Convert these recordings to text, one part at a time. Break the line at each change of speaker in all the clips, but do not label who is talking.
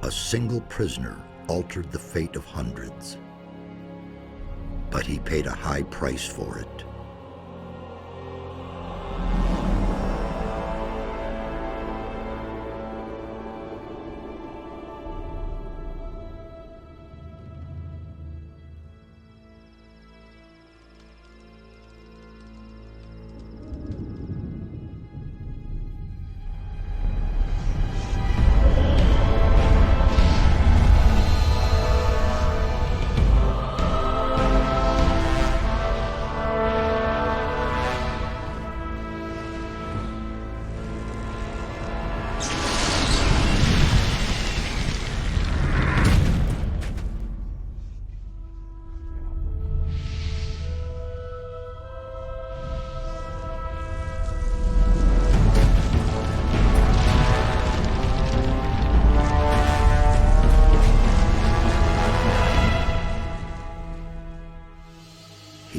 A single prisoner altered the fate of hundreds, but he paid a high price for it.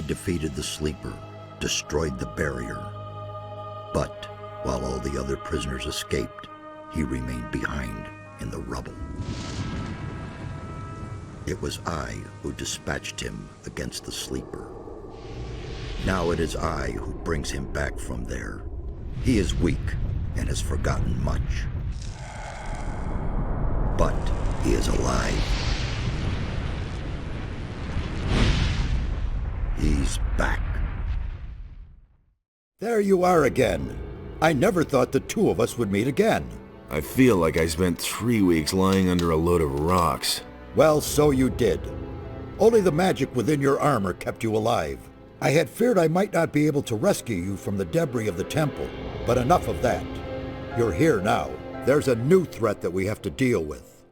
Defeated the sleeper, destroyed the barrier. But while all the other prisoners escaped, he remained behind in the rubble. It was I who dispatched him against the sleeper. Now it is I who brings him back from there. He is weak and has forgotten much. But he is alive. He's back.
There you are again. I never thought the two of us would meet again.
I feel like I spent 3 weeks lying under a load of rocks.
Well, so you did. Only the magic within your armor kept you alive. I had feared I might not be able to rescue you from the debris of the temple, but enough of that. You're here now. There's a new threat that we have to deal with.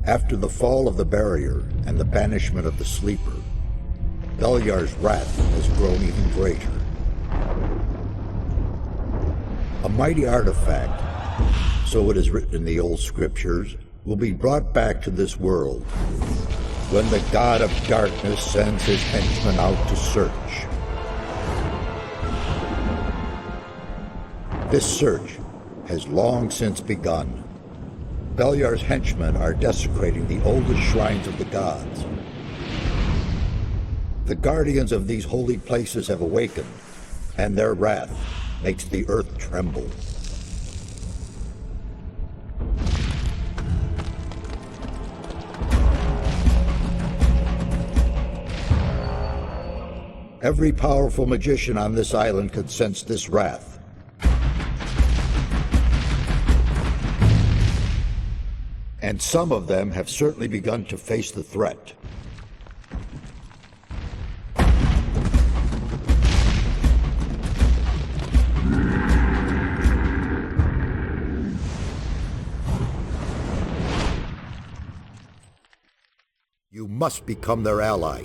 After the fall of the barrier and the banishment of the sleeper, Beliar's wrath has grown even greater. A mighty artifact, so it is written in the old scriptures, will be brought back to this world when the god of darkness sends his henchmen out to search. This search has long since begun. Beliar's henchmen are desecrating the oldest shrines of the gods. The guardians of these holy places have awakened, and their wrath makes the earth tremble. Every powerful magician on this island could sense this wrath. And some of them have certainly begun to face the threat. You must become their ally.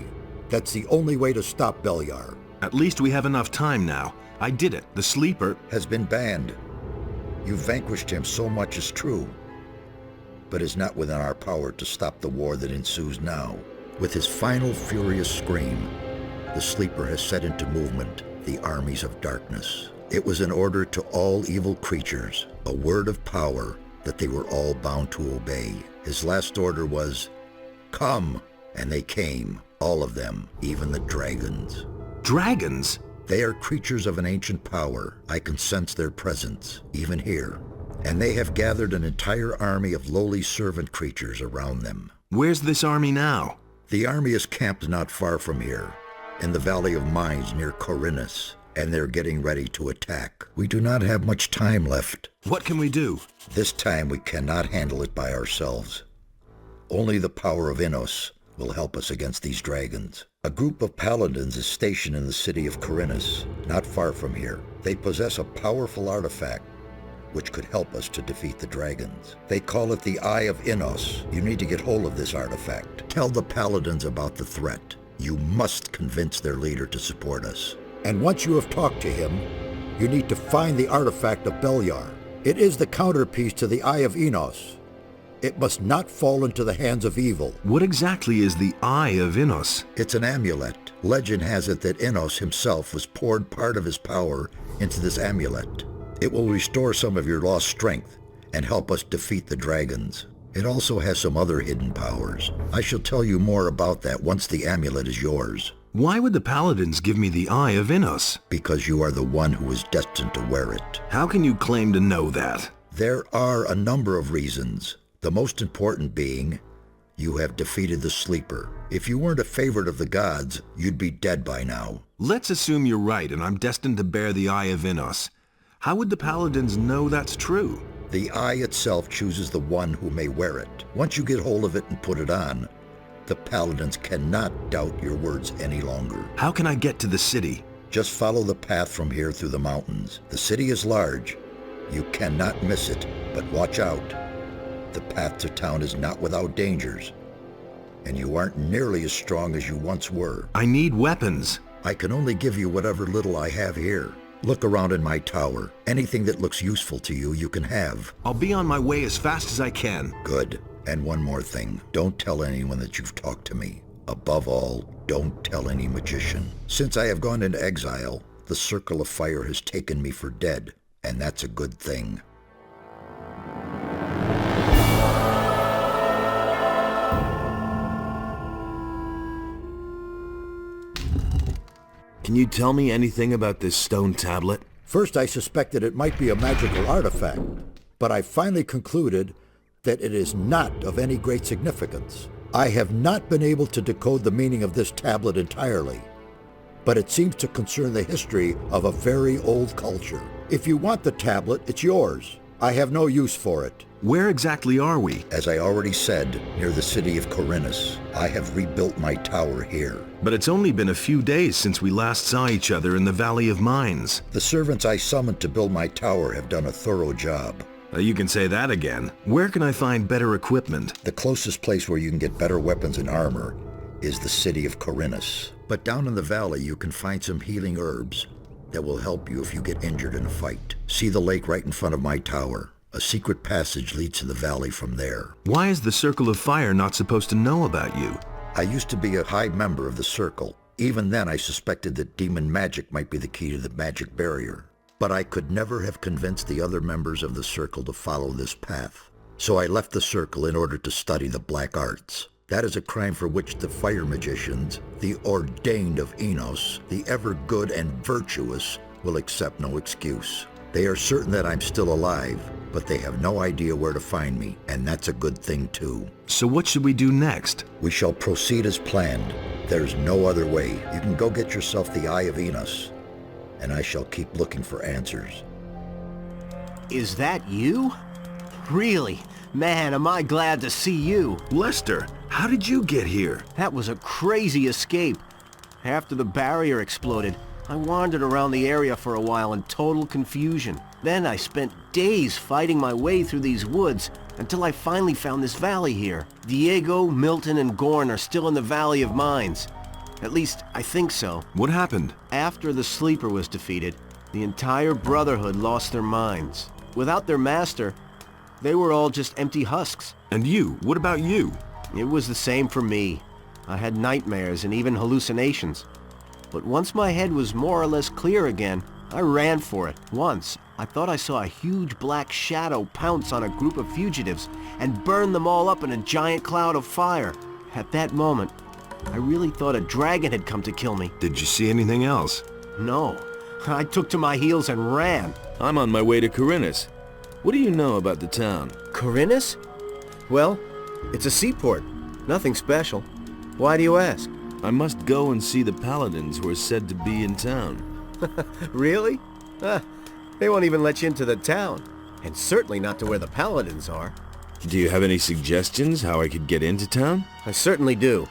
That's the only way to stop Beliar.
At least we have enough time now. I did it. The sleeper
has been banned. You vanquished him, so much is true. But it's not within our power to stop the war that ensues now. With his final furious scream, the sleeper has set into movement the armies of darkness. It was an order to all evil creatures, a word of power that they were all bound to obey. His last order was, "Come," and they came, all of them, even the dragons.
Dragons?
They are creatures of an ancient power. I can sense their presence, even here. And they have gathered an entire army of lowly servant creatures around them.
Where's this army now?
The army is camped not far from here, in the Valley of Mines near Corinthus, and they're getting ready to attack. We do not have much time left.
What can we do?
This time we cannot handle it by ourselves. Only the power of Innos will help us against these dragons. A group of paladins is stationed in the city of Corinthus, not far from here. They possess a powerful artifact which could help us to defeat the dragons. They call it the Eye of Innos. You need to get hold of this artifact. Tell the paladins about the threat. You must convince their leader to support us.
And once you have talked to him, you need to find the artifact of Beliar. It is the counterpiece to the Eye of Innos. It must not fall into the hands of evil.
What exactly is the Eye of Innos?
It's an amulet. Legend has it that Innos himself was poured part of his power into this amulet. It will restore some of your lost strength and help us defeat the dragons. It also has some other hidden powers. I shall tell you more about that once the amulet is yours.
Why would the Paladins give me the Eye of Innos?
Because you are the one who is destined to wear it.
How can you claim to know that?
There are a number of reasons. The most important being, you have defeated the Sleeper. If you weren't a favorite of the gods, you'd be dead by now.
Let's assume you're right and I'm destined to bear the Eye of Innos. How would the Paladins know that's true?
The eye itself chooses the one who may wear it. Once you get hold of it and put it on, the Paladins cannot doubt your words any longer.
How can I get to the city?
Just follow the path from here through the mountains. The city is large. You cannot miss it, but watch out. The path to town is not without dangers, and you aren't nearly as strong as you once were.
I need weapons.
I can only give you whatever little I have here. Look around in my tower. Anything that looks useful to you, you can have.
I'll be on my way as fast as I can.
Good. And one more thing. Don't tell anyone that you've talked to me. Above all, don't tell any magician. Since I have gone into exile, the Circle of Fire has taken me for dead, and that's a good thing.
Can you tell me anything about this stone tablet?
First, I suspected it might be a magical artifact, but I finally concluded that it is not of any great significance. I have not been able to decode the meaning of this tablet entirely, but it seems to concern the history of a very old culture. If you want the tablet, it's yours. I have no use for it.
Where exactly are we?
As I already said, near the city of Corinthus. I have rebuilt my tower here.
But it's only been a few days since we last saw each other in the Valley of Mines.
The servants I summoned to build my tower have done a thorough job.
You can say that again. Where can I find better equipment?
The closest place where you can get better weapons and armor is the city of Corinthus. But down in the valley you can find some healing herbs that will help you if you get injured in a fight. See the lake right in front of my tower. A secret passage leads to the valley from there.
Why is the Circle of Fire not supposed to know about you?
I used to be a high member of the Circle. Even then I suspected that demon magic might be the key to the magic barrier. But I could never have convinced the other members of the Circle to follow this path. So I left the Circle in order to study the black arts. That is a crime for which the fire magicians, the ordained of Innos, the ever good and virtuous, will accept no excuse. They are certain that I'm still alive, but they have no idea where to find me, and that's a good thing too.
So what should we do next?
We shall proceed as planned. There's no other way. You can go get yourself the Eye of Innos, and I shall keep looking for answers.
Is that you? Really? Man, am I glad to see you.
Lester, how did you get here?
That was a crazy escape. After the barrier exploded, I wandered around the area for a while in total confusion. Then I spent days fighting my way through these woods until I finally found this valley here. Diego, Milton, and Gorn are still in the Valley of Mines. At least, I think so.
What happened?
After the Sleeper was defeated, the entire Brotherhood lost their minds. Without their master, they were all just empty husks.
And you? What about you?
It was the same for me. I had nightmares and even hallucinations. But once my head was more or less clear again, I ran for it. Once, I thought I saw a huge black shadow pounce on a group of fugitives and burn them all up in a giant cloud of fire. At that moment, I really thought a dragon had come to kill me.
Did you see anything else?
No. I took to my heels and ran.
I'm on my way to Corinthus. What do you know about the town?
Corinthus? Well, it's a seaport. Nothing special. Why do you ask?
I must go and see the paladins who are said to be in town.
Really? They won't even let you into the town. And certainly not to where the paladins are.
Do you have any suggestions how I could get into town?
I certainly do.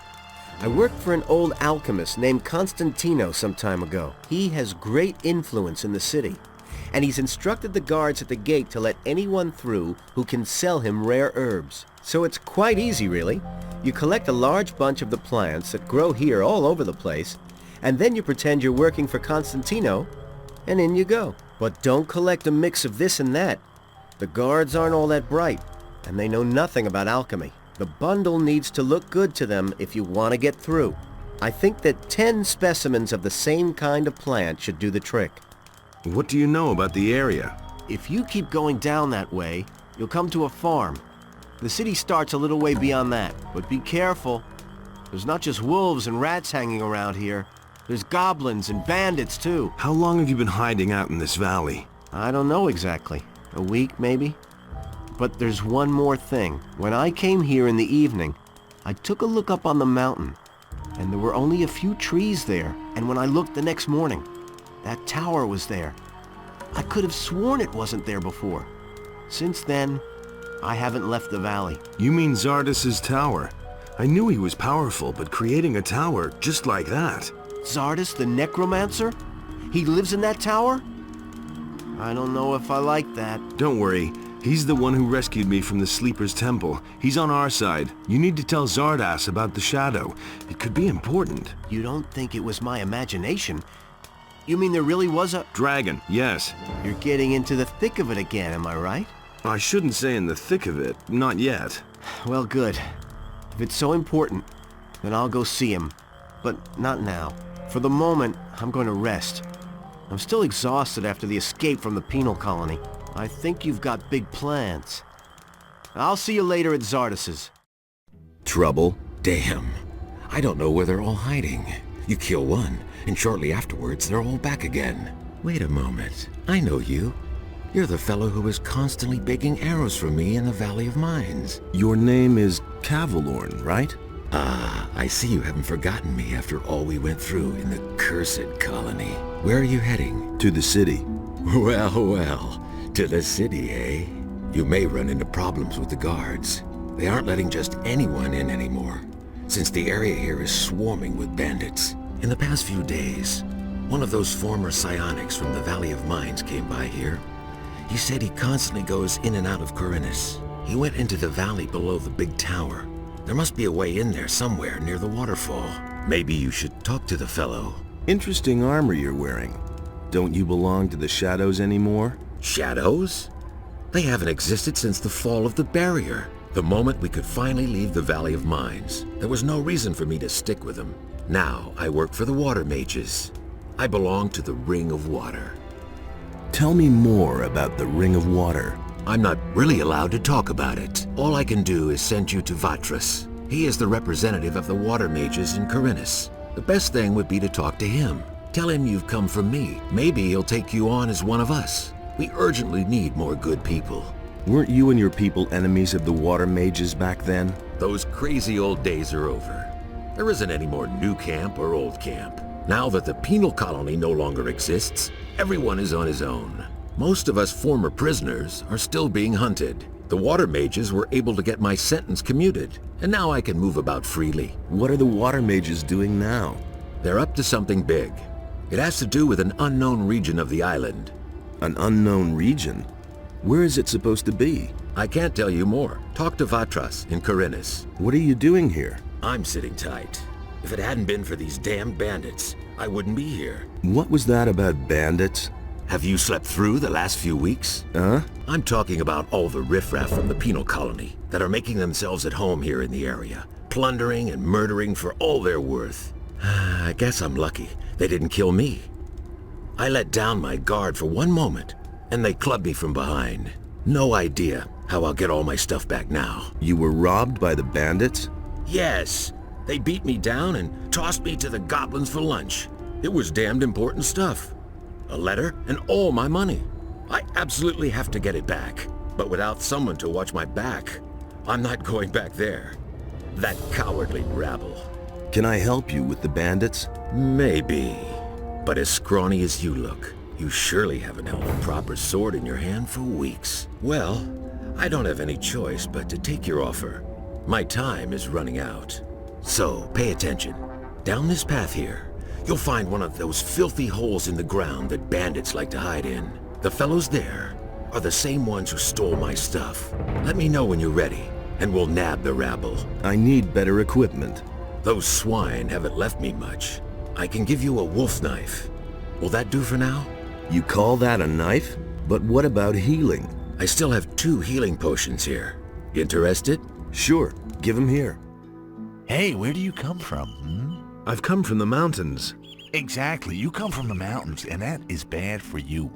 I worked for an old alchemist named Constantino some time ago. He has great influence in the city, and he's instructed the guards at the gate to let anyone through who can sell him rare herbs. So it's quite easy, really. You collect a large bunch of the plants that grow here all over the place, and then you pretend you're working for Constantino, and in you go. But don't collect a mix of this and that. The guards aren't all that bright, and they know nothing about alchemy. The bundle needs to look good to them if you want to get through. I think that 10 specimens of the same kind of plant should do the trick.
What do you know about the area?
If you keep going down that way, you'll come to a farm. The city starts a little way beyond that, but be careful. There's not just wolves and rats hanging around here. There's goblins and bandits, too.
How long have you been hiding out in this valley?
I don't know exactly. A week, maybe? But there's one more thing. When I came here in the evening, I took a look up on the mountain, and there were only a few trees there. And when I looked the next morning, that tower was there. I could have sworn it wasn't there before. Since then, I haven't left the valley.
You mean Zardas's tower? I knew he was powerful, but creating a tower just like that...
Zardas the Necromancer? He lives in that tower? I don't know if I like that.
Don't worry. He's the one who rescued me from the Sleeper's Temple. He's on our side. You need to tell Zardas about the shadow. It could be important.
You don't think it was my imagination? You mean there really was a...
Dragon, yes.
You're getting into the thick of it again, am I right?
I shouldn't say in the thick of it. Not yet.
Well, good. If it's so important, then I'll go see him. But not now. For the moment, I'm going to rest. I'm still exhausted after the escape from the penal colony. I think you've got big plans. I'll see you later at Zardas's.
Trouble? Damn. I don't know where they're all hiding. You kill one, and shortly afterwards they're all back again. Wait a moment. I know you. You're the fellow who was constantly baking arrows for me in the Valley of Mines.
Your name is Cavalorn, right?
Ah, I see you haven't forgotten me after all we went through in the cursed colony. Where are you heading?
To the city.
Well, well. To the city, eh? You may run into problems with the guards. They aren't letting just anyone in anymore, since the area here is swarming with bandits. In the past few days, one of those former psionics from the Valley of Mines came by here. He said he constantly goes in and out of Corinthus. He went into the valley below the big tower. There must be a way in there somewhere near the waterfall. Maybe you should talk to the fellow.
Interesting armor you're wearing. Don't you belong to the Shadows anymore?
Shadows? They haven't existed since the fall of the barrier. The moment we could finally leave the Valley of Mines, there was no reason for me to stick with them. Now I work for the Water Mages. I belong to the Ring of Water.
Tell me more about the Ring of Water.
I'm not really allowed to talk about it. All I can do is send you to Vatras. He is the representative of the Water Mages in Corinthus. The best thing would be to talk to him. Tell him you've come from me. Maybe he'll take you on as one of us. We urgently need more good people.
Weren't you and your people enemies of the Water Mages back then?
Those crazy old days are over. There isn't any more new camp or old camp. Now that the penal colony no longer exists, everyone is on his own. Most of us former prisoners are still being hunted. The Water Mages were able to get my sentence commuted, and now I can move about freely.
What are the Water Mages doing now?
They're up to something big. It has to do with an unknown region of the island.
An unknown region? Where is it supposed to be?
I can't tell you more. Talk to Vatras in Corinthus.
What are you doing here?
I'm sitting tight. If it hadn't been for these damned bandits, I wouldn't be here.
What was that about bandits?
Have you slept through the last few weeks?
Huh?
I'm talking about all the riffraff from the penal colony that are making themselves at home here in the area, plundering and murdering for all they're worth. I guess I'm lucky they didn't kill me. I let down my guard for one moment, and they clubbed me from behind. No idea how I'll get all my stuff back now.
You were robbed by the bandits?
Yes, they beat me down and tossed me to the goblins for lunch. It was damned important stuff. A letter and all my money. I absolutely have to get it back. But without someone to watch my back, I'm not going back there. That cowardly rabble.
Can I help you with the bandits?
Maybe. But as scrawny as you look, you surely haven't held a proper sword in your hand for weeks. Well, I don't have any choice but to take your offer. My time is running out. So, pay attention. Down this path here, you'll find one of those filthy holes in the ground that bandits like to hide in. The fellows there are the same ones who stole my stuff. Let me know when you're ready, and we'll nab the rabble.
I need better equipment.
Those swine haven't left me much. I can give you a wolf knife. Will that do for now?
You call that a knife? But what about healing?
I still have 2 healing potions here. Interested?
Sure, give them here.
Hey, where do you come from?
I've come from the mountains.
Exactly, you come from the mountains, and that is bad for you.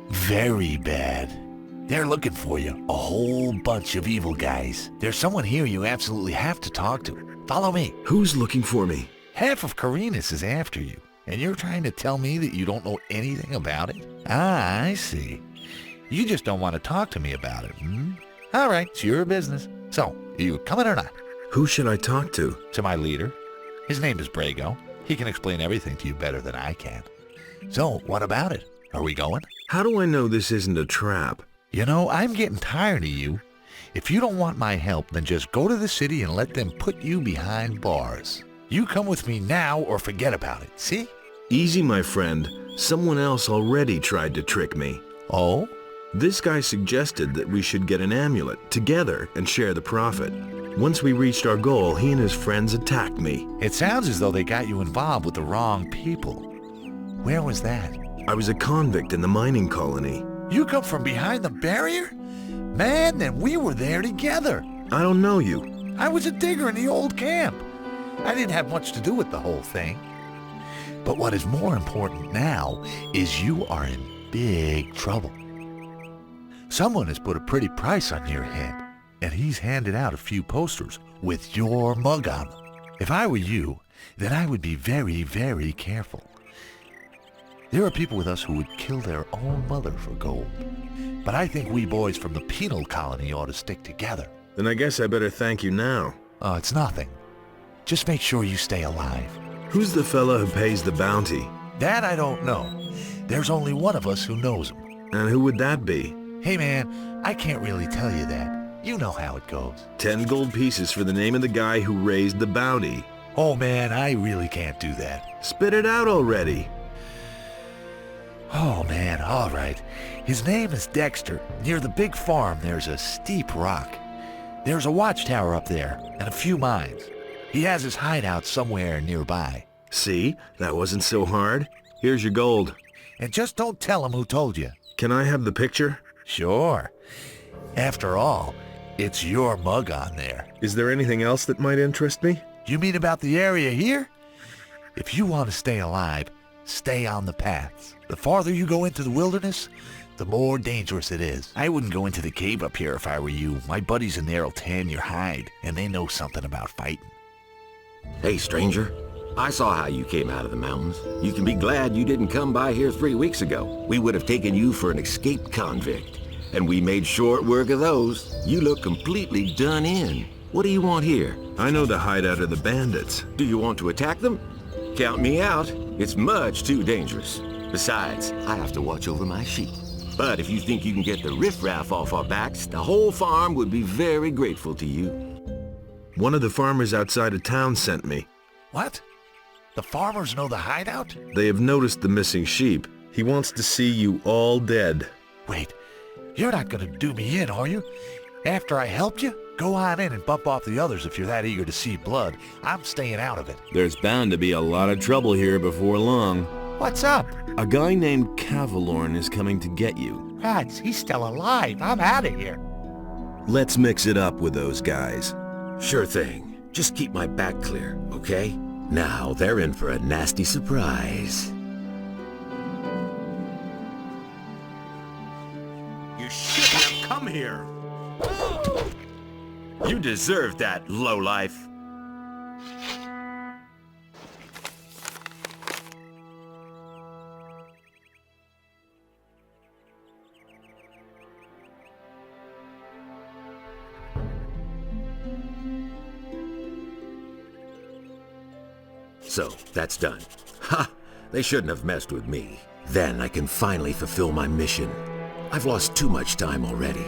Very bad. They're looking for you, a whole bunch of evil guys. There's someone here you absolutely have to talk to. Follow me.
Who's looking for me?
Half of Corinthus is after you, and you're trying to tell me that you don't know anything about it? Ah, I see. You just don't want to talk to me about it, hmm? All right, it's your business. So, are you coming or not?
Who should I talk to?
To my leader. His name is Brago. He can explain everything to you better than I can. So, what about it? Are we going?
How do I know this isn't a trap?
You know, I'm getting tired of you. If you don't want my help, then just go to the city and let them put you behind bars. You come with me now or forget about it, see?
Easy, my friend. Someone else already tried to trick me.
Oh?
This guy suggested that we should get an amulet together and share the profit. Once we reached our goal, he and his friends attacked me.
It sounds as though they got you involved with the wrong people. Where was that?
I was a convict in the mining colony.
You come from behind the barrier? Man, then we were there together.
I don't know you.
I was a digger in the old camp. I didn't have much to do with the whole thing. But what is more important now is you are in big trouble. Someone has put a pretty price on your head, and he's handed out a few posters with your mug on them. If I were you, then I would be very, very careful. There are people with us who would kill their own mother for gold. But I think we boys from the penal colony ought to stick together.
Then I guess I better thank you now.
Oh, it's nothing. Just make sure you stay alive.
Who's the fella who pays the bounty?
That I don't know. There's only one of us who knows him.
And who would that be?
Hey man, I can't really tell you that. You know how it goes.
10 gold pieces for the name of the guy who raised the bounty.
Oh man, I really can't do that.
Spit it out already.
Oh man, all right. His name is Dexter. Near the big farm, there's a steep rock. There's a watchtower up there, and a few mines. He has his hideout somewhere nearby.
See? That wasn't so hard. Here's your gold.
And just don't tell him who told you.
Can I have the picture?
Sure. After all, it's your mug on there.
Is there anything else that might interest me?
You mean about the area here? If you want to stay alive, stay on the paths. The farther you go into the wilderness, the more dangerous it is. I wouldn't go into the cave up here if I were you. My buddies in there will tan your hide, and they know something about fighting.
Hey, stranger. I saw how you came out of the mountains. You can be glad you didn't come by here 3 weeks ago. We would have taken you for an escaped convict. And we made short work of those. You look completely done in. What do you want here?
I know the hideout of the bandits.
Do you want to attack them? Count me out. It's much too dangerous. Besides, I have to watch over my sheep. But if you think you can get the riffraff off our backs, the whole farm would be very grateful to you.
One of the farmers outside of town sent me.
What? The farmers know the hideout?
They have noticed the missing sheep. He wants to see you all dead.
Wait, you're not gonna do me in, are you? After I helped you? Go on in and bump off the others if you're that eager to see blood. I'm staying out of it.
There's bound to be a lot of trouble here before long.
What's up?
A guy named Cavalorn is coming to get you.
Rats, he's still alive. I'm out of here.
Let's mix it up with those guys.
Sure thing. Just keep my back clear, okay? Now they're in for a nasty surprise.
You shouldn't have come here.
You deserve that, lowlife. So, that's done. Ha! They shouldn't have messed with me. Then I can finally fulfill my mission. I've lost too much time already.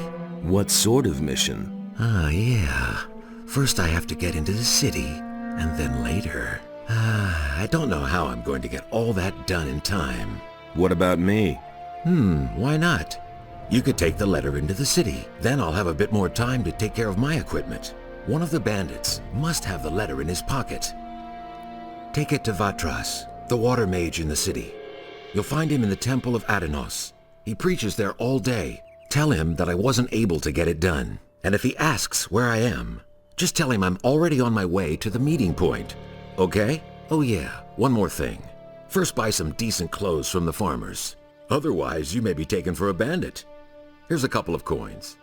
What sort of mission?
Ah, yeah. First I have to get into the city, and then later. I don't know how I'm going to get all that done in time.
What about me?
Why not? You could take the letter into the city. Then I'll have a bit more time to take care of my equipment. One of the bandits must have the letter in his pocket. Take it to Vatras, the water mage in the city. You'll find him in the Temple of Adenos. He preaches there all day. Tell him that I wasn't able to get it done. And if he asks where I am, just tell him I'm already on my way to the meeting point. Okay? Oh yeah, one more thing. First buy some decent clothes from the farmers. Otherwise, you may be taken for a bandit. Here's a couple of coins.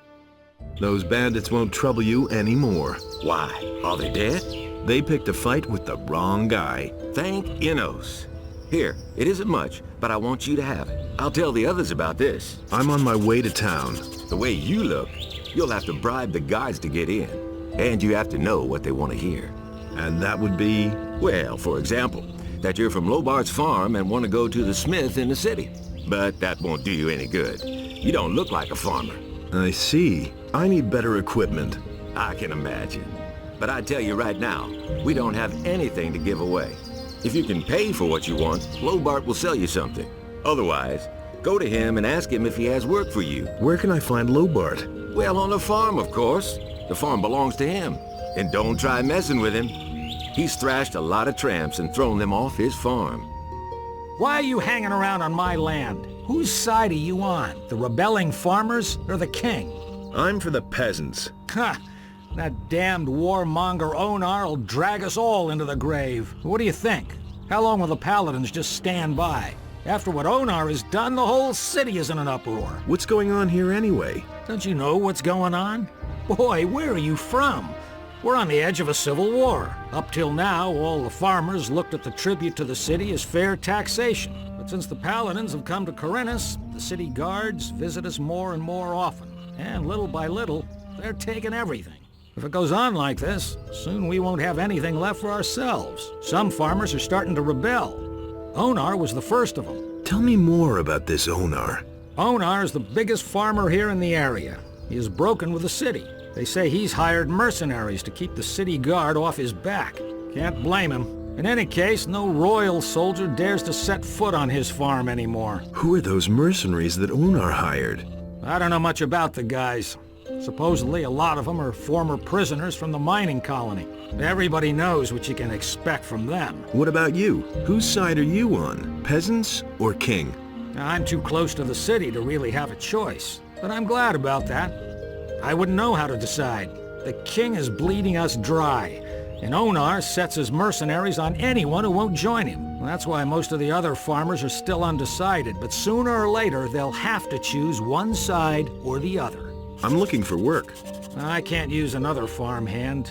Those bandits won't trouble you anymore.
Why? Are they dead?
They picked a fight with the wrong guy.
Thank Innos. Here, it isn't much, but I want you to have it. I'll tell the others about this.
I'm on my way to town.
The way you look, you'll have to bribe the guards to get in. And you have to know what they want to hear.
And that would be...
Well, for example, that you're from Lobart's farm and want to go to the smith in the city. But that won't do you any good. You don't look like a farmer.
I see. I need better equipment.
I can imagine. But I tell you right now, we don't have anything to give away. If you can pay for what you want, Lobart will sell you something. Otherwise, go to him and ask him if he has work for you.
Where can I find Lobart?
Well, on the farm, of course. The farm belongs to him. And don't try messing with him. He's thrashed a lot of tramps and thrown them off his farm.
Why are you hanging around on my land? Whose side are you on? The rebelling farmers or the king?
I'm for the peasants.
Ha! That damned warmonger Onar will drag us all into the grave. What do you think? How long will the paladins just stand by? After what Onar has done, the whole city is in an uproar.
What's going on here anyway?
Don't you know what's going on? Boy, where are you from? We're on the edge of a civil war. Up till now, all the farmers looked at the tribute to the city as fair taxation. But since the paladins have come to Corinthus, the city guards visit us more and more often. And little by little, they're taking everything. If it goes on like this, soon we won't have anything left for ourselves. Some farmers are starting to rebel. Onar was the first of them.
Tell me more about this Onar.
Onar is the biggest farmer here in the area. He is broken with the city. They say he's hired mercenaries to keep the city guard off his back. Can't blame him. In any case, no royal soldier dares to set foot on his farm anymore.
Who are those mercenaries that Onar hired?
I don't know much about the guys. Supposedly, a lot of them are former prisoners from the mining colony. Everybody knows what you can expect from them.
What about you? Whose side are you on? Peasants or king?
I'm too close to the city to really have a choice, but I'm glad about that. I wouldn't know how to decide. The king is bleeding us dry, and Onar sets his mercenaries on anyone who won't join him. That's why most of the other farmers are still undecided, but sooner or later they'll have to choose one side or the other.
I'm looking for work.
I can't use another farmhand,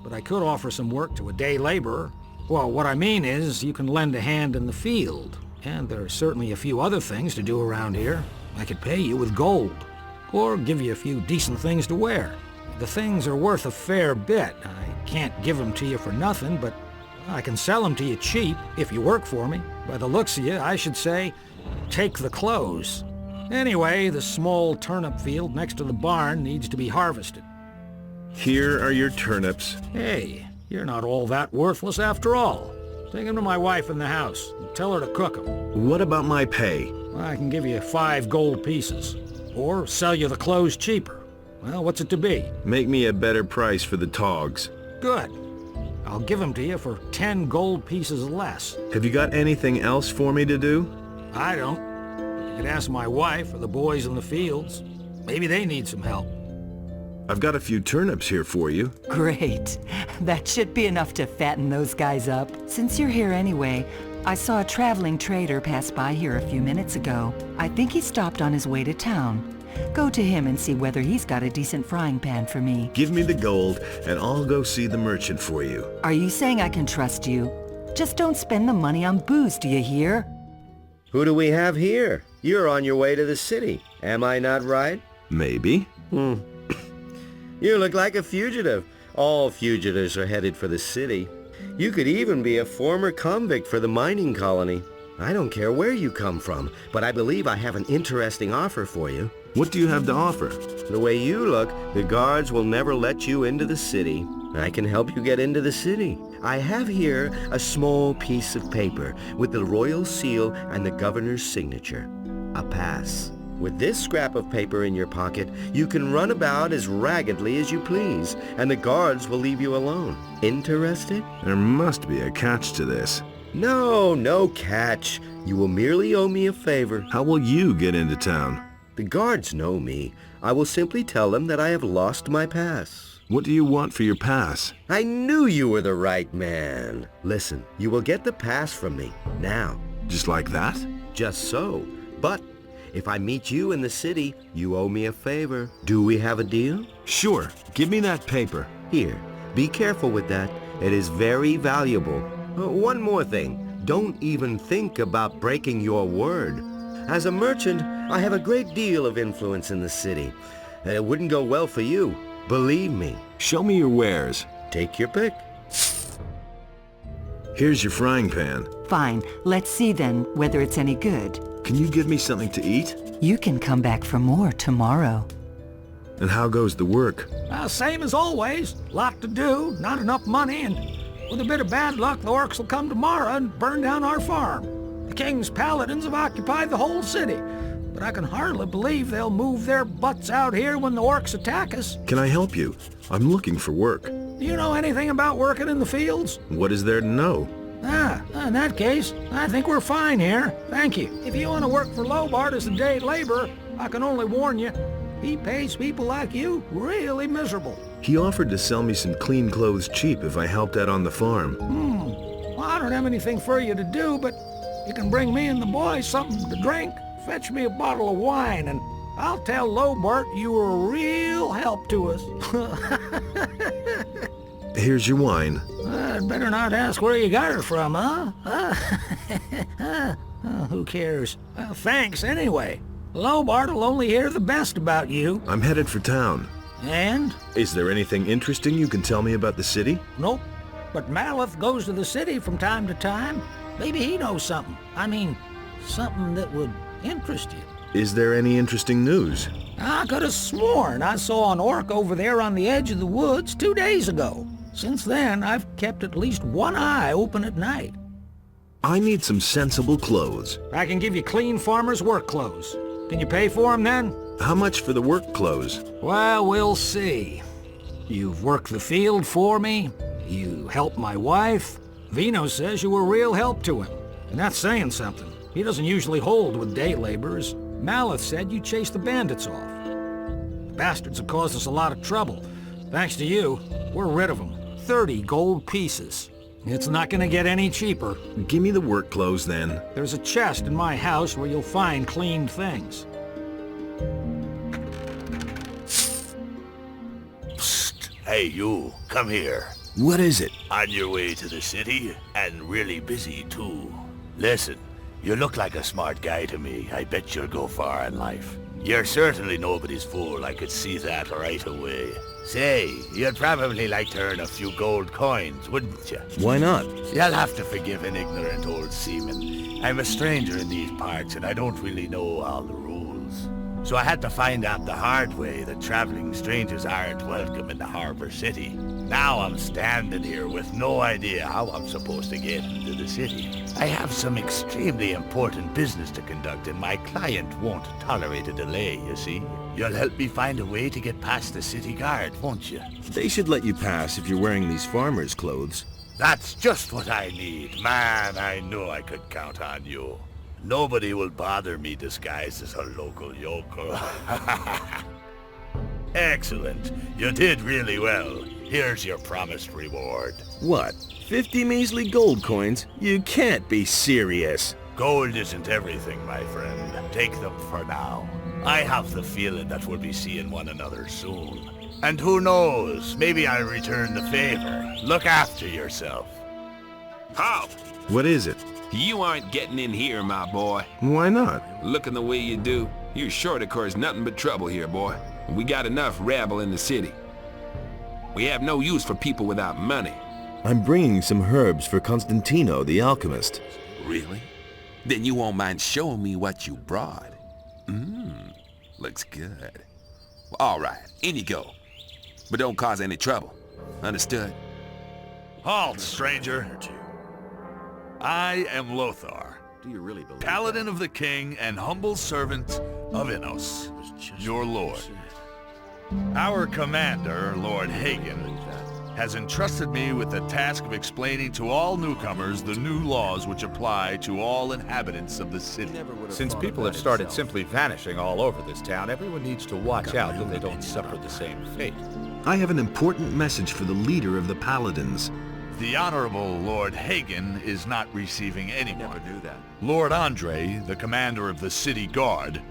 but I could offer some work to a day laborer. Well, what I mean is, you can lend a hand in the field, and there are certainly a few other things to do around here. I could pay you with gold, or give you a few decent things to wear. The things are worth a fair bit. I can't give them to you for nothing, but I can sell them to you cheap if you work for me. By the looks of you, I should say, take the clothes. Anyway, the small turnip field next to the barn needs to be harvested.
Here are your turnips.
Hey, you're not all that worthless after all. Take them to my wife in the house and tell her to cook them.
What about my pay?
I can give you 5 gold pieces, or sell you the clothes cheaper. Well, what's it to be?
Make me a better price for the togs.
Good. I'll give them to you for 10 gold pieces less.
Have you got anything else for me to do?
I don't. You could ask my wife or the boys in the fields. Maybe they need some help.
I've got a few turnips here for you.
Great. That should be enough to fatten those guys up. Since you're here anyway, I saw a traveling trader pass by here a few minutes ago. I think he stopped on his way to town. Go to him and see whether he's got a decent frying pan for me.
Give me the gold, and I'll go see the merchant for you.
Are you saying I can trust you? Just don't spend the money on booze, do you hear?
Who do we have here? You're on your way to the city. Am I not right?
Maybe.
You look like a fugitive. All fugitives are headed for the city. You could even be a former convict for the mining colony. I don't care where you come from, but I believe I have an interesting offer for you.
What do you have to offer?
The way you look, the guards will never let you into the city. I can help you get into the city. I have here a small piece of paper with the royal seal and the governor's signature. A pass. With this scrap of paper in your pocket, you can run about as raggedly as you please, and the guards will leave you alone. Interested?
There must be a catch to this.
No catch. You will merely owe me a favor.
How will you get into town?
The guards know me. I will simply tell them that I have lost my pass.
What do you want for your pass?
I knew you were the right man. Listen, you will get the pass from me, now.
Just like that?
Just so. But
If I meet you in the city, you owe me a favor. Do we have a deal?
Sure, give me that paper.
Here, be careful with that. It is very valuable. One more thing. Don't even think about breaking your word. As a merchant, I have a great deal of influence in the city. It wouldn't go well for you. Believe me.
Show me your wares.
Take your pick.
Here's your frying pan.
Fine. Let's see then whether it's any good.
Can you give me something to eat?
You can come back for more tomorrow.
And how goes the work?
Same as always. Lot to do, not enough money, and with a bit of bad luck, the orcs will come tomorrow and burn down our farm. The king's paladins have occupied the whole city, but I can hardly believe they'll move their butts out here when the orcs attack us.
Can I help you? I'm looking for work.
Do you know anything about working in the fields?
What is there to know?
In that case, I think we're fine here. Thank you. If you want to work for Lobart as a day laborer, I can only warn you, he pays people like you really miserable.
He offered to sell me some clean clothes cheap if I helped out on the farm.
Well, I don't have anything for you to do, but you can bring me and the boys something to drink. Fetch me a bottle of wine, and I'll tell Lobart you were a real help to us.
Here's your wine.
I'd better not ask where you got her from, huh? Who cares? Well, thanks anyway. Lobart will only hear the best about you.
I'm headed for town.
And?
Is there anything interesting you can tell me about the city?
Nope. But Maleth goes to the city from time to time. Maybe he knows something. I mean, something that would interest you.
Is there any interesting news?
I could have sworn I saw an orc over there on the edge of the woods 2 days ago. Since then, I've kept at least one eye open at night.
I need some sensible clothes.
I can give you clean farmer's work clothes. Can you pay for them then?
How much for the work clothes?
Well, we'll see. You've worked the field for me. You helped my wife. Vino says you were a real help to him. And that's saying something. He doesn't usually hold with day laborers. Maleth said you chased the bandits off. The bastards have caused us a lot of trouble. Thanks to you, we're rid of them. 30 gold pieces. It's not gonna get any cheaper.
Give me the work clothes then.
There's a chest in my house where you'll find cleaned things.
Psst. Hey, you. Come here.
What is it?
On your way to the city, and really busy, too. Listen, you look like a smart guy to me. I bet you'll go far in life. You're certainly nobody's fool. I could see that right away. Say, you'd probably like to earn a few gold coins, wouldn't you?
Why not?
You'll have to forgive an ignorant old seaman. I'm a stranger in these parts, and I don't really know all the rules. So I had to find out the hard way that traveling strangers aren't welcome in the harbor city. Now I'm standing here with no idea how I'm supposed to get into the city. I have some extremely important business to conduct, and my client won't tolerate a delay, you see. You'll help me find a way to get past the city guard, won't you?
They should let you pass if you're wearing these farmer's clothes.
That's just what I need. Man, I knew I could count on you. Nobody will bother me disguised as a local yokel. Excellent. You did really well. Here's your promised reward.
What? 50 measly gold coins? You can't be serious.
Gold isn't everything, my friend. Take them for now. I have the feeling that we'll be seeing one another soon. And who knows, maybe I'll return the favor. Look after yourself.
Halt!
What is it?
You aren't getting in here, my boy.
Why not?
Looking the way you do, you're sure to cause nothing but trouble here, boy. We got enough rabble in the city. We have no use for people without money.
I'm bringing some herbs for Constantino, the alchemist.
Really? Then you won't mind showing me what you brought. Looks good. All right, in you go. But don't cause any trouble. Understood?
Halt, stranger. I am Lothar,
Do you really believe
paladin of the king and humble servant of Innos, your lord. Our commander, Lord Hagen, has entrusted me with the task of explaining to all newcomers the new laws which apply to all inhabitants of the city.
Since people have started simply vanishing all over this town, everyone needs to watch out that they don't suffer the same fate.
I have an important message for the leader of the Paladins.
The Honorable Lord Hagen is not receiving anyone. Lord Andre, the commander of the city guard,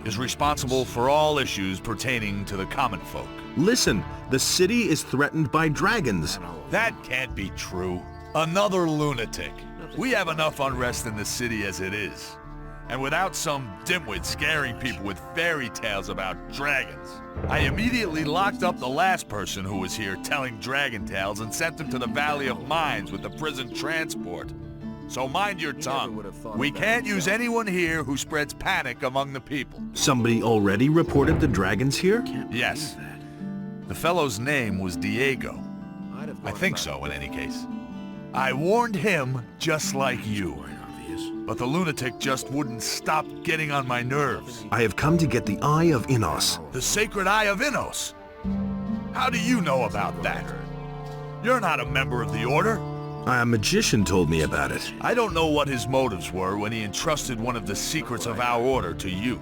is responsible for all issues pertaining to the common folk.
Listen, the city is threatened by dragons.
That can't be true. Another lunatic. We have enough unrest in the city as it is. And without some dimwit scaring people with fairy tales about dragons. I immediately locked up the last person who was here telling dragon tales and sent him to the Valley of Mines with the prison transport. So mind your tongue. We can't use anyone here who spreads panic among the people.
Somebody already reported the dragons here?
Yes. The fellow's name was Diego. I think so, in any case. I warned him just like you. But the lunatic just wouldn't stop getting on my nerves.
I have come to get the Eye of Innos.
The Sacred Eye of Innos? How do you know about that? You're not a member of the Order.
A magician told me about it.
I don't know what his motives were when he entrusted one of the secrets of our Order to you.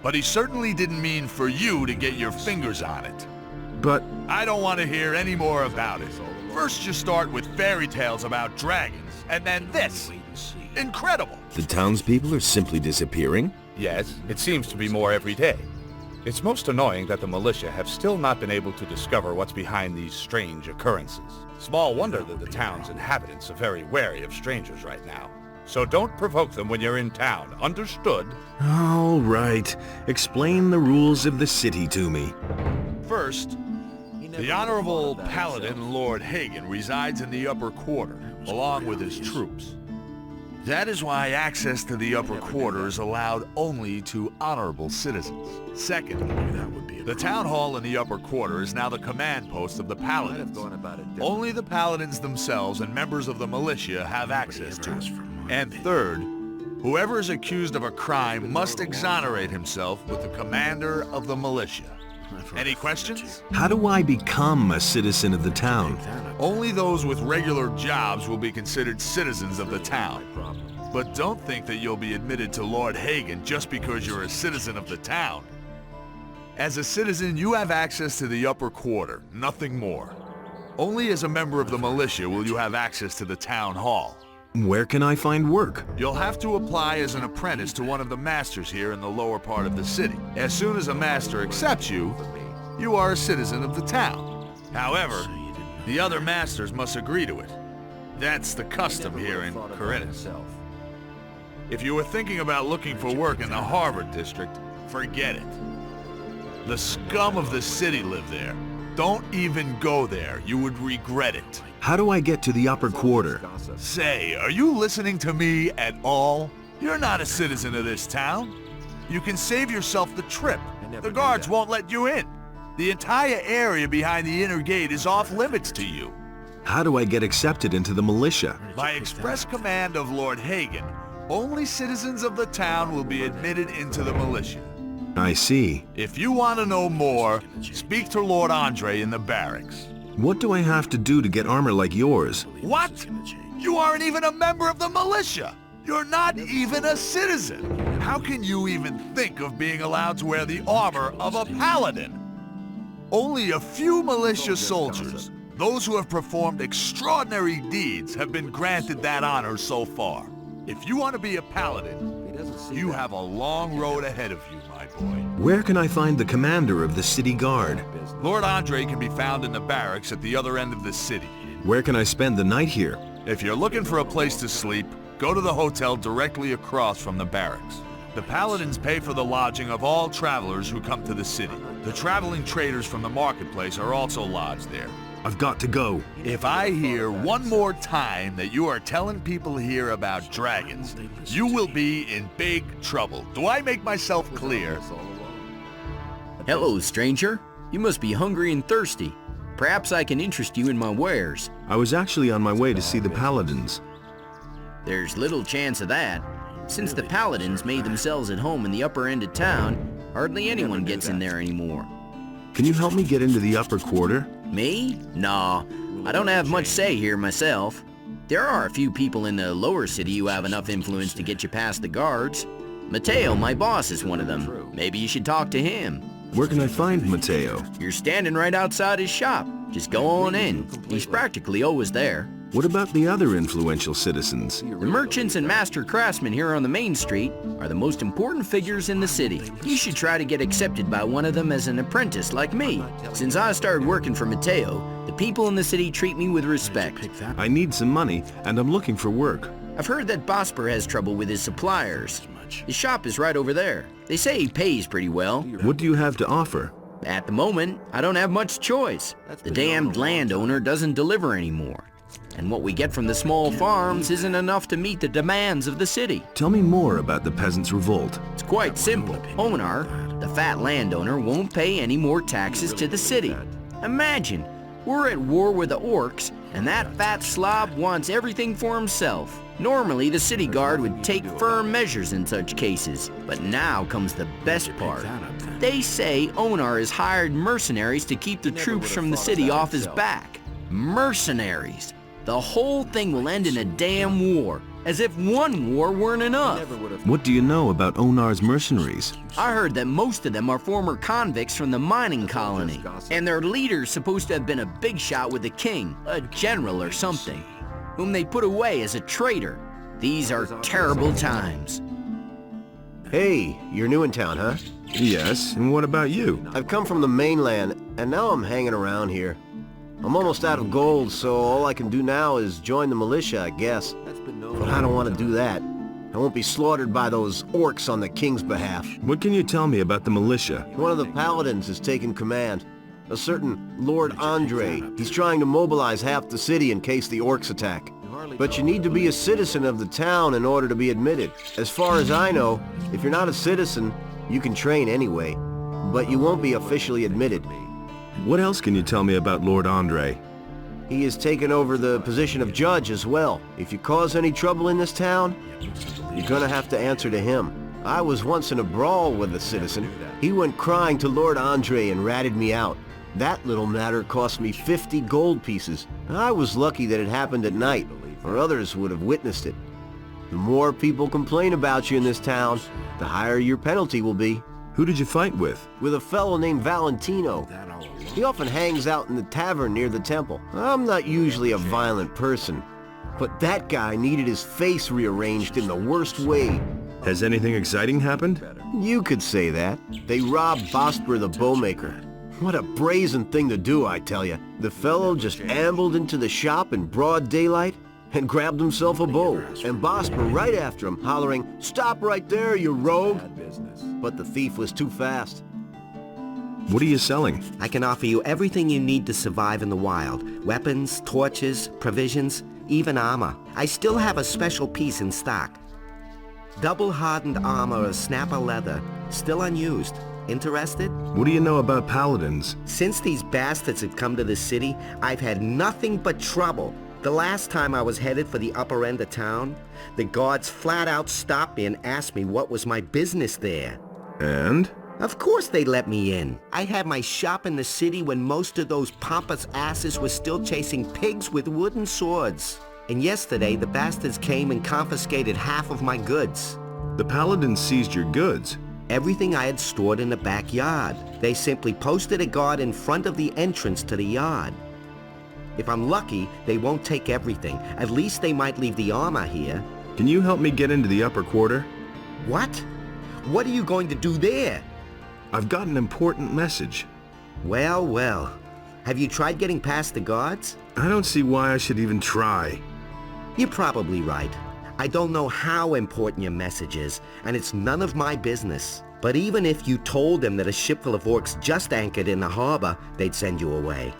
But he certainly didn't mean for you to get your fingers on it.
But
I don't want to hear any more about it. First you start with fairy tales about dragons, and then this. Incredible!
the townspeople are simply disappearing?
Yes, it seems to be more every day. It's most annoying that the militia have still not been able to discover what's behind these strange occurrences. Small wonder that the town's inhabitants are very wary of strangers right now. So don't provoke them when you're in town, understood?
All right. Explain the rules of the city to me.
First, the Honorable Paladin Lord Hagen resides in the upper quarter, along with his troops. That is why access to the upper quarter is allowed only to honorable citizens. Second, the town hall in the upper quarter is now the command post of the paladins. Only the paladins themselves and members of the militia have access to it. And third, whoever is accused of a crime must exonerate himself with the commander of the militia. Any questions?
How do I become a citizen of the town?
Only those with regular jobs will be considered citizens of the town. But don't think that you'll be admitted to Lord Hagen just because you're a citizen of the town. As a citizen, you have access to the upper quarter, nothing more. Only as a member of the militia will you have access to the town hall.
Where can I find work?
You'll have to apply as an apprentice to one of the masters here in the lower part of the city. As soon as a master accepts you, you are a citizen of the town. However, the other masters must agree to it. That's the custom here in Corinthus. If you were thinking about looking for work in the Harbor District, forget it. The scum of the city live there. Don't even go there. You would regret it.
How do I get to the upper quarter?
Say, are you listening to me at all? You're not a citizen of this town. You can save yourself the trip. The guards won't let you in. The entire area behind the inner gate is off limits to you.
How do I get accepted into the militia?
By express command of Lord Hagen, only citizens of the town will be admitted into the militia.
I see.
If you want to know more, speak to Lord Andre in the barracks.
What do I have to do to get armor like yours?
What? You aren't even a member of the militia! You're not even a citizen! How can you even think of being allowed to wear the armor of a paladin? Only a few militia soldiers, those who have performed extraordinary deeds, have been granted that honor so far. If you want to be a paladin, you have a long road ahead of you, my boy.
Where can I find the commander of the city guard?
Lord Andre can be found in the barracks at the other end of the city.
Where can I spend the night here?
If you're looking for a place to sleep, go to the hotel directly across from the barracks. The paladins pay for the lodging of all travelers who come to the city. The traveling traders from the marketplace are also lodged there.
I've got to go.
If I hear one more time that you are telling people here about dragons, you will be in big trouble. Do I make myself clear?
Hello, stranger. You must be hungry and thirsty. Perhaps I can interest you in my wares.
I was actually on my way to see the paladins.
There's little chance of that. Since the paladins made themselves at home in the upper end of town, hardly anyone gets in there anymore.
Can you help me get into the upper quarter?
Me? Nah, I don't have much say here myself. There are a few people in the lower city who have enough influence to get you past the guards. Mateo, my boss, is one of them. Maybe you should talk to him.
Where can I find Mateo?
You're standing right outside his shop. Just go on in. He's practically always there.
What about the other influential citizens?
The merchants and master craftsmen here on the main street are the most important figures in the city. You should try to get accepted by one of them as an apprentice like me. Since I started working for Mateo, the people in the city treat me with respect.
I need some money, and I'm looking for work.
I've heard that Bosper has trouble with his suppliers. His shop is right over there. They say he pays pretty well.
What do you have to offer?
At the moment, I don't have much choice. The damned landowner doesn't deliver anymore. And what we get from the small farms isn't enough to meet the demands of the city.
Tell me more about the Peasants' Revolt.
It's quite simple. Onar, the fat landowner, won't pay any more taxes to the city. Imagine, we're at war with the orcs, and that fat slob wants everything for himself. Normally, the city guard would take firm measures in such cases, but now comes the best part. They say Onar has hired mercenaries to keep the troops from the city off his back. Mercenaries! The whole thing will end in a damn war, as if one war weren't enough.
What do you know about Onar's mercenaries?
I heard that most of them are former convicts from the mining colony, and their leader's supposed to have been a big shot with the king, a general or something, whom they put away as a traitor. These are terrible times.
Hey, you're new in town, huh?
Yes, and what about you?
I've come from the mainland, and now I'm hanging around here. I'm almost out of gold, so all I can do now is join the militia, I guess. But I don't want to do that. I won't be slaughtered by those orcs on the king's behalf.
What can you tell me about the militia?
One of the paladins has taken command. A certain Lord Andre. He's trying to mobilize half the city in case the orcs attack. But you need to be a citizen of the town in order to be admitted. As far as I know, if you're not a citizen, you can train anyway. But you won't be officially admitted.
What else can you tell me about Lord Andre?
He has taken over the position of judge as well. If you cause any trouble in this town, you're gonna have to answer to him. I was once in a brawl with a citizen. He went crying to Lord Andre and ratted me out. That little matter cost me 50 gold pieces. I was lucky that it happened at night, or others would have witnessed it. The more people complain about you in this town, the higher your penalty will be.
Who did you fight with?
With a fellow named Valentino. He often hangs out in the tavern near the temple. I'm not usually a violent person, but that guy needed his face rearranged in the worst way.
Has anything exciting happened?
You could say that. They robbed Bosper the bowmaker. What a brazen thing to do, I tell you. The fellow just ambled into the shop in broad daylight and grabbed himself a bow, and Bosper right after him, hollering, "Stop right there, you rogue!" But the thief was too fast.
What are you selling?
I can offer you everything you need to survive in the wild. Weapons, torches, provisions, even armor. I still have a special piece in stock. Double-hardened armor of snapper leather, still unused. Interested?
What do you know about paladins?
Since these bastards have come to the city, I've had nothing but trouble. The last time I was headed for the upper end of town, the guards flat out stopped me and asked me what was my business there.
And?
Of course they let me in. I had my shop in the city when most of those pompous asses were still chasing pigs with wooden swords. And yesterday, the bastards came and confiscated half of my goods.
The paladins seized your goods?
Everything I had stored in the backyard. They simply posted a guard in front of the entrance to the yard. If I'm lucky, they won't take everything. At least they might leave the armor here.
Can you help me get into the upper quarter?
What? What are you going to do there?
I've got an important message.
Well, well. Have you tried getting past the guards?
I don't see why I should even try.
You're probably right. I don't know how important your message is, and it's none of my business. But even if you told them that a ship full of orcs just anchored in the harbor, they'd send you away.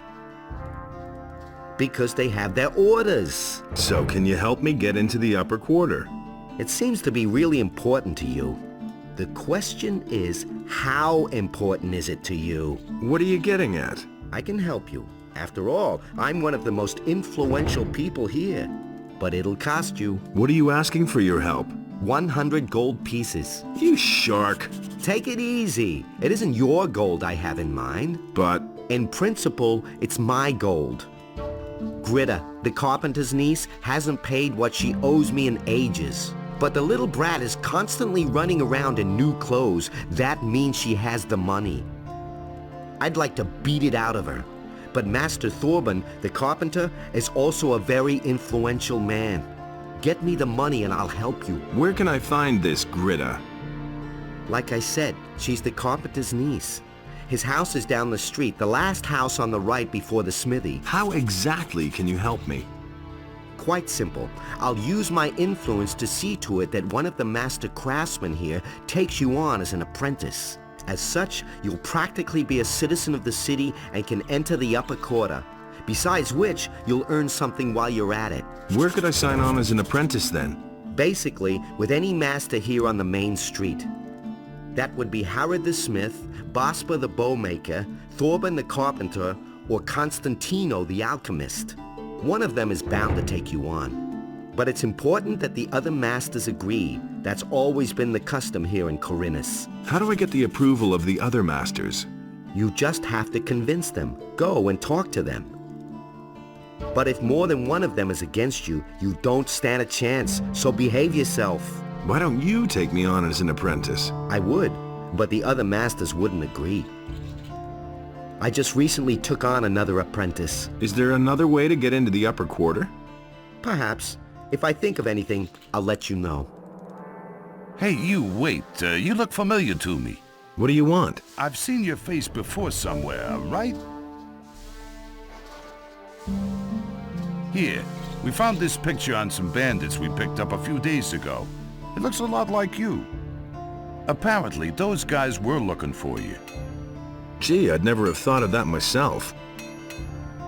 Because they have their orders.
So can you help me get into the upper quarter?
It seems to be really important to you. The question is, how important is it to you?
What are you getting at?
I can help you. After all, I'm one of the most influential people here. But it'll cost you.
What are you asking for your help?
100 gold pieces.
You shark.
Take it easy. It isn't your gold I have in mind.
But...
in principle, it's my gold. Gritta, the carpenter's niece, hasn't paid what she owes me in ages. But the little brat is constantly running around in new clothes. That means she has the money. I'd like to beat it out of her. But Master Thorben, the carpenter, is also a very influential man. Get me the money and I'll help you.
Where can I find this Greta?
Like I said, she's the carpenter's niece. His house is down the street, the last house on the right before the smithy.
How exactly can you help me?
Quite simple. I'll use my influence to see to it that one of the master craftsmen here takes you on as an apprentice. As such, you'll practically be a citizen of the city and can enter the upper quarter. Besides which, you'll earn something while you're at it.
Where could I sign on as an apprentice then?
Basically, with any master here on the main street. That would be Harrod the smith, Bosper the bowmaker, Thorben the carpenter, or Constantino the alchemist. One of them is bound to take you on. But it's important that the other masters agree. That's always been the custom here in Corinthus.
How do I get the approval of the other masters?
You just have to convince them. Go and talk to them. But if more than one of them is against you, you don't stand a chance, so behave yourself.
Why don't you take me on as an apprentice?
I would, but the other masters wouldn't agree. I just recently took on another apprentice.
Is there another way to get into the upper quarter?
Perhaps. If I think of anything, I'll let you know.
Hey, you, wait. You look familiar to me.
What do you want?
I've seen your face before somewhere, right? Here, we found this picture on some bandits we picked up a few days ago. It looks a lot like you. Apparently, those guys were looking for you.
Gee, I'd never have thought of that myself.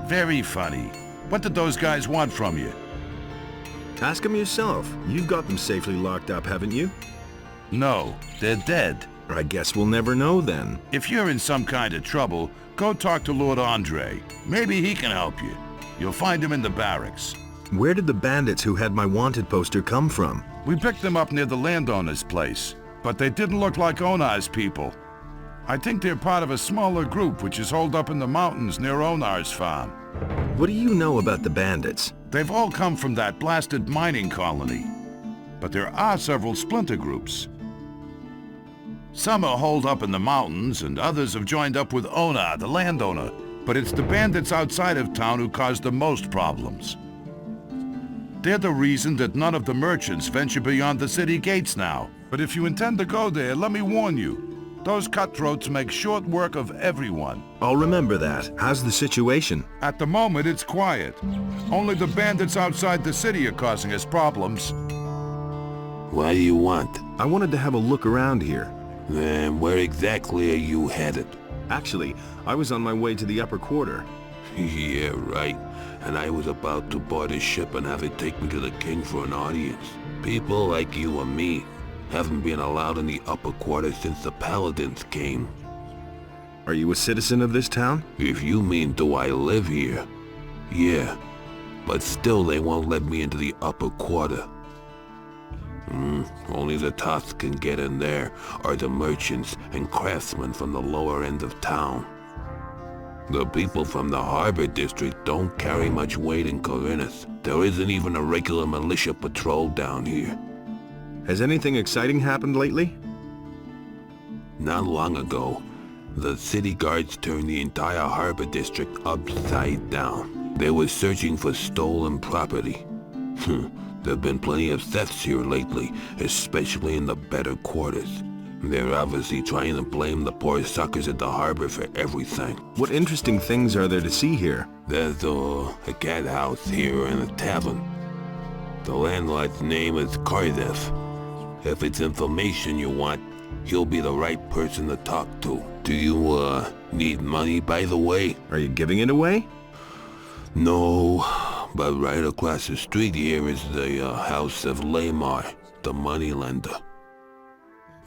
Very funny. What did those guys want from you?
Ask them yourself. You've got them safely locked up, haven't you?
No, they're dead.
I guess we'll never know then.
If you're in some kind of trouble, go talk to Lord Andre. Maybe he can help you. You'll find him in the barracks.
Where did the bandits who had my wanted poster come from?
We picked them up near the landowner's place, but they didn't look like Onar's people. I think they're part of a smaller group which is holed up in the mountains near Onar's farm.
What do you know about the bandits?
They've all come from that blasted mining colony. But there are several splinter groups. Some are holed up in the mountains, and others have joined up with Onar, the landowner. But it's the bandits outside of town who cause the most problems. They're the reason that none of the merchants venture beyond the city gates now. But if you intend to go there, let me warn you. Those cutthroats make short work of everyone.
I'll remember that. How's the situation?
At the moment, it's quiet. Only the bandits outside the city are causing us problems.
What do you want?
I wanted to have a look around here.
Then where exactly are you headed?
Actually, I was on my way to the upper quarter.
Yeah, right. And I was about to board a ship and have it take me to the king for an audience. People like you and me haven't been allowed in the upper quarter since the paladins came.
Are you a citizen of this town?
If you mean do I live here, yeah. But still they won't let me into the upper quarter. Only the toughs can get in there, or the merchants and craftsmen from the lower end of town. The people from the harbor district don't carry much weight in Corinthus. There isn't even a regular militia patrol down here.
Has anything exciting happened lately?
Not long ago, the city guards turned the entire harbor district upside down. They were searching for stolen property. There've been plenty of thefts here lately, especially in the better quarters. They're obviously trying to blame the poor suckers at the harbor for everything.
What interesting things are there to see here?
There's a cat house here and a tavern. The landlord's name is Cardiff. If it's information you want, he'll be the right person to talk to. Do you, need money, by the way?
Are you giving it away?
No, but right across the street here is the house of Lamar, the moneylender.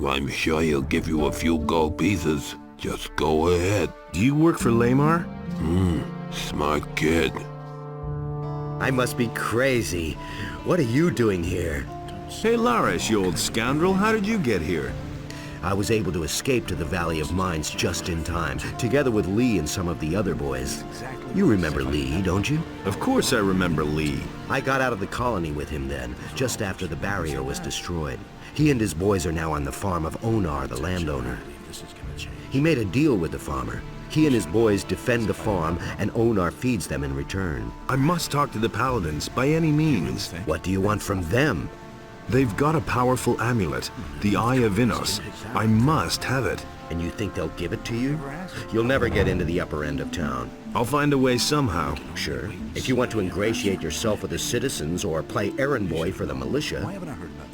I'm sure he'll give you a few gold pieces. Just go ahead.
Do you work for Lamar?
Smart kid.
I must be crazy. What are you doing here?
Hey, Larish, you old scoundrel, how did you get here?
I was able to escape to the Valley of Mines just in time, together with Lee and some of the other boys. You remember Lee, don't you?
Of course I remember Lee.
I got out of the colony with him then, just after the barrier was destroyed. He and his boys are now on the farm of Onar, the landowner. He made a deal with the farmer. He and his boys defend the farm, and Onar feeds them in return.
I must talk to the Paladins, by any means.
What do you want from them?
They've got a powerful amulet, the Eye of Innos. I must have it.
And you think they'll give it to you? You'll never get into the upper end of town.
I'll find a way somehow.
Sure. If you want to ingratiate yourself with the citizens or play errand boy for the militia.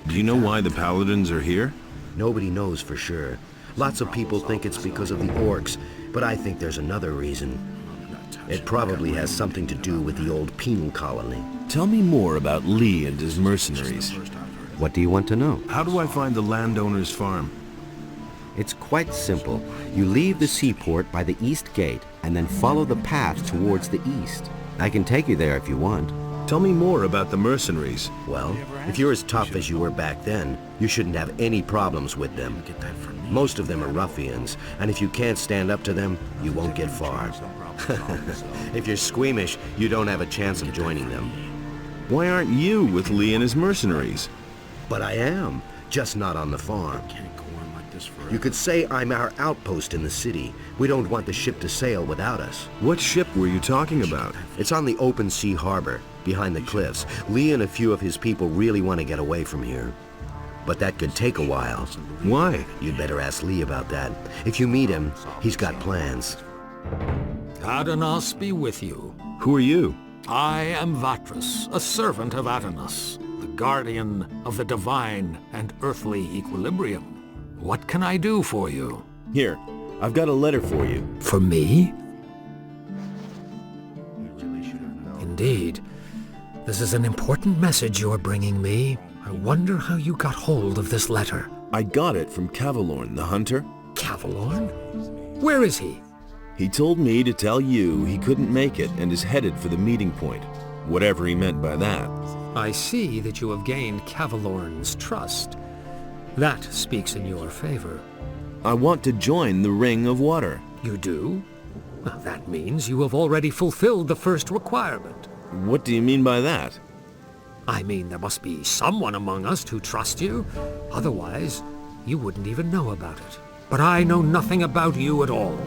Do you know why the Paladins are here?
Nobody knows for sure. Lots of people think it's because of the orcs, but I think there's another reason. It probably has something to do with the old penal colony.
Tell me more about Lee and his mercenaries.
What do you want to know?
How do I find the landowner's farm?
It's quite simple. You leave the seaport by the east gate and then follow the path towards the east. I can take you there if you want.
Tell me more about the mercenaries.
Well, if you're as tough as you were back then, you shouldn't have any problems with them. Most of them are ruffians, and if you can't stand up to them, you won't get far. If you're squeamish, you don't have a chance of joining them.
Why aren't you with Lee and his mercenaries?
But I am, just not on the farm. You could say I'm our outpost in the city. We don't want the ship to sail without us.
What ship were you talking about?
It's on the open sea harbor, behind the cliffs. Lee and a few of his people really want to get away from here. But that could take a while.
Why?
You'd better ask Lee about that. If you meet him, he's got plans.
Adanos be with you.
Who are you?
I am Vatras, a servant of Adanos, the guardian of the divine and earthly equilibrium. What can I do for you?
Here, I've got a letter for you.
For me? Indeed. This is an important message you're bringing me. I wonder how you got hold of this letter.
I got it from Cavalorn, the hunter.
Cavalorn? Where is he?
He told me to tell you he couldn't make it and is headed for the meeting point. Whatever he meant by that.
I see that you have gained Cavalorn's trust. That speaks in your favor.
I want to join the Ring of Water.
You do? Well, that means you have already fulfilled the first requirement.
What do you mean by that?
I mean, there must be someone among us who trusts you. Otherwise, you wouldn't even know about it. But I know nothing about you at all.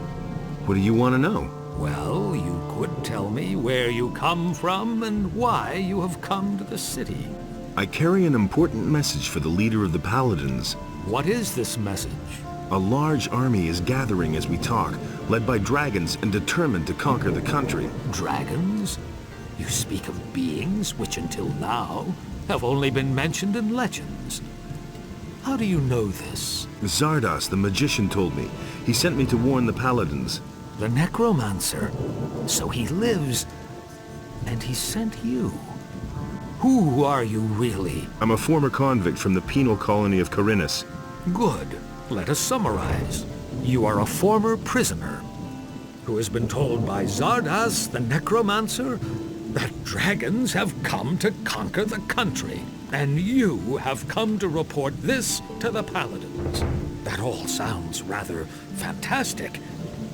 What do you want to know?
Well, you could tell me where you come from and why you have come to the city.
I carry an important message for the leader of the Paladins.
What is this message?
A large army is gathering as we talk, led by dragons and determined to conquer the country.
Dragons? You speak of beings which until now have only been mentioned in legends. How do you know this?
Zardas, the magician, told me. He sent me to warn the Paladins.
The necromancer? So he lives, and he sent you. Who are you really?
I'm a former convict from the penal colony of Corinthus.
Good. Let us summarize. You are a former prisoner who has been told by Zardas, the necromancer, that dragons have come to conquer the country, and you have come to report this to the Paladins. That all sounds rather fantastic,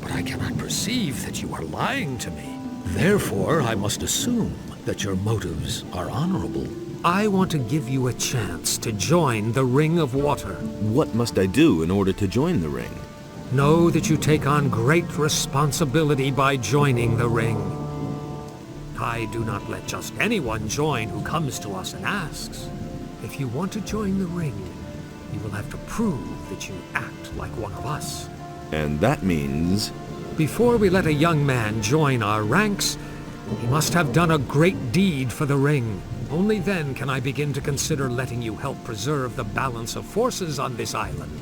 but I cannot perceive that you are lying to me. Therefore, I must assume that your motives are honorable. I want to give you a chance to join the Ring of Water.
What must I do in order to join the Ring?
Know that you take on great responsibility by joining the Ring. I do not let just anyone join who comes to us and asks. If you want to join the Ring, you will have to prove that you act like one of us.
And that means...
Before we let a young man join our ranks, he must have done a great deed for the Ring. Only then can I begin to consider letting you help preserve the balance of forces on this island.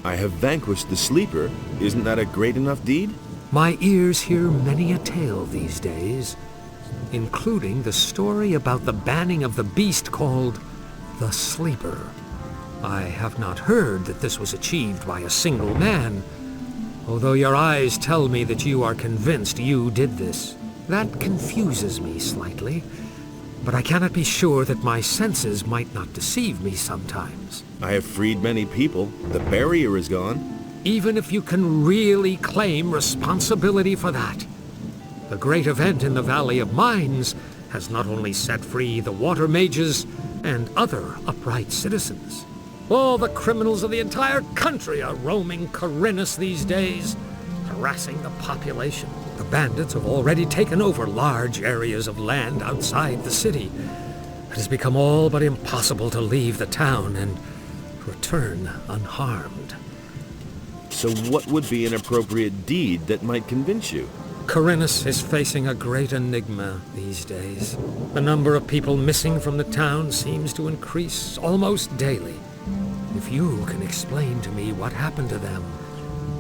I have vanquished the Sleeper. Isn't that a great enough deed?
My ears hear many a tale these days, including the story about the banning of the beast called the Sleeper. I have not heard that this was achieved by a single man, although your eyes tell me that you are convinced you did this. That confuses me slightly, but I cannot be sure that my senses might not deceive me sometimes.
I have freed many people. The barrier is gone.
Even if you can really claim responsibility for that, the great event in the Valley of Mines has not only set free the water mages and other upright citizens. All the criminals of the entire country are roaming Corinthus these days, harassing the population. The bandits have already taken over large areas of land outside the city. It has become all but impossible to leave the town and return unharmed.
So what would be an appropriate deed that might convince you?
Corinthus is facing a great enigma these days. The number of people missing from the town seems to increase almost daily. If you can explain to me what happened to them,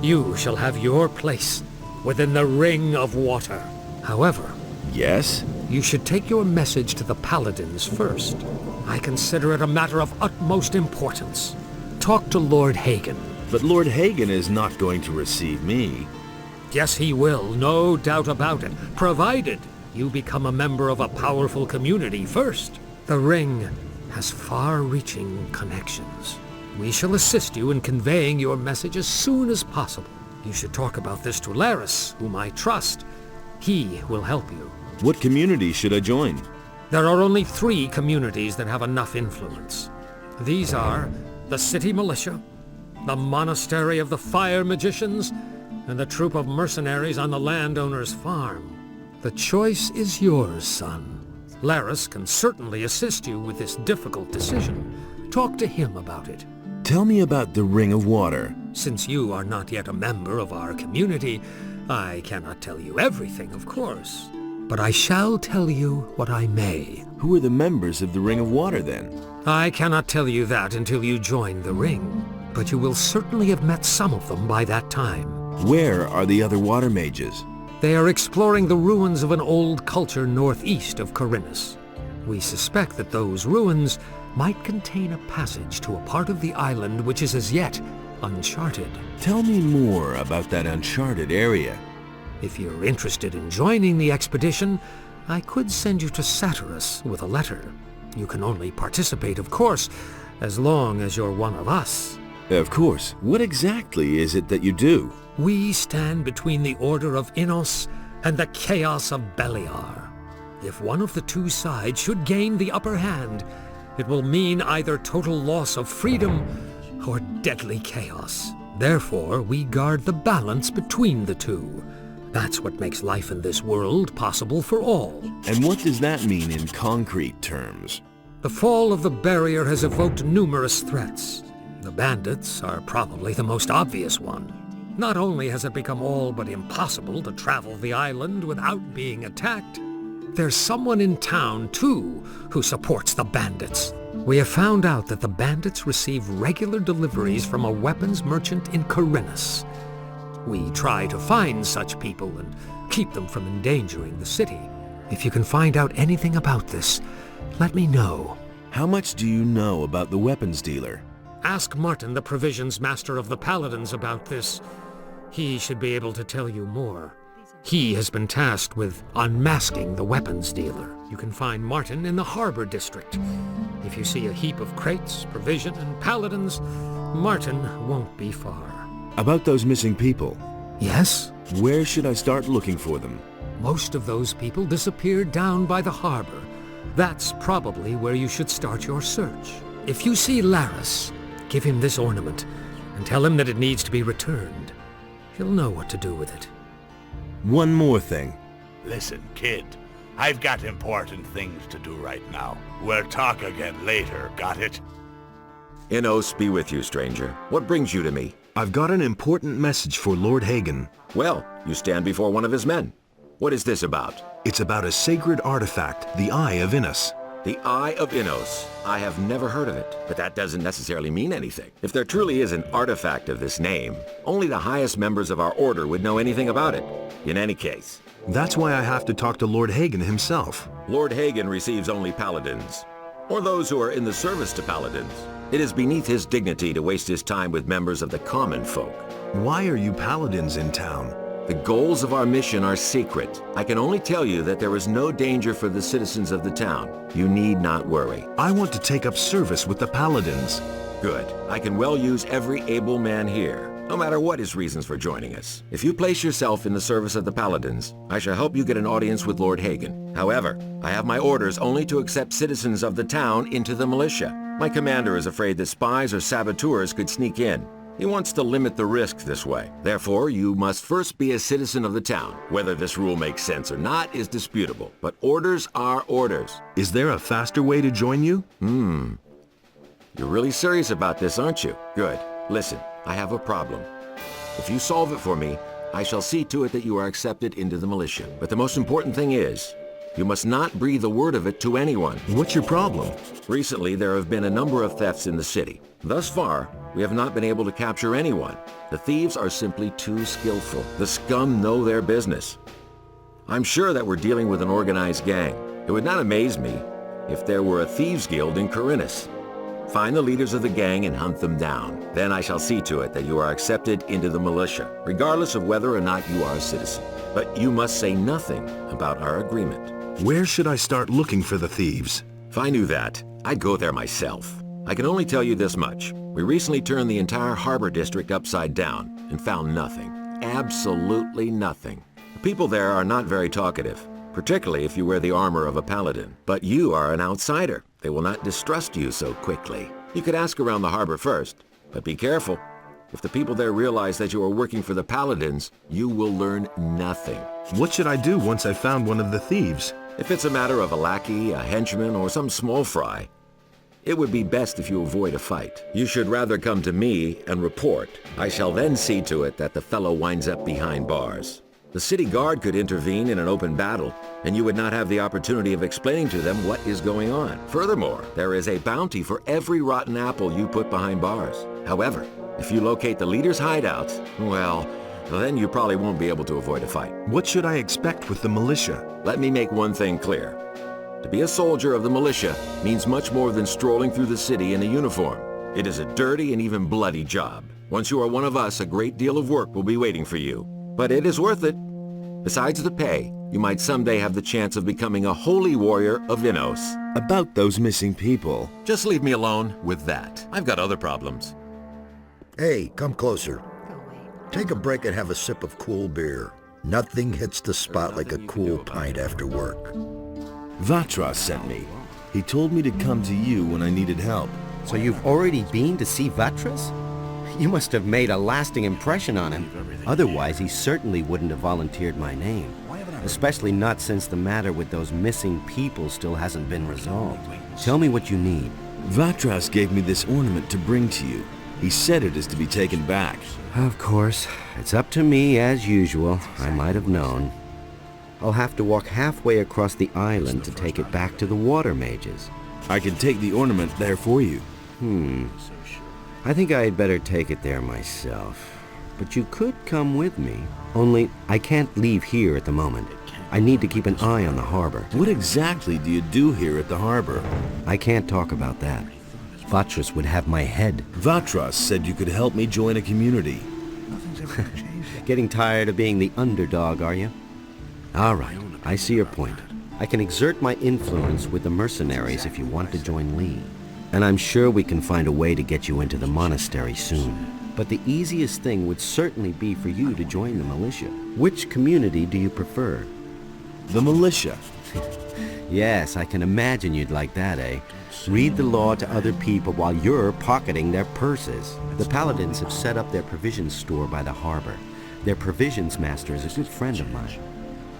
you shall have your place within the Ring of Water. However,
yes?
You should take your message to the Paladins first. I consider it a matter of utmost importance. Talk to Lord Hagen.
But Lord Hagen is not going to receive me.
Yes, he will, no doubt about it, provided you become a member of a powerful community first. The Ring has far-reaching connections. We shall assist you in conveying your message as soon as possible. You should talk about this to Laris, whom I trust. He will help you.
What community should I join?
There are only 3 communities that have enough influence. These are the City Militia, the Monastery of the Fire Magicians, and the troop of mercenaries on the landowner's farm. The choice is yours, son. Laris can certainly assist you with this difficult decision. Talk to him about it.
Tell me about the Ring of Water.
Since you are not yet a member of our community, I cannot tell you everything, of course. But I shall tell you what I may.
Who are the members of the Ring of Water, then?
I cannot tell you that until you join the Ring. But you will certainly have met some of them by that time.
Where are the other water mages?
They are exploring the ruins of an old culture northeast of Corinthus. We suspect that those ruins might contain a passage to a part of the island which is as yet uncharted.
Tell me more about that uncharted area.
If you're interested in joining the expedition, I could send you to Satyrus with a letter. You can only participate, of course, as long as you're one of us.
Of course. What exactly is it that you do?
We stand between the Order of Innos and the Chaos of Beliar. If one of the 2 sides should gain the upper hand, it will mean either total loss of freedom or deadly chaos. Therefore, we guard the balance between the 2. That's what makes life in this world possible for all.
And what does that mean in concrete terms?
The fall of the barrier has evoked numerous threats. The bandits are probably the most obvious one. Not only has it become all but impossible to travel the island without being attacked, there's someone in town, too, who supports the bandits. We have found out that the bandits receive regular deliveries from a weapons merchant in Corinthus. We try to find such people and keep them from endangering the city. If you can find out anything about this, let me know.
How much do you know about the weapons dealer?
Ask Martin, the provisions master of the Paladins, about this. He should be able to tell you more. He has been tasked with unmasking the weapons dealer. You can find Martin in the harbor district. If you see a heap of crates, provision, and paladins, Martin won't be far.
About those missing people?
Yes?
Where should I start looking for them?
Most of those people disappeared down by the harbor. That's probably where you should start your search. If you see Laris, give him this ornament and tell him that it needs to be returned. He'll know what to do with it.
One more thing.
Listen, kid. I've got important things to do right now. We'll talk again later, got it?
Innos be with you, stranger. What brings you to me?
I've got an important message for Lord Hagen.
Well, you stand before one of his men. What is this about?
It's about a sacred artifact, the Eye of Innos.
The Eye of Innos. I have never heard of it, but that doesn't necessarily mean anything. If there truly is an artifact of this name, only the highest members of our order would know anything about it. In any case.
That's why I have to talk to Lord Hagen himself.
Lord Hagen receives only paladins, or those who are in the service to paladins. It is beneath his dignity to waste his time with members of the common folk.
Why are you paladins in town?
The goals of our mission are secret. I can only tell you that there is no danger for the citizens of the town. You need not worry.
I want to take up service with the paladins.
Good. I can well use every able man here, no matter what his reasons for joining us. If you place yourself in the service of the paladins, I shall help you get an audience with Lord Hagen. However, I have my orders only to accept citizens of the town into the militia. My commander is afraid that spies or saboteurs could sneak in. He wants to limit the risk this way. Therefore, you must first be a citizen of the town. Whether this rule makes sense or not is disputable, but orders are orders.
Is there a faster way to join you?
You're really serious about this, aren't you? Good. Listen, I have a problem. If you solve it for me, I shall see to it that you are accepted into the militia. But the most important thing is, you must not breathe a word of it to anyone.
What's your problem?
Recently, there have been a number of thefts in the city. Thus far, we have not been able to capture anyone. The thieves are simply too skillful. The scum know their business. I'm sure that we're dealing with an organized gang. It would not amaze me if there were a Thieves Guild in Corinthus. Find the leaders of the gang and hunt them down. Then I shall see to it that you are accepted into the militia, regardless of whether or not you are a citizen. But you must say nothing about our agreement.
Where should I start looking for the thieves?
If I knew that, I'd go there myself. I can only tell you this much. We recently turned the entire harbor district upside down and found nothing. Absolutely nothing. The people there are not very talkative, particularly if you wear the armor of a paladin. But you are an outsider. They will not distrust you so quickly. You could ask around the harbor first, but be careful. If the people there realize that you are working for the paladins, you will learn nothing.
What should I do once I've found one of the thieves?
If it's a matter of a lackey, a henchman, or some small fry, it would be best if you avoid a fight. You should rather come to me and report. I shall then see to it that the fellow winds up behind bars. The city guard could intervene in an open battle, and you would not have the opportunity of explaining to them what is going on. Furthermore, there is a bounty for every rotten apple you put behind bars. However, if you locate the leader's hideouts, well, then you probably won't be able to avoid a fight.
What should I expect with the militia?
Let me make one thing clear. To be a soldier of the militia means much more than strolling through the city in a uniform. It is a dirty and even bloody job. Once you are one of us, a great deal of work will be waiting for you. But it is worth it. Besides the pay, you might someday have the chance of becoming a holy warrior of Innos.
About those missing people.
Just leave me alone with that. I've got other problems.
Hey, come closer. Take a break and have a sip of cool beer. Nothing hits the spot like a cool pint after work.
Vatras sent me. He told me to come to you when I needed help.
So you've already been to see Vatras? You must have made a lasting impression on him. Otherwise, he certainly wouldn't have volunteered my name. Especially not since the matter with those missing people still hasn't been resolved. Tell me what you need.
Vatras gave me this ornament to bring to you. He said it is to be taken back.
Of course. It's up to me, as usual. I might have known. I'll have to walk halfway across the island to take it back to the water mages.
I can take the ornament there for you.
I think I'd better take it there myself. But you could come with me. Only, I can't leave here at the moment. I need to keep an eye on the harbor.
What exactly do you do here at the harbor?
I can't talk about that. Vatras would have my head.
Vatras said you could help me join a community.
Getting tired of being the underdog, are you? All right, I see your point. I can exert my influence with the mercenaries if you want to join Lee. And I'm sure we can find a way to get you into the monastery soon. But the easiest thing would certainly be for you to join the militia. Which community do you prefer?
The militia.
Yes, I can imagine you'd like that, eh? Read the law to other people while you're pocketing their purses. The paladins have set up their provisions store by the harbor. Their provisions master is a good friend of mine.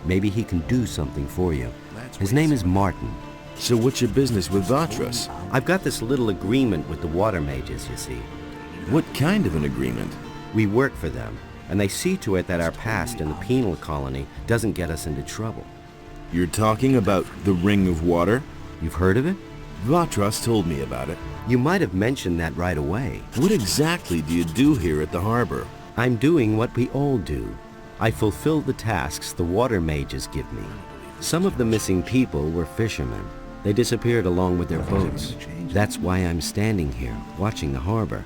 Maybe he can do something for you. His name is Martin.
So what's your business with Vatras?
I've got this little agreement with the water mages, you see.
What kind of an agreement?
We work for them, and they see to it that our past in the penal colony doesn't get us into trouble.
You're talking about the Ring of Water?
You've heard of it?
Vatras told me about it.
You might have mentioned that right away.
What exactly do you do here at the harbor?
I'm doing what we all do. I fulfill the tasks the water mages give me. Some of the missing people were fishermen. They disappeared along with their boats. That's why I'm standing here, watching the harbor.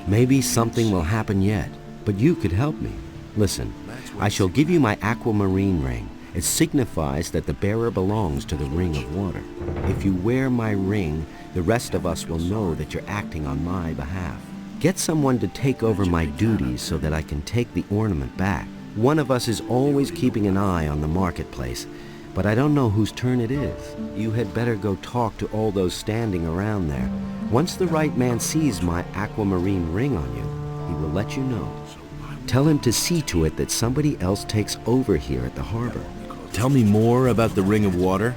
Maybe something will happen yet, but you could help me. Listen, I shall give you my Aquamarine Ring. It signifies that the bearer belongs to the Ring of Water. If you wear my ring, the rest of us will know that you're acting on my behalf. Get someone to take over my duties so that I can take the ornament back. One of us is always keeping an eye on the marketplace, but I don't know whose turn it is. You had better go talk to all those standing around there. Once the right man sees my Aquamarine Ring on you, he will let you know. Tell him to see to it that somebody else takes over here at the harbor.
Tell me more about the Ring of Water.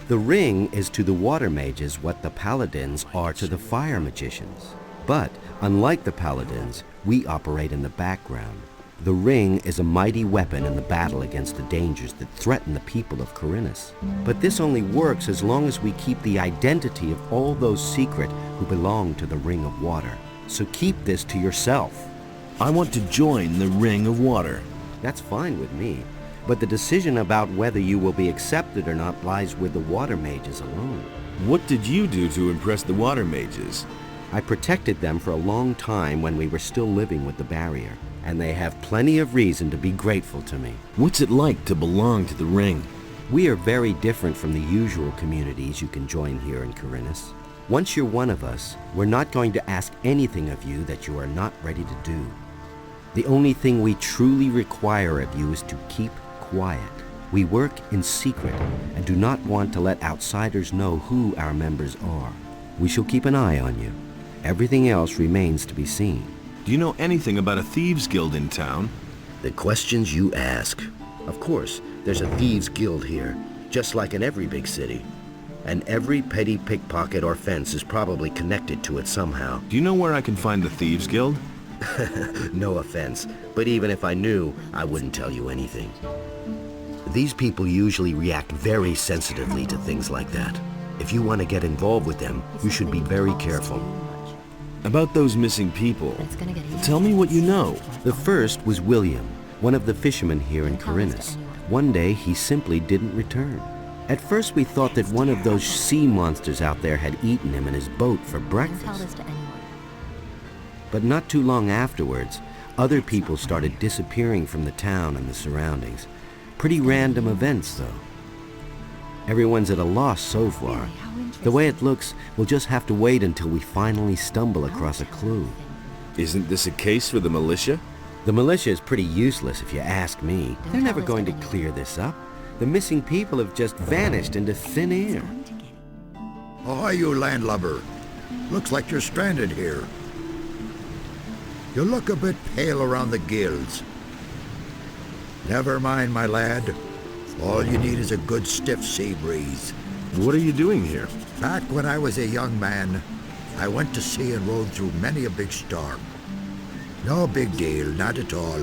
The ring is to the water mages what the paladins are to the fire magicians. But, unlike the paladins, we operate in the background. The ring is a mighty weapon in the battle against the dangers that threaten the people of Corinthus. But this only works as long as we keep the identity of all those secret who belong to the Ring of Water. So keep this to yourself.
I want to join the Ring of Water.
That's fine with me. But the decision about whether you will be accepted or not lies with the water mages alone.
What did you do to impress the water mages?
I protected them for a long time when we were still living with the barrier, and they have plenty of reason to be grateful to me.
What's it like to belong to the Ring?
We are very different from the usual communities you can join here in Corinthus. Once you're one of us, we're not going to ask anything of you that you are not ready to do. The only thing we truly require of you is to keep quiet. We work in secret and do not want to let outsiders know who our members are. We shall keep an eye on you. Everything else remains to be seen.
Do you know anything about a Thieves Guild in town?
The questions you ask. Of course, there's a Thieves Guild here, just like in every big city. And every petty pickpocket or fence is probably connected to it somehow.
Do you know where I can find the Thieves Guild?
No offense, but even if I knew, I wouldn't tell you anything. These people usually react very sensitively to things like that. If you want to get involved with them, you should be very careful.
About those missing people, tell me what you know.
The first was William, one of the fishermen here in Corinthus. One day, he simply didn't return. At first, we thought that one of those sea monsters out there had eaten him in his boat for breakfast. But not too long afterwards, other people started disappearing from the town and the surroundings. Pretty random events, though. Everyone's at a loss so far. The way it looks, we'll just have to wait until we finally stumble across a clue.
Isn't this a case for the militia?
The militia is pretty useless if you ask me. They're never going to clear this up. The missing people have just vanished into thin air.
Ahoy, you landlubber. Looks like you're stranded here. You look a bit pale around the gills. Never mind, my lad. All you need is a good stiff sea breeze.
What are you doing here?
Back when I was a young man, I went to sea and rode through many a big storm. No big deal, not at all.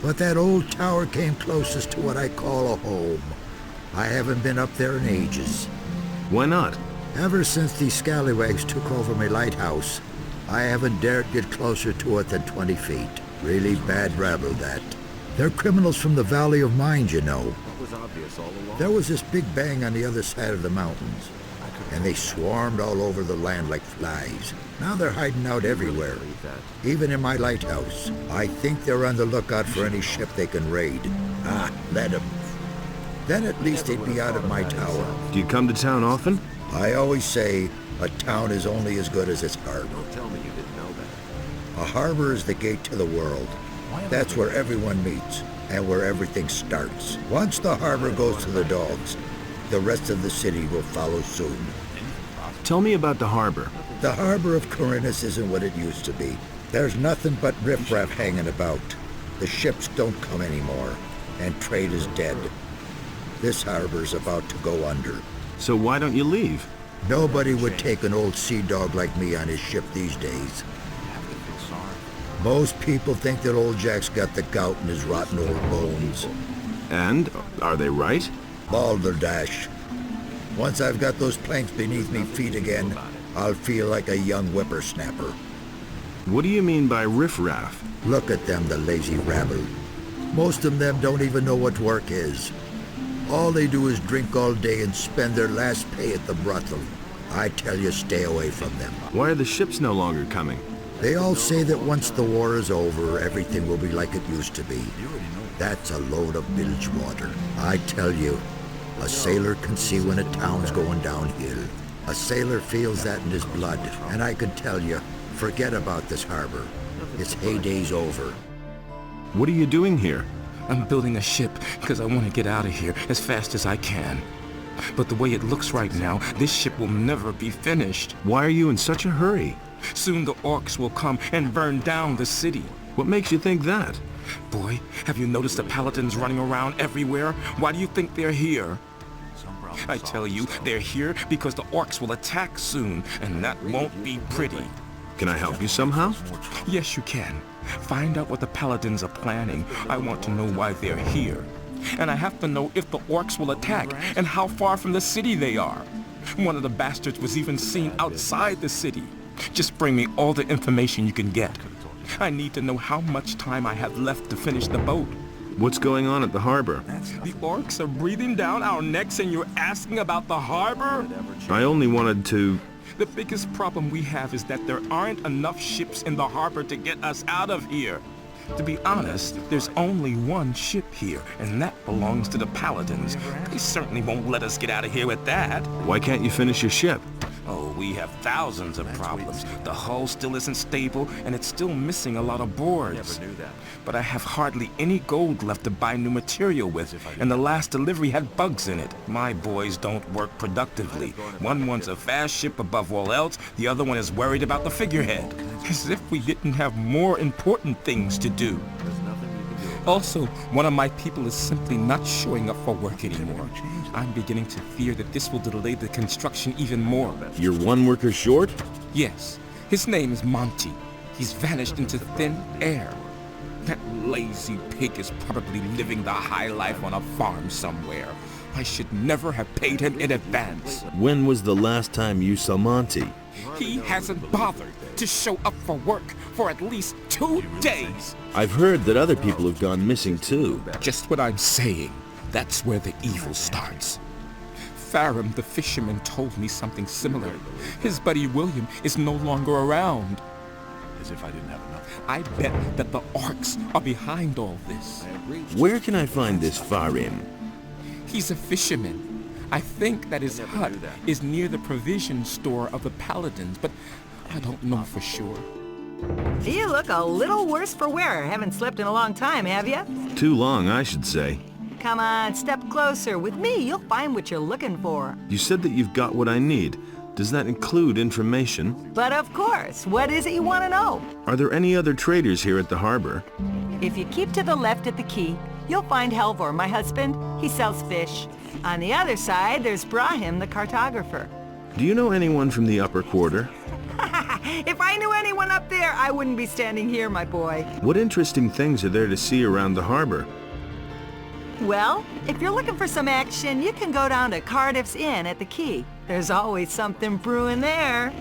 But that old tower came closest to what I call a home. I haven't been up there in ages.
Why not?
Ever since these scallywags took over my lighthouse, I haven't dared get closer to it than 20 feet. Really bad rabble, that. They're criminals from the Valley of Mind, you know. There was this big bang on the other side of the mountains, and they swarmed all over the land like flies. Now they're hiding out everywhere, even in my lighthouse. I think they're on the lookout for any ship they can raid. Let them. Then at least they'd be out of my tower.
Do you come to town often?
I always say a town is only as good as its harbor. Tell me you didn't know that. A harbor is the gate to the world. That's where everyone meets and where everything starts. Once the harbor goes to the dogs, the rest of the city will follow soon.
Tell me about the harbor.
The harbor of Corinthus isn't what it used to be. There's nothing but riffraff hanging about. The ships don't come anymore, and trade is dead. This harbor's about to go under.
So why don't you leave?
Nobody would take an old sea dog like me on his ship these days. Most people think that old Jack's got the gout in his rotten old bones.
And? Are they right?
Balderdash. Once I've got those planks beneath me feet again, I'll feel like a young whippersnapper.
What do you mean by riffraff?
Look at them, the lazy rabble. Most of them don't even know what work is. All they do is drink all day and spend their last pay at the brothel. I tell you, stay away from them.
Why are the ships no longer coming?
They all say that once the war is over, everything will be like it used to be. That's a load of bilge water. I tell you, a sailor can see when a town's going downhill. A sailor feels that in his blood, and I can tell you, forget about this harbor. Its heyday's over.
What are you doing here?
I'm building a ship because I want to get out of here as fast as I can. But the way it looks right now, this ship will never be finished.
Why are you in such a hurry?
Soon the orcs will come and burn down the city.
What makes you think that?
Boy, have you noticed the paladins running around everywhere? Why do you think they're here? I tell you, they're here because the orcs will attack soon, and that won't be pretty.
Can I help you somehow?
Yes, you can. Find out what the paladins are planning. I want to know why they're here. And I have to know if the orcs will attack, and how far from the city they are. One of the bastards was even seen outside the city. Just bring me all the information you can get. I need to know how much time I have left to finish the boat.
What's going on at the harbor?
The orcs are breathing down our necks and you're asking about the harbor?
I only wanted to...
The biggest problem we have is that there aren't enough ships in the harbor to get us out of here. To be honest, there's only one ship here, and that belongs to the paladins. They certainly won't let us get out of here with that.
Why can't you finish your ship?
Oh, we have thousands of problems. The hull still isn't stable, and it's still missing a lot of boards. But I have hardly any gold left to buy new material with, and the last delivery had bugs in it. My boys don't work productively. One wants a fast ship above all else, the other one is worried about the figurehead. As if we didn't have more important things to do. Also, one of my people is simply not showing up for work anymore. I'm beginning to fear that this will delay the construction even more.
You're one worker short?
Yes. His name is Monty. He's vanished into thin air. That lazy pig is probably living the high life on a farm somewhere. I should never have paid him in advance.
When was the last time you saw Monty?
He hasn't bothered to show up for work for at least 2 days.
I've heard that other people have gone missing too.
Just what I'm saying. That's where the evil starts. Farum the fisherman told me something similar. His buddy William is no longer around.
As if I didn't have enough.
I bet that the orcs are behind all this.
Where can I find this Farum?
He's a fisherman. I think that his hut is near the provision store of the paladins, but I don't know for sure.
You look a little worse for wear. Haven't slept in a long time, have you?
Too long, I should say.
Come on, step closer. With me, you'll find what you're looking for.
You said that you've got what I need. Does that include information?
But of course, what is it you want to know?
Are there any other traders here at the harbor?
If you keep to the left at the quay, you'll find Helvor, my husband. He sells fish. On the other side, there's Brahim, the cartographer.
Do you know anyone from the upper quarter?
If I knew anyone up there, I wouldn't be standing here, my boy.
What interesting things are there to see around the harbor?
Well, if you're looking for some action, you can go down to Cardiff's Inn at the quay. There's always something brewing there.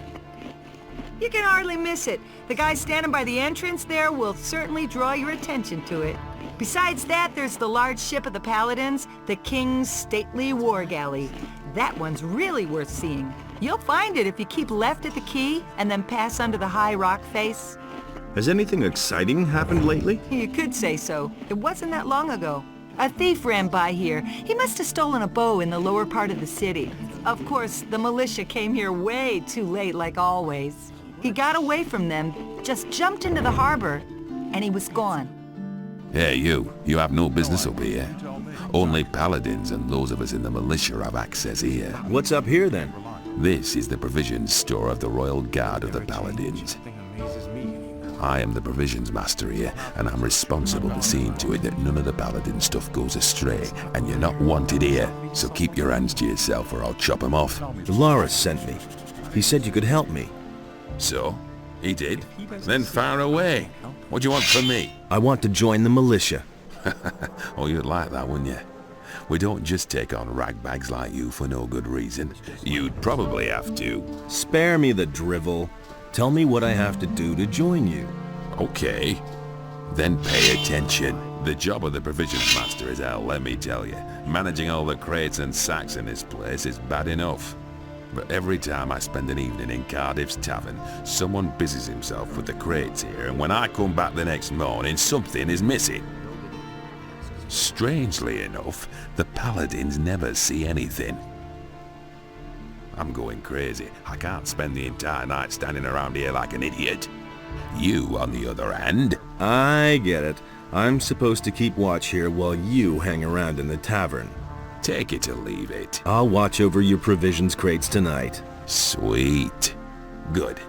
You can hardly miss it. The guy standing by the entrance there will certainly draw your attention to it. Besides that, there's the large ship of the Paladins, the King's stately war galley. That one's really worth seeing. You'll find it if you keep left at the quay and then pass under the high rock face.
Has anything exciting happened lately?
You could say so. It wasn't that long ago. A thief ran by here. He must have stolen a bow in the lower part of the city. Of course, the militia came here way too late, like always. He got away from them, just jumped into the harbor, and he was gone.
Hey, you have no business over here. Only paladins and those of us in the militia have access here.
What's up here, then?
This is the provisions store of the Royal Guard of the Paladins. I am the provisions master here, and I'm responsible for seeing to it that none of the paladin stuff goes astray, and you're not wanted here, so keep your hands to yourself or I'll chop them off.
Dolores sent me. He said you could help me.
So? He did? Then fire away. What do you want from me?
I want to join the militia.
Oh, you'd like that, wouldn't you? We don't just take on ragbags like you for no good reason. You'd probably have to.
Spare me the drivel. Tell me what I have to do to join you.
Okay. Then pay attention. The job of the provisions master is hell, let me tell you. Managing all the crates and sacks in this place is bad enough. But every time I spend an evening in Cardiff's tavern, someone busies himself with the crates here, and when I come back the next morning, something is missing. Strangely enough, the paladins never see anything. I'm going crazy. I can't spend the entire night standing around here like an idiot. You, on the other hand...
I get it. I'm supposed to keep watch here while you hang around in the tavern.
Take it or leave it.
I'll watch over your provisions crates tonight.
Sweet. Good.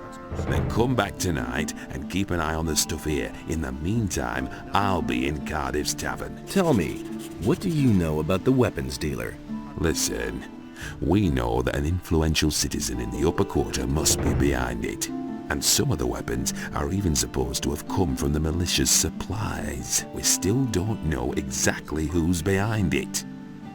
Then come back tonight and keep an eye on the stuff here. In the meantime, I'll be in Cardiff's tavern.
Tell me, what do you know about the weapons dealer?
Listen, we know that an influential citizen in the upper quarter must be behind it. And some of the weapons are even supposed to have come from the militia's supplies. We still don't know exactly who's behind it.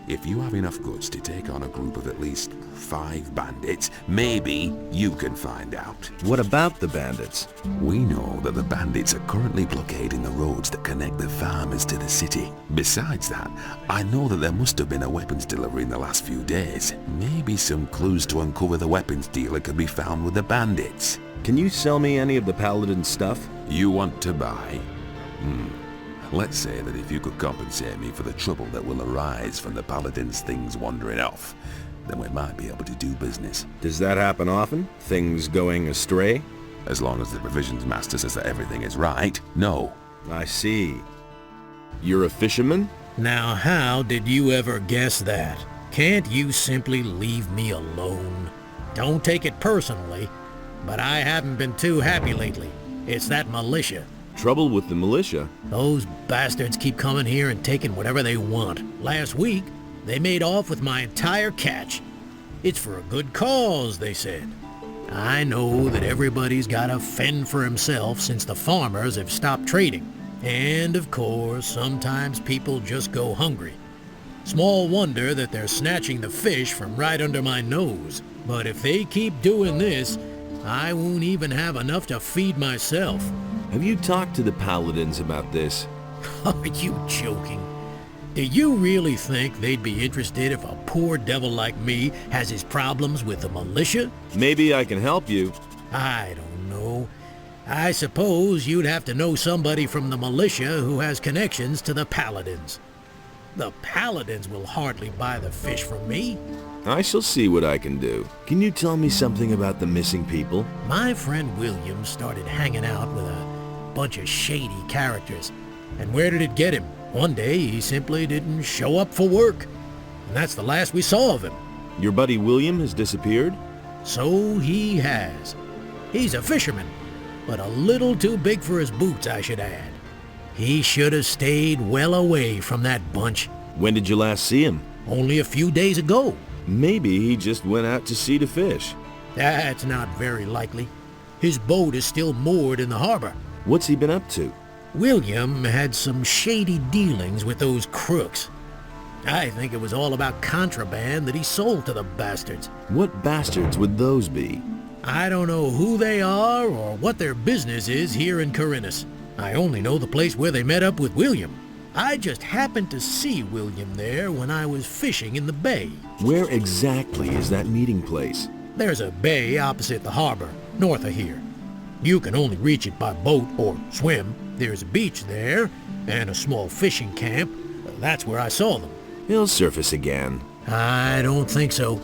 If you have enough guts to take on a group of at least 5 bandits, maybe you can find out.
What about the bandits?
We know that the bandits are currently blockading the roads that connect the farmers to the city. Besides that, I know that there must have been a weapons delivery in the last few days. Maybe some clues to uncover the weapons dealer could be found with the bandits.
Can you sell me any of the paladin's stuff?
You want to buy? Let's say that if you could compensate me for the trouble that will arise from the paladin's things wandering off, then we might be able to do business.
Does that happen often? Things going astray?
As long as the provisions master says that everything is right, no.
I see. You're a fisherman?
Now how did you ever guess that? Can't you simply leave me alone? Don't take it personally, but I haven't been too happy lately. It's that militia.
Trouble with the militia?
Those bastards keep coming here and taking whatever they want. Last week, they made off with my entire catch. It's for a good cause, they said. I know that everybody's got to fend for himself since the farmers have stopped trading. And of course, sometimes people just go hungry. Small wonder that they're snatching the fish from right under my nose. But if they keep doing this, I won't even have enough to feed myself.
Have you talked to the paladins about this?
Are you joking? Do you really think they'd be interested if a poor devil like me has his problems with the militia?
Maybe I can help you.
I don't know. I suppose you'd have to know somebody from the militia who has connections to the paladins. The paladins will hardly buy the fish from me.
I shall see what I can do. Can you tell me something about the missing people?
My friend William started hanging out with a bunch of shady characters. And where did it get him? One day he simply didn't show up for work. And that's the last we saw of him.
Your buddy William has disappeared?
So he has. He's a fisherman, but a little too big for his boots, I should add. He should have stayed well away from that bunch.
When did you last see him?
Only a few days ago.
Maybe he just went out to sea to fish.
That's not very likely. His boat is still moored in the harbor.
What's he been up to?
William had some shady dealings with those crooks. I think it was all about contraband that he sold to the bastards.
What bastards would those be?
I don't know who they are or what their business is here in Corinthus. I only know the place where they met up with William. I just happened to see William there when I was fishing in the bay.
Where exactly is that meeting place?
There's a bay opposite the harbor, north of here. You can only reach it by boat or swim. There's a beach there, and a small fishing camp. That's where I saw them.
He'll surface again.
I don't think so.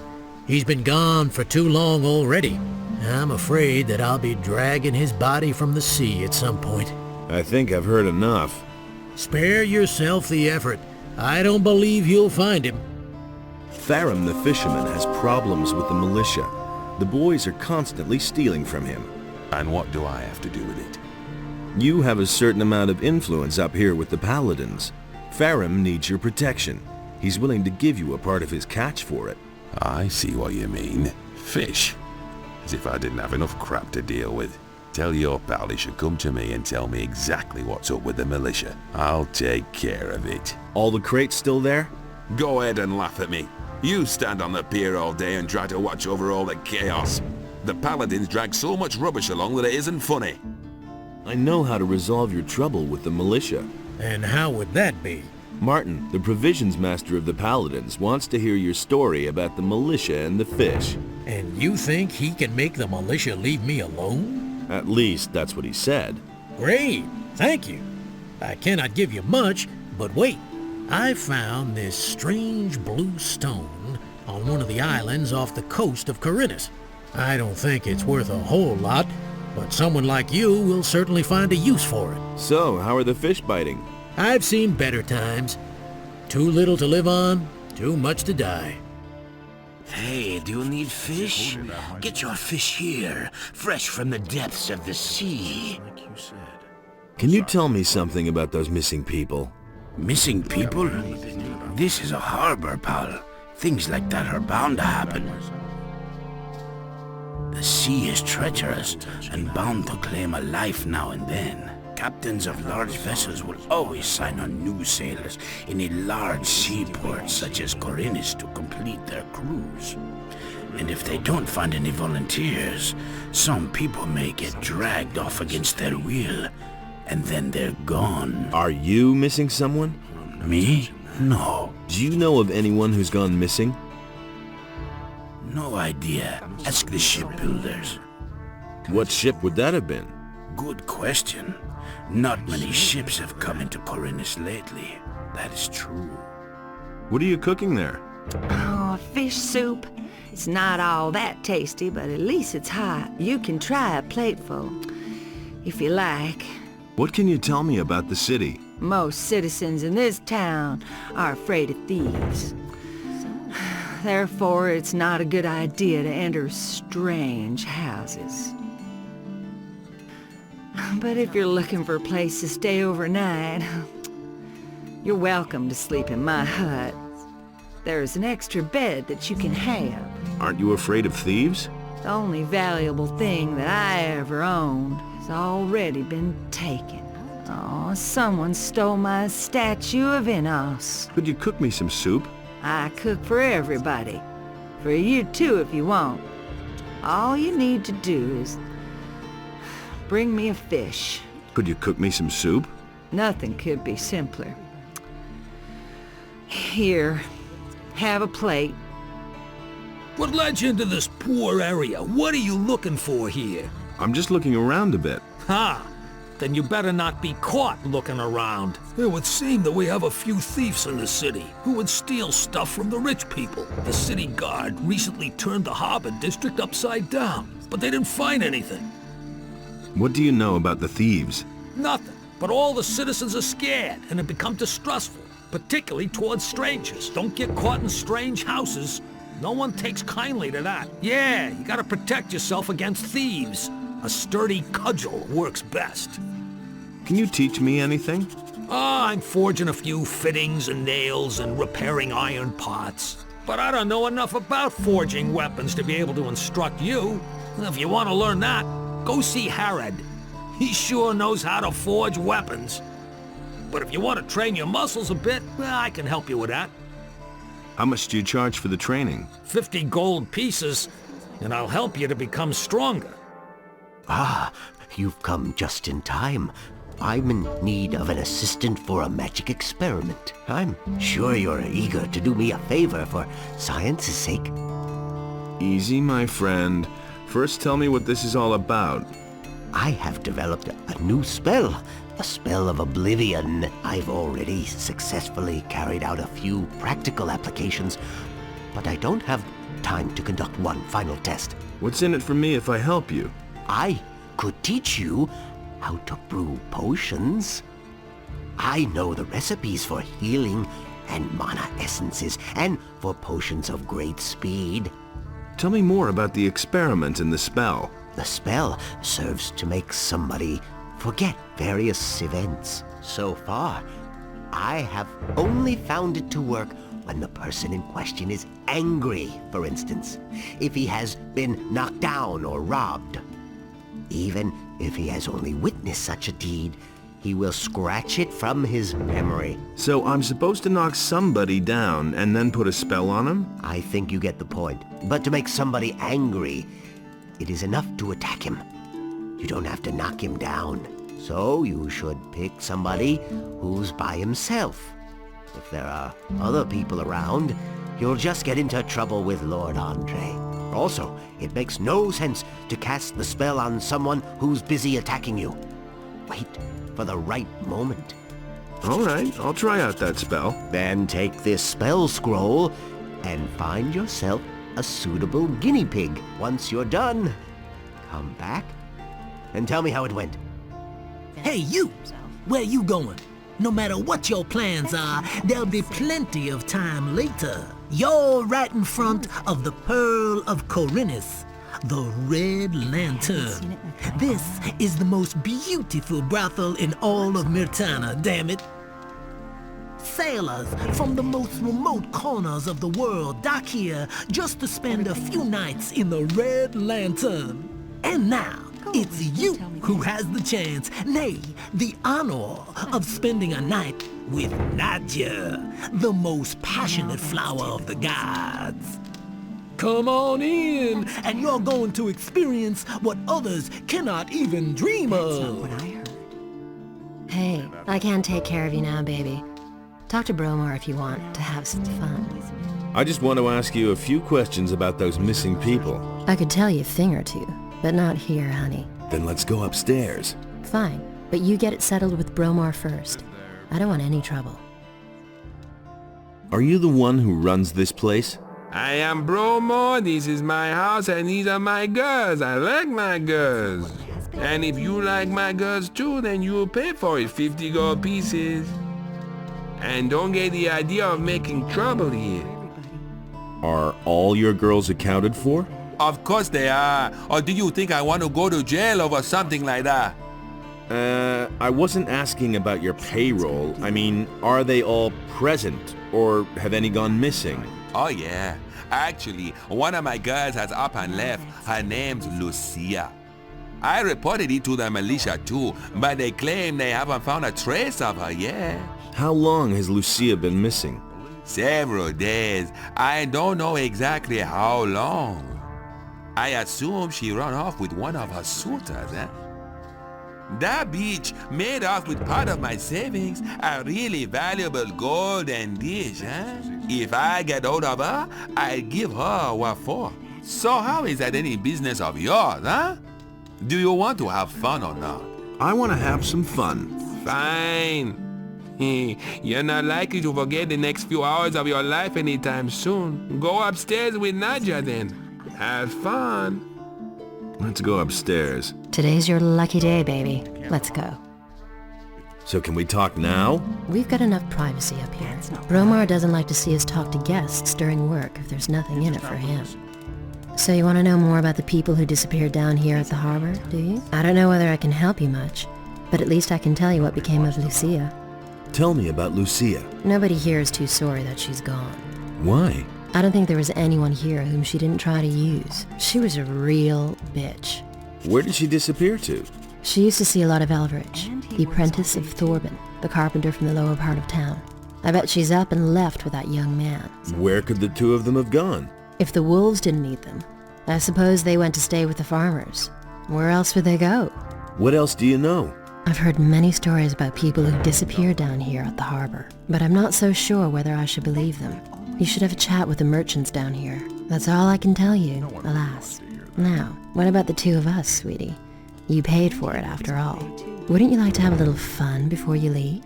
He's been gone for too long already. I'm afraid that I'll be dragging his body from the sea at some point.
I think I've heard enough.
Spare yourself the effort. I don't believe you'll find him.
Farum the fisherman has problems with the militia. The boys are constantly stealing from him.
And what do I have to do with it?
You have a certain amount of influence up here with the paladins. Farum needs your protection. He's willing to give you a part of his catch for it.
I see what you mean. Fish. As if I didn't have enough crap to deal with. Tell your pal he should come to me and tell me exactly what's up with the militia. I'll take care of it.
All the crates still there?
Go ahead and laugh at me. You stand on the pier all day and try to watch over all the chaos. The paladins drag so much rubbish along that it isn't funny.
I know how to resolve your trouble with the militia.
And how would that be?
Martin, the provisions master of the paladins, wants to hear your story about the militia and the fish.
And you think he can make the militia leave me alone?
At least that's what he said.
Great, thank you. I cannot give you much, but wait. I found this strange blue stone on one of the islands off the coast of Corinthus. I don't think it's worth a whole lot, but someone like you will certainly find a use for it.
So, how are the fish biting?
I've seen better times. Too little to live on, too much to die.
Hey, do you need fish? Get your fish here, fresh from the depths of the sea.
Can you tell me something about those missing people?
Missing people? This is a harbor, pal. Things like that are bound to happen. The sea is treacherous and bound to claim a life now and then. Captains of large vessels will always sign on new sailors in a large seaport such as Corinthus to complete their cruise. And if they don't find any volunteers, some people may get dragged off against their will, and then they're gone.
Are you missing someone?
Me? No.
Do you know of anyone who's gone missing?
No idea. Ask the shipbuilders.
What ship would that have been?
Good question. Not many ships have come into Corinthus lately. That is true.
What are you cooking there?
Oh, fish soup. It's not all that tasty, but at least it's hot. You can try a plateful, if you like.
What can you tell me about the city?
Most citizens in this town are afraid of thieves. Therefore, it's not a good idea to enter strange houses. But if you're looking for a place to stay overnight, you're welcome to sleep in my hut. There's an extra bed that you can have.
Aren't you afraid of thieves?
The only valuable thing that I ever owned has already been taken. Oh, someone stole my statue of Enos.
Could you cook me some soup?
I cook for everybody. For you too if you want. All you need to do is bring me a fish.
Could you cook me some soup?
Nothing could be simpler. Here, have a plate.
What led you into this poor area? What are you looking for here?
I'm just looking around a bit.
Ha! Then you better not be caught looking around. It would seem that we have a few thieves in the city who would steal stuff from the rich people. The city guard recently turned the harbor district upside down, but they didn't find anything.
What do you know about the thieves?
Nothing, but all the citizens are scared and have become distrustful, particularly towards strangers. Don't get caught in strange houses. No one takes kindly to that. Yeah, you gotta protect yourself against thieves. A sturdy cudgel works best.
Can you teach me anything?
I'm forging a few fittings and nails and repairing iron parts. But I don't know enough about forging weapons to be able to instruct you. If you want to learn that, go see Harad. He sure knows how to forge weapons. But if you want to train your muscles a bit, well, I can help you with that.
How much do you charge for the training?
50 gold pieces, and I'll help you to become stronger.
Ah, you've come just in time. I'm in need of an assistant for a magic experiment. I'm sure you're eager to do me a favor for science's sake.
Easy, my friend. First tell me what this is all about.
I have developed a new spell. A spell of oblivion. I've already successfully carried out a few practical applications, but I don't have time to conduct one final test.
What's in it for me if I help you?
I could teach you how to brew potions. I know the recipes for healing and mana essences, and for potions of great speed.
Tell me more about the experiment and the spell.
The spell serves to make somebody forget various events. So far, I have only found it to work when the person in question is angry, for instance, if he has been knocked down or robbed. Even if he has only witnessed such a deed, he will scratch it from his memory.
So I'm supposed to knock somebody down and then put a spell on him?
I think you get the point. But to make somebody angry, it is enough to attack him. You don't have to knock him down. So you should pick somebody who's by himself. If there are other people around, you'll just get into trouble with Lord Andre. Also, it makes no sense to cast the spell on someone who's busy attacking you. Wait for the right moment.
All right, I'll try out that spell.
Then take this spell scroll and find yourself a suitable guinea pig. Once you're done, come back and tell me how it went.
Hey, you! Where you going? No matter what your plans are, there'll be plenty of time later. You're right in front of the Pearl of Corinthus, the Red Lantern. This is the most beautiful brothel in all of Myrtana, damn it. Sailors from the most remote corners of the world dock here just to spend a few nights in the Red Lantern. And now, it's you who has the chance, nay, the honor of spending a night with Nadia, the most passionate flower of the gods. Come on in, and you're going to experience what others cannot even dream of.
That's not what I heard. Hey, I can take care of you now, baby. Talk to Bromar if you want to have some fun.
I just want to ask you a few questions about those missing people.
I could tell you a thing or two, but not here, honey.
Then let's go upstairs.
Fine, but you get it settled with Bromar first. I don't want any trouble.
Are you the one who runs this place?
I am Bromar, this is my house, and these are my girls. I like my girls. And if you like my girls too, then you'll pay for it, 50 gold pieces. And don't get the idea of making trouble here.
Are all your girls accounted for?
Of course they are. Or do you think I want to go to jail over something like that?
I wasn't asking about your payroll. I mean, are they all present, or have any gone missing?
Oh yeah. Actually, one of my girls has up and left. Her name's Lucia. I reported it to the militia too, but they claim they haven't found a trace of her yet.
How long has Lucia been missing?
Several days. I don't know exactly how long. I assume she ran off with one of her suitors, eh? That bitch made off with part of my savings, a really valuable golden dish, eh? If I get hold of her, I'll give her what for. So how is that any business of yours, huh? Do you want to have fun or not?
I want to have some fun.
Fine. You're not likely to forget the next few hours of your life anytime soon. Go upstairs with Nadia then. Have fun.
Let's go upstairs.
Today's your lucky day, baby. Let's go.
So can we talk now?
We've got enough privacy up here. Bromar doesn't like to see us talk to guests during work if there's nothing in it for him. So you want to know more about the people who disappeared down here at the harbor, do you? I don't know whether I can help you much, but at least I can tell you what became of Lucia.
Tell me about Lucia.
Nobody here is too sorry that she's gone.
Why?
I don't think there was anyone here whom she didn't try to use. She was a real bitch.
Where did she disappear to?
She used to see a lot of Elveridge, the apprentice of Thorben, the carpenter from the lower part of town. I bet she's up and left with that young man.
Where could the two of them have gone?
If the wolves didn't need them, I suppose they went to stay with the farmers. Where else would they go?
What else do you know?
I've heard many stories about people who disappeared down here at the harbor, but I'm not so sure whether I should believe them. You should have a chat with the merchants down here. That's all I can tell you, alas. Now, what about the two of us, sweetie? You paid for it after all. Wouldn't you like to have a little fun before you leave?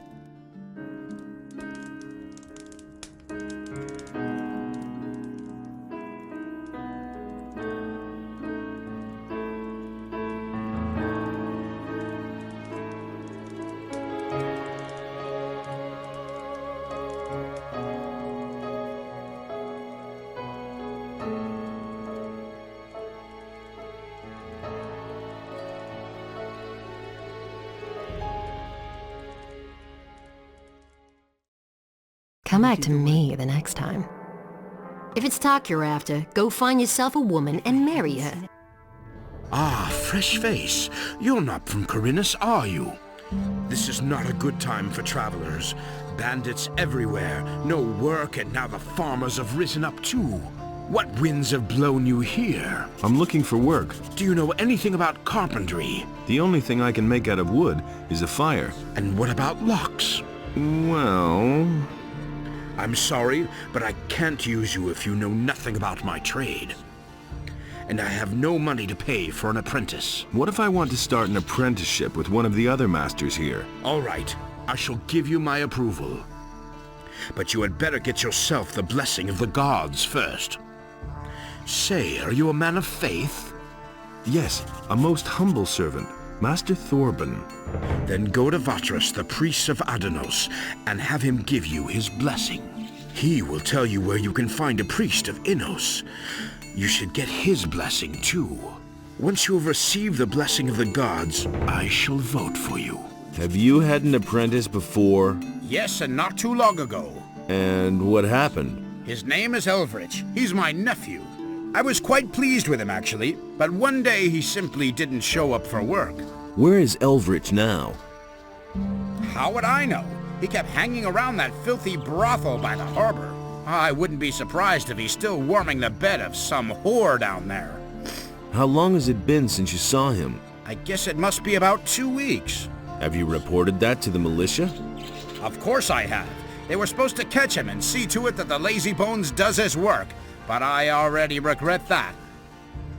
Come back to me the next time.
If it's talk you're after, go find yourself a woman and marry her.
Ah, fresh face. You're not from Corinthus, are you? This is not a good time for travelers. Bandits everywhere, no work, and now the farmers have risen up too. What winds have blown you here?
I'm looking for work.
Do you know anything about carpentry?
The only thing I can make out of wood is a fire.
And what about locks?
Well...
I'm sorry, but I can't use you if you know nothing about my trade. And I have no money to pay for an apprentice.
What if I want to start an apprenticeship with one of the other masters here?
All right, I shall give you my approval. But you had better get yourself the blessing of the gods first. Say, are you a man of faith?
Yes, a most humble servant, Master Thorben.
Then go to Vatras, the priest of Adanos, and have him give you his blessing.
He will tell you where you can find a priest of Innos. You should get his blessing, too. Once you have received the blessing of the gods, I shall vote for you.
Have you had an apprentice before?
Yes, and not too long ago.
And what happened?
His name is Elvrich. He's my nephew. I was quite pleased with him, actually, but one day he simply didn't show up for work.
Where is Elvrich now?
How would I know? He kept hanging around that filthy brothel by the harbor. I wouldn't be surprised if he's still warming the bed of some whore down there.
How long has it been since you saw him?
I guess it must be about 2 weeks.
Have you reported that to the militia?
Of course I have. They were supposed to catch him and see to it that the lazy bones does his work, but I already regret that.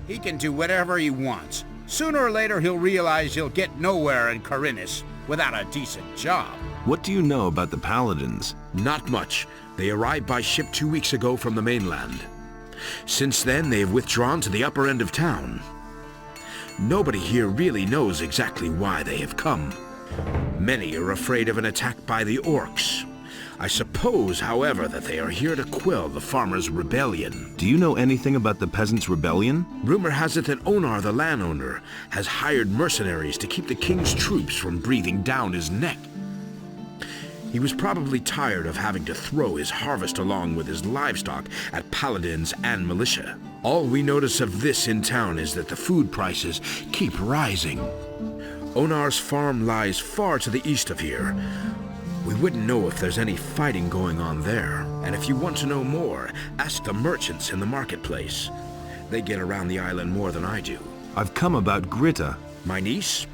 He can do whatever he wants. Sooner or later he'll realize he'll get nowhere in Corinthus without a decent job.
What do you know about the Paladins?
Not much. They arrived by ship 2 weeks ago from the mainland. Since then, they have withdrawn to the upper end of town. Nobody here really knows exactly why they have come. Many are afraid of an attack by the orcs. I suppose, however, that they are here to quell the farmers' rebellion.
Do you know anything about the Peasants' Rebellion?
Rumor has it that Onar, the landowner, has hired mercenaries to keep the king's troops from breathing down his neck. He was probably tired of having to throw his harvest along with his livestock at paladins and militia. All we notice of this in town is that the food prices keep rising. Onar's farm lies far to the east of here. We wouldn't know if there's any fighting going on there. And if you want to know more, ask the merchants in the marketplace. They get around the island more than I do.
I've come about Gritta.
My niece?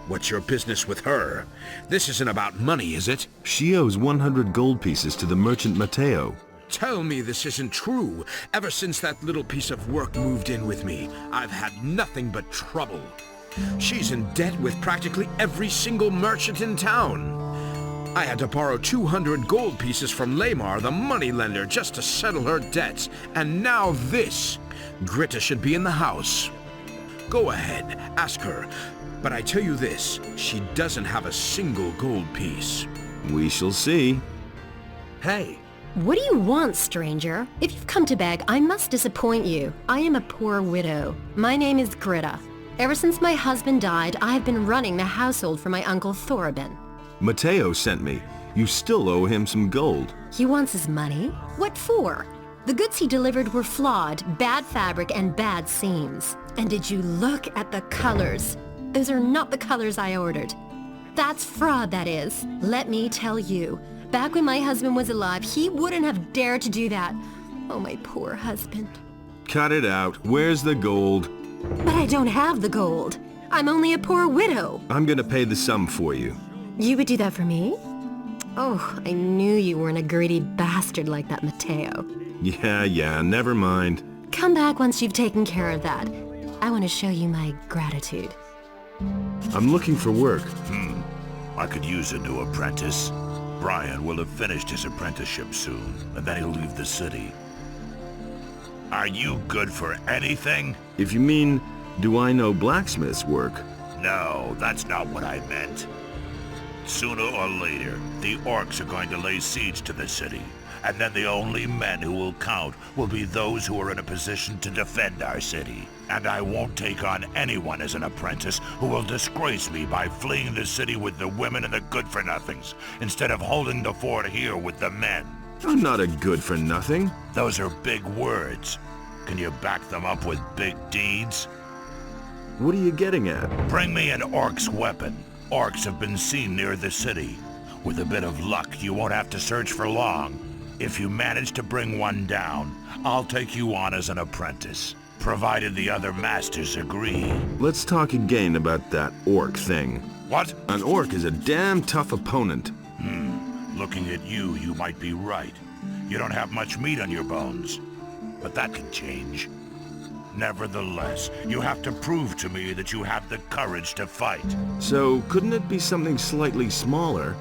What's your business with her? This isn't about money, is it?
She owes 100 gold pieces to the merchant Matteo.
Tell me this isn't true. Ever since that little piece of work moved in with me, I've had nothing but trouble. She's in debt with practically every single merchant in town. I had to borrow 200 gold pieces from Lamar, the moneylender, just to settle her debts. And now this. Gritta should be in the house. Go ahead, ask her. But I tell you this, she doesn't have a single gold piece.
We shall see.
Hey.
What do you want, stranger? If you've come to beg, I must disappoint you. I am a poor widow. My name is Gritta. Ever since my husband died, I have been running the household for my uncle Thorabin.
Matteo sent me. You still owe him some gold.
He wants his money? What for? The goods he delivered were flawed, bad fabric, and bad seams. And did you look at the colors? Those are not the colors I ordered. That's fraud, that is. Let me tell you. Back when my husband was alive, he wouldn't have dared to do that. Oh, my poor husband.
Cut it out. Where's the gold?
But I don't have the gold. I'm only a poor widow.
I'm gonna pay the sum for you.
You would do that for me? Oh, I knew you weren't a greedy bastard like that Matteo.
Yeah, never mind.
Come back once you've taken care of that. I want to show you my gratitude.
I'm looking for work.
I could use a new apprentice. Brian will have finished his apprenticeship soon, and then he'll leave the city. Are you good for anything?
If you mean, do I know blacksmith's work?
No, that's not what I meant. Sooner or later, the orcs are going to lay siege to the city, and then the only men who will count will be those who are in a position to defend our city. And I won't take on anyone as an apprentice who will disgrace me by fleeing the city with the women and the good-for-nothings, instead of holding the fort here with the men.
I'm not a good-for-nothing.
Those are big words. Can you back them up with big deeds?
What are you getting at?
Bring me an orc's weapon. Orcs have been seen near the city. With a bit of luck, you won't have to search for long. If you manage to bring one down, I'll take you on as an apprentice, provided the other masters agree.
Let's talk again about that orc thing.
What?
An orc is a damn tough opponent.
Looking at you, you might be right. You don't have much meat on your bones. But that can change. Nevertheless, you have to prove to me that you have the courage to fight.
So, couldn't it be something slightly smaller?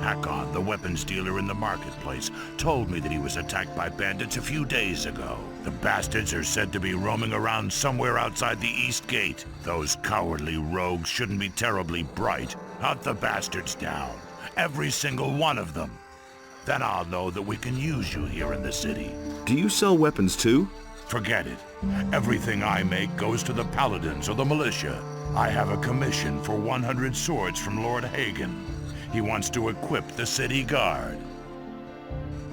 Hakon, the weapons dealer in the marketplace, told me that he was attacked by bandits a few days ago. The bastards are said to be roaming around somewhere outside the East Gate. Those cowardly rogues shouldn't be terribly bright. Hunt the bastards down. Every single one of them. Then I'll know that we can use you here in the city.
Do you sell weapons too?
Forget it. Everything I make goes to the paladins or the militia. I have a commission for 100 swords from Lord Hagen. He wants to equip the city guard.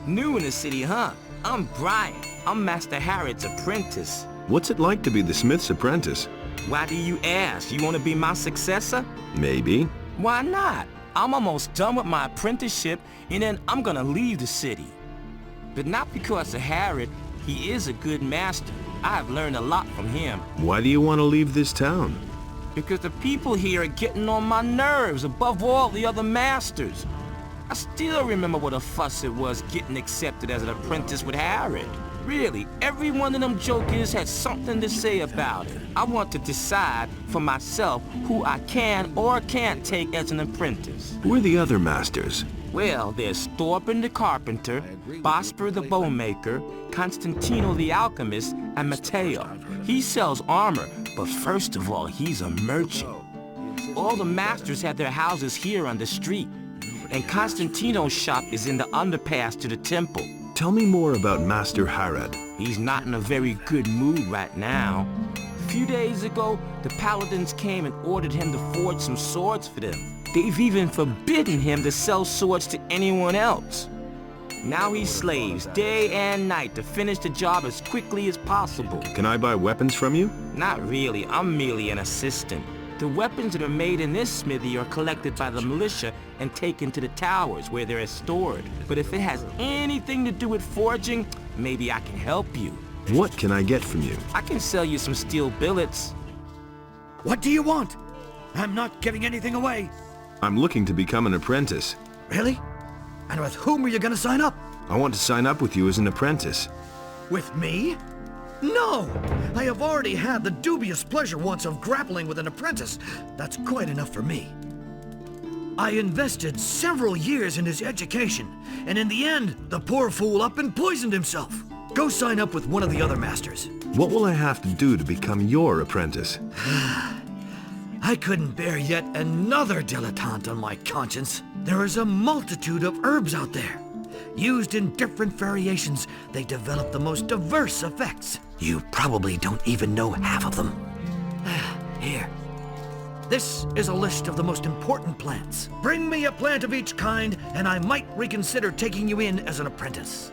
New in the city, huh? I'm Brian. I'm Master Harrod's apprentice.
What's it like to be the smith's apprentice?
Why do you ask? You want to be my successor?
Maybe.
Why not? I'm almost done with my apprenticeship, and then I'm gonna leave the city. But not because of Harrod. He is a good master. I've learned a lot from him.
Why do you want to leave this town?
Because the people here are getting on my nerves above all the other masters. I still remember what a fuss it was getting accepted as an apprentice with Harrod. Really, every one of them jokers had something to say about it. I want to decide for myself who I can or can't take as an apprentice.
Who are the other masters?
Well, there's Thorben the carpenter, Bosper the bowmaker, Constantino the alchemist, and Matteo. He sells armor, but first of all, he's a merchant. All the masters have their houses here on the street, and Constantino's shop is in the underpass to the temple.
Tell me more about Master Harrod.
He's not in a very good mood right now. A few days ago, the paladins came and ordered him to forge some swords for them. They've even forbidden him to sell swords to anyone else. Now he slaves day and night to finish the job as quickly as possible.
Can I buy weapons from you?
Not really, I'm merely an assistant. The weapons that are made in this smithy are collected by the militia and taken to the towers where they're stored. But if it has anything to do with forging, maybe I can help you.
What can I get from you?
I can sell you some steel billets.
What do you want? I'm not giving anything away.
I'm looking to become an apprentice.
Really? And with whom are you gonna sign up?
I want to sign up with you as an apprentice.
With me? No! I have already had the dubious pleasure once of grappling with an apprentice. That's quite enough for me. I invested several years in his education, and in the end, the poor fool up and poisoned himself. Go sign up with one of the other masters.
What will I have to do to become your apprentice?
I couldn't bear yet another dilettante on my conscience. There is a multitude of herbs out there. Used in different variations, they develop the most diverse effects. You probably don't even know half of them. Here. This is a list of the most important plants. Bring me a plant of each kind, and I might reconsider taking you in as an apprentice.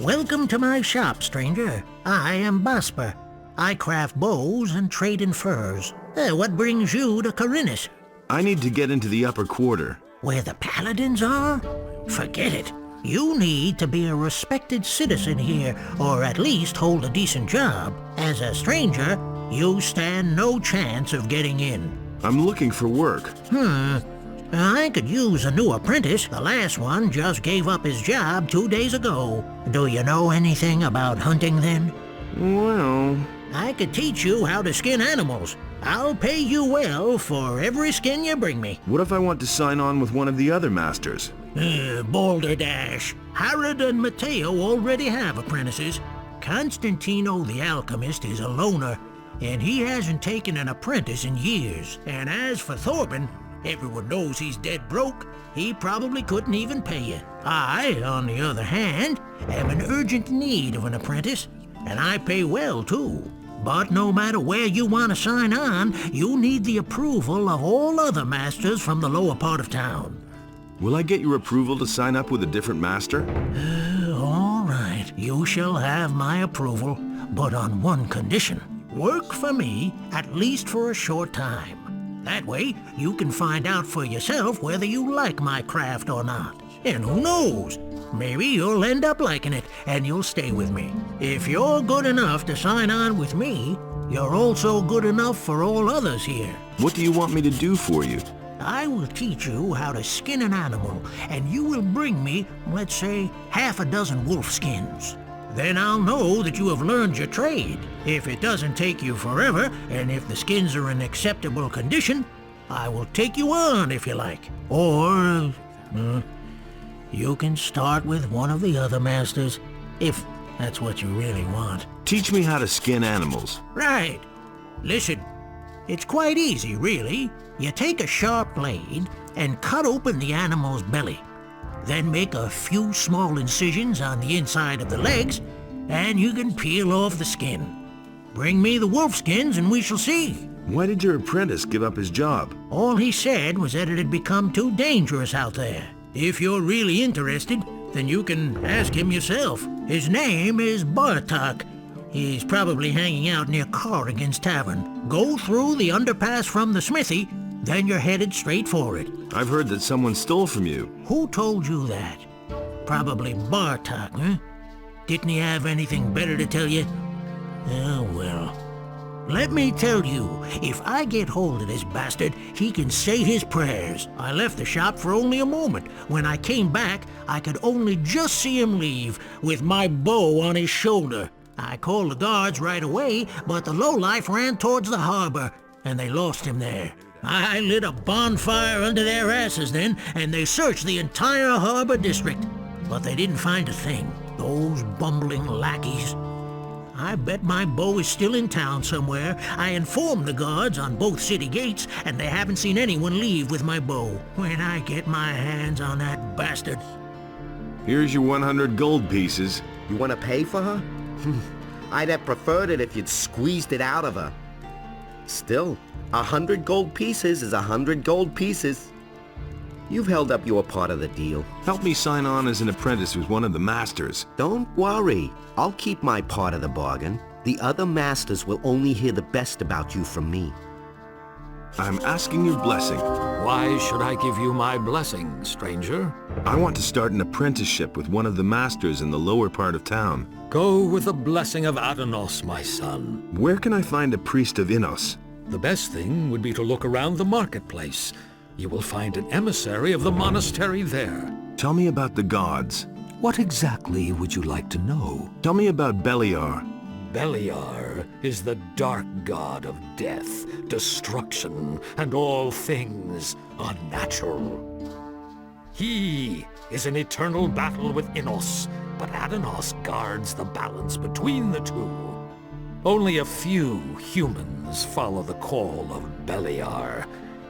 Welcome to my shop, stranger. I am Bosper. I craft bows and trade in furs. What brings you to Corinthus?
I need to get into the upper quarter.
Where the paladins are? Forget it. You need to be a respected citizen here, or at least hold a decent job. As a stranger, you stand no chance of getting in.
I'm looking for work.
I could use a new apprentice. The last one just gave up his job 2 days ago. Do you know anything about hunting then?
Well,
I could teach you how to skin animals. I'll pay you well for every skin you bring me.
What if I want to sign on with one of the other masters?
Balderdash. Harrod and Matteo already have apprentices. Constantino the alchemist is a loner, and he hasn't taken an apprentice in years. And as for Thorben, everyone knows he's dead broke. He probably couldn't even pay you. I, on the other hand, am in urgent need of an apprentice, and I pay well too. But no matter where you want to sign on, you need the approval of all other masters from the lower part of town.
Will I get your approval to sign up with a different master?
All right, you shall have my approval, but on one condition. Work for me, at least for a short time. That way, you can find out for yourself whether you like my craft or not. And who knows? Maybe you'll end up liking it, and you'll stay with me. If you're good enough to sign on with me, you're also good enough for all others here.
What do you want me to do for you?
I will teach you how to skin an animal, and you will bring me, let's say, 6 wolf skins. Then I'll know that you have learned your trade. If it doesn't take you forever, and if the skins are in acceptable condition, I will take you on if you like. Or, you can start with one of the other masters, if that's what you really want.
Teach me how to skin animals.
Right. Listen, it's quite easy, really. You take a sharp blade and cut open the animal's belly. Then make a few small incisions on the inside of the legs, and you can peel off the skin. Bring me the wolf skins and we shall see.
Why did your apprentice give up his job?
All he said was that it had become too dangerous out there. If you're really interested, then you can ask him yourself. His name is Bartok. He's probably hanging out near Corrigan's Tavern. Go through the underpass from the smithy, then you're headed straight for it.
I've heard that someone stole from you.
Who told you that? Probably Bartok, huh? Didn't he have anything better to tell you? Oh, well. Let me tell you, if I get hold of this bastard, he can say his prayers. I left the shop for only a moment. When I came back, I could only just see him leave, with my bow on his shoulder. I called the guards right away, but the lowlife ran towards the harbor, and they lost him there. I lit a bonfire under their asses then, and they searched the entire harbor district. But they didn't find a thing. Those bumbling lackeys. I bet my bow is still in town somewhere. I informed the guards on both city gates, and they haven't seen anyone leave with my bow. When I get my hands on that bastard...
Here's your 100 gold pieces.
You want to pay for her? I'd have preferred it if you'd squeezed it out of her. Still, 100 gold pieces is 100 gold pieces. You've held up your part of the deal.
Help me sign on as an apprentice with one of the masters.
Don't worry. I'll keep my part of the bargain. The other masters will only hear the best about you from me.
I'm asking your blessing.
Why should I give you my blessing, stranger?
I want to start an apprenticeship with one of the masters in the lower part of town.
Go with the blessing of Adanos, my son.
Where can I find a priest of Innos?
The best thing would be to look around the marketplace. You will find an emissary of the monastery there.
Tell me about the gods.
What exactly would you like to know?
Tell me about Beliar.
Beliar is the dark god of death, destruction, and all things unnatural. He is in eternal battle with Innos, but Adanos guards the balance between the two. Only a few humans follow the call of Beliar.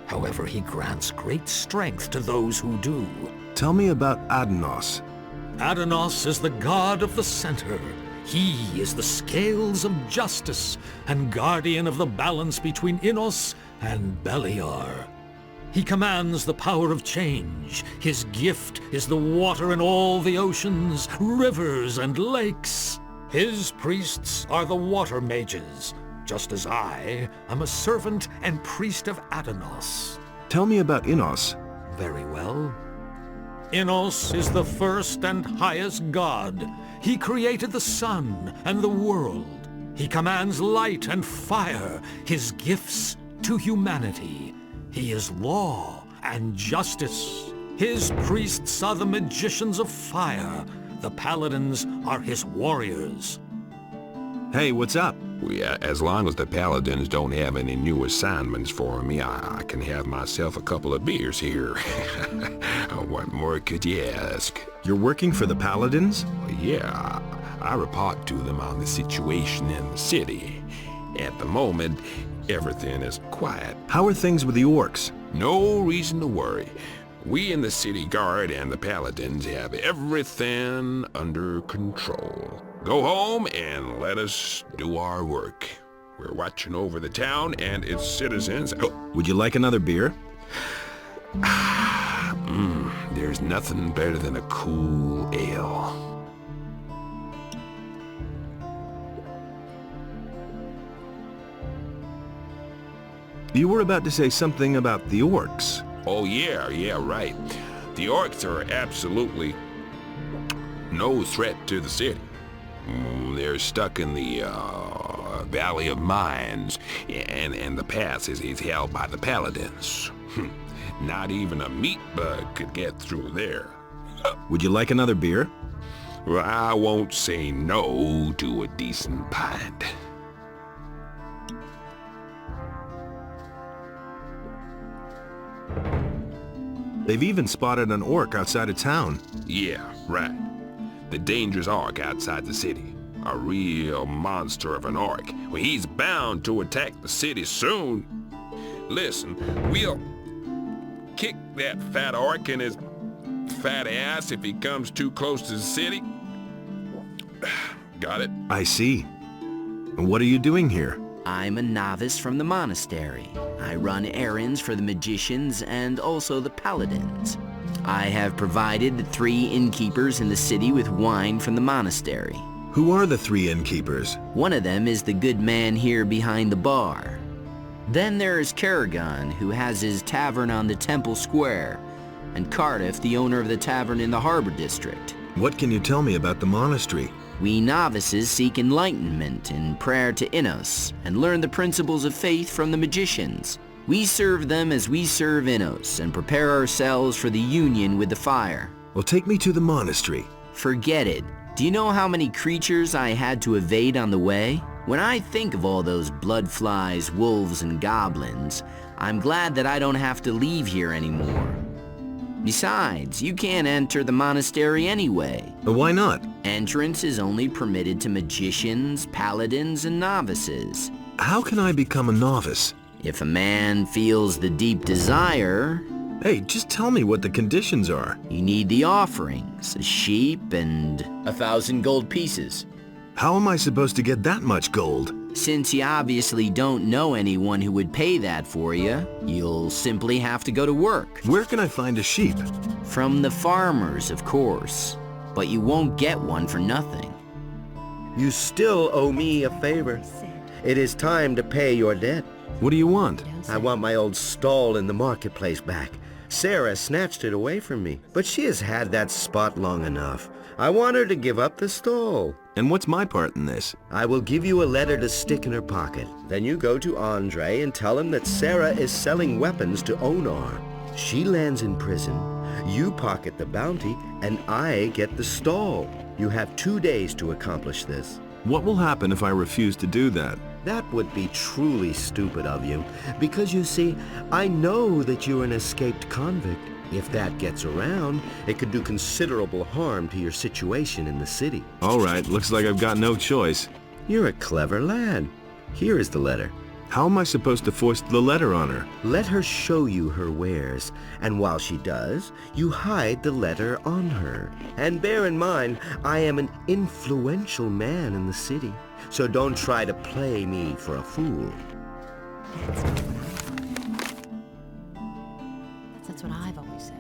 However, he grants great strength to those who do.
Tell me about Adanos.
Adanos is the god of the center. He is the scales of justice and guardian of the balance between Innos and Beliar. He commands the power of change. His gift is the water in all the oceans, rivers, and lakes. His priests are the water mages, just as I am a servant and priest of Adanos.
Tell me about Innos.
Very well. Innos is the first and highest god. He created the sun and the world. He commands light and fire, his gifts to humanity. He is law and justice. His priests are the magicians of fire. The paladins are his warriors.
Hey, what's up?
As long as the paladins don't have any new assignments for me, I can have myself a couple of beers here. What more could you ask?
You're working for the paladins?
Yeah, I report to them on the situation in the city. At the moment, everything is quiet.
How are things with the orcs?
No reason to worry. We in the city guard and the paladins have everything under control. Go home and let us do our work. We're watching over the town and its citizens.
Would you like another beer?
There's nothing better than a cool ale.
You were about to say something about the orcs.
Oh yeah, right. The orcs are absolutely no threat to the city. They're stuck in the Valley of Mines, and the pass is held by the paladins. Not even a meat bug could get through there.
Would you like another beer?
Well, I won't say no to a decent pint.
They've even spotted an orc outside of town.
Yeah, right. The dangerous orc outside the city. A real monster of an orc. Well, he's bound to attack the city soon. Listen, we'll kick that fat orc in his fat ass if he comes too close to the city. Got it?
I see. And what are you doing here?
I'm a novice from the monastery. I run errands for the magicians and also the paladins. I have provided the 3 innkeepers in the city with wine from the monastery.
Who are the 3 innkeepers?
One of them is the good man here behind the bar. Then there is Kerrigan, who has his tavern on the Temple Square, and Cardiff, the owner of the tavern in the Harbor District.
What can you tell me about the monastery?
We novices seek enlightenment in prayer to Innos and learn the principles of faith from the magicians. We serve them as we serve Innos and prepare ourselves for the union with the fire.
Well, take me to the monastery.
Forget it. Do you know how many creatures I had to evade on the way? When I think of all those bloodflies, wolves, and goblins, I'm glad that I don't have to leave here anymore. Besides, you can't enter the monastery anyway.
Why not?
Entrance is only permitted to magicians, paladins, and novices.
How can I become a novice?
If a man feels the deep desire...
Hey, just tell me what the conditions are.
You need the offerings, a sheep and 1,000 gold pieces.
How am I supposed to get that much gold?
Since you obviously don't know anyone who would pay that for you, you'll simply have to go to work.
Where can I find a sheep?
From the farmers, of course. But you won't get one for nothing.
You still owe me a favor. It is time to pay your debt.
What do you want?
I want my old stall in the marketplace back. Sarah snatched it away from me, but she has had that spot long enough. I want her to give up the stall.
And what's my part in this?
I will give you a letter to stick in her pocket. Then you go to Andre and tell him that Sarah is selling weapons to Onar. She lands in prison, you pocket the bounty, and I get the stall. You have 2 days to accomplish this.
What will happen if I refuse to do that?
That would be truly stupid of you, because you see, I know that you're an escaped convict. If that gets around, it could do considerable harm to your situation in the city.
All right, looks like I've got no choice.
You're a clever lad. Here is the letter.
How am I supposed to foist the letter on her?
Let her show you her wares, and while she does, you hide the letter on her. And bear in mind, I am an influential man in the city, so don't try to play me for a fool.
That's what I've always said.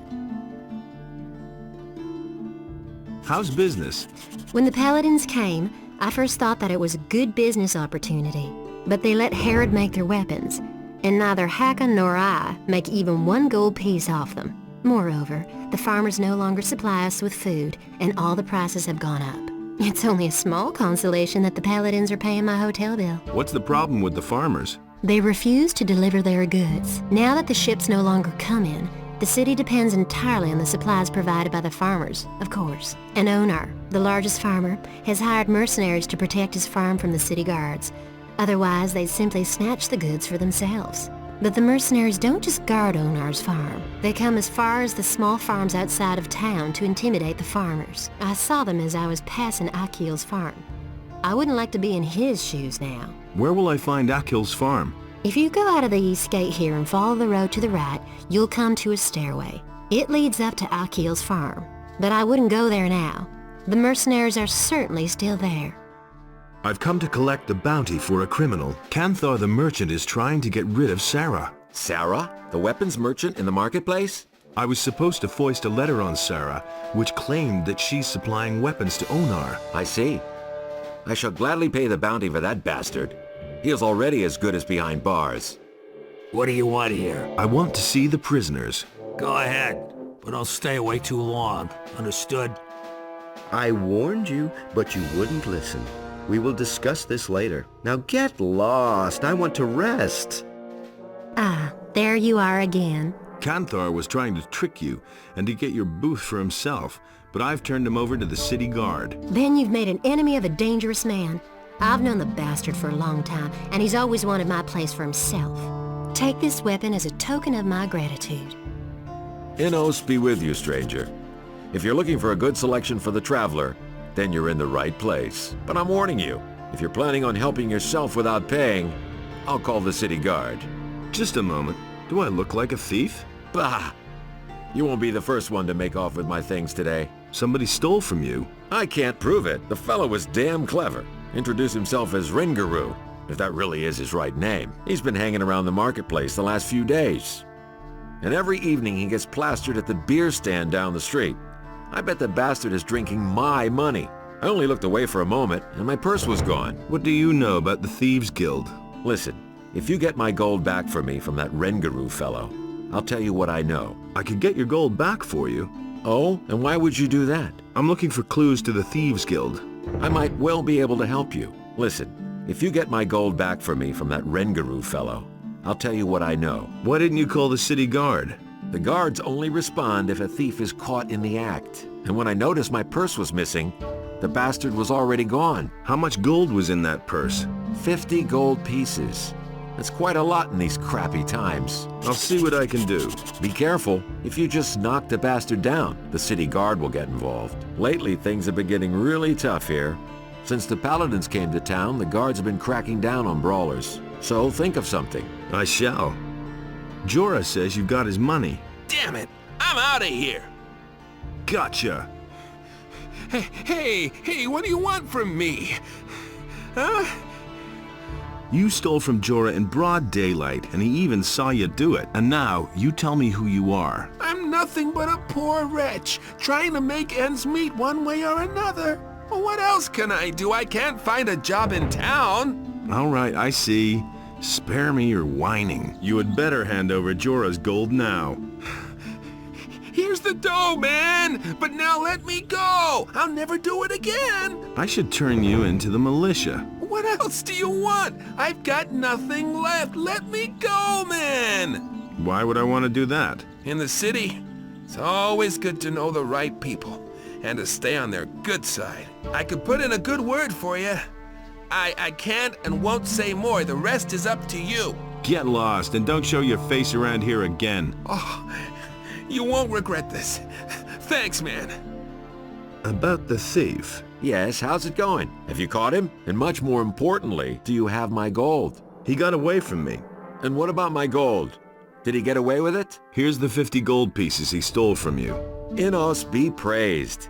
How's business?
When the Paladins came, I first thought that it was a good business opportunity. But they let Herod make their weapons, and neither Hakon nor I make even 1 gold piece off them. Moreover, the farmers no longer supply us with food, and all the prices have gone up. It's only a small consolation that the Paladins are paying my hotel bill.
What's the problem with the farmers?
They refuse to deliver their goods. Now that the ships no longer come in, the city depends entirely on the supplies provided by the farmers, of course. And Onar, the largest farmer, has hired mercenaries to protect his farm from the city guards. Otherwise, they'd simply snatch the goods for themselves. But the mercenaries don't just guard Onar's farm. They come as far as the small farms outside of town to intimidate the farmers. I saw them as I was passing Akil's farm. I wouldn't like to be in his shoes now.
Where will I find Akil's farm?
If you go out of the east gate here and follow the road to the right, you'll come to a stairway. It leads up to Akil's farm. But I wouldn't go there now. The mercenaries are certainly still there.
I've come to collect a bounty for a criminal. Canthar the merchant is trying to get rid of Sarah.
Sarah? The weapons merchant in the marketplace?
I was supposed to foist a letter on Sarah, which claimed that she's supplying weapons to Onar.
I see. I shall gladly pay the bounty for that bastard. He is already as good as behind bars.
What do you want here?
I want to see the prisoners.
Go ahead, but don't stay away too long. Understood?
I warned you, but you wouldn't listen. We will discuss this later. Now get lost. I want to rest.
Ah, there you are again.
Canthar was trying to trick you and to get your booth for himself, but I've turned him over to the city guard.
Then you've made an enemy of a dangerous man. I've known the bastard for a long time, and he's always wanted my place for himself. Take this weapon as a token of my gratitude.
Innos be with you, stranger. If you're looking for a good selection for the traveler, then you're in the right place. But I'm warning you, if you're planning on helping yourself without paying, I'll call the city guard.
Just a moment. Do I look like a thief?
Bah! You won't be the first one to make off with my things today.
Somebody stole from you?
I can't prove it. The fellow was damn clever. Introduced himself as Ringaroo, if that really is his right name. He's been hanging around the marketplace the last few days. And every evening he gets plastered at the beer stand down the street. I bet the bastard is drinking my money. I only looked away for a moment, and my purse was gone.
What do you know about the Thieves Guild?
Listen, if you get my gold back for me from that Ringaroo fellow, I'll tell you what I know.
I could get your gold back for you.
Oh? And why would you do that?
I'm looking for clues to the Thieves Guild.
I might well be able to help you. Listen, if you get my gold back for me from that Ringaroo fellow, I'll tell you what I know.
Why didn't you call the city guard?
The guards only respond if a thief is caught in the act. And when I noticed my purse was missing, the bastard was already gone.
How much gold was in that purse?
50 gold pieces. That's quite a lot in these crappy times.
I'll see what I can do.
Be careful. If you just knock the bastard down, the city guard will get involved. Lately, things have been getting really tough here. Since the paladins came to town, the guards have been cracking down on brawlers. So think of something.
I shall. Jorah says you got his money.
Damn it! I'm out of here!
Gotcha!
Hey, what do you want from me? Huh?
You stole from Jorah in broad daylight, and he even saw you do it. And now, you tell me who you are.
I'm nothing but a poor wretch, trying to make ends meet one way or another. Well, what else can I do? I can't find a job in town.
All right, I see. Spare me your whining. You had better hand over Jorah's gold now.
Here's the dough, man! But now let me go! I'll never do it again!
I should turn you into the militia.
What else do you want? I've got nothing left. Let me go, man!
Why would I want to do that?
In the city, it's always good to know the right people and to stay on their good side. I could put in a good word for you. I can't and won't say more. The rest is up to you.
Get lost and don't show your face around here again.
Oh, you won't regret this. Thanks, man.
About the thief.
Yes, how's it going? Have you caught him? And much more importantly, do you have my gold?
He got away from me.
And what about my gold? Did he get away with it?
Here's the 50 gold pieces he stole from you.
Innos be praised.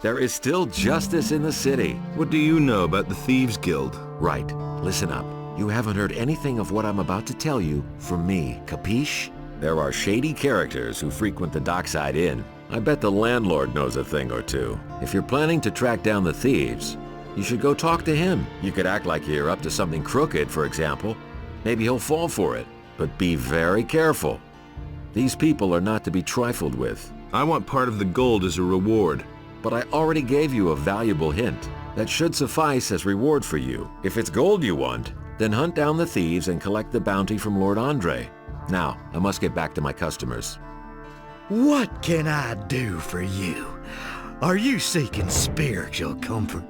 There is still justice in the city.
What do you know about the Thieves Guild?
Right. Listen up. You haven't heard anything of what I'm about to tell you from me, capiche? There are shady characters who frequent the Dockside Inn. I bet the landlord knows a thing or two. If you're planning to track down the thieves, you should go talk to him. You could act like you're up to something crooked, for example. Maybe he'll fall for it. But be very careful. These people are not to be trifled with.
I want part of the gold as a reward.
But I already gave you a valuable hint. That should suffice as reward for you. If it's gold you want, then hunt down the thieves and collect the bounty from Lord Andre. Now, I must get back to my customers.
What can I do for you? Are you seeking spiritual comfort?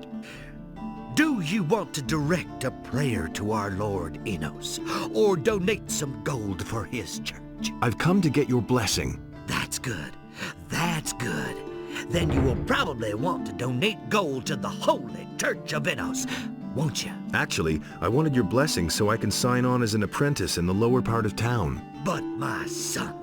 Do you want to direct a prayer to our Lord Innos, or donate some gold for his church?
I've come to get your blessing.
That's good. That's good. Then you will probably want to donate gold to the Holy Church of Innos, won't you?
Actually, I wanted your blessing so I can sign on as an apprentice in the lower part of town.
But my son,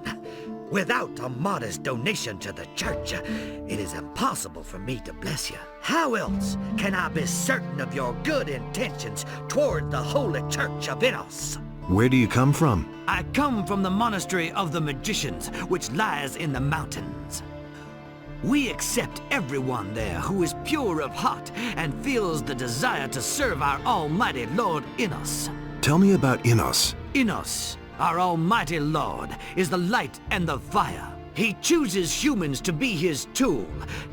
without a modest donation to the church, it is impossible for me to bless you. How else can I be certain of your good intentions toward the Holy Church of Innos?
Where do you come from?
I come from the Monastery of the Magicians, which lies in the mountains. We accept everyone there who is pure of heart and feels the desire to serve our almighty Lord Innos.
Tell me about Innos.
Innos, our almighty Lord, is the light and the fire. He chooses humans to be his tool,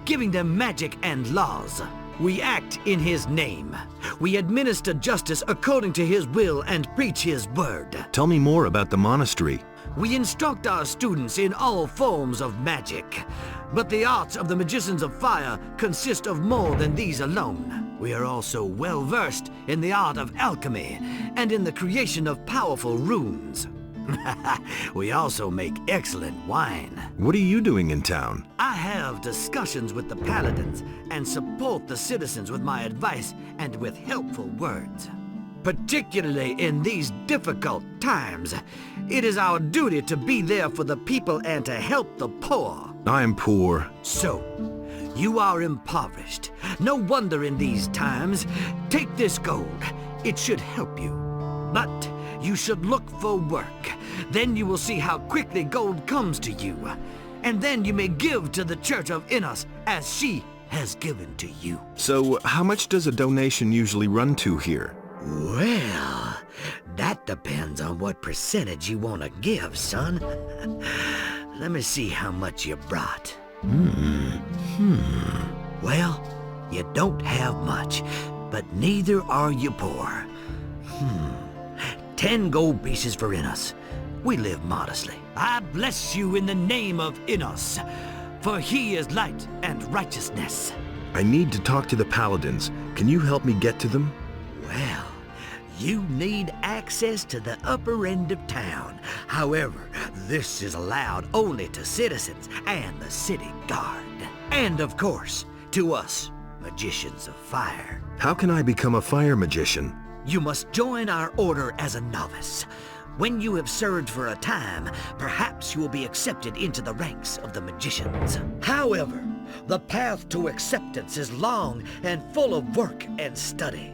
giving them magic and laws. We act in his name. We administer justice according to his will and preach his word.
Tell me more about the monastery.
We instruct our students in all forms of magic. But the arts of the Magicians of Fire consist of more than these alone. We are also well-versed in the art of alchemy and in the creation of powerful runes. We also make excellent wine.
What are you doing in town?
I have discussions with the paladins and support the citizens with my advice and with helpful words. particularly in these difficult times. It is our duty to be there for the people and to help the poor.
I'm poor.
So, you are impoverished. No wonder in these times. Take this gold. It should help you. But you should look for work. Then you will see how quickly gold comes to you. And then you may give to the Church of Innos as she has given to you.
So, how much does a donation usually run to here?
Well, that depends on what percentage you want to give, son. Let me see how much you brought. Well, you don't have much, but neither are you poor. 10 gold pieces for Innos. We live modestly. I bless you in the name of Innos, for he is light and righteousness.
I need to talk to the paladins. Can you help me get to them?
Well, you need access to the upper end of town. However, this is allowed only to citizens and the city guard. And of course, to us, magicians of fire.
How can I become a fire magician?
You must join our order as a novice. When you have served for a time, perhaps you will be accepted into the ranks of the magicians. However, the path to acceptance is long and full of work and study.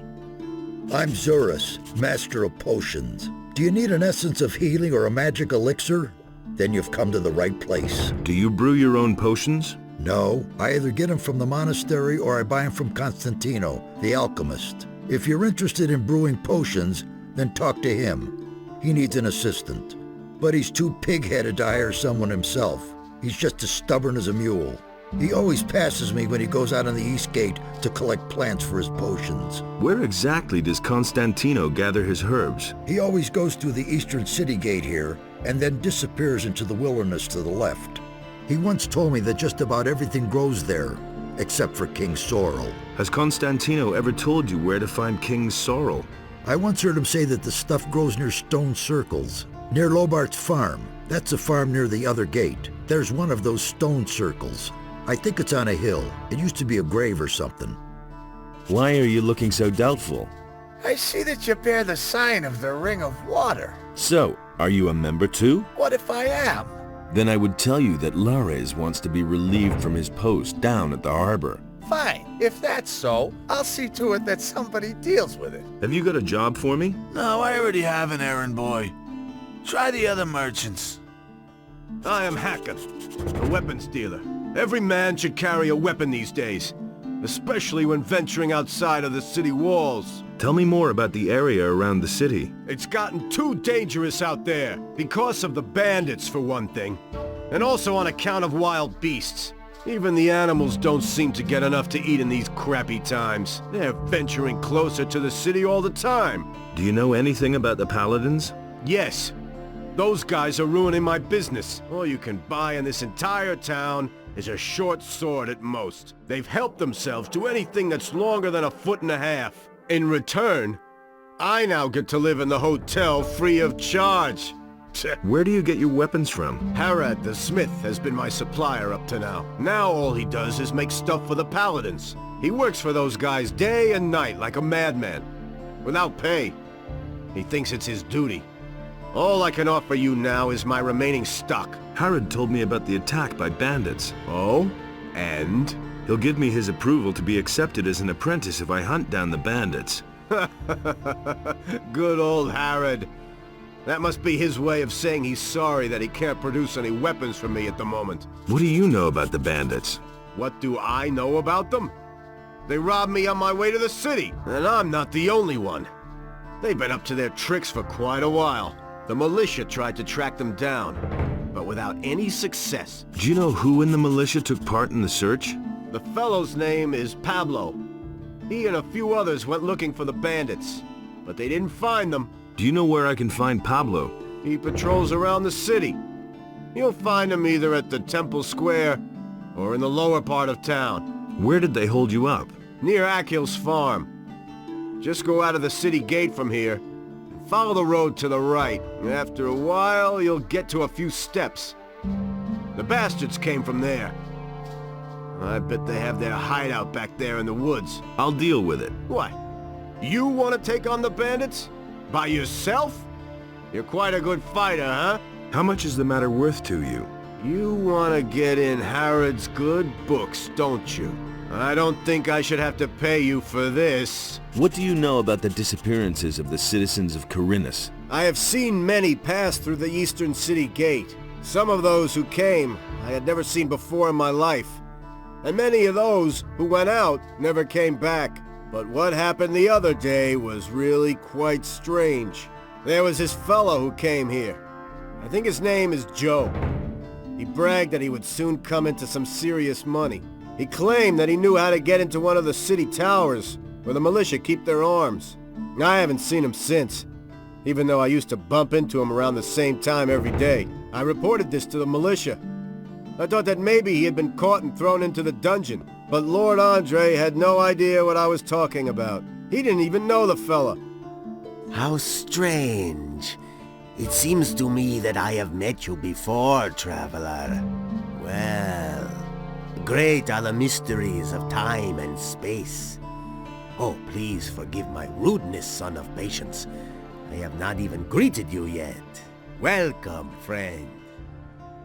I'm Zurus, Master of Potions. Do you need an essence of healing or a magic elixir? Then you've come to the right place.
Do you brew your own potions?
No, I either get them from the monastery or I buy them from Constantino, the alchemist. If you're interested in brewing potions, then talk to him. He needs an assistant. But he's too pig-headed to hire someone himself. He's just as stubborn as a mule. He always passes me when he goes out on the east gate to collect plants for his potions.
Where exactly does Constantino gather his herbs?
He always goes through the eastern city gate here and then disappears into the wilderness to the left. He once told me that just about everything grows there, except for King Sorrel.
Has Constantino ever told you where to find King Sorrel?
I once heard him say that the stuff grows near stone circles, near Lobart's farm. That's a farm near the other gate. There's one of those stone circles. I think it's on a hill. It used to be a grave or something.
Why are you looking so doubtful?
I see that you bear the sign of the Ring of Water.
So, are you a member too?
What if I am?
Then I would tell you that Lares wants to be relieved from his post down at the harbor.
Fine. If that's so, I'll see to it that somebody deals with it.
Have you got a job for me?
No, I already have an errand boy. Try the other merchants.
I am Hacker, a weapons dealer. Every man should carry a weapon these days, especially when venturing outside of the city walls.
Tell me more about the area around the city.
It's gotten too dangerous out there, because of the bandits for one thing, and also on account of wild beasts. Even the animals don't seem to get enough to eat in these crappy times. They're venturing closer to the city all the time.
Do you know anything about the paladins?
Yes. Those guys are ruining my business. All you can buy in this entire town is a short sword at most. They've helped themselves to anything that's longer than 1.5 feet. In return, I now get to live in the hotel free of charge.
Where do you get your weapons from?
Harad the smith has been my supplier up to now. Now all he does is make stuff for the paladins. He works for those guys day and night like a madman, without pay. He thinks it's his duty. All I can offer you now is my remaining stock.
Harad told me about the attack by bandits.
Oh? And?
He'll give me his approval to be accepted as an apprentice if I hunt down the bandits.
Good old Harad. That must be his way of saying he's sorry that he can't produce any weapons for me at the moment.
What do you know about the bandits?
What do I know about them? They robbed me on my way to the city, and I'm not the only one. They've been up to their tricks for quite a while. The militia tried to track them down, but without any success.
Do you know who in the militia took part in the search?
The fellow's name is Pablo. He and a few others went looking for the bandits, but they didn't find them.
Do you know where I can find Pablo?
He patrols around the city. You'll find him either at the Temple Square or in the lower part of town.
Where did they hold you up?
Near Akhil's farm. Just go out of the city gate from here and follow the road to the right. After a while, you'll get to a few steps. The bastards came from there. I bet they have their hideout back there in the woods.
I'll deal with it.
What? You want to take on the bandits? By yourself? You're quite a good fighter, huh?
How much is the matter worth to you?
You want to get in Harrod's good books, don't you? I don't think I should have to pay you for this.
What do you know about the disappearances of the citizens of Corinthus?
I have seen many pass through the eastern city gate. Some of those who came I had never seen before in my life. And many of those who went out never came back. But what happened the other day was really quite strange. There was this fellow who came here. I think his name is Joe. He bragged that he would soon come into some serious money. He claimed that he knew how to get into one of the city towers, where the militia keep their arms. I haven't seen him since, even though I used to bump into him around the same time every day. I reported this to the militia. I thought that maybe he had been caught and thrown into the dungeon, but Lord Andre had no idea what I was talking about. He didn't even know the fella.
How strange. It seems to me that I have met you before, traveler. Well, great are the mysteries of time and space. Oh, please forgive my rudeness, son of patience. I have not even greeted you yet. Welcome, friend.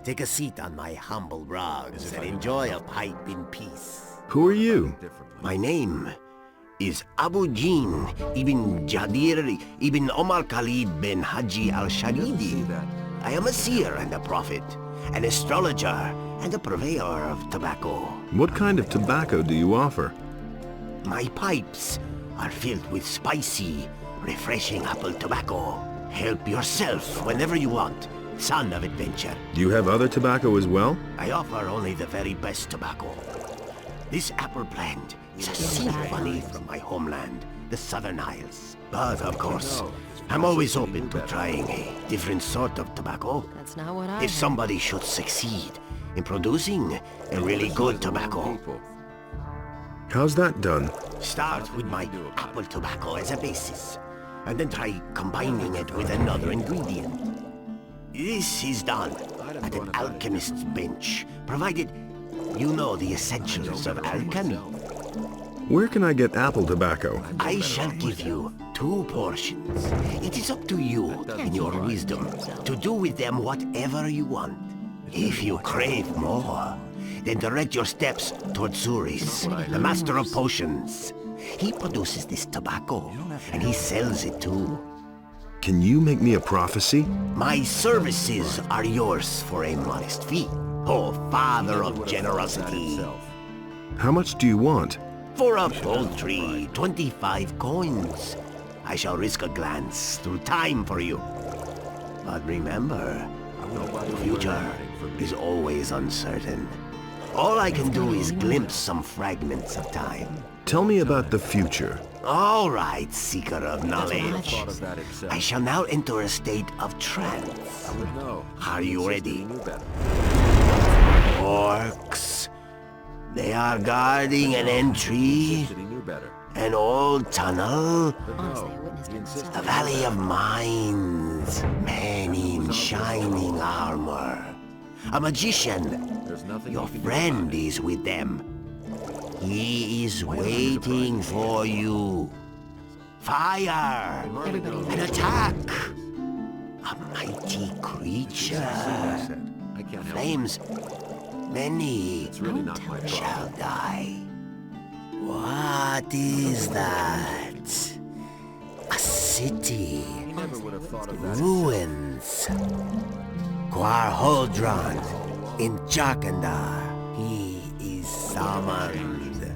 Take a seat on my humble rugs and enjoy a pipe in peace.
Who are you?
My name is Abu Jin ibn Jadir ibn Omar Khalid bin Haji al-Sharidi. I am a seer and a prophet, an astrologer and a purveyor of tobacco.
What kind of tobacco do you offer?
My pipes are filled with spicy, refreshing apple tobacco. Help yourself whenever you want, son of adventure.
Do you have other tobacco as well?
I offer only the very best tobacco. This apple blend is a symphony from my homeland, the Southern Isles. But of course, I'm always open to trying a different sort of tobacco.
That's not what I
If somebody should succeed in producing a really good tobacco.
How's that done?
Start with my apple tobacco as a basis, and then try combining it with another ingredient. This is done at an alchemist's bench, provided you know the essentials of alchemy.
Where can I get apple tobacco?
I shall give you 2 portions. It is up to you, in your wisdom, to do with them whatever you want. If you crave more, then direct your steps toward Zuris, the master of potions. He produces this tobacco, and he sells it too.
Can you make me a prophecy?
My services are yours for a modest fee. Oh, father of generosity.
How much do you want?
For a paltry 25 coins. I shall risk a glance through time for you. But remember, the future is always uncertain. All I can do is glimpse some fragments of time.
Tell me about the future.
All right, seeker of knowledge. I shall now enter a state of trance. Are you ready? Orcs. They are guarding an entry, an old tunnel, a valley of mines, men in shining armor. A magician. Your friend is with them. He is waiting for you. Fire! An attack! A mighty creature. Flames. Many shall die. What is that? A city. Ruins. Quarholdron in Jakandar. He is summoned.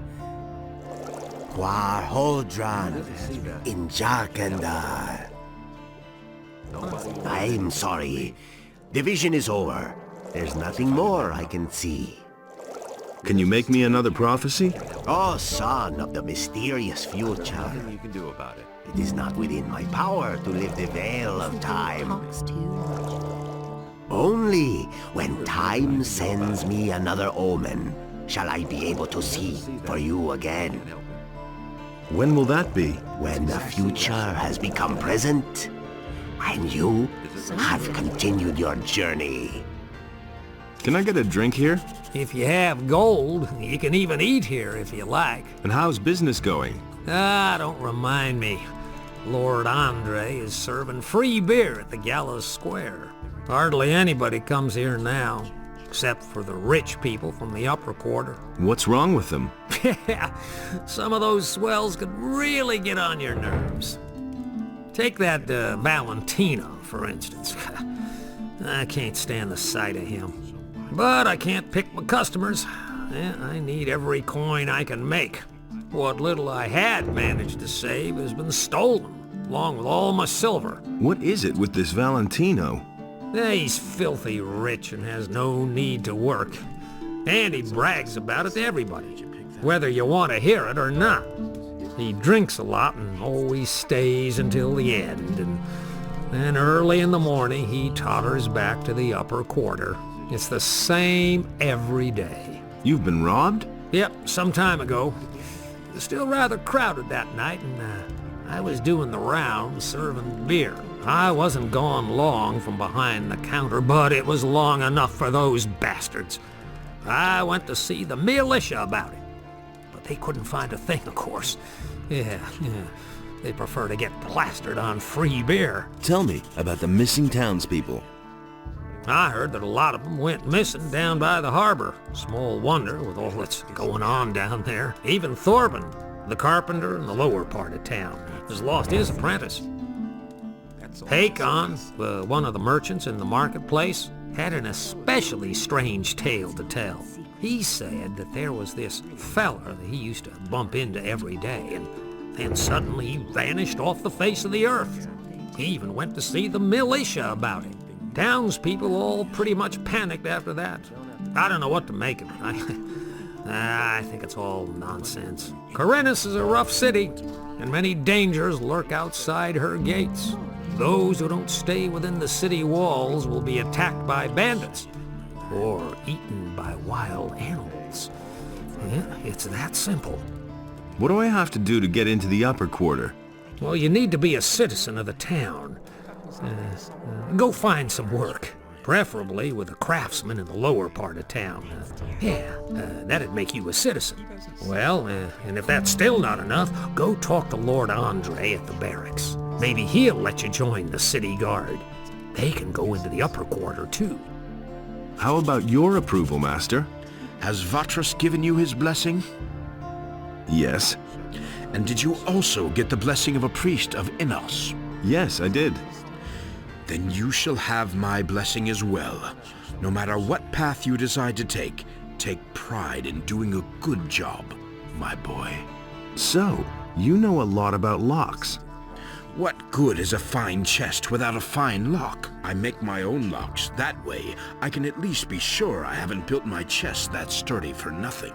Quarholdron in Jakandar. I'm sorry. The vision is over. There's nothing more I can see.
Can you make me another prophecy?
Oh, son of the mysterious future. Nothing you can do about it. It is not within my power to lift the veil of time. Only when time sends me another omen shall I be able to see for you again.
When will that be?
When the future has become present, and you have continued your journey.
Can I get a drink here?
If you have gold, you can even eat here if you like.
And how's business going?
Don't remind me. Lord Andre is serving free beer at the Gallows Square. Hardly anybody comes here now, except for the rich people from the upper quarter.
What's wrong with them?
Yeah, some of those swells could really get on your nerves. Take that Valentino, for instance. I can't stand the sight of him. But I can't pick my customers. I need every coin I can make. What little I had managed to save has been stolen, along with all my silver.
What is it with this Valentino?
He's filthy rich and has no need to work. And he brags about it to everybody, whether you want to hear it or not. He drinks a lot and always stays until the end, and then early in the morning he totters back to the upper quarter. It's the same every day.
You've been robbed?
Yep, some time ago. It was still rather crowded that night, and I was doing the rounds serving beer. I wasn't gone long from behind the counter, but it was long enough for those bastards. I went to see the militia about it, but they couldn't find a thing, of course. Yeah. They prefer to get plastered on free beer.
Tell me about the missing townspeople.
I heard that a lot of them went missing down by the harbor. Small wonder with all that's going on down there. Even Thorben, the carpenter in the lower part of town, has lost his apprentice. Hakon, one of the merchants in the marketplace, had an especially strange tale to tell. He said that there was this fella that he used to bump into every day, and then suddenly he vanished off the face of the earth. He even went to see the militia about it. Townspeople all pretty much panicked after that. I don't know what to make of it. I think it's all nonsense. Corinthus is a rough city, and many dangers lurk outside her gates. Those who don't stay within the city walls will be attacked by bandits or eaten by wild animals. Yeah, it's that simple.
What do I have to do to get into the upper quarter?
Well, you need to be a citizen of the town. Go find some work, preferably with a craftsman in the lower part of town. That'd make you a citizen. Well, and if that's still not enough, go talk to Lord Andre at the barracks. Maybe he'll let you join the city guard. They can go into the upper quarter, too.
How about your approval, Master?
Has Vatras given you his blessing?
Yes.
And did you also get the blessing of a priest of Innos?
Yes, I did.
Then you shall have my blessing as well. No matter what path you decide to take pride in doing a good job, my boy.
So, you know a lot about locks.
What good is a fine chest without a fine lock? I make my own locks. That way, I can at least be sure I haven't built my chest that sturdy for nothing.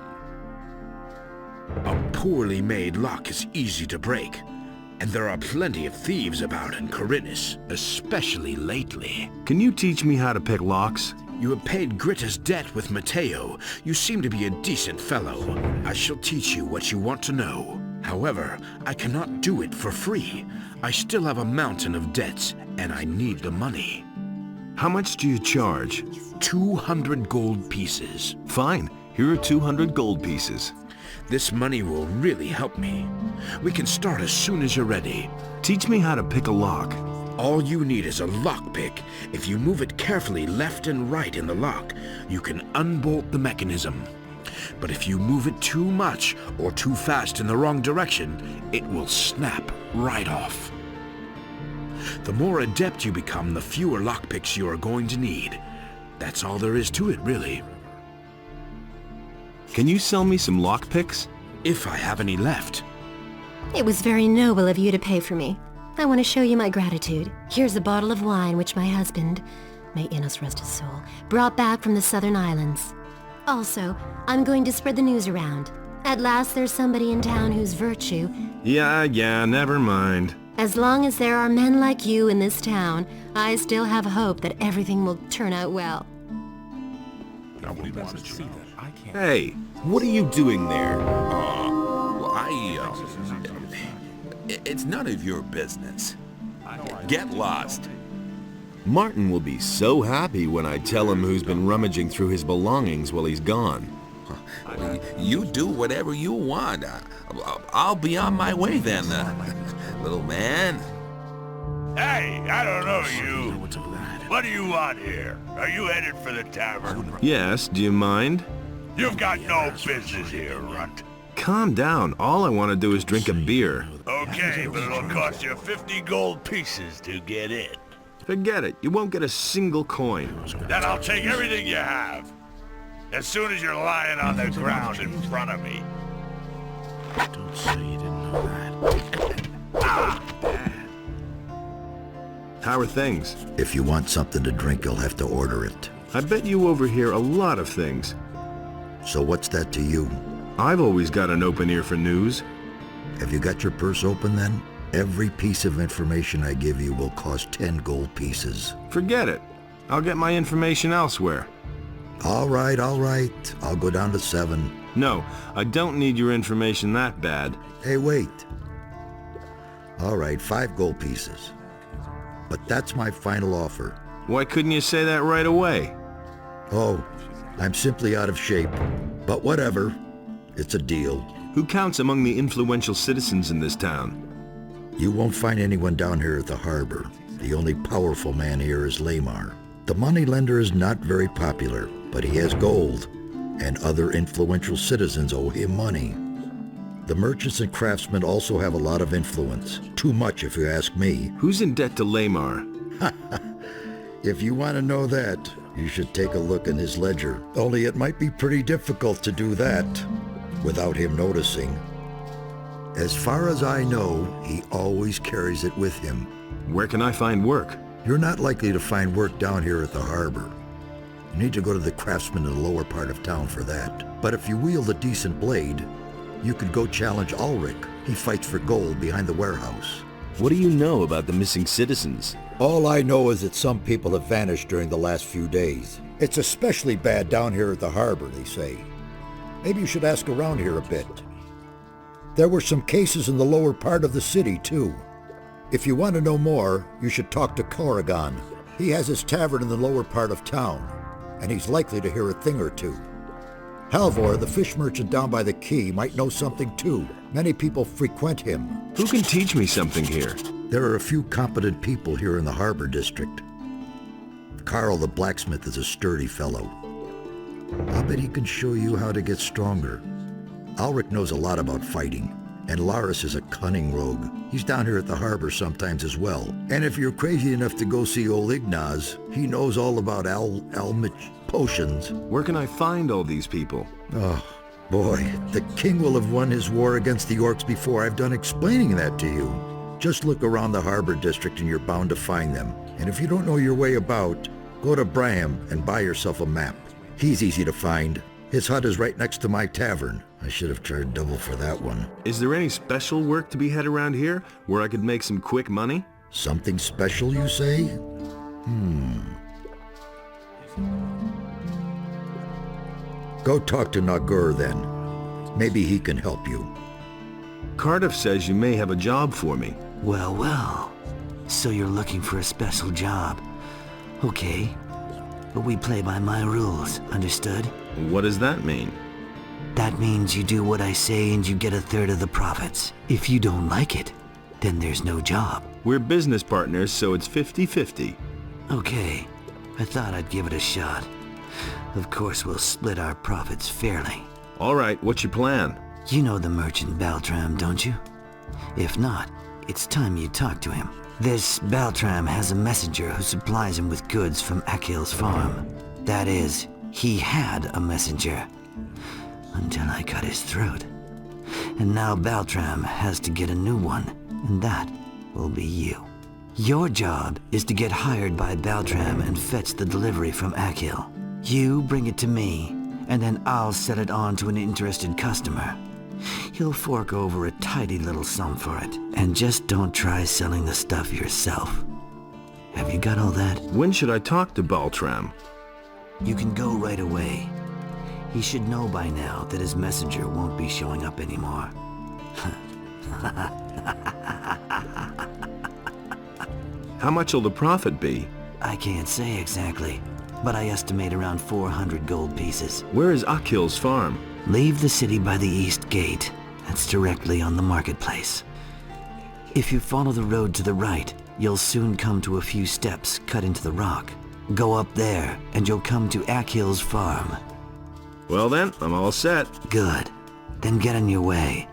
A poorly made lock is easy to break, and there are plenty of thieves about in Corinthus, especially lately.
Can you teach me how to pick locks?
You have paid Gritta's debt with Matteo. You seem to be a decent fellow. I shall teach you what you want to know. However, I cannot do it for free. I still have a mountain of debts, and I need the money.
How much do you charge?
200 gold pieces.
Fine. Here are 200 gold pieces.
This money will really help me. We can start as soon as you're ready.
Teach me how to pick a lock.
All you need is a lockpick. If you move it carefully left and right in the lock, you can unbolt the mechanism. But if you move it too much or too fast in the wrong direction, it will snap right off. The more adept you become, the fewer lockpicks you are going to need. That's all there is to it, really.
Can you sell me some lockpicks?
If I have any left.
It was very noble of you to pay for me. I want to show you my gratitude. Here's a bottle of wine which my husband, may Innos rest his soul, brought back from the southern islands. Also, I'm going to spread the news around. At last there's somebody in town whose virtue...
Yeah, never mind.
As long as there are men like you in this town, I still have hope that everything will turn out well.
Hey, what are you doing there?
It's none of your business. Get lost.
Martin will be so happy when I tell him who's been rummaging through his belongings while he's gone.
You do whatever you want. I'll be on my way then, little man.
Hey, I don't know you. What do you want here? Are you headed for the tavern?
Yes, do you mind?
You've got no business here, runt.
Calm down. All I want to do is drink a beer.
Okay, but it'll cost you 50 gold pieces to get in.
Forget it. You won't get a single coin.
Then I'll take everything you have. As soon as you're lying on the ground in front of me.
Don't say you didn't know that.
How are things?
If you want something to drink, you'll have to order it.
I bet you overhear a lot of things.
So what's that to you?
I've always got an open ear for news.
Have you got your purse open then? Every piece of information I give you will cost 10 gold pieces.
Forget it. I'll get my information elsewhere.
All right. I'll go down to 7.
No, I don't need your information that bad.
Hey, wait. All right, 5 gold pieces. But that's my final offer.
Why couldn't you say that right away?
Oh, I'm simply out of shape. But whatever. It's a deal.
Who counts among the influential citizens in this town?
You won't find anyone down here at the harbor. The only powerful man here is Lamar. The moneylender is not very popular, but he has gold, and other influential citizens owe him money. The merchants and craftsmen also have a lot of influence. Too much, if you ask me.
Who's in debt to Lamar?
If you want to know that, you should take a look in his ledger. Only it might be pretty difficult to do that without him noticing. As far as I know, he always carries it with him.
Where can I find work?
You're not likely to find work down here at the harbor. You need to go to the craftsman in the lower part of town for that. But if you wield a decent blade, you could go challenge Ulrich. He fights for gold behind the warehouse.
What do you know about the missing citizens?
All I know is that some people have vanished during the last few days. It's especially bad down here at the harbor, they say. Maybe you should ask around here a bit. There were some cases in the lower part of the city, too. If you want to know more, you should talk to Corrigan. He has his tavern in the lower part of town, and he's likely to hear a thing or two. Halvor, the fish merchant down by the quay, might know something too. Many people frequent him.
Who can teach me something here?
There are a few competent people here in the harbor district. Carl the blacksmith is a sturdy fellow. I'll bet he can show you how to get stronger. Ulrich knows a lot about fighting, and Laris is a cunning rogue. He's down here at the harbor sometimes as well. And if you're crazy enough to go see old Ignaz, he knows all about Almich potions.
Where can I find all these people?
Oh, boy, the king will have won his war against the orcs before I've done explaining that to you. Just look around the harbor district and you're bound to find them. And if you don't know your way about, go to Braham and buy yourself a map. He's easy to find. His hut is right next to my tavern. I should have charged double for that one.
Is there any special work to be had around here where I could make some quick money?
Something special, you say? Go talk to Nagur then. Maybe he can help you.
Cardiff says you may have a job for me.
Well, well. So you're looking for a special job. Okay. But we play by my rules, understood?
What does that mean?
That means you do what I say and you get a third of the profits. If you don't like it, then there's no job.
We're business partners, so it's 50-50.
Okay. I thought I'd give it a shot. Of course, we'll split our profits fairly.
All right, what's your plan?
You know the merchant Baltram, don't you? If not, it's time you talk to him. This Baltram has a messenger who supplies him with goods from Akil's farm. That is, he had a messenger. Until I cut his throat. And now Baltram has to get a new one, and that will be you. Your job is to get hired by Baltram and fetch the delivery from Akil. You bring it to me, and then I'll set it on to an interested customer. He'll fork over a tidy little sum for it. And just don't try selling the stuff yourself. Have you got all that?
When should I talk to Baltram?
You can go right away. He should know by now that his messenger won't be showing up anymore.
How much will the profit be?
I can't say exactly. but I estimate around 400 gold pieces.
Where is Akil's farm?
Leave the city by the east gate. That's directly on the marketplace. If you follow the road to the right, you'll soon come to a few steps cut into the rock. Go up there, and you'll come to Akil's farm.
Well then, I'm all set.
Good. Then get on your way.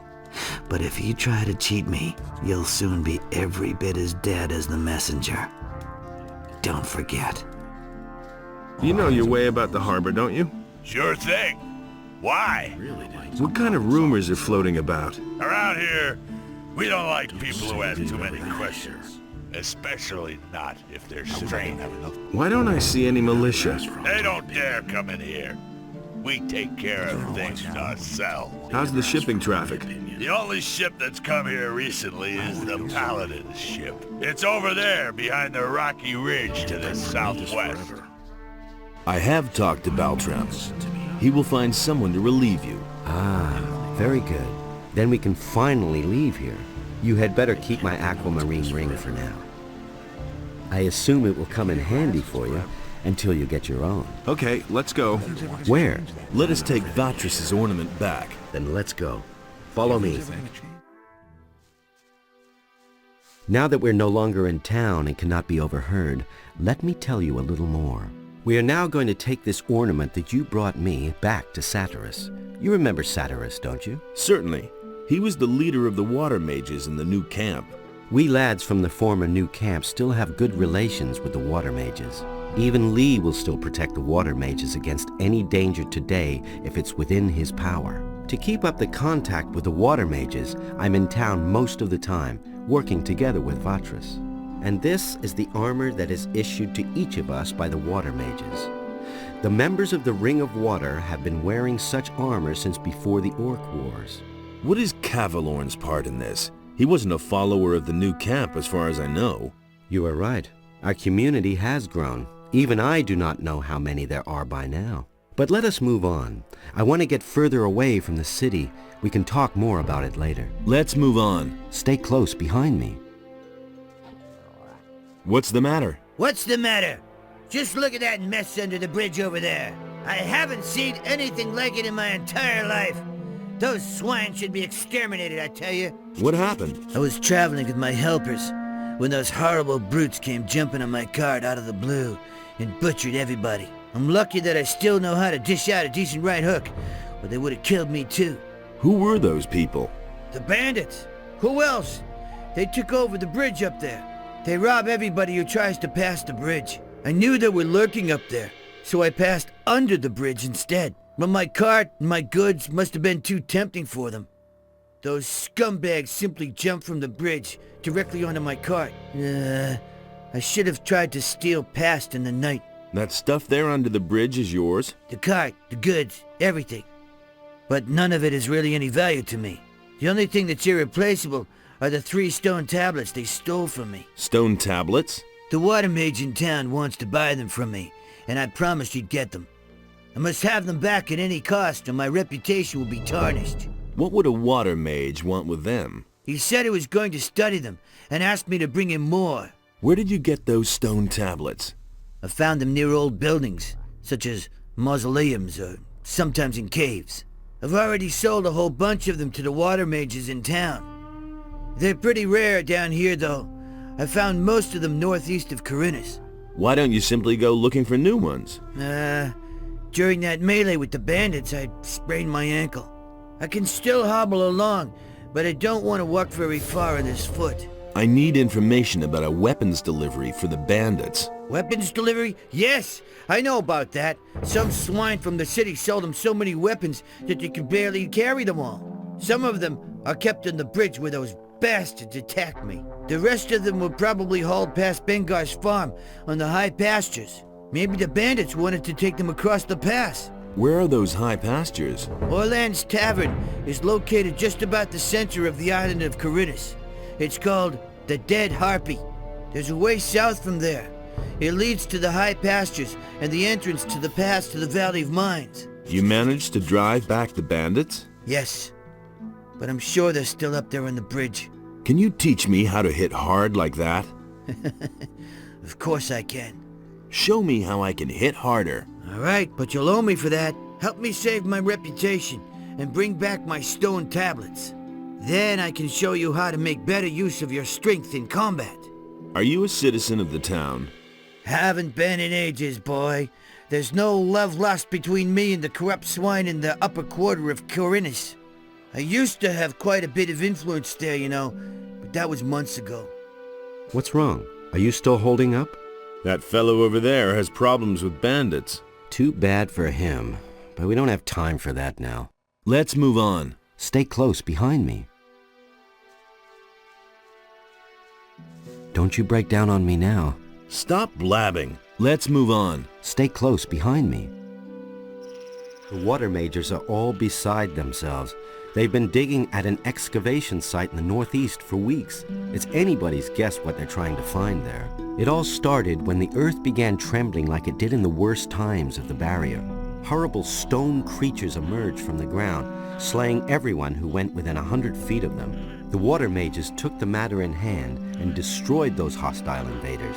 But if you try to cheat me, you'll soon be every bit as dead as the messenger. Don't forget.
You know your way about the harbor, don't you?
Sure thing. Why?
What kind of rumors are floating about?
Around here, we don't like people who ask too many questions. Especially not if they're strange.
Why don't I see any militia?
They don't dare come in here. We take care of things ourselves.
How's the shipping traffic?
The only ship that's come here recently is the Paladin's ship. It's over there behind the rocky ridge to the southwest.
I have talked to Baltram. He will find someone to relieve you.
Ah, very good. Then we can finally leave here. You had better keep my Aquamarine Ring for now. I assume it will come in handy for you until you get your own.
Okay, let's go.
Where?
Let us take Vatris's ornament back.
Then let's go. Follow me. Now that we're no longer in town and cannot be overheard, let me tell you a little more. We are now going to take this ornament that you brought me back to Satyrus. You remember Satyrus, don't you?
Certainly. He was the leader of the water mages in the new camp.
We lads from the former new camp still have good relations with the water mages. Even Lee will still protect the water mages against any danger today if it's within his power. To keep up the contact with the water mages, I'm in town most of the time, working together with Vatris. And this is the armor that is issued to each of us by the water mages. The members of the Ring of Water have been wearing such armor since before the Orc Wars.
What is Cavalorn's part in this? He wasn't a follower of the new camp as far as I know.
You are right. Our community has grown. Even I do not know how many there are by now. But let us move on. I want to get further away from the city. We can talk more about it later.
Let's move on.
Stay close behind me.
What's the matter?
What's the matter? Just look at that mess under the bridge over there. I haven't seen anything like it in my entire life. Those swine should be exterminated, I tell you.
What happened?
I was traveling with my helpers when those horrible brutes came jumping on my cart out of the blue and butchered everybody. I'm lucky that I still know how to dish out a decent right hook, or they would have killed me too.
Who were those people?
The bandits. Who else? They took over the bridge up there. They rob everybody who tries to pass the bridge. I knew they were lurking up there, so I passed under the bridge instead. But my cart and my goods must have been too tempting for them. Those scumbags simply jumped from the bridge directly onto my cart. I should have tried to steal past in the night.
That stuff there under the bridge is yours?
The cart, the goods, everything. But none of it is really any value to me. The only thing that's irreplaceable are the 3 stone tablets they stole from me.
Stone tablets?
The water mage in town wants to buy them from me, and I promised he'd get them. I must have them back at any cost, or my reputation will be tarnished.
What would a water mage want with them?
He said he was going to study them, and asked me to bring him more.
Where did you get those stone tablets?
I found them near old buildings, such as mausoleums, or sometimes in caves. I've already sold a whole bunch of them to the water mages in town. They're pretty rare down here, though. I found most of them northeast of Corinthus.
Why don't you simply go looking for new ones?
During that melee with the bandits, I sprained my ankle. I can still hobble along, but I don't want to walk very far on this foot.
I need information about a weapons delivery for the bandits.
Weapons delivery? Yes, I know about that. Some swine from the city sold them so many weapons that they could barely carry them all. Some of them are kept on the bridge where those bastards attacked me. The rest of them were probably hauled past Bengar's farm on the high pastures. Maybe the bandits wanted to take them across the pass.
Where are those high pastures?
Orland's Tavern is located just about the center of the island of Corinthus. It's called the Dead Harpy. There's a way south from there. It leads to the high pastures and the entrance to the pass to the Valley of Mines.
You managed to drive back the bandits?
Yes, but I'm sure they're still up there on the bridge.
Can you teach me how to hit hard like that?
Of course I can.
Show me how I can hit harder.
All right, but you'll owe me for that. Help me save my reputation and bring back my stone tablets. Then I can show you how to make better use of your strength in combat.
Are you a citizen of the town?
Haven't been in ages, boy. There's no love lost between me and the corrupt swine in the upper quarter of Corinthus. I used to have quite a bit of influence there, you know, but that was months ago.
What's wrong? Are you still holding up?
That fellow over there has problems with bandits.
Too bad for him, but we don't have time for that now.
Let's move on.
Stay close behind me. Don't you break down on me now.
Stop blabbing. Let's move on.
Stay close behind me. The water mages are all beside themselves. They've been digging at an excavation site in the northeast for weeks. It's anybody's guess what they're trying to find there. It all started when the earth began trembling like it did in the worst times of the barrier. Horrible stone creatures emerged from the ground, slaying everyone who went within 100 feet of them. The water mages took the matter in hand and destroyed those hostile invaders.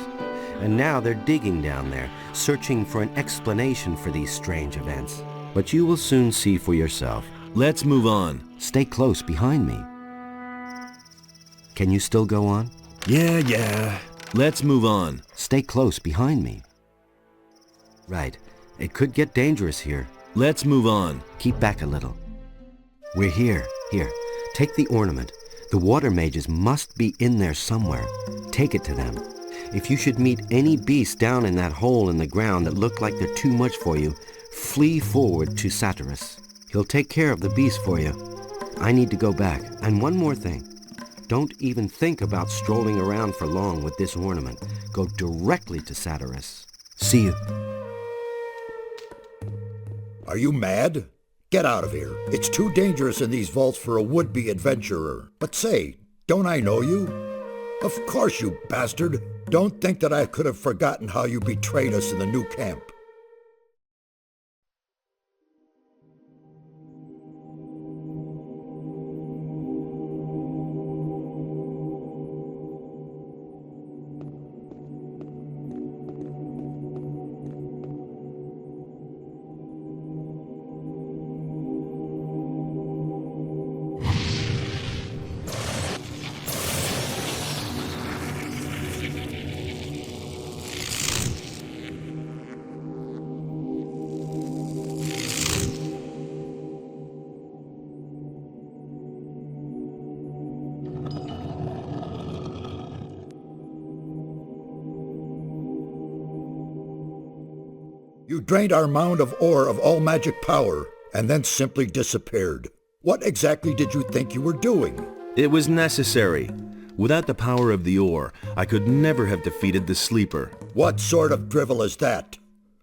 And now they're digging down there, searching for an explanation for these strange events. But you will soon see for yourself.
Let's move on.
Stay close behind me. Can you still go on?
Yeah. Let's move on.
Stay close behind me. Right. It could get dangerous here.
Let's move on.
Keep back a little. We're here. Here. Take the ornament. The water mages must be in there somewhere. Take it to them. If you should meet any beast down in that hole in the ground that look like they're too much for you, flee forward to Satyrus. He'll take care of the beast for you. I need to go back. And one more thing. Don't even think about strolling around for long with this ornament. Go directly to Satyrus. See you.
Are you mad? Get out of here. It's too dangerous in these vaults for a would-be adventurer. But say, don't I know you? Of course, you bastard. Don't think that I could have forgotten how you betrayed us in the new camp. You drained our mound of ore of all magic power, and then simply disappeared. What exactly did you think you were doing?
It was necessary. Without the power of the ore, I could never have defeated the Sleeper.
What sort of drivel is that?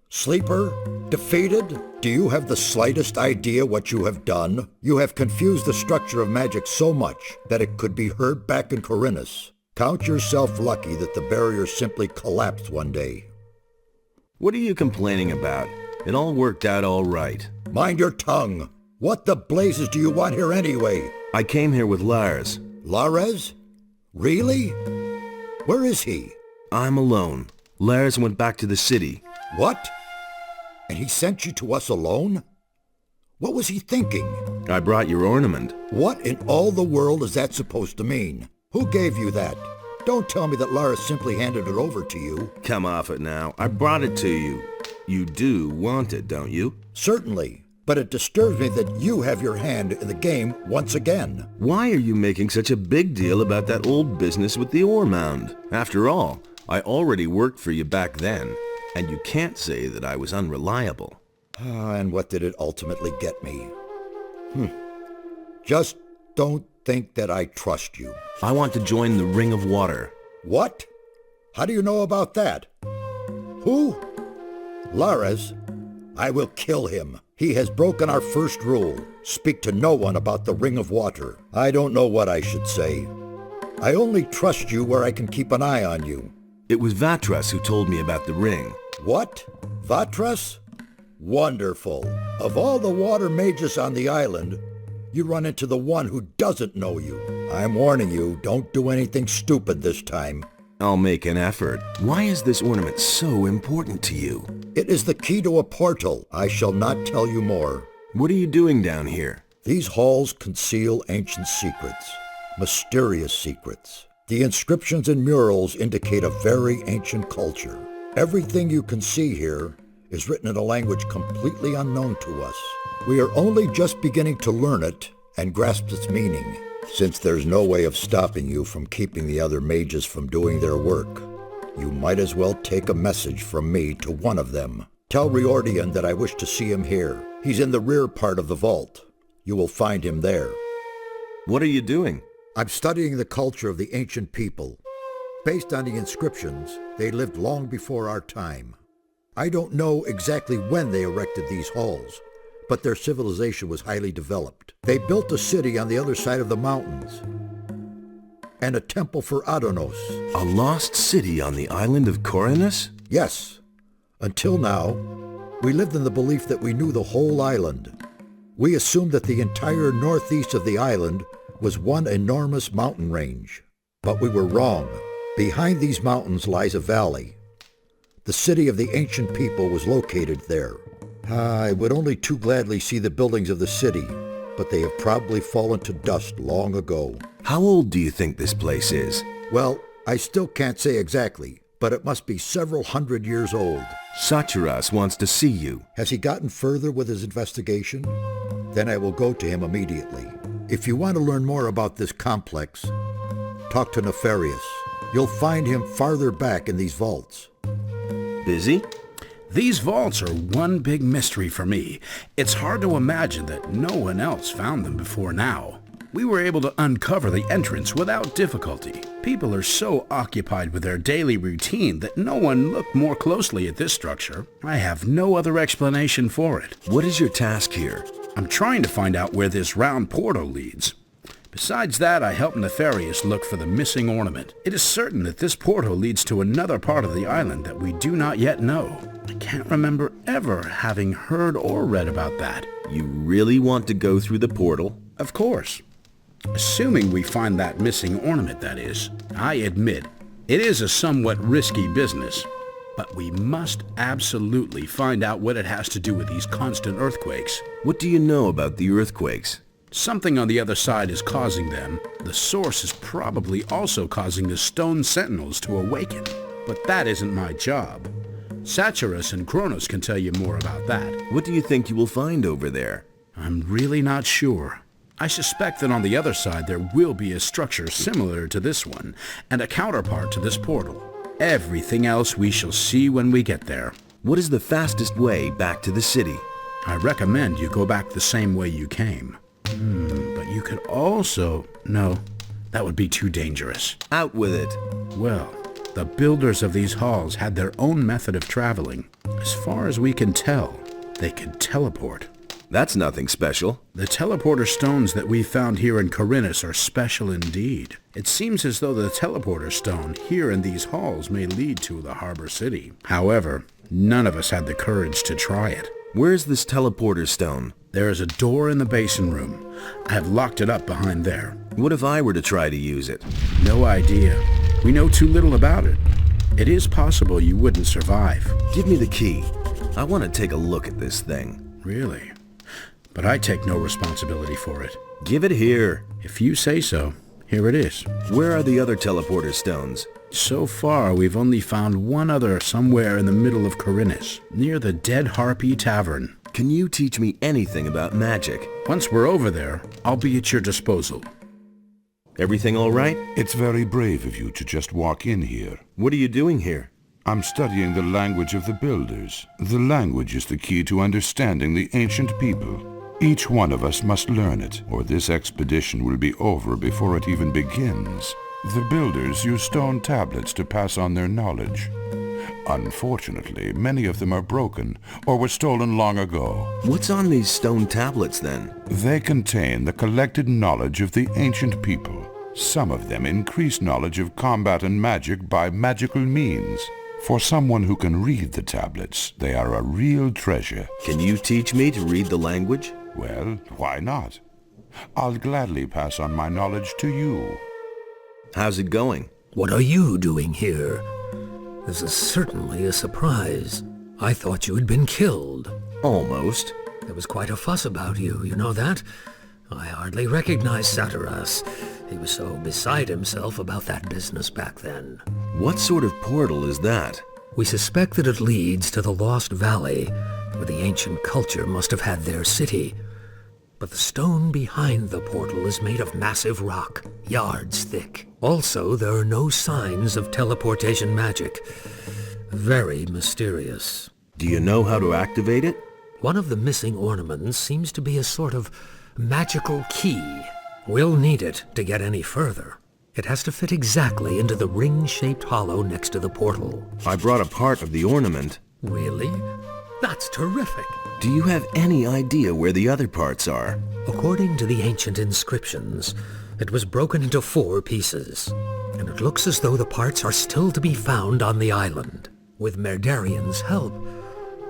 Sleeper? Defeated? Do you have the slightest idea what you have done? You have confused the structure of magic so much that it could be heard back in Corinthus. Count yourself lucky that the barrier simply collapsed one day.
What are you complaining about? It all worked out all right.
Mind your tongue. What the blazes do you want here anyway?
I came here with Lars.
Lares? Really? Where is he?
I'm alone. Lars went back to the city.
What? And he sent you to us alone? What was he thinking?
I brought your ornament.
What in all the world is that supposed to mean? Who gave you that? Don't tell me that Lars simply handed it over to you.
Come off it now. I brought it to you. You do want it, don't you?
Certainly. But it disturbs me that you have your hand in the game once again.
Why are you making such a big deal about that old business with the ore mound? After all, I already worked for you back then, and you can't say that I was unreliable.
And what did it ultimately get me? Just don't think that I trust you.
I want to join the Ring of Water.
What? How do you know about that? Who? Lars? I will kill him. He has broken our first rule. Speak to no one about the Ring of Water. I don't know what I should say. I only trust you where I can keep an eye on you.
It was Vatras who told me about the ring.
What? Vatras? Wonderful. Of all the water mages on the island, you run into the one who doesn't know you. I'm warning you, don't do anything stupid this time.
I'll make an effort. Why is this ornament so important to you?
It is the key to a portal. I shall not tell you more.
What are you doing down here?
These halls conceal ancient secrets, mysterious secrets. The inscriptions and murals indicate a very ancient culture. Everything you can see here is written in a language completely unknown to us. We are only just beginning to learn it and grasp its meaning. Since there's no way of stopping you from keeping the other mages from doing their work, you might as well take a message from me to one of them. Tell Riordian that I wish to see him here. He's in the rear part of the vault. You will find him there.
What are you doing?
I'm studying the culture of the ancient people. Based on the inscriptions, they lived long before our time. I don't know exactly when they erected these halls, but their civilization was highly developed. They built a city on the other side of the mountains, and a temple for Adonos.
A lost city on the island of Corinthus?
Yes. Until now, we lived in the belief that we knew the whole island. We assumed that the entire northeast of the island was one enormous mountain range. But we were wrong. Behind these mountains lies a valley. The city of the ancient people was located there. I would only too gladly see the buildings of the city, but they have probably fallen to dust long ago.
How old do you think this place is?
Well, I still can't say exactly, but it must be several hundred years old.
Sachuras wants to see you.
Has he gotten further with his investigation? Then I will go to him immediately. If you want to learn more about this complex, talk to Nefarious. You'll find him farther back in these vaults.
Busy?
These vaults are one big mystery for me. It's hard to imagine that no one else found them before now. We were able to uncover the entrance without difficulty. People are so occupied with their daily routine that no one looked more closely at this structure. I have no other explanation for it.
What is your task here?
I'm trying to find out where this round portal leads. Besides that, I helped Nefarious look for the missing ornament. It is certain that this portal leads to another part of the island that we do not yet know. I can't remember ever having heard or read about that.
You really want to go through the portal?
Of course. Assuming we find that missing ornament, that is. I admit, it is a somewhat risky business. But we must absolutely find out what it has to do with these constant earthquakes.
What do you know about the earthquakes?
Something on the other side is causing them. The source is probably also causing the stone sentinels to awaken. But that isn't my job. Sachuras and Kronos can tell you more about that.
What do you think you will find over there?
I'm really not sure. I suspect that on the other side there will be a structure similar to this one, and a counterpart to this portal. Everything else we shall see when we get there.
What is the fastest way back to the city?
I recommend you go back the same way you came. But you could also... No, that would be too dangerous.
Out with it.
Well, the builders of these halls had their own method of traveling. As far as we can tell, they could teleport.
That's nothing special.
The teleporter stones that we found here in Corinthus are special indeed. It seems as though the teleporter stone here in these halls may lead to the harbor city. However, none of us had the courage to try it.
Where's this teleporter stone?
There is a door in the basin room. I have locked it up behind there.
What if I were to try to use it?
No idea. We know too little about it. It is possible you wouldn't survive.
Give me the key. I want to take a look at this thing.
Really? But I take no responsibility for it.
Give it here.
If you say so, here it is.
Where are the other teleporter stones?
So far, we've only found one other somewhere in the middle of Corinthus, near the Dead Harpy Tavern.
Can you teach me anything about magic?
Once we're over there, I'll be at your disposal.
Everything all right?
It's very brave of you to just walk in here.
What are you doing here?
I'm studying the language of the builders. The language is the key to understanding the ancient people. Each one of us must learn it, or this expedition will be over before it even begins. The builders use stone tablets to pass on their knowledge. Unfortunately, many of them are broken or were stolen long ago.
What's on these stone tablets, then?
They contain the collected knowledge of the ancient people. Some of them increase knowledge of combat and magic by magical means. For someone who can read the tablets, they are a real treasure.
Can you teach me to read the language?
Well, why not? I'll gladly pass on my knowledge to you.
How's it going?
What are you doing here? This is certainly a surprise. I thought you had been killed.
Almost.
There was quite a fuss about you, you know that? I hardly recognized Saturas. He was so beside himself about that business back then.
What sort of portal is that?
We suspect that it leads to the Lost Valley, where the ancient culture must have had their city. But the stone behind the portal is made of massive rock, yards thick. Also, there are no signs of teleportation magic. Very mysterious.
Do you know how to activate it?
One of the missing ornaments seems to be a sort of magical key. We'll need it to get any further. It has to fit exactly into the ring-shaped hollow next to the portal.
I brought a part of the ornament.
Really? That's terrific.
Do you have any idea where the other parts are?
According to the ancient inscriptions, it was broken into 4 pieces, and it looks as though the parts are still to be found on the island. With Merdarian's help,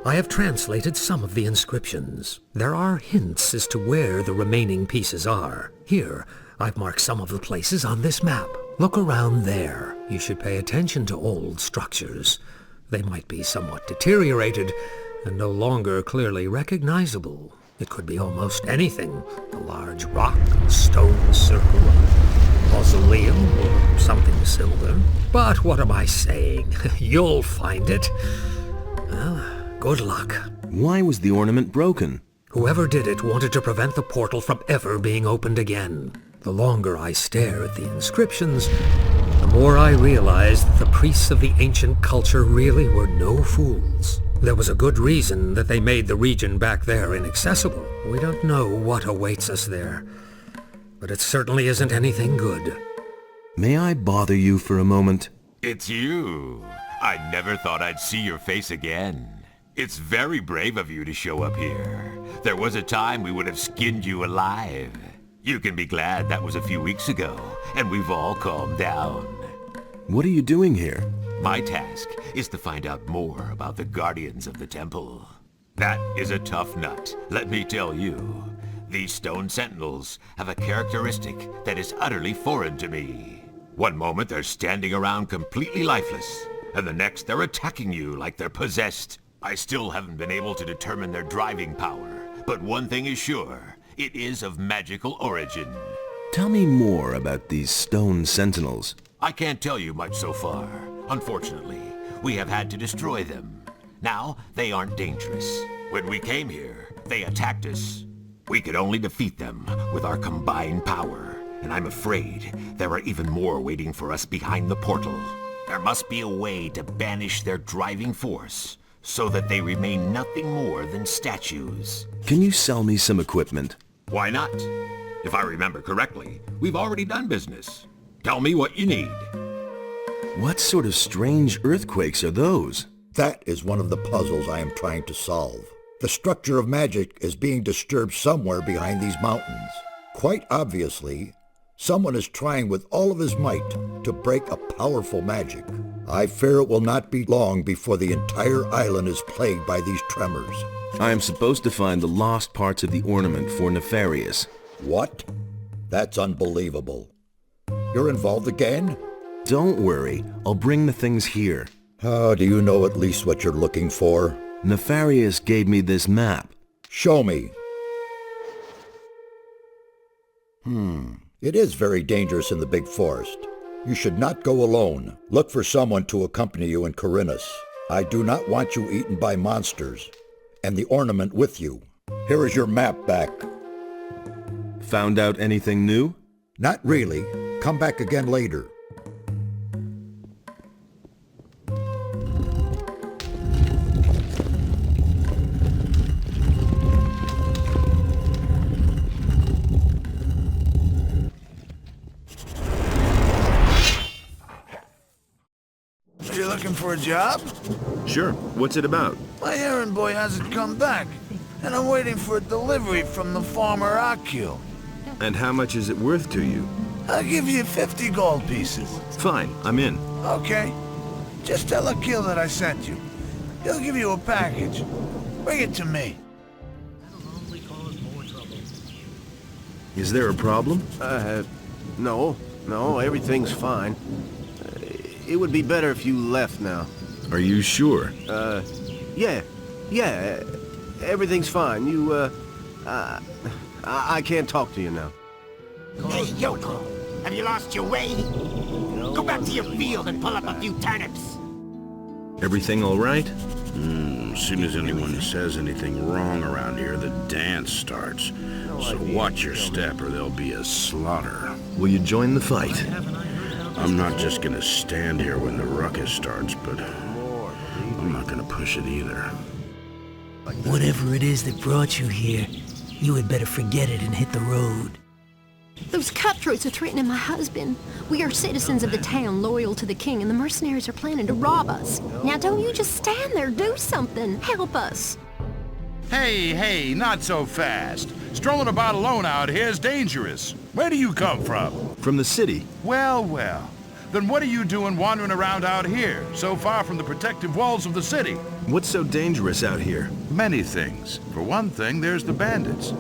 I have translated some of the inscriptions. There are hints as to where the remaining pieces are. Here, I've marked some of the places on this map. Look around there. You should pay attention to old structures. They might be somewhat deteriorated and no longer clearly recognizable. It could be almost anything. A large rock, a stone circle, a mausoleum, or something similar. But what am I saying? You'll find it. Well, good luck.
Why was the ornament broken?
Whoever did it wanted to prevent the portal from ever being opened again. The longer I stare at the inscriptions, the more I realize that the priests of the ancient culture really were no fools. There was a good reason that they made the region back there inaccessible. We don't know what awaits us there, but it certainly isn't anything good.
May I bother you for a moment?
It's you. I never thought I'd see your face again. It's very brave of you to show up here. There was a time we would have skinned you alive. You can be glad that was a few weeks ago, and we've all calmed down.
What are you doing here?
My task is to find out more about the Guardians of the Temple. That is a tough nut, let me tell you. These stone sentinels have a characteristic that is utterly foreign to me. One moment they're standing around completely lifeless, and the next they're attacking you like they're possessed. I still haven't been able to determine their driving power, but one thing is sure. It is of magical origin.
Tell me more about these stone sentinels.
I can't tell you much so far. Unfortunately, we have had to destroy them. Now, they aren't dangerous. When we came here, they attacked us. We could only defeat them with our combined power, and I'm afraid there are even more waiting for us behind the portal. There must be a way to banish their driving force, so that they remain nothing more than statues.
Can you sell me some equipment?
Why not? If I remember correctly, we've already done business. Tell me what you need.
What sort of strange earthquakes are those?
That is one of the puzzles I am trying to solve. The structure of magic is being disturbed somewhere behind these mountains. Quite obviously, someone is trying with all of his might to break a powerful magic. I fear it will not be long before the entire island is plagued by these tremors.
I am supposed to find the lost parts of the ornament for Nefarious.
What? That's unbelievable. You're involved again?
Don't worry, I'll bring the things here.
Do you know at least what you're looking for?
Nefarious gave me this map.
Show me. It is very dangerous in the big forest. You should not go alone. Look for someone to accompany you in Corinthus. I do not want you eaten by monsters. And the ornament with you. Here is your map back.
Found out anything new?
Not really. Come back again later.
Are you looking for a job?
Sure. What's it about?
My errand boy hasn't come back, and I'm waiting for a delivery from the farmer Akil.
And how much is it worth to you?
I'll give you 50 gold pieces.
Fine, I'm in.
Okay. Just tell Akil that I sent you. He'll give you a package. Bring it to me.
Is there a problem?
No, everything's fine. it would be better if you left now.
Are you sure?
Yeah. Everything's fine. I can't talk to you now.
Hey, Yoko, have you lost your way? Go back to your field and pull up a few turnips.
Everything all right?
As soon as anyone says anything wrong around here, the dance starts. So watch your step or there'll be a slaughter.
Will you join the fight?
I'm not just gonna stand here when the ruckus starts, but I'm not gonna push it either.
Whatever it is that brought you here, you had better forget it and hit the road.
Those cutthroats are threatening my husband. We are citizens of the town, loyal to the king, and the mercenaries are planning to rob us. Now don't you just stand there, do something. Help us.
Hey, not so fast. Strolling about alone out here is dangerous. Where do you come from?
From the city.
Well. Then what are you doing wandering around out here, so far from the protective walls of the city?
What's so dangerous out here?
Many things. For one thing, there's the bandits.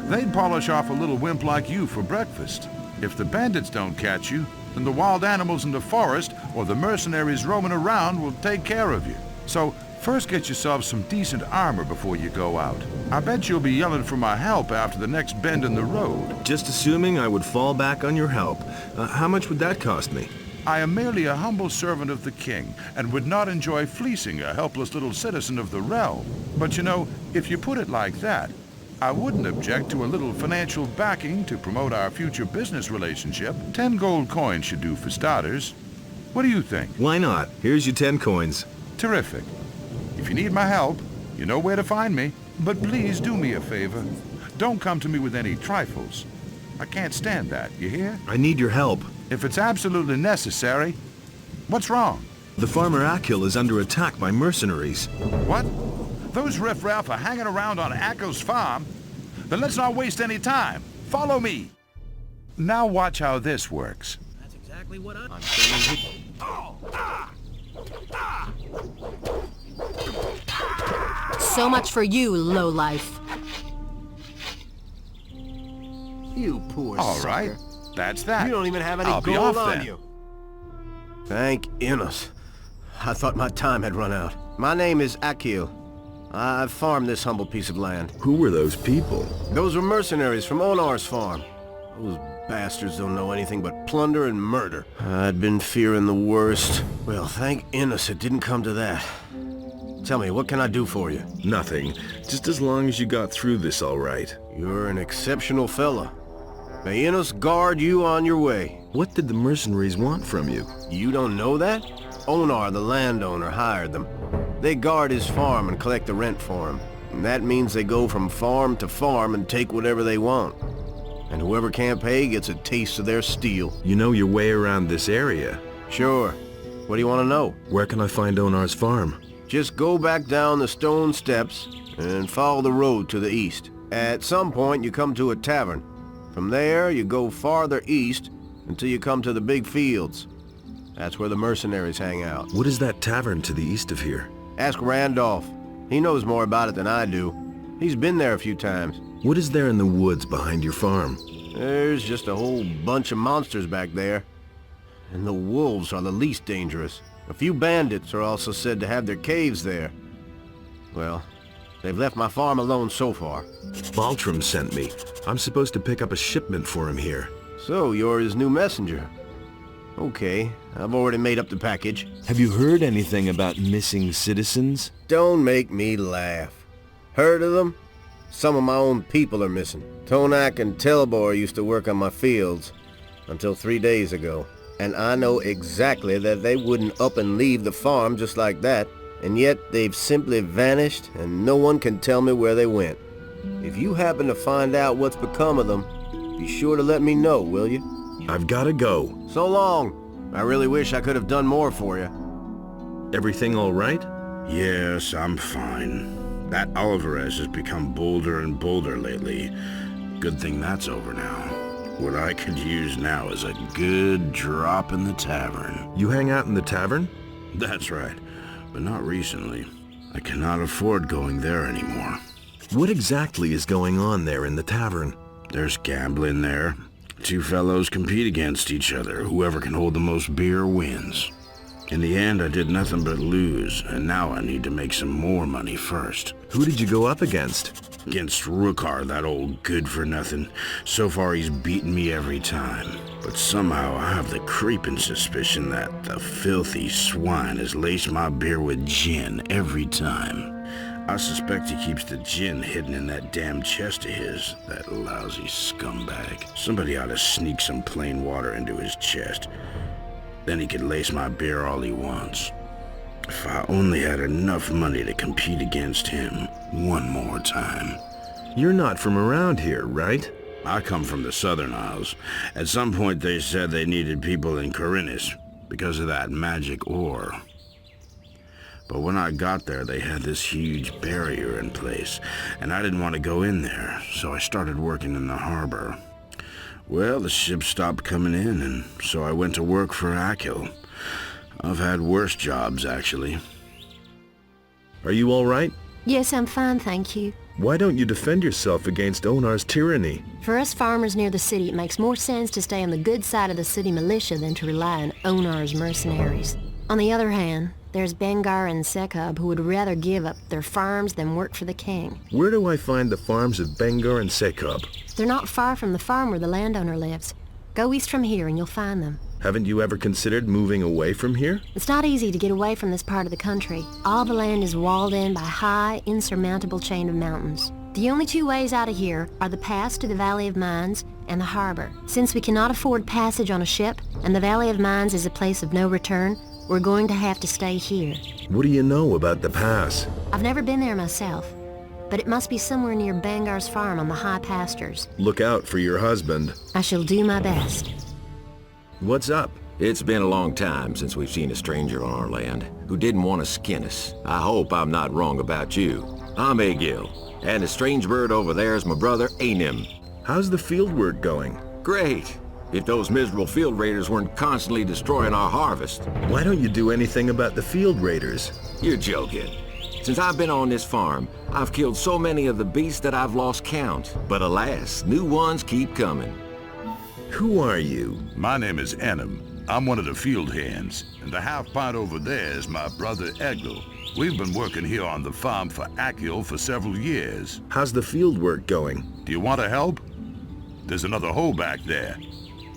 They'd polish off a little wimp like you for breakfast. If the bandits don't catch you, then the wild animals in the forest or the mercenaries roaming around will take care of you. So, first get yourself some decent armor before you go out. I bet you'll be yelling for my help after the next bend in the road.
Just assuming I would fall back on your help. How much would that cost me?
I am merely a humble servant of the king, and would not enjoy fleecing a helpless little citizen of the realm. But you know, if you put it like that, I wouldn't object to a little financial backing to promote our future business relationship. 10 gold coins should do for starters. What do you think?
Why not? Here's your 10 coins.
Terrific. If you need my help, you know where to find me. But please do me a favor. Don't come to me with any trifles. I can't stand that, you hear?
I need your help.
If it's absolutely necessary, what's wrong?
The farmer Akil is under attack by mercenaries.
What? Those riffraff are hanging around on Akil's farm? Then let's not waste any time. Follow me. Now watch how this works.
That's exactly what I'm
So much for you, lowlife.
You poor
All
sucker.
right, that's that.
You don't even have any
I'll be
gold
off
on
then.
you. Thank Innos. I thought my time had run out. My name is Akil. I've farmed this humble piece of land.
Who were those people?
Those were mercenaries from Onar's farm. Those bastards don't know anything but plunder and murder. I'd been fearing the worst. Well, thank Innos it didn't come to that. Tell me, what can I do for you?
Nothing. Just as long as you got through this all right.
You're an exceptional fella. May Innos guard you on your way.
What did the mercenaries want from you?
You don't know that? Onar, the landowner, hired them. They guard his farm and collect the rent for him. And that means they go from farm to farm and take whatever they want. And whoever can't pay gets a taste of their steel.
You know your way around this area.
Sure. What do you want to know?
Where can I find Onar's farm?
Just go back down the stone steps and follow the road to the east. At some point you come to a tavern. From there you go farther east until you come to the big fields. That's where the mercenaries hang out.
What is that tavern to the east of here?
Ask Randolph. He knows more about it than I do. He's been there a few times.
What is there in the woods behind your farm?
There's just a whole bunch of monsters back there. And the wolves are the least dangerous. A few bandits are also said to have their caves there. Well, they've left my farm alone so far.
Baltram sent me. I'm supposed to pick up a shipment for him here.
So, you're his new messenger. Okay, I've already made up the package.
Have you heard anything about missing citizens?
Don't make me laugh. Heard of them? Some of my own people are missing. Tonak and Telbor used to work on my fields until 3 days ago. And I know exactly that they wouldn't up and leave the farm just like that. And yet they've simply vanished and no one can tell me where they went. If you happen to find out what's become of them, be sure to let me know, will you?
I've gotta go.
So long. I really wish I could have done more for you.
Everything all right?
Yes, I'm fine. That Alvarez has become bolder and bolder lately. Good thing that's over now. What I could use now is a good drop in the tavern.
You hang out in the tavern?
That's right, but not recently. I cannot afford going there anymore.
What exactly is going on there in the tavern?
There's gambling there. Two fellows compete against each other. Whoever can hold the most beer wins. In the end, I did nothing but lose, and now I need to make some more money first.
Who did you go up against?
Against Rukar, that old good-for-nothing. So far, he's beaten me every time. But somehow, I have the creeping suspicion that the filthy swine has laced my beer with gin every time. I suspect he keeps the gin hidden in that damn chest of his, that lousy scumbag. Somebody ought to sneak some plain water into his chest. Then he can lace my beer all he wants. If I only had enough money to compete against him one more time.
You're not from around here, right?
I come from the Southern Isles. At some point they said they needed people in Corinthus because of that magic ore. But when I got there, they had this huge barrier in place, and I didn't want to go in there, so I started working in the harbor. Well, the ships stopped coming in, and so I went to work for Akil. I've had worse jobs, actually.
Are you all right?
Yes, I'm fine, thank you.
Why don't you defend yourself against Onar's tyranny?
For us farmers near the city, it makes more sense to stay on the good side of the city militia than to rely on Onar's mercenaries. On the other hand, there's Bengar and Sekub who would rather give up their farms than work for the king.
Where do I find the farms of Bengar and Sekub?
They're not far from the farm where the landowner lives. Go east from here and you'll find them.
Haven't you ever considered moving away from here?
It's not easy to get away from this part of the country. All the land is walled in by a high, insurmountable chain of mountains. The only two ways out of here are the pass to the Valley of Mines and the harbor. Since we cannot afford passage on a ship, and the Valley of Mines is a place of no return, we're going to have to stay here.
What do you know about the pass?
I've never been there myself, but it must be somewhere near Bengar's farm on the high pastures.
Look out for your husband.
I shall do my best.
What's up?
It's been a long time since we've seen a stranger on our land who didn't want to skin us. I hope I'm not wrong about you. I'm Egil, and the strange bird over there is my brother Anim.
How's the field work going?
Great. If those miserable field raiders weren't constantly destroying our harvest.
Why don't you do anything about the field raiders?
You're joking. Since I've been on this farm, I've killed so many of the beasts that I've lost count. But alas, new ones keep coming.
Who are you?
My name is Enim. I'm one of the field hands, and the half-pint over there is my brother Egil. We've been working here on the farm for Akil for several years.
How's the field work going?
Do you want to help? There's another hole back there.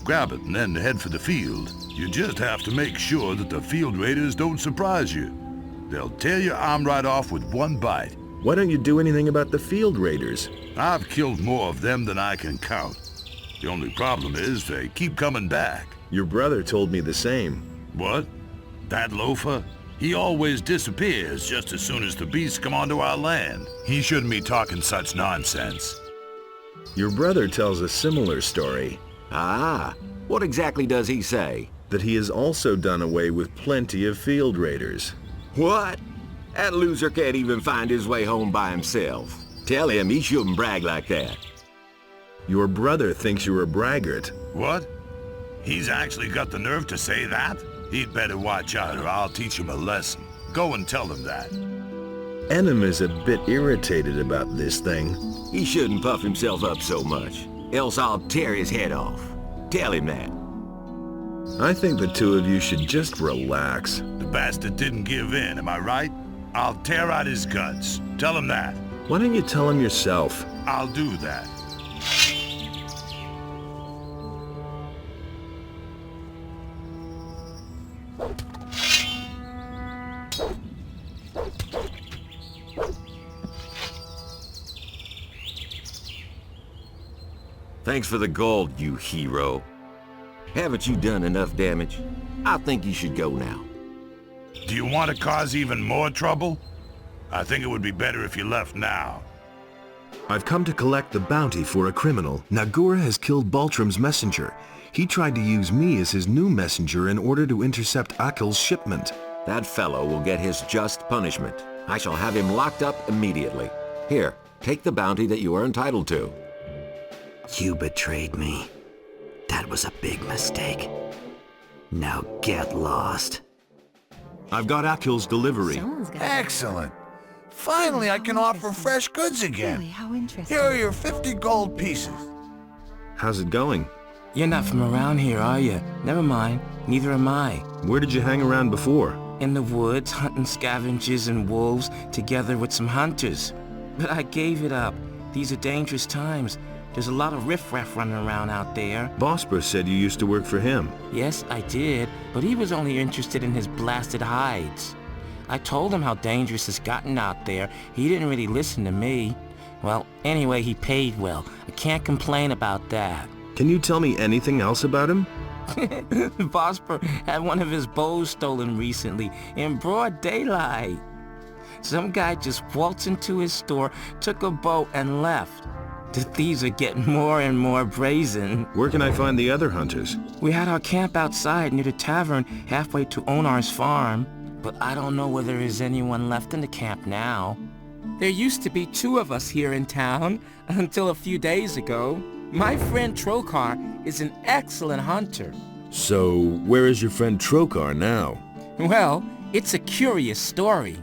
Grab it and then head for the field. You just have to make sure that the field raiders don't surprise you. They'll tear your arm right off with one bite.
Why don't you do anything about the field raiders?
I've killed more of them than I can count. The only problem is they keep coming back.
Your brother told me the same.
What? That loafer? He always disappears just as soon as the beasts come onto our land. He shouldn't be talking such nonsense.
Your brother tells a similar story.
Ah, what exactly does he say?
That he has also done away with plenty of field raiders.
What? That loser can't even find his way home by himself. Tell him he shouldn't brag like that.
Your brother thinks you're a braggart.
What? He's actually got the nerve to say that? He'd better watch out or I'll teach him a lesson. Go and tell him that.
Enim is a bit irritated about this thing.
He shouldn't puff himself up so much, else I'll tear his head off. Tell him that.
I think the two of you should just relax.
The bastard didn't give in, am I right? I'll tear out his guts. Tell him that.
Why don't you tell him yourself?
I'll do that.
Thanks for the gold, you hero. Haven't you done enough damage? I think you should go now.
Do you want to cause even more trouble? I think it would be better if you left now.
I've come to collect the bounty for a criminal. Nagura has killed Baltram's messenger. He tried to use me as his new messenger in order to intercept Akil's shipment.
That fellow will get his just punishment. I shall have him locked up immediately. Here, take the bounty that you are entitled to.
You betrayed me. That was a big mistake. Now get lost.
I've got Akil's delivery.
Excellent. Finally, I can offer fresh goods again.
Really, how interesting.
Here are your 50 gold pieces.
How's it going?
You're not from around here, are you? Never mind.
Neither am I.
Where did you hang around before?
In the woods, hunting scavengers and wolves, together with some hunters. But I gave it up. These are dangerous times. There's a lot of riffraff running around out there.
Bosper said you used to work for him.
Yes, I did, but he was only interested in his blasted hides. I told him how dangerous it's gotten out there. He didn't really listen to me. Well, anyway, he paid well. I can't complain about that.
Can you tell me anything else about him?
Bosper had one of his bows stolen recently, in broad daylight. Some guy just waltzed into his store, took a bow, and left. The thieves are getting more and more brazen.
Where can I find the other hunters?
We had our camp outside near the tavern, halfway to Onar's farm. But I don't know whether there is anyone left in the camp now. There used to be 2 of us here in town, until a few days ago. My friend Trokar is an excellent hunter.
So, where is your friend Trokar now?
Well, it's a curious story.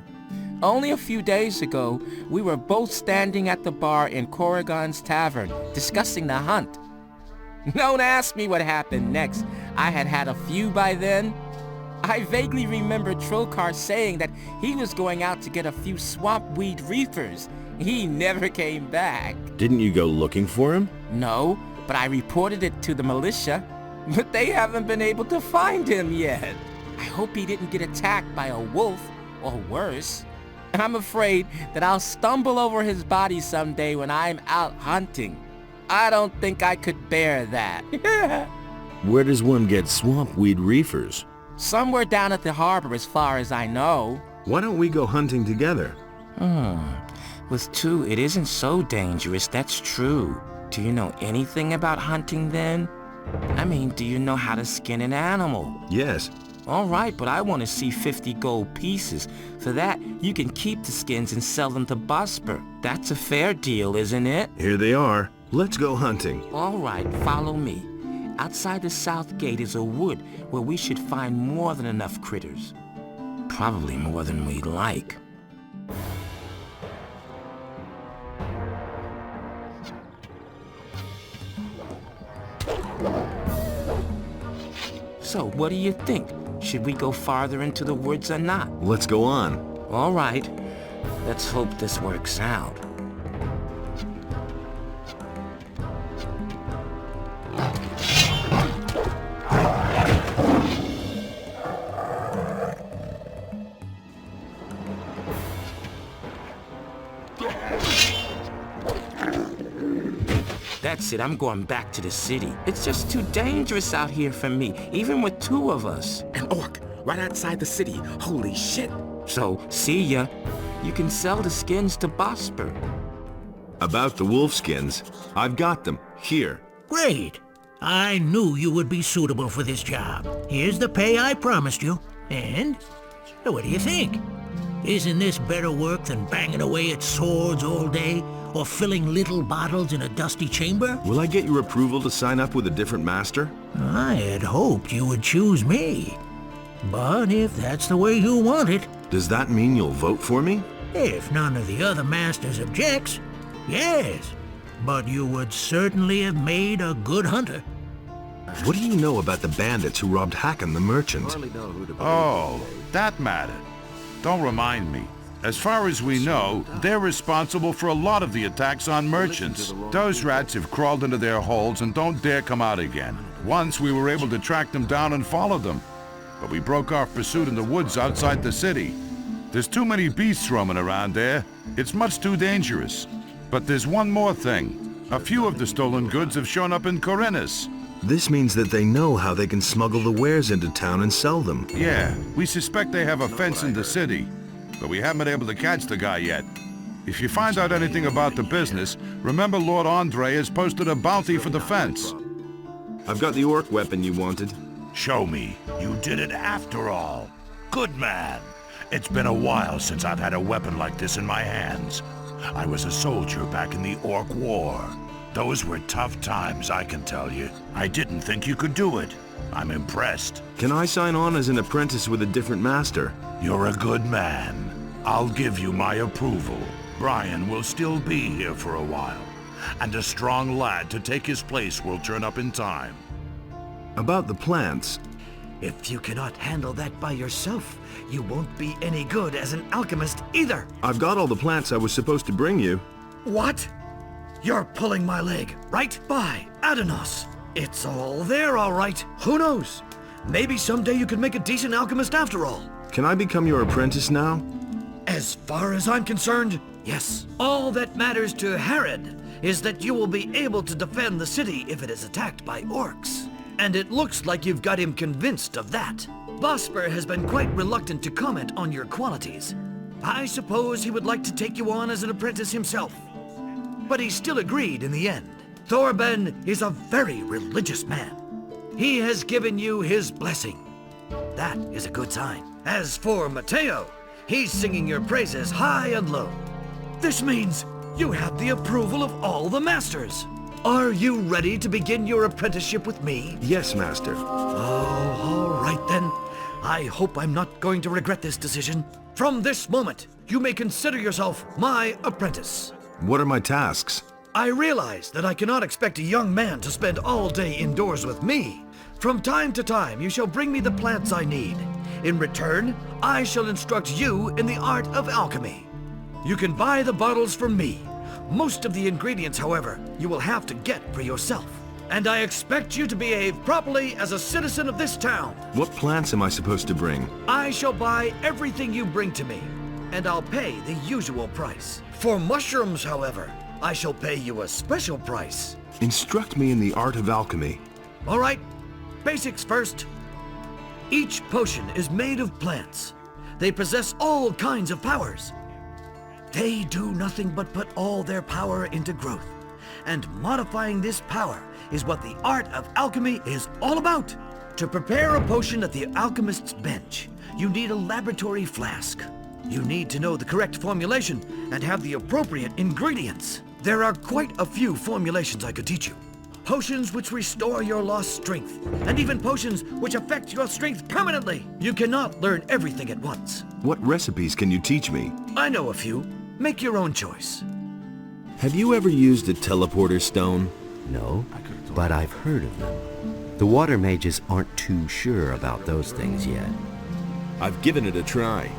Only a few days ago, we were both standing at the bar in Corrigan's tavern, discussing the hunt. Don't ask me what happened next. I had had a few by then. I vaguely remember Trokar saying that he was going out to get a few swampweed reefers. He never came back.
Didn't you go looking for him?
No, but I reported it to the militia. But they haven't been able to find him yet. I hope he didn't get attacked by a wolf, or worse. I'm afraid that I'll stumble over his body someday when I'm out hunting. I don't think I could bear that.
Where does one get swampweed reefers?
Somewhere down at the harbor as far as I know.
Why don't we go hunting together?
With 2, it isn't so dangerous, that's true. Do you know anything about hunting then? I mean, do you know how to skin an animal?
Yes.
All right, but I want to see 50 gold pieces. For that, you can keep the skins and sell them to Bosper. That's a fair deal, isn't it?
Here they are. Let's go hunting.
All right, follow me. Outside the south gate is a wood where we should find more than enough critters. Probably more than we'd like. So, what do you think? Should we go farther into the woods or not?
Let's go on.
All right. Let's hope this works out. That's it, I'm going back to the city. It's just too dangerous out here for me, even with 2 of us.
An orc, right outside the city. Holy shit.
So, see ya. You can sell the skins to Bosper.
About the wolf skins, I've got them. Here.
Great. I knew you would be suitable for this job. Here's the pay I promised you. And, what do you think? Isn't this better work than banging away at swords all day, or filling little bottles in a dusty chamber?
Will I get your approval to sign up with a different master?
I had hoped you would choose me. But if that's the way you want it...
Does that mean you'll vote for me?
If none of the other masters objects, yes. But you would certainly have made a good hunter.
What do you know about the bandits who robbed Hakon the merchant?
Oh, that matter. Don't remind me. As far as we know, they're responsible for a lot of the attacks on merchants. Those rats have crawled into their holes and don't dare come out again. Once we were able to track them down and follow them, but we broke off pursuit in the woods outside the city. There's too many beasts roaming around there. It's much too dangerous. But there's one more thing. A few of the stolen goods have shown up in Corinthus.
This means that they know how they can smuggle the wares into town and sell them.
Yeah, we suspect they have a fence in the city, but we haven't been able to catch the guy yet. If you find out anything about the business, remember Lord Andre has posted a bounty for the fence.
I've got the orc weapon you wanted.
Show me. You did it after all. Good man. It's been a while since I've had a weapon like this in my hands. I was a soldier back in the Orc War. Those were tough times, I can tell you. I didn't think you could do it. I'm impressed.
Can I sign on as an apprentice with a different master?
You're a good man. I'll give you my approval. Brian will still be here for a while, and a strong lad to take his place will turn up in time.
About the plants,
If you cannot handle that by yourself, you won't be any good as an alchemist either.
I've got all the plants I was supposed to bring you.
What? You're pulling my leg, right? By Adonos. It's all there, all right. Who knows? Maybe someday you could make a decent alchemist after all.
Can I become your apprentice now?
As far as I'm concerned, yes. All that matters to Herod is that you will be able to defend the city if it is attacked by orcs. And it looks like you've got him convinced of that. Vosper has been quite reluctant to comment on your qualities. I suppose he would like to take you on as an apprentice himself. But he still agreed in the end. Thorben is a very religious man. He has given you his blessing. That is a good sign. As for Mateo, he's singing your praises high and low. This means you have the approval of all the masters. Are you ready to begin your apprenticeship with me?
Yes, Master.
Oh, all right then. I hope I'm not going to regret this decision. From this moment, you may consider yourself my apprentice.
What are my tasks?
I realize that I cannot expect a young man to spend all day indoors with me. From time to time, you shall bring me the plants I need. In return, I shall instruct you in the art of alchemy. You can buy the bottles from me. Most of the ingredients, however, you will have to get for yourself. And I expect you to behave properly as a citizen of this town.
What plants am I supposed to bring?
I shall buy everything you bring to me, and I'll pay the usual price. For mushrooms, however, I shall pay you a special price.
Instruct me in the art of alchemy.
All right, basics first. Each potion is made of plants. They possess all kinds of powers. They do nothing but put all their power into growth. And modifying this power is what the art of alchemy is all about. To prepare a potion at the alchemist's bench, you need a laboratory flask. You need to know the correct formulation and have the appropriate ingredients. There are quite a few formulations I could teach you. Potions which restore your lost strength, and even potions which affect your strength permanently. You cannot learn everything at once.
What recipes can you teach me?
I know a few. Make your own choice.
Have you ever used a teleporter stone?
No, but I've heard of them. The water mages aren't too sure about those things yet.
I've given it a try.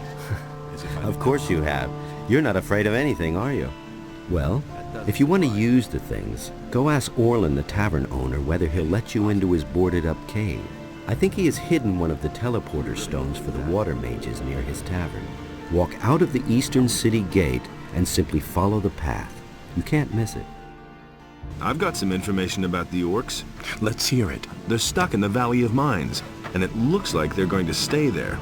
Of course you have. You're not afraid of anything, are you? Well, if you want to use the things, go ask Orlin, the tavern owner, whether he'll let you into his boarded-up cave. I think he has hidden one of the teleporter stones for the water mages near his tavern. Walk out of the eastern city gate and simply follow the path. You can't miss it.
I've got some information about the orcs.
Let's hear it.
They're stuck in the Valley of Mines, and it looks like they're going to stay there.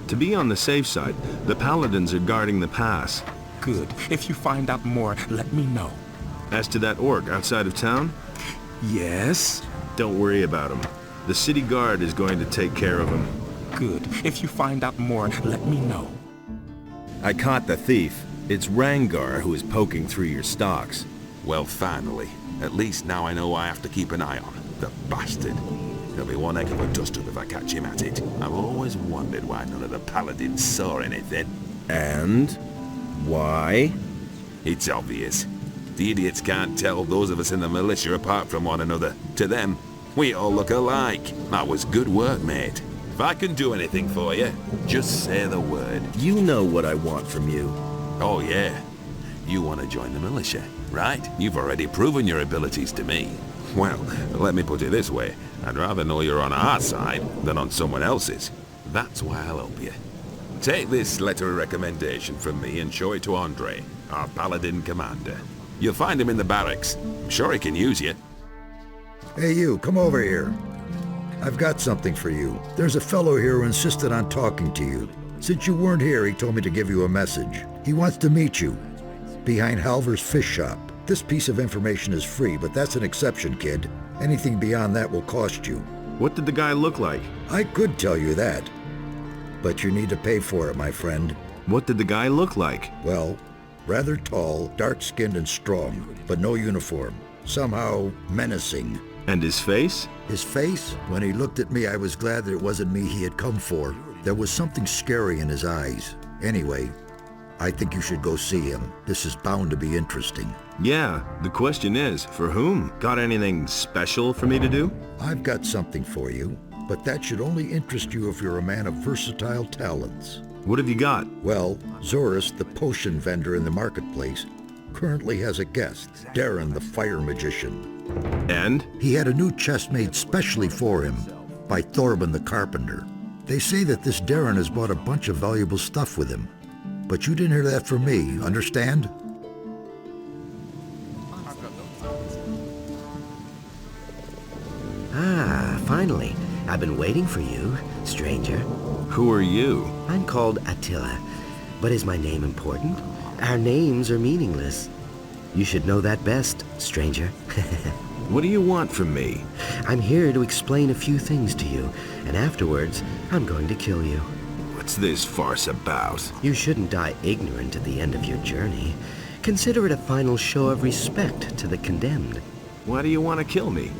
To be on the safe side, the paladins are guarding the pass.
Good. If you find out more, let me know.
As to that orc outside of town?
Yes?
Don't worry about him. The city guard is going to take care of him.
Good. If you find out more, let me know.
I caught the thief. It's Rangar who is poking through your stocks.
Well, finally. At least now I know I have to keep an eye on. The bastard. He'll be one heck of a dust-up if I catch him at it. I've always wondered why none of the paladins saw anything.
And? Why?
It's obvious. The idiots can't tell those of us in the militia apart from one another. To them, we all look alike. That was good work, mate. If I can do anything for you, just say the word.
You know what I want from you.
Oh, yeah. You want to join the militia, right? You've already proven your abilities to me. Well, let me put it this way. I'd rather know you're on our side than on someone else's. That's why I'll help you. Take this letter of recommendation from me and show it to Andre, our paladin commander. You'll find him in the barracks. I'm sure he can use you.
Hey you, come over here. I've got something for you. There's a fellow here who insisted on talking to you. Since you weren't here, he told me to give you a message. He wants to meet you. Behind Halver's fish shop. This piece of information is free, but that's an exception, kid. Anything beyond that will cost you.
What did the guy look like?
I could tell you that. But you need to pay for it, my friend.
What did the guy look like?
Well, rather tall, dark-skinned and strong, but no uniform. Somehow menacing.
And his face?
His face? When he looked at me, I was glad that it wasn't me he had come for. There was something scary in his eyes. Anyway, I think you should go see him. This is bound to be interesting.
Yeah, the question is, for whom? Got anything special for me to do?
I've got something for you. but that should only interest you if you're a man of versatile talents.
What have you got?
Well, Zorus, the potion vendor in the marketplace, currently has a guest, Darren the fire magician.
And?
He had a new chest made specially for him by Thorben the carpenter. They say that this Darren has bought a bunch of valuable stuff with him. But you didn't hear that from me, understand?
Ah, finally. I've been waiting for you, stranger.
Who are you?
I'm called Attila. But is my name important? Our names are meaningless. You should know that best, stranger.
What do you want from me?
I'm here to explain a few things to you, and afterwards, I'm going to kill you.
What's this farce about?
You shouldn't die ignorant at the end of your journey. Consider it a final show of respect to the condemned.
Why do you want to kill me?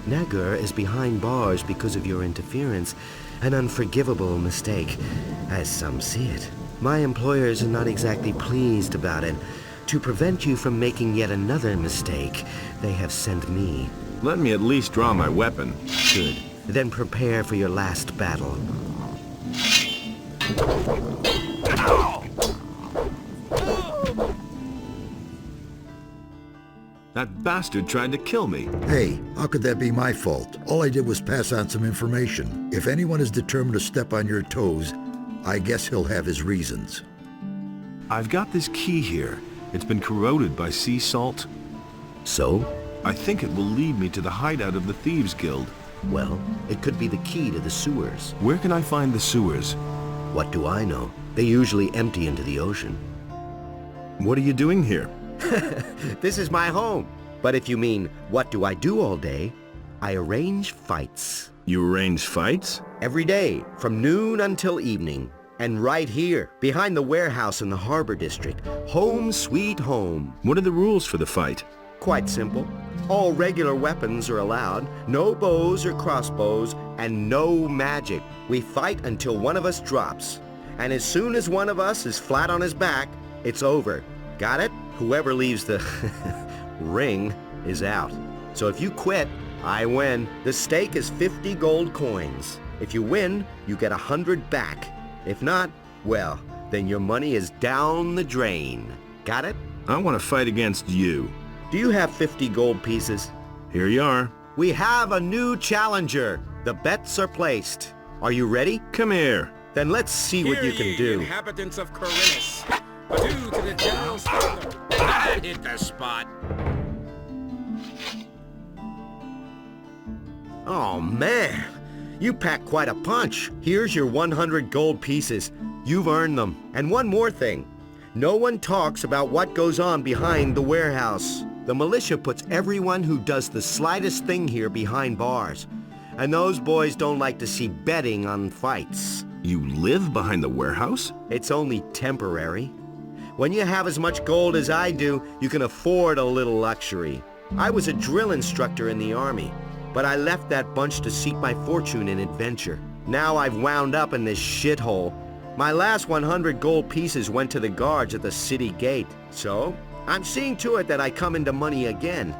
Nagur is behind bars because of your interference, an unforgivable mistake, as some see it. My employers are not exactly pleased about it. To prevent you from making yet another mistake, they have sent me.
Let me at least draw my weapon.
Good. Then prepare for your last battle.
That bastard tried to kill me.
Hey, how could that be my fault? All I did was pass on some information. If anyone is determined to step on your toes, I guess he'll have his reasons.
I've got this key here. It's been corroded by sea salt.
So?
I think it will lead me to the hideout of the Thieves Guild.
Well, it could be the key to the sewers.
Where can I find the sewers?
What do I know? They usually empty into the ocean.
What are you doing here?
This is my home. But if you mean, what do I do all day? I arrange fights.
You arrange fights?
Every day, from noon until evening. And right here, behind the warehouse in the harbor district. Home sweet home.
What are the rules for the fight?
Quite simple. All regular weapons are allowed, no bows or crossbows, and no magic. We fight until one of us drops. And as soon as one of us is flat on his back, it's over. Got it? Whoever leaves the ring is out. So if you quit, I win. The stake is 50 gold coins. If you win, you get 100 back. If not, well, then your money is down the drain. Got it?
I want to fight against you.
Do you have 50 gold pieces?
Here you are.
We have a new challenger. The bets are placed. Are you ready?
Come here.
Then let's see what you can do.
Inhabitants of Corinthus, due to the general's father.
That hit the spot.
Oh, man. You packed quite a punch. Here's your 100 gold pieces. You've earned them. And one more thing. No one talks about what goes on behind the warehouse. The militia puts everyone who does the slightest thing here behind bars. And those boys don't like to see betting on fights.
You live behind the warehouse?
It's only temporary. When you have as much gold as I do, you can afford a little luxury. I was a drill instructor in the army, but I left that bunch to seek my fortune in adventure. Now I've wound up in this shithole. My last 100 gold pieces went to the guards at the city gate. So, I'm seeing to it that I come into money again.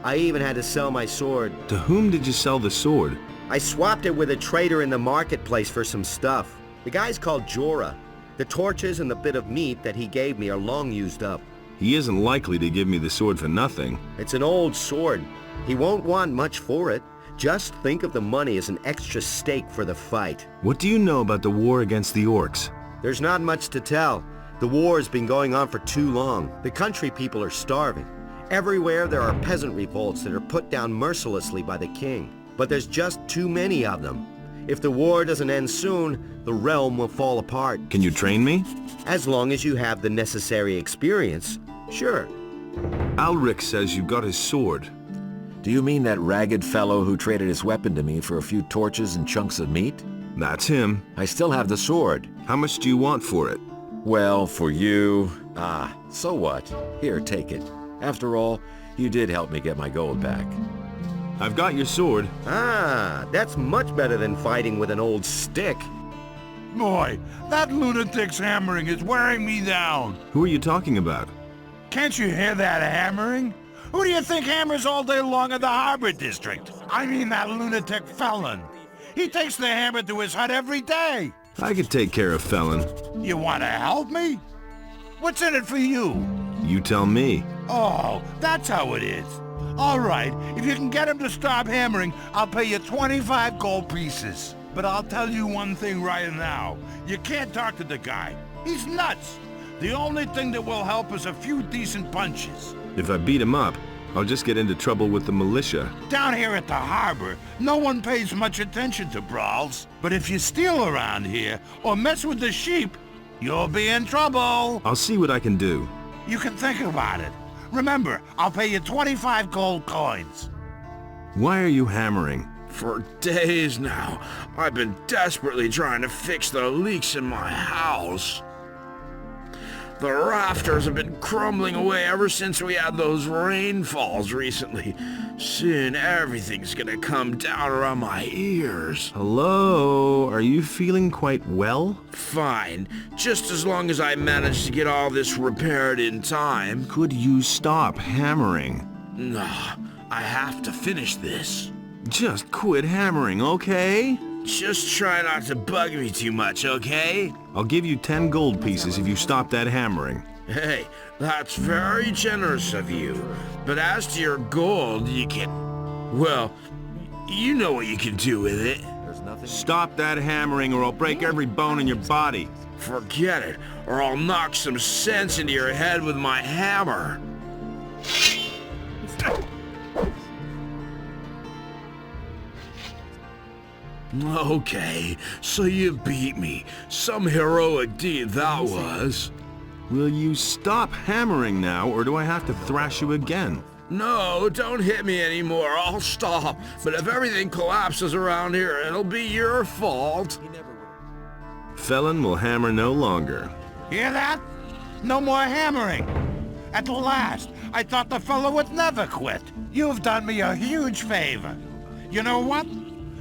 I even had to sell my sword.
To whom did you sell the sword?
I swapped it with a trader in the marketplace for some stuff. The guy's called Jorah. The torches and the bit of meat that he gave me are long used up.
He isn't likely to give me the sword for nothing.
It's an old sword. He won't want much for it. Just think of the money as an extra stake for the fight.
What do you know about the war against the orcs?
There's not much to tell. The war's been going on for too long. The country people are starving. Everywhere there are peasant revolts that are put down mercilessly by the king. But there's just too many of them. If the war doesn't end soon, the realm will fall apart.
Can you train me?
As long as you have the necessary experience, sure.
Alric says you got his sword.
Do you mean that ragged fellow who traded his weapon to me for a few torches and chunks of meat?
That's him.
I still have the sword.
How much do you want for it?
Well, for you... so what? Here, take it. After all, you did help me get my gold back.
I've got your sword.
That's much better than fighting with an old stick.
Boy, that lunatic's hammering is wearing me down.
Who are you talking about?
Can't you hear that hammering? Who do you think hammers all day long in the harbor district? I mean that lunatic felon.
He takes the hammer to his hut every day.
I could take care of Felon.
You want to help me? What's in it for you?
You tell me.
Oh, that's how it is. All right, if you can get him to stop hammering, I'll pay you 25 gold pieces. But I'll tell you one thing right now. You can't talk to the guy. He's nuts. The only thing that will help is a few decent punches.
If I beat him up, I'll just get into trouble with the militia.
Down here at the harbor, no one pays much attention to brawls. But if you steal around here, or mess with the sheep, you'll be in trouble.
I'll see what I can do.
You can think about it. Remember, I'll pay you 25 gold coins.
Why are you hammering?
For days now, I've been desperately trying to fix the leaks in my house. The rafters have been crumbling away ever since we had those rainfalls recently. Soon everything's gonna come down around my ears.
Hello? Are you feeling quite well?
Fine, just as long as I manage to get all this repaired in time.
Could you stop hammering?
Nah, I have to finish this.
Just quit hammering, okay?
Just try not to bug me too much, okay?
I'll give you 10 gold pieces if you stop that hammering.
Hey, that's very generous of you. But as to your gold, you can... Well, you know what you can do with it.
Stop that hammering or I'll break every bone in your body.
Forget it, or I'll knock some sense into your head with my hammer. Okay, so you beat me. Some heroic deed that was.
Will you stop hammering now, or do I have to thrash you again?
No, don't hit me anymore. I'll stop. But if everything collapses around here, it'll be your fault.
Felon will hammer no longer.
Hear that? No more hammering. At last, I thought the fellow would never quit. You've done me a huge favor. You know what?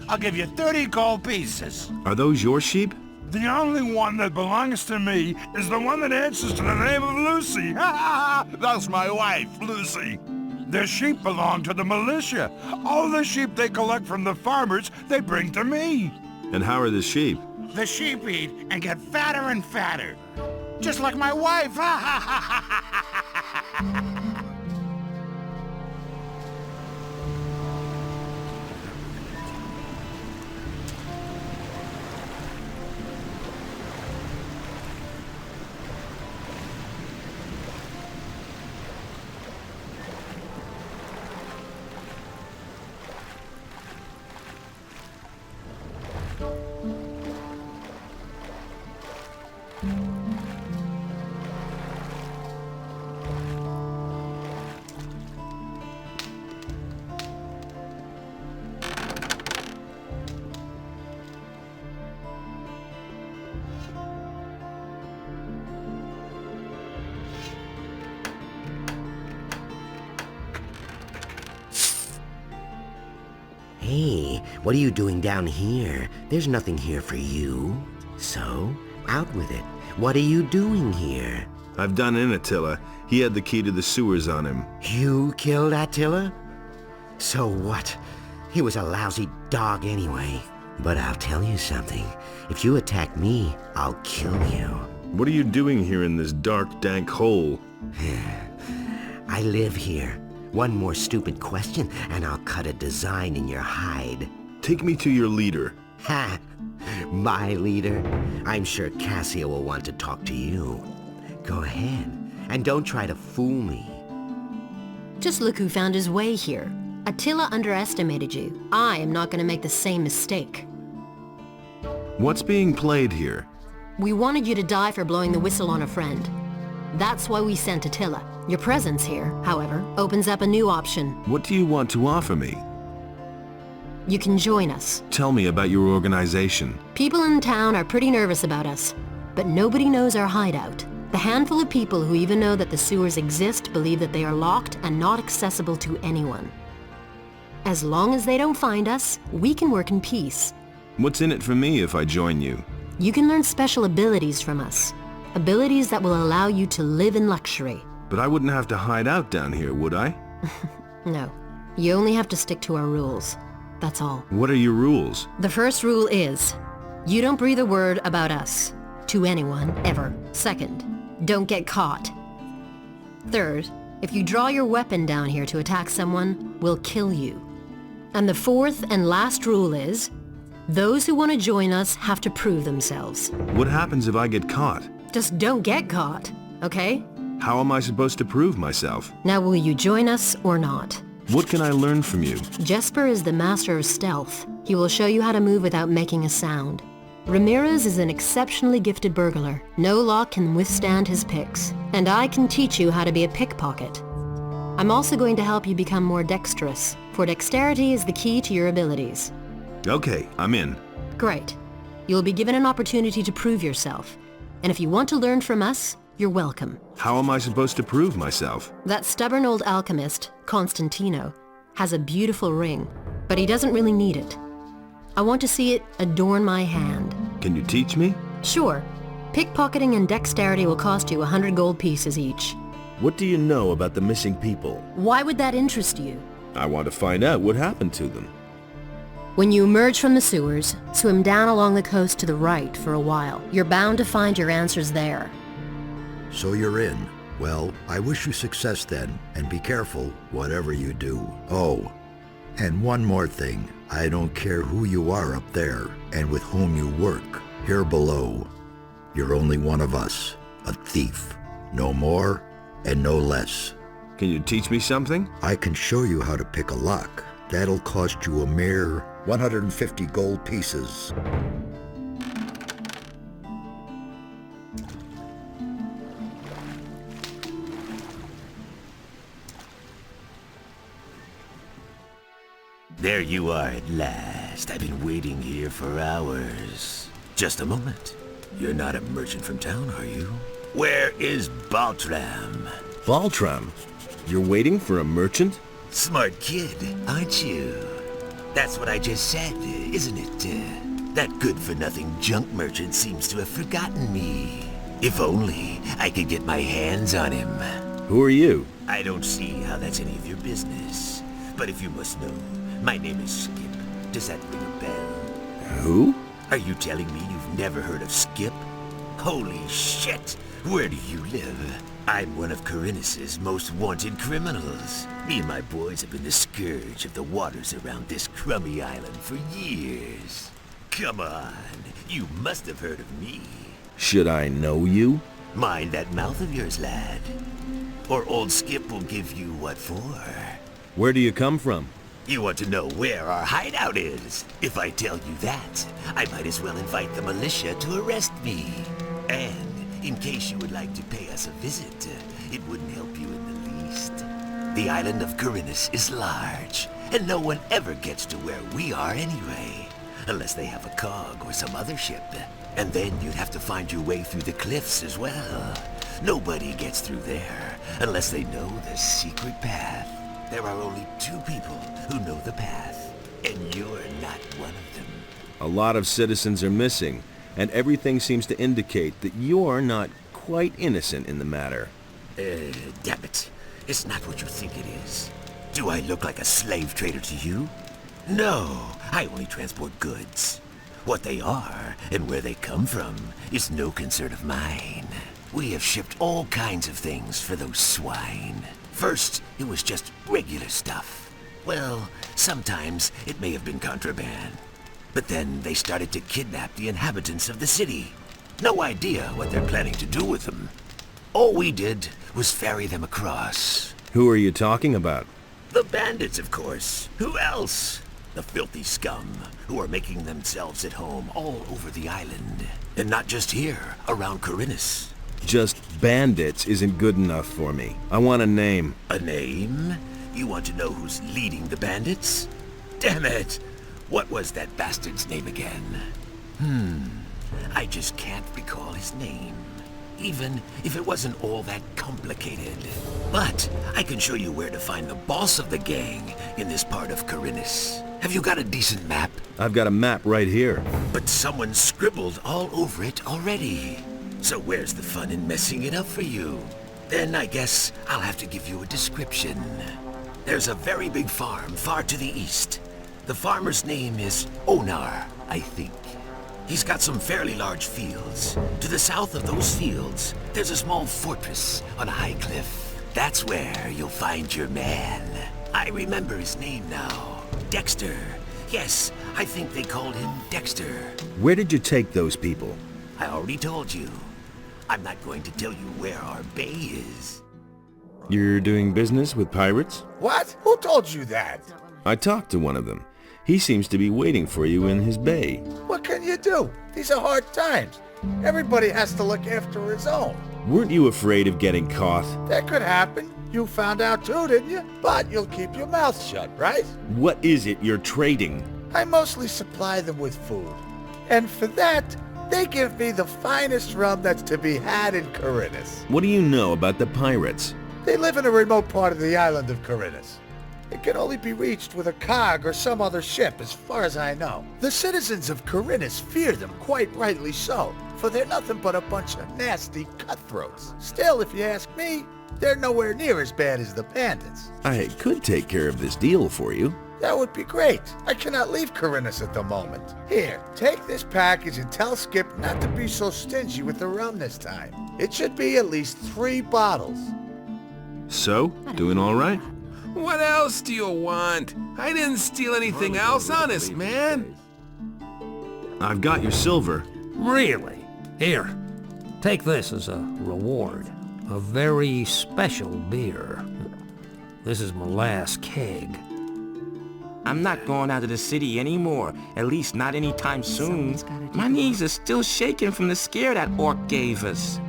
I'll give you 30 gold pieces.
Are those your sheep?
The only one that belongs to me is the one that answers to the name of Lucy. That's my wife, Lucy. The sheep belong to the militia. All the sheep they collect from the farmers, they bring to me.
And how are the sheep?
The sheep eat and get fatter and fatter. Just like my wife.
Hey, what are you doing down here? There's nothing here for you. So, out with it. What are you doing here?
I've done in Attila. He had the key to the sewers on him.
You killed Attila? So what? He was a lousy dog anyway. But I'll tell you something. If you attack me, I'll kill you.
What are you doing here in this dark, dank hole?
I live here. One more stupid question, and I'll cut a design in your hide.
Take me to your leader.
Ha! My leader? I'm sure Cassia will want to talk to you. Go ahead, and don't try to fool me.
Just look who found his way here. Attila underestimated you. I am not going to make the same mistake.
What's being played here?
We wanted you to die for blowing the whistle on a friend. That's why we sent Attila. Your presence here, however, opens up a new option.
What do you want to offer me?
You can join us.
Tell me about your organization.
People in town are pretty nervous about us, but nobody knows our hideout. The handful of people who even know that the sewers exist believe that they are locked and not accessible to anyone. As long as they don't find us, we can work in peace.
What's in it for me if I join you?
You can learn special abilities from us. Abilities that will allow you to live in luxury.
But I wouldn't have to hide out down here, would I?
No. You only have to stick to our rules. The that's all.
What are your rules?
The first rule is, you don't breathe a word about us to anyone, ever. Second, don't get caught. Third, if you draw your weapon down here to attack someone, we'll kill you. And the fourth and last rule is, those who want to join us have to prove themselves.
What happens if I get caught?
Just don't get caught, okay?
How am I supposed to prove myself?
Now will you join us or not?
What can I learn from you?
Jesper is the master of stealth. He will show you how to move without making a sound. Ramirez is an exceptionally gifted burglar. No lock can withstand his picks. And I can teach you how to be a pickpocket. I'm also going to help you become more dexterous, for dexterity is the key to your abilities.
Okay, I'm in.
Great. You'll be given an opportunity to prove yourself. And if you want to learn from us, you're welcome.
How am I supposed to prove myself?
That stubborn old alchemist, Constantino, has a beautiful ring, but he doesn't really need it. I want to see it adorn my hand.
Can you teach me?
Sure. Pickpocketing and dexterity will cost you 100 gold pieces each.
What do you know about the missing people?
Why would that interest you?
I want to find out what happened to them.
When you emerge from the sewers, swim down along the coast to the right for a while. You're bound to find your answers there.
So you're in. Well, I wish you success then, and be careful whatever you do. Oh, and one more thing. I don't care who you are up there, and with whom you work. Here below, you're only one of us. A thief. No more, and no less.
Can you teach me something?
I can show you how to pick a lock. That'll cost you a mere 150 gold pieces.
There you are at last. I've been waiting here for hours. Just a moment. You're not a merchant from town, are you? Where is Baltram?
Baltram? You're waiting for a merchant?
Smart kid, aren't you? That's what I just said, isn't it? That good-for-nothing junk merchant seems to have forgotten me. If only I could get my hands on him.
Who are you?
I don't see how that's any of your business. But if you must know, my name is Skip. Does that ring a bell?
Who?
Are you telling me you've never heard of Skip? Holy shit! Where do you live? I'm one of Corinthus' most wanted criminals. Me and my boys have been the scourge of the waters around this crummy island for years. Come on, you must have heard of me.
Should I know you?
Mind that mouth of yours, lad. Or old Skip will give you what for.
Where do you come from?
You want to know where our hideout is? If I tell you that, I might as well invite the militia to arrest me. And in case you would like to pay us a visit, it wouldn't help you in the least. The island of Corinthus is large, and no one ever gets to where we are anyway, unless they have a cog or some other ship. And then you'd have to find your way through the cliffs as well. Nobody gets through there unless they know the secret path. There are only 2 people who know the path, and you're not one of them.
A lot of citizens are missing, and everything seems to indicate that you're not quite innocent in the matter.
Damn it. It's not what you think it is. Do I look like a slave trader to you? No, I only transport goods. What they are and where they come from is no concern of mine. We have shipped all kinds of things for those swine. First, it was just regular stuff. Well, sometimes it may have been contraband. But then they started to kidnap the inhabitants of the city. No idea what they're planning to do with them. All we did was ferry them across.
Who are you talking about?
The bandits, of course. Who else? The filthy scum who are making themselves at home all over the island. And not just here, around Corinthus.
Just bandits isn't good enough for me. I want a name.
A name? You want to know who's leading the bandits? Damn it! What was that bastard's name again? I just can't recall his name. Even if it wasn't all that complicated. But I can show you where to find the boss of the gang in this part of Corinthus. Have you got a decent map?
I've got a map right here.
But someone scribbled all over it already. So where's the fun in messing it up for you? Then I guess I'll have to give you a description. There's a very big farm far to the east.
The farmer's name is Onar, I think. He's got some fairly large fields. To the south of those fields, there's a small fortress on a high cliff. That's where you'll find your man. I remember his name now. Dexter. Yes, I think they called him Dexter.
Where did you take those people?
I already told you. I'm not going to tell you where our bay is.
You're doing business with pirates?
What? Who told you that?
I talked to one of them. He seems to be waiting for you in his bay.
What can you do? These are hard times. Everybody has to look after his own.
Weren't you afraid of getting caught?
That could happen. You found out too, didn't you? But you'll keep your mouth shut, right?
What is it you're trading?
I mostly supply them with food. And for that, they give me the finest rum that's to be had in Corinthus.
What do you know about the pirates?
They live in a remote part of the island of Corinthus. It can only be reached with a cog or some other ship, as far as I know. The citizens of Corinthus fear them, quite rightly so, for they're nothing but a bunch of nasty cutthroats. Still, if you ask me, they're nowhere near as bad as the bandits.
I could take care of this deal for you.
That would be great. I cannot leave Corinthus at the moment. Here, take this package and tell Skip not to be so stingy with the rum this time. It should be at least 3 bottles.
So, doing all right?
What else do you want? I didn't steal anything else, honest, man.
I've got your silver.
Really? Here, take this as a reward. A very special beer. This is my last keg.
I'm not going out of the city anymore, at least not anytime soon. My knees are still shaking from the scare that orc gave us.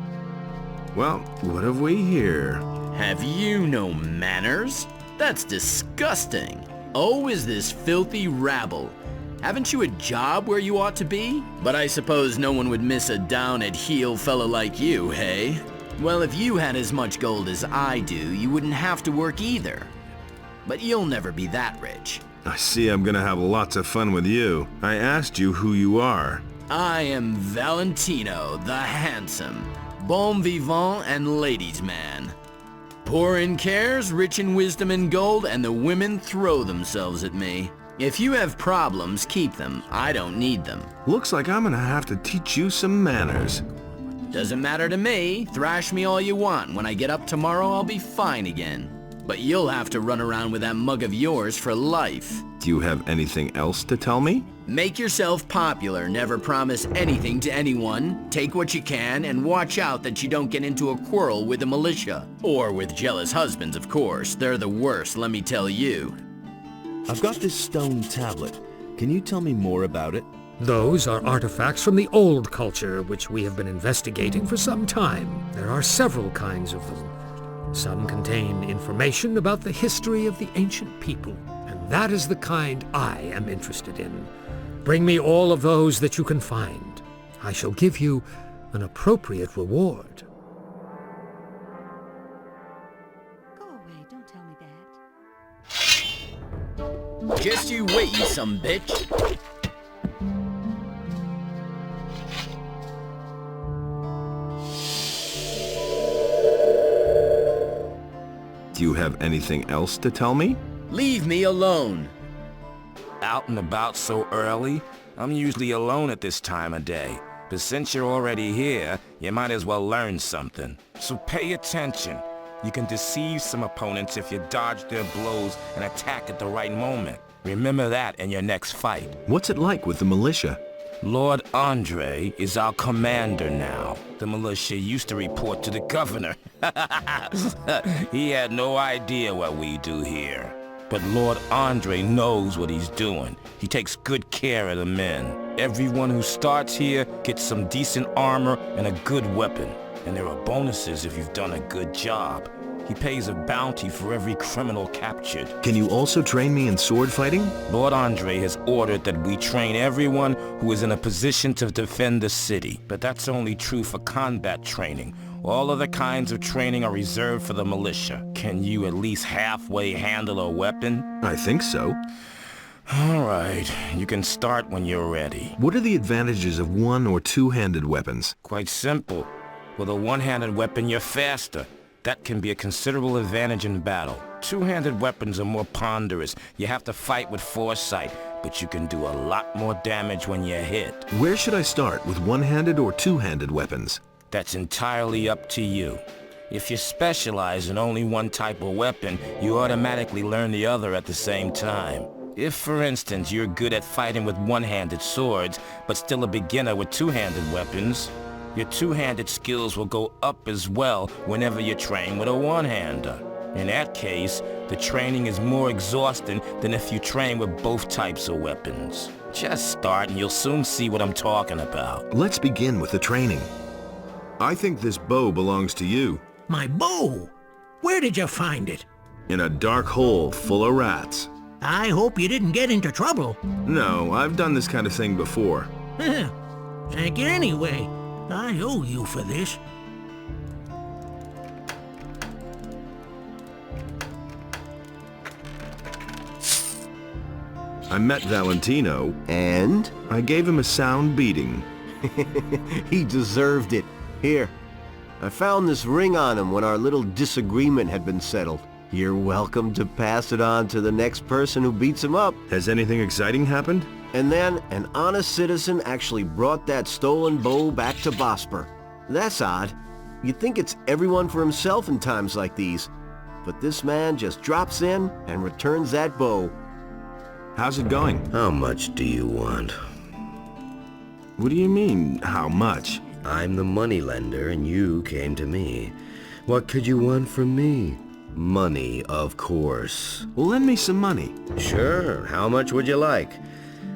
Well, what have we here?
Have you no manners? That's disgusting. Oh, is this filthy rabble. Haven't you a job where you ought to be? But I suppose no one would miss a down-at-heel fellow like you, hey? Well, if you had as much gold as I do, you wouldn't have to work either. But you'll never be that rich.
I see I'm gonna have lots of fun with you. I asked you who you are.
I am Valentino, the handsome, bon vivant and ladies' man. Poor in cares, rich in wisdom and gold, and the women throw themselves at me. If you have problems, keep them. I don't need them.
Looks like I'm gonna have to teach you some manners.
Doesn't matter to me. Thrash me all you want. When I get up tomorrow, I'll be fine again. But you'll have to run around with that mug of yours for life.
Do you have anything else to tell me?
Make yourself popular, never promise anything to anyone, take what you can, and watch out that you don't get into a quarrel with the militia. Or with jealous husbands, of course. They're the worst, let me tell you.
I've got this stone tablet. Can you tell me more about it?
Those are artifacts from the old culture, which we have been investigating for some time. There are several kinds of them. Some contain information about the history of the ancient people, and that is the kind I am interested in. Bring me all of those that you can find. I shall give you an appropriate reward.
Go away, don't tell me that.
Just you wait, you some bitch.
Do you have anything else to tell me?
Leave me alone.
Out and about so early? I'm usually alone at this time of day. But since you're already here, you might as well learn something. So pay attention. You can deceive some opponents if you dodge their blows and attack at the right moment. Remember that in your next fight.
What's it like with the militia?
Lord Andre is our commander now. The militia used to report to the governor. He had no idea what we do here. But Lord Andre knows what he's doing. He takes good care of the men. Everyone who starts here gets some decent armor and a good weapon. And there are bonuses if you've done a good job. He pays a bounty for every criminal captured.
Can you also train me in sword fighting?
Lord Andre has ordered that we train everyone who is in a position to defend the city. But that's only true for combat training. All other kinds of training are reserved for the militia. Can you at least halfway handle a weapon?
I think so.
All right, you can start when you're ready.
What are the advantages of one- or two-handed weapons?
Quite simple. With a one-handed weapon, you're faster. That can be a considerable advantage in battle. Two-handed weapons are more ponderous. You have to fight with foresight, but you can do a lot more damage when you're hit.
Where should I start, with one-handed or two-handed weapons?
That's entirely up to you. If you specialize in only one type of weapon, you automatically learn the other at the same time. If, for instance, you're good at fighting with one-handed swords, but still a beginner with two-handed weapons, your two-handed skills will go up as well whenever you train with a one-hander. In that case, the training is more exhausting than if you train with both types of weapons. Just start and you'll soon see what I'm talking about.
Let's begin with the training. I think this bow belongs to you.
My bow? Where did you find it?
In a dark hole full of rats.
I hope you didn't get into trouble.
No, I've done this kind of thing before.
Thank you anyway. I owe you for this.
I met Valentino.
And?
I gave him a sound beating.
He deserved it. Here, I found this ring on him when our little disagreement had been settled. You're welcome to pass it on to the next person who beats him up.
Has anything exciting happened?
And then, an honest citizen actually brought that stolen bow back to Bosper. That's odd. You'd think it's everyone for himself in times like these. But this man just drops in and returns that bow.
How's it going?
How much do you want?
What do you mean, how much?
I'm the moneylender and you came to me. What could you want from me? Money, of course.
Well, lend me some money.
Sure. How much would you like?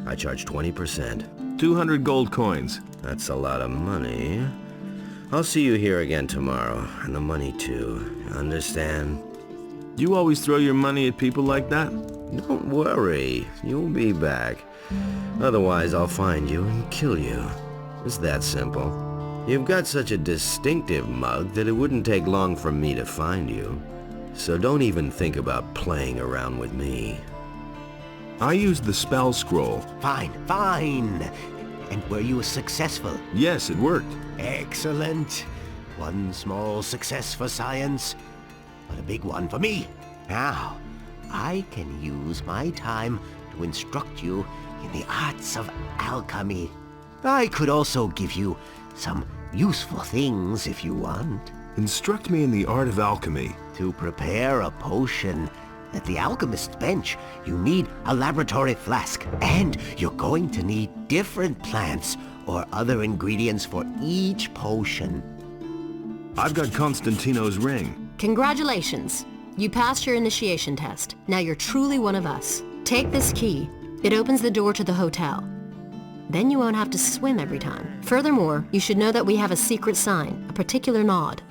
I charge 20%.
200 gold coins.
That's a lot of money. I'll see you here again tomorrow, and the money too. Understand?
You always throw your money at people like that?
Don't worry. You'll be back. Otherwise, I'll find you and kill you. It's that simple. You've got such a distinctive mug that it wouldn't take long for me to find you. So don't even think about playing around with me.
I used the spell scroll.
Fine. And were you successful?
Yes, it worked.
Excellent. One small success for science, but a big one for me. Now, I can use my time to instruct you in the arts of alchemy. I could also give you some useful things if you want.
Instruct me in the art of alchemy.
To prepare a potion at the alchemist's bench, you need a laboratory flask, and you're going to need different plants or other ingredients for each potion.
I've got Constantino's ring.
Congratulations. You passed your initiation test. Now you're truly one of us. Take this key. It opens the door to the hotel. Then you won't have to swim every time. Furthermore, you should know that we have a secret sign, a particular nod.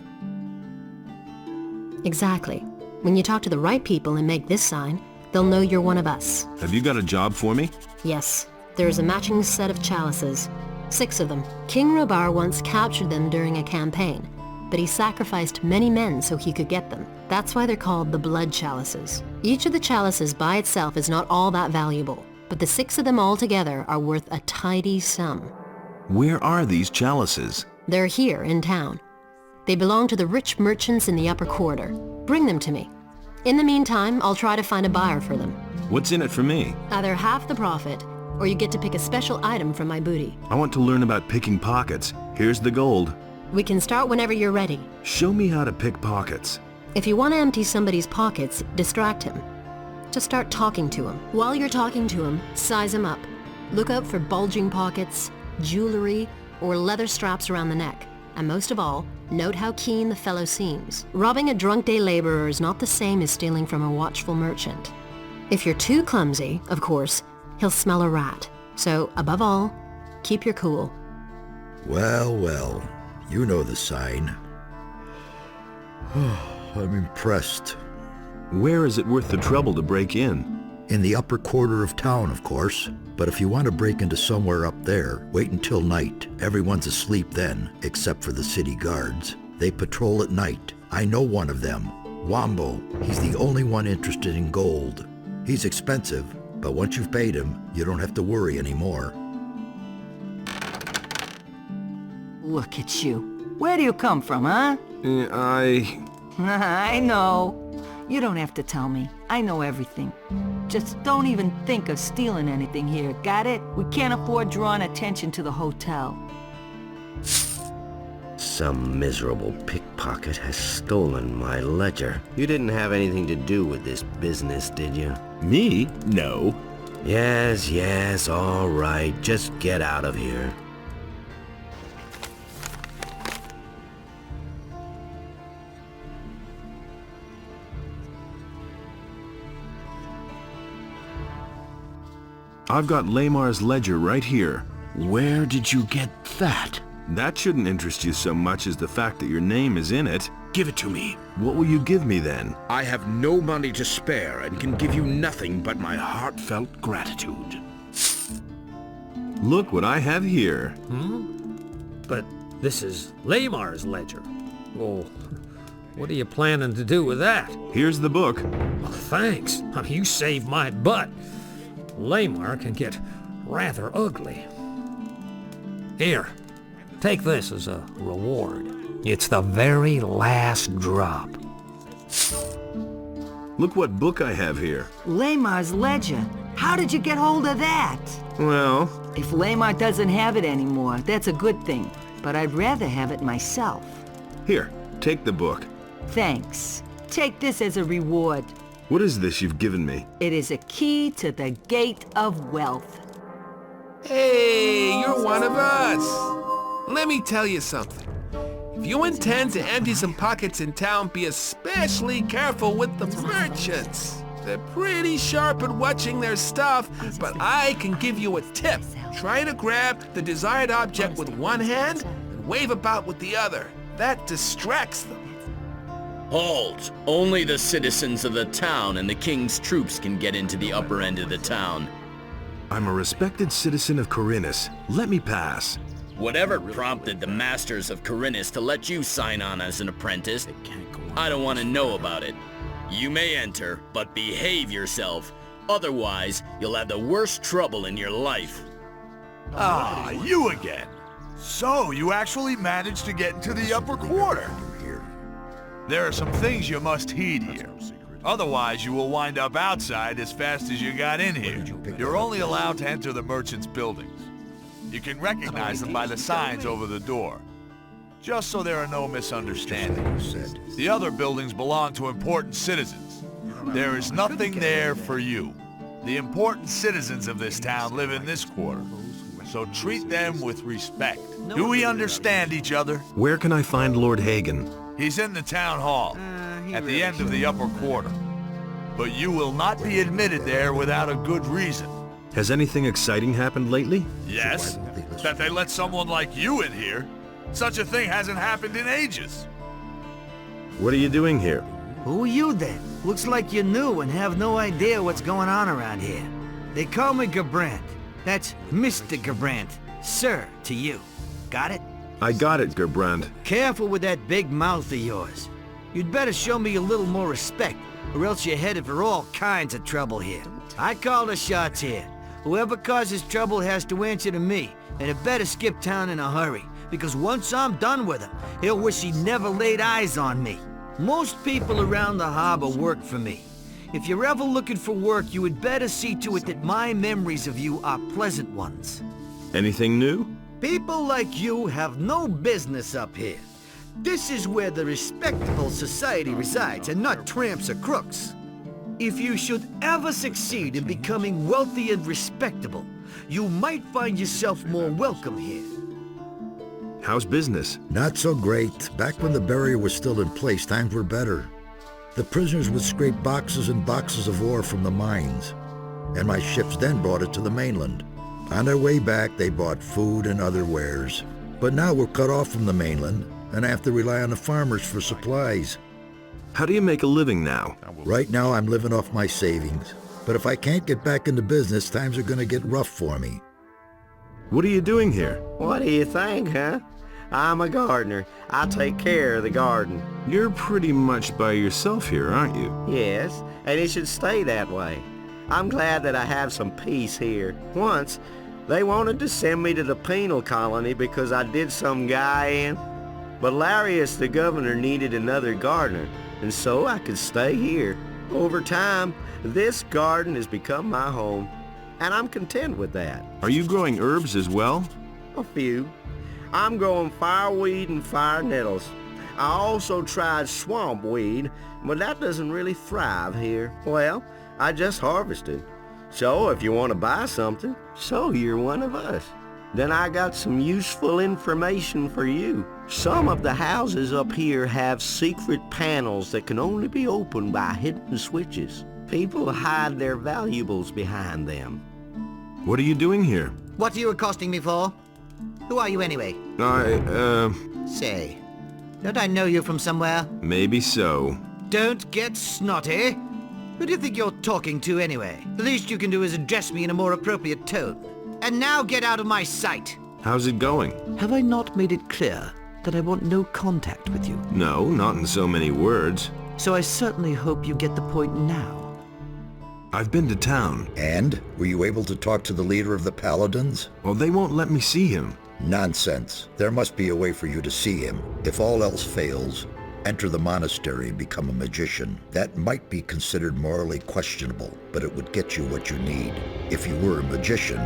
Exactly. When you talk to the right people and make this sign, they'll know you're one of us.
Have you got a job for me?
Yes. There is a matching set of chalices. 6 of them. King Robar once captured them during a campaign, but he sacrificed many men so he could get them. That's why they're called the blood chalices. Each of the chalices by itself is not all that valuable, but the 6 of them all together are worth a tidy sum.
Where are these chalices?
They're here in town. They belong to the rich merchants in the upper quarter. Bring them to me. In the meantime, I'll try to find a buyer for them.
What's in it for me?
Either half the profit, or you get to pick a special item from my booty.
I want to learn about picking pockets. Here's the gold.
We can start whenever you're ready.
Show me how to pick pockets.
If you want to empty somebody's pockets, distract him. Just start talking to him. While you're talking to him, size him up. Look out for bulging pockets, jewelry, or leather straps around the neck. And most of all, note how keen the fellow seems. Robbing a drunk day laborer is not the same as stealing from a watchful merchant. If you're too clumsy, of course, he'll smell a rat. So, above all, keep your cool.
Well, you know the sign. I'm impressed.
Where is it worth the trouble to break in?
In the upper quarter of town, of course. But if you want to break into somewhere up there, wait until night. Everyone's asleep then, except for the city guards. They patrol at night. I know one of them. Wombo. He's the only one interested in gold. He's expensive, but once you've paid him, you don't have to worry anymore.
Look at you. Where do you come from, huh? I know. You don't have to tell me. I know everything. Just don't even think of stealing anything here, got it? We can't afford drawing attention to the hotel.
Some miserable pickpocket has stolen my ledger. You didn't have anything to do with this business, did you?
Me? No.
Yes, all right. Just get out of here.
I've got Lamar's ledger right here. Where did you get that?
That shouldn't interest you so much as the fact that your name is in it.
Give it to me.
What will you give me then?
I have no money to spare and can give you nothing but my heartfelt gratitude.
Look what I have here.
But this is Lamar's ledger. Well, what are you planning to do with that?
Here's the book.
Well, thanks. You saved my butt. Lamar can get rather ugly. Here, take this as a reward. It's the very last drop.
Look what book I have here.
Lamar's ledger. How did you get hold of that?
Well...
If Lamar doesn't have it anymore, that's a good thing. But I'd rather have it myself.
Here, take the book.
Thanks. Take this as a reward.
What is this you've given me?
It is a key to the Gate of Wealth.
Hey, you're one of us. Let me tell you something. If you intend to empty some pockets in town, be especially careful with the merchants. They're pretty sharp at watching their stuff, but I can give you a tip. Try to grab the desired object with one hand and wave about with the other. That distracts them.
Halt! Only the citizens of the town and the king's troops can get into the upper end of the town.
I'm a respected citizen of Corinthus. Let me pass.
Whatever prompted the masters of Corinthus to let you sign on as an apprentice, I don't want to know about it. You may enter, but behave yourself. Otherwise, you'll have the worst trouble in your life.
Ah, you again. So, you actually managed to get into the upper quarter. There are some things you must heed here. Otherwise, you will wind up outside as fast as you got in here. You're only allowed to enter the merchants' buildings. You can recognize them by the signs over the door. Just so there are no misunderstandings. The other buildings belong to important citizens. There is nothing there for you. The important citizens of this town live in this quarter, so treat them with respect. Do we understand each other?
Where can I find Lord Hagen?
He's in the town hall, at the end of the upper quarter. But you will not be admitted there without a good reason.
Has anything exciting happened lately?
Yes, that they let someone like you in here. Such a thing hasn't happened in ages.
What are you doing here?
Who are you then? Looks like you're new and have no idea what's going on around here. They call me Gerbrand. That's Mr. Gerbrand. Sir, to you. Got it?
I got it, Gerbrand.
Careful with that big mouth of yours. You'd better show me a little more respect, or else you're headed for all kinds of trouble here. I call the shots here. Whoever causes trouble has to answer to me, and it better skip town in a hurry, because once I'm done with him, he'll wish he'd never laid eyes on me. Most people around the harbor work for me. If you're ever looking for work, you would better see to it that my memories of you are pleasant ones.
Anything new?
People like you have no business up here. This is where the respectable society resides, and not tramps or crooks. If you should ever succeed in becoming wealthy and respectable, you might find yourself more welcome here.
How's business?
Not so great. Back when the barrier was still in place, times were better. The prisoners would scrape boxes and boxes of ore from the mines, and my ships then brought it to the mainland. On their way back, they bought food and other wares. But now we're cut off from the mainland, and I have to rely on the farmers for supplies.
How do you make a living now?
Right now, I'm living off my savings. But if I can't get back into business, times are gonna get rough for me.
What are you doing here?
What do you think, huh? I'm a gardener. I take care of the garden.
You're pretty much by yourself here, aren't you?
Yes, and it should stay that way. I'm glad that I have some peace here. Once, they wanted to send me to the penal colony because I did some guy in. But Larius, the governor, needed another gardener, and so I could stay here. Over time, this garden has become my home, and I'm content with that.
Are you growing herbs as well?
A few. I'm growing fireweed and fire nettles. I also tried swamp weed, but that doesn't really thrive here. Well, I just harvested. So if you want to buy something, so you're one of us. Then I got some useful information for you. Some of the houses up here have secret panels that can only be opened by hidden switches. People hide their valuables behind them.
What are you doing here?
What are you accosting me for? Who are you anyway? Say, don't I know you from somewhere?
Maybe so.
Don't get snotty. Who do you think you're talking to anyway? The least you can do is address me in a more appropriate tone. And now get out of my sight.
How's it going?
Have I not made it clear that I want no contact with you?
No, not in so many words.
So I certainly hope you get the point now.
I've been to town.
And? Were you able to talk to the leader of the Paladins?
Well, they won't let me see him.
Nonsense. There must be a way for you to see him. If all else fails, enter the monastery and become a magician. That might be considered morally questionable, but it would get you what you need. If you were a magician,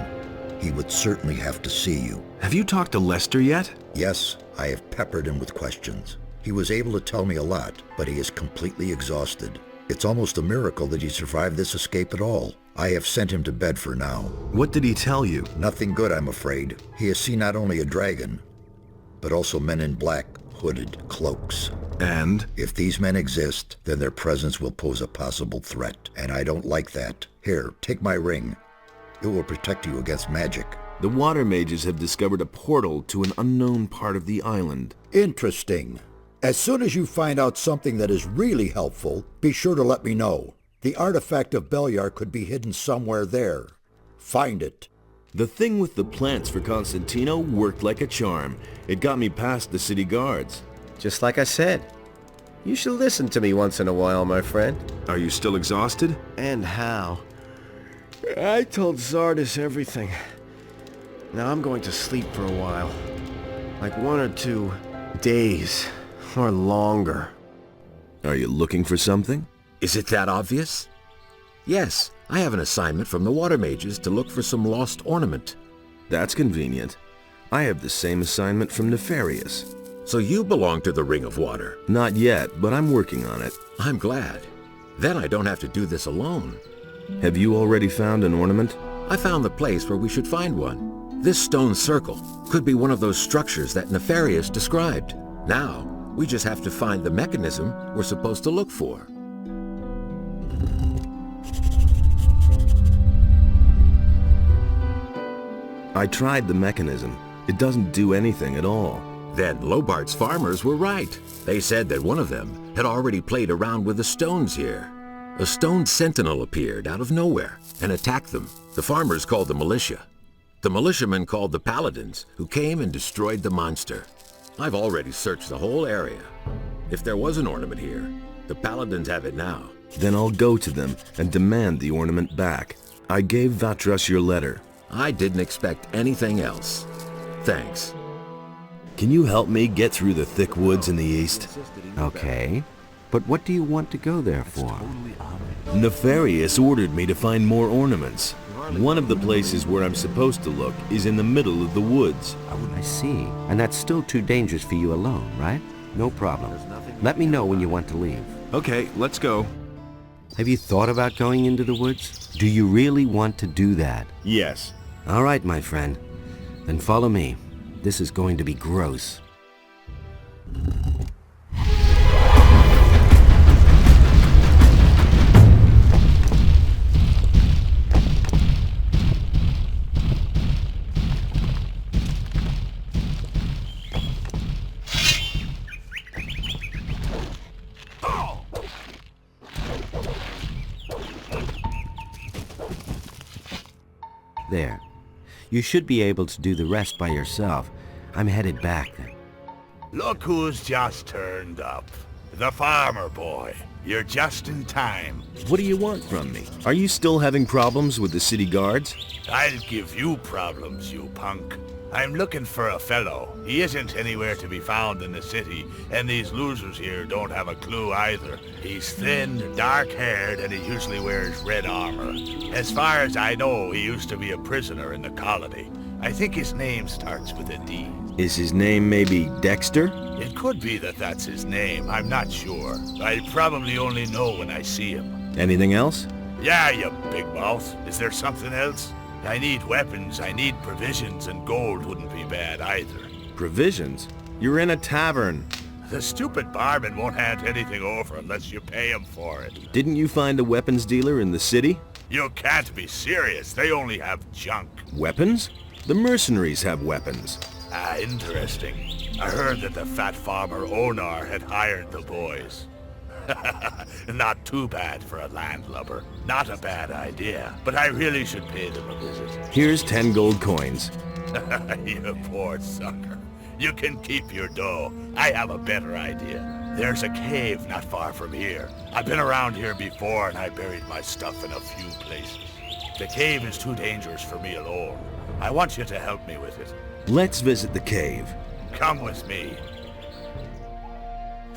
he would certainly have to see you.
Have you talked to Lester yet?
Yes, I have peppered him with questions. He was able to tell me a lot, but he is completely exhausted. It's almost a miracle that he survived this escape at all. I have sent him to bed for now.
What did he tell you?
Nothing good, I'm afraid. He has seen not only a dragon, but also men in black, hooded cloaks.
And?
If these men exist, then their presence will pose a possible threat, and I don't like that. Here, take my ring. It will protect you against magic.
The water mages have discovered a portal to an unknown part of the island.
Interesting. As soon as you find out something that is really helpful, be sure to let me know. The artifact of Beliar could be hidden somewhere there. Find it.
The thing with the plants for Constantino worked like a charm. It got me past the city guards.
Just like I said, you should listen to me once in a while, my friend.
Are you still exhausted?
And how? I told Zardis everything. Now I'm going to sleep for a while. Like 1 or 2 days, or longer.
Are you looking for something?
Is it that obvious? Yes, I have an assignment from the water mages to look for some lost ornament.
That's convenient. I have the same assignment from Nefarious.
So you belong to the Ring of Water?
Not yet, but I'm working on it.
I'm glad. Then I don't have to do this alone.
Have you already found an ornament?
I found the place where we should find one. This stone circle could be one of those structures that Nefarious described. Now, we just have to find the mechanism we're supposed to look for.
I tried the mechanism. It doesn't do anything at all.
Then Lobart's farmers were right. They said that one of them had already played around with the stones here. A stone sentinel appeared out of nowhere and attacked them. The farmers called the militia. The militiamen called the paladins, who came and destroyed the monster. I've already searched the whole area. If there was an ornament here, the paladins have it now.
Then I'll go to them and demand the ornament back. I gave Vatras your letter.
I didn't expect anything else. Thanks.
Can you help me get through the thick woods in the east?
Okay, but what do you want to go there for?
Nefarious ordered me to find more ornaments. One of the places where I'm supposed to look is in the middle of the woods.
I see. And that's still too dangerous for you alone, right? No problem. Let me know when you want to leave.
Okay, let's go.
Have you thought about going into the woods? Do you really want to do that?
Yes.
All right, my friend. Then follow me. This is going to be gross. There. You should be able to do the rest by yourself. I'm headed back then.
Look who's just turned up. The farmer boy. You're just in time.
What do you want from me? Are you still having problems with the city guards?
I'll give you problems, you punk. I'm looking for a fellow. He isn't anywhere to be found in the city, and these losers here don't have a clue either. He's thin, dark-haired, and he usually wears red armor. As far as I know, he used to be a prisoner in the colony. I think his name starts with a D.
Is his name maybe Dexter?
It could be that that's his name. I'm not sure. I'd probably only know when I see him.
Anything else?
Yeah, you big mouth. Is there something else? I need weapons, I need provisions, and gold wouldn't be bad either.
Provisions? You're in a tavern.
The stupid barman won't hand anything over unless you pay him for it.
Didn't you find a weapons dealer in the city?
You can't be serious. They only have junk.
Weapons? The mercenaries have weapons.
Ah, interesting. I heard that the fat farmer Onar had hired the boys. Not too bad for a landlubber. Not a bad idea, but I really should pay them a visit.
Here's 10 gold coins.
You poor sucker. You can keep your dough. I have a better idea. There's a cave not far from here. I've been around here before and I buried my stuff in a few places. The cave is too dangerous for me alone. I want you to help me with it.
Let's visit the cave.
Come with me.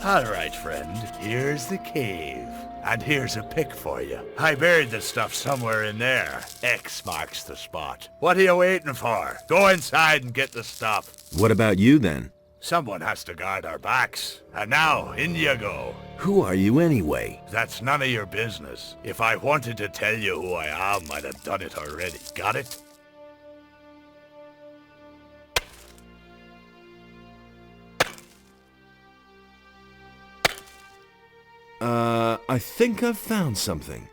All right, friend. Here's the cave. And here's a pick for you. I buried the stuff somewhere in there. X marks the spot. What are you waiting for? Go inside and get the stuff.
What about you then?
Someone has to guard our backs. And now, in you go.
Who are you anyway?
That's none of your business. If I wanted to tell you who I am, I'd have done it already. Got it?
I think I've found something.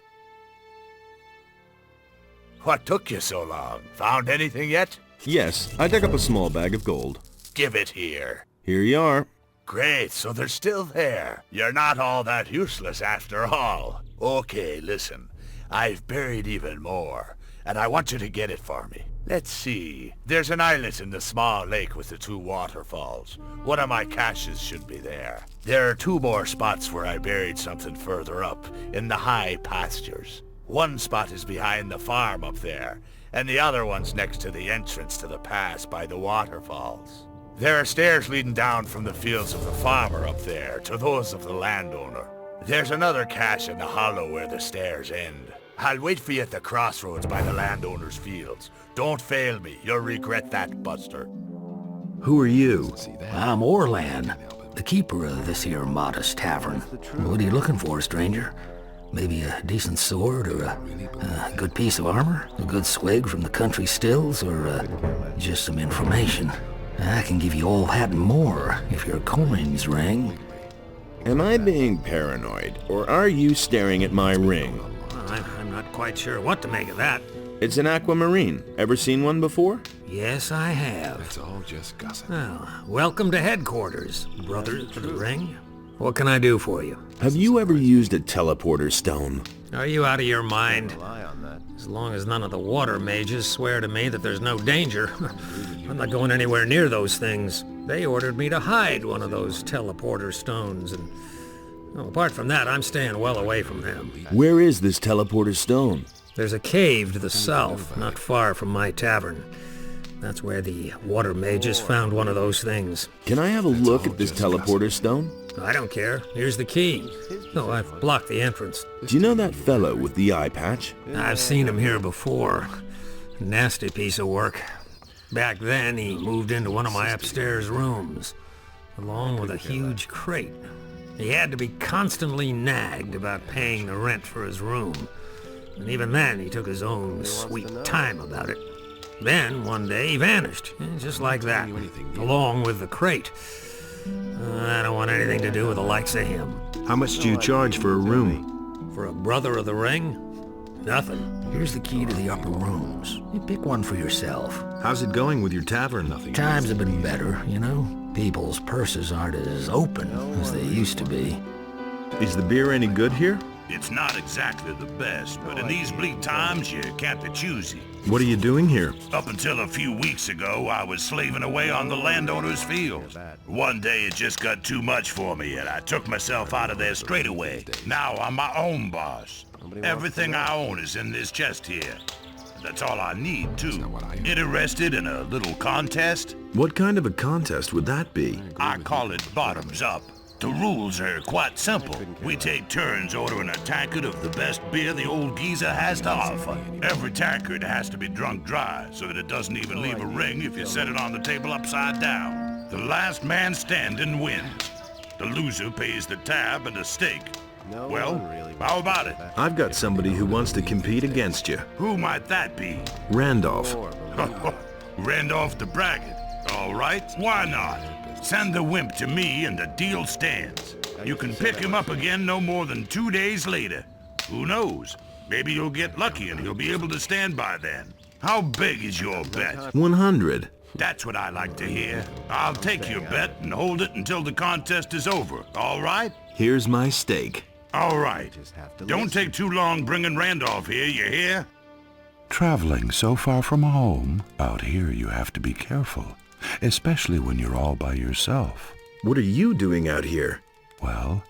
What took you so long? Found anything yet?
Yes, I dug up a small bag of gold.
Give it here.
Here you are.
Great, so they're still there. You're not all that useless after all. Okay, listen. I've buried even more, and I want you to get it for me. Let's see. There's an islet in the small lake with the 2 waterfalls. One of my caches should be there. There are 2 more spots where I buried something further up, in the high pastures. One spot is behind the farm up there, and the other one's next to the entrance to the pass by the waterfalls. There are stairs leading down from the fields of the farmer up there to those of the landowner. There's another cache in the hollow where the stairs end. I'll wait for you at the crossroads by the landowner's fields. Don't fail me. You'll regret that, Buster.
Who are you?
I'm Orlan, the keeper of this here modest tavern. What are you looking for, stranger? Maybe a decent sword or a good piece of armor? A good swig from the country stills or just some information? I can give you all that and more if your coins ring.
Am I being paranoid, or are you staring at my ring?
I'm not quite sure what to make of that.
It's an aquamarine. Ever seen one before?
Yes, I have.
It's all just gossip.
Well, welcome to headquarters, brothers of the ring. What can I do for you?
Have you ever used a teleporter stone?
Are you out of your mind? As long as none of the water mages swear to me that there's no danger, I'm not going anywhere near those things. They ordered me to hide one of those teleporter stones, and well, apart from that, I'm staying well away from them.
Where is this teleporter stone?
There's a cave to the south, not far from my tavern. That's where the water mages found one of those things.
Can I have a look at this teleporter stone?
I don't care. Here's the key. No, I've blocked the entrance.
Do you know that fellow with the eye patch?
I've seen him here before. Nasty piece of work. Back then, he moved into one of my upstairs rooms, along with a huge crate. He had to be constantly nagged about paying the rent for his room. And even then, he took his own sweet time about it. Then, one day, he vanished, just like that, along with the crate. I don't want anything to do with the likes of him.
How much do you charge for a room?
For a brother of the ring? Nothing.
Here's the key to the upper rooms. You pick one for yourself.
How's it going with your tavern?
Times have been better, you know? People's purses aren't as open as they used to be.
Is the beer any good here?
It's not exactly the best, but in these bleak times, you can't be choosy.
What are you doing here?
Up until a few weeks ago, I was slaving away on the landowner's fields. One day it just got too much for me, and I took myself out of there straight away. Now I'm my own boss. Everything I own is in this chest here. That's all I need, too. Interested in a little contest?
What kind of a contest would that be?
I call it bottoms up. The rules are quite simple. We take turns ordering a tankard of the best beer the old geezer has to offer. Every tankard has to be drunk dry, so that it doesn't even leave a ring if you set it on the table upside down. The last man standing wins. The loser pays the tab and a steak. Well, how about it?
I've got somebody who wants to compete against you.
Who might that be?
Randolph.
Randolph the Braggart. All right, why not? Send the wimp to me and the deal stands. You can pick him up again no more than 2 days later. Who knows? Maybe you'll get lucky and he'll be able to stand by then. How big is your bet?
100.
That's what I like to hear. I'll take your bet and hold it until the contest is over, all right?
Here's my stake.
All right. Don't take too long bringing Randolph here, you hear?
Traveling so far from home, out here you have to be careful, especially when you're all by yourself.
What are you doing out here?
Well,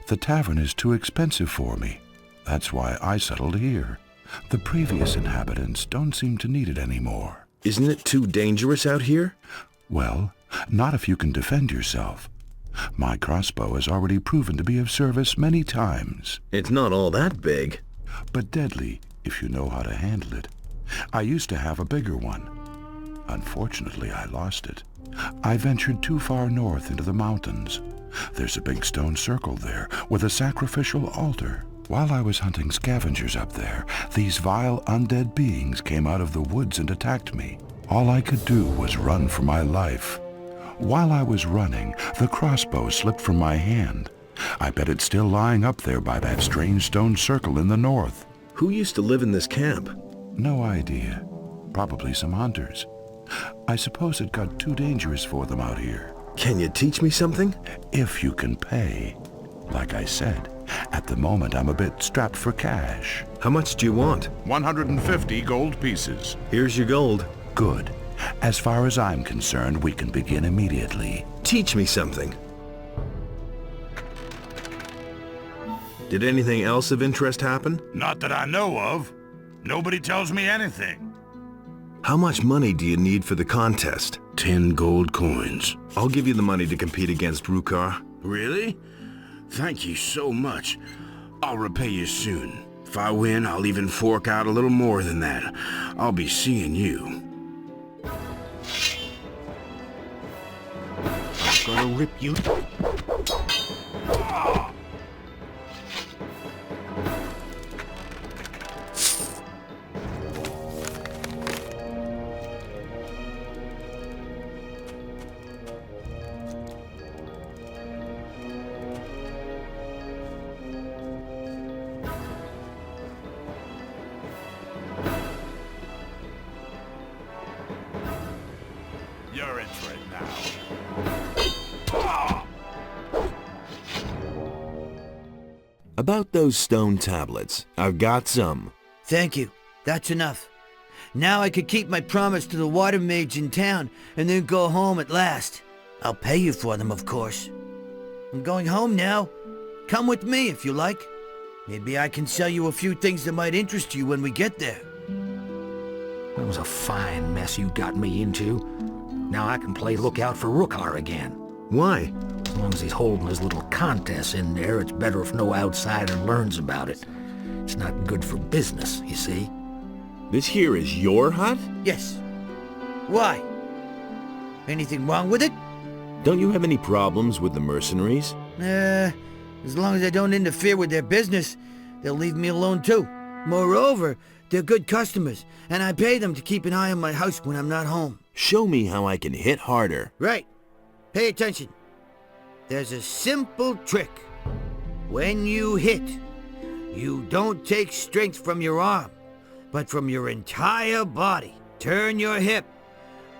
the tavern is too expensive for me. That's why I settled here. The previous inhabitants don't seem to need it anymore.
Isn't it too dangerous out here?
Well, not if you can defend yourself. My crossbow has already proven to be of service many times.
It's not all that big.
But deadly, if you know how to handle it. I used to have a bigger one. Unfortunately, I lost it. I ventured too far north into the mountains. There's a big stone circle there with a sacrificial altar. While I was hunting scavengers up there, these vile undead beings came out of the woods and attacked me. All I could do was run for my life. While I was running, the crossbow slipped from my hand. I bet it's still lying up there by that strange stone circle in the north.
Who used to live in this camp?
No idea. Probably some hunters. I suppose it got too dangerous for them out here.
Can you teach me something?
If you can pay. Like I said, at the moment I'm a bit strapped for cash.
How much do you want?
150 gold pieces.
Here's your gold.
Good. As far as I'm concerned, we can begin immediately.
Teach me something. Did anything else of interest happen?
Not that I know of. Nobody tells me anything.
How much money do you need for the contest?
10 gold coins.
I'll give you the money to compete against Rukar.
Really? Thank you so much. I'll repay you soon. If I win, I'll even fork out a little more than that. I'll be seeing you. I'm gonna rip you.
You're in for it now.
About those stone tablets, I've got some.
Thank you. That's enough. Now I could keep my promise to the water mage in town and then go home at last. I'll pay you for them, of course. I'm going home now. Come with me if you like. Maybe I can sell you a few things that might interest you when we get there.
That was a fine mess you got me into. Now I can play lookout for Rukar again.
Why?
As long as he's holding his little contests in there, it's better if no outsider learns about it. It's not good for business, you see.
This here is your hut?
Yes. Why? Anything wrong with it?
Don't you have any problems with the mercenaries?
As long as I don't interfere with their business, they'll leave me alone too. Moreover, they're good customers, and I pay them to keep an eye on my house when I'm not home.
Show me how I can hit harder.
Right. Pay attention. There's a simple trick. When you hit, you don't take strength from your arm, but from your entire body. Turn your hip,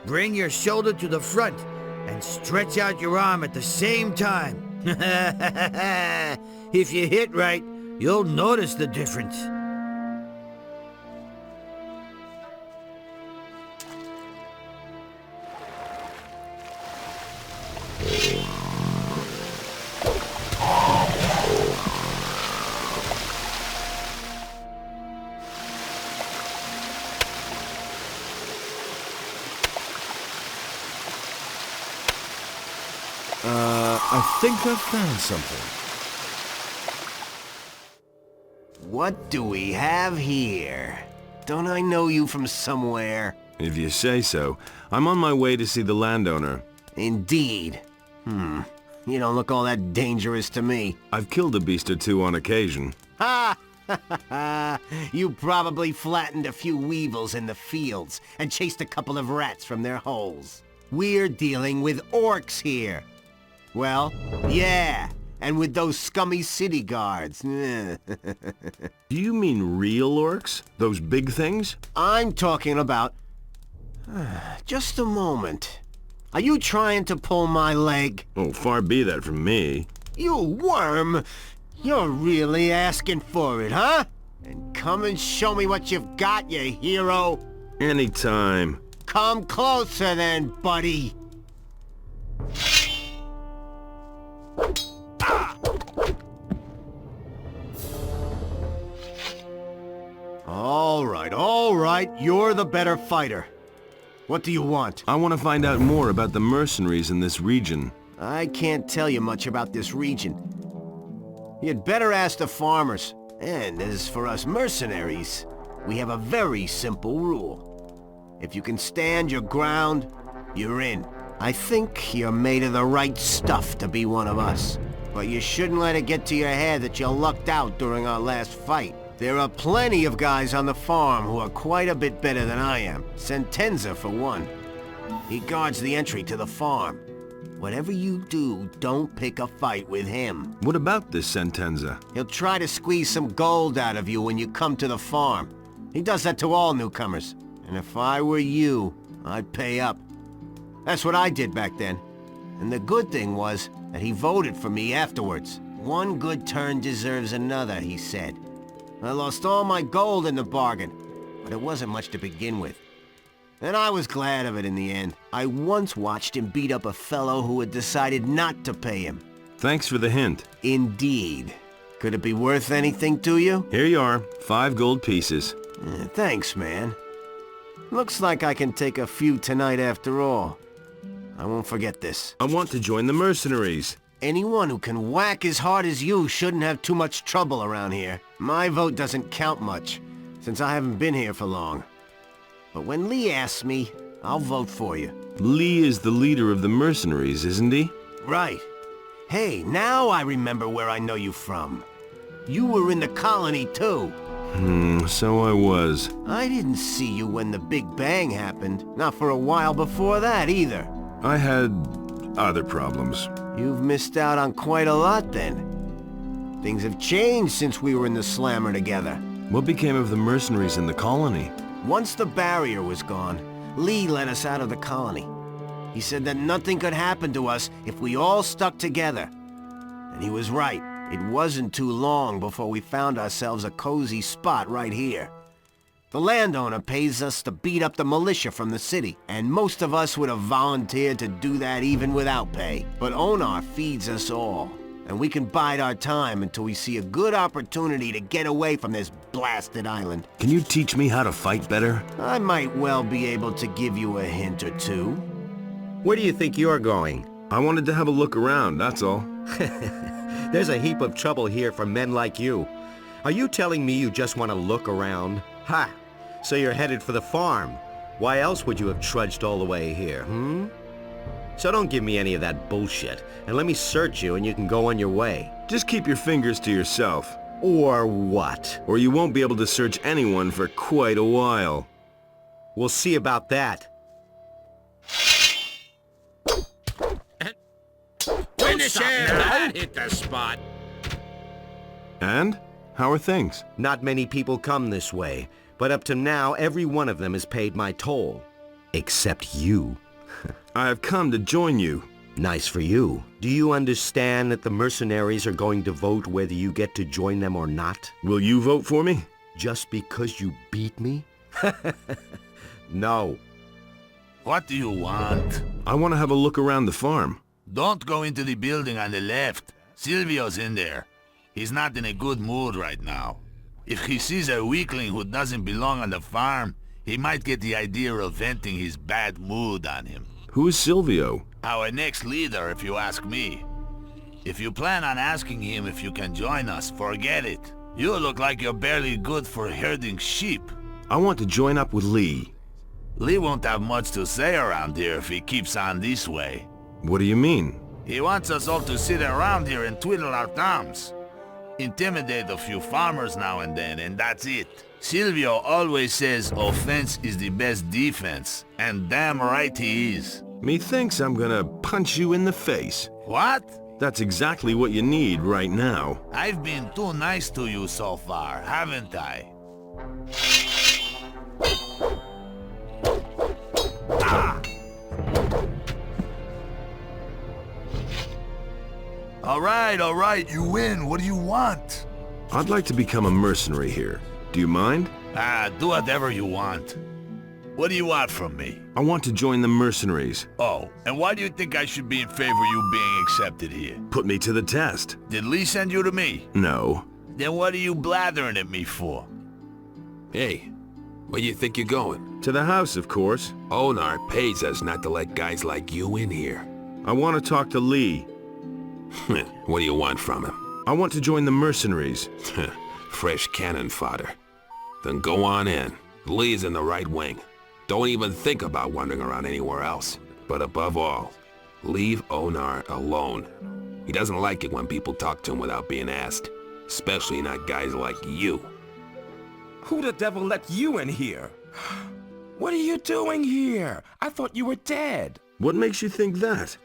bring your shoulder to the front, and stretch out your arm at the same time. If you hit right, you'll notice the difference.
think I've found something.
What do we have here? Don't I know you from somewhere?
If you say so. I'm on my way to see the landowner.
Indeed. You don't look all that dangerous to me.
I've killed a beast or two on occasion.
Ha! You probably flattened a few weevils in the fields and chased a couple of rats from their holes. We're dealing with orcs here. Well, yeah, and with those scummy city guards.
Do you mean real orcs? Those big things?
I'm talking about... Just a moment. Are you trying to pull my leg?
Oh, far be that from me.
You worm! You're really asking for it, huh? And come and show me what you've got, you hero.
Anytime.
Come closer then, buddy. All right, you're the better fighter. What do you want?
I want to find out more about the mercenaries in this region.
I can't tell you much about this region. You'd better ask the farmers. And as for us mercenaries, we have a very simple rule. If you can stand your ground, you're in. I think you're made of the right stuff to be one of us. But you shouldn't let it get to your head that you lucked out during our last fight. There are plenty of guys on the farm who are quite a bit better than I am. Sentenza, for one. He guards the entry to the farm. Whatever you do, don't pick a fight with him.
What about this Sentenza?
He'll try to squeeze some gold out of you when you come to the farm. He does that to all newcomers. And if I were you, I'd pay up. That's what I did back then. And the good thing was that he voted for me afterwards. One good turn deserves another, he said. I lost all my gold in the bargain, but it wasn't much to begin with. And I was glad of it in the end. I once watched him beat up a fellow who had decided not to pay him.
Thanks for the hint.
Indeed. Could it be worth anything to you?
Here you are, 5 gold pieces.
Thanks, man. Looks like I can take a few tonight after all. I won't forget this.
I want to join the mercenaries.
Anyone who can whack as hard as you shouldn't have too much trouble around here. My vote doesn't count much, since I haven't been here for long. But when Lee asks me, I'll vote for you.
Lee is the leader of the mercenaries, isn't he?
Right. Hey, now I remember where I know you from. You were in the colony, too.
So I was.
I didn't see you when the Big Bang happened. Not for a while before that, either.
I had other problems.
You've missed out on quite a lot, then. Things have changed since we were in the Slammer together.
What became of the mercenaries in the colony?
Once the barrier was gone, Lee let us out of the colony. He said that nothing could happen to us if we all stuck together. And he was right. It wasn't too long before we found ourselves a cozy spot right here. The landowner pays us to beat up the militia from the city, and most of us would have volunteered to do that even without pay. But Onar feeds us all, and we can bide our time until we see a good opportunity to get away from this blasted island.
Can you teach me how to fight better?
I might well be able to give you a hint or two.
Where do you think you're going?
I wanted to have a look around, that's all.
There's a heap of trouble here for men like you. Are you telling me you just want to look around? Ha! So you're headed for the farm. Why else would you have trudged all the way here, So don't give me any of that bullshit, and let me search you and you can go on your way.
Just keep your fingers to yourself.
Or what?
Or you won't be able to search anyone for quite a while.
We'll see about that.
Finish him! That hit the spot.
And? How are things?
Not many people come this way, but up to now, every one of them has paid my toll. Except you.
I have come to join you.
Nice for you. Do you understand that the mercenaries are going to vote whether you get to join them or not?
Will you vote for me?
Just because you beat me? No.
What do you want?
I want to have a look around the farm.
Don't go into the building on the left. Silvio's in there. He's not in a good mood right now. If he sees a weakling who doesn't belong on the farm, he might get the idea of venting his bad mood on him.
Who is Silvio?
Our next leader, if you ask me. If you plan on asking him if you can join us, forget it. You look like you're barely good for herding sheep.
I want to join up with Lee.
Lee won't have much to say around here if he keeps on this way.
What do you mean?
He wants us all to sit around here and twiddle our thumbs. Intimidate a few farmers now and then, and that's it. Silvio always says offense is the best defense, and damn right he is.
Methinks I'm gonna punch you in the face.
What?
That's exactly what you need right now.
I've been too nice to you so far, haven't I? Ah! All right, you win. What do you want?
I'd like to become a mercenary here. Do you mind?
Do whatever you want. What do you want from me?
I want to join the mercenaries.
Oh, and why do you think I should be in favor of you being accepted here?
Put me to the test.
Did Lee send you to me?
No.
Then what are you blathering at me for?
Hey, where you think you're going?
To the house, of course.
Onar pays us not to let guys like you in here.
I want to talk to Lee.
What do you want from him?
I want to join the mercenaries.
Fresh cannon fodder. Then go on in. Lee's in the right wing. Don't even think about wandering around anywhere else. But above all, leave Onar alone. He doesn't like it when people talk to him without being asked. Especially not guys like you.
Who the devil let you in here? What are you doing here? I thought you were dead.
What makes you think that?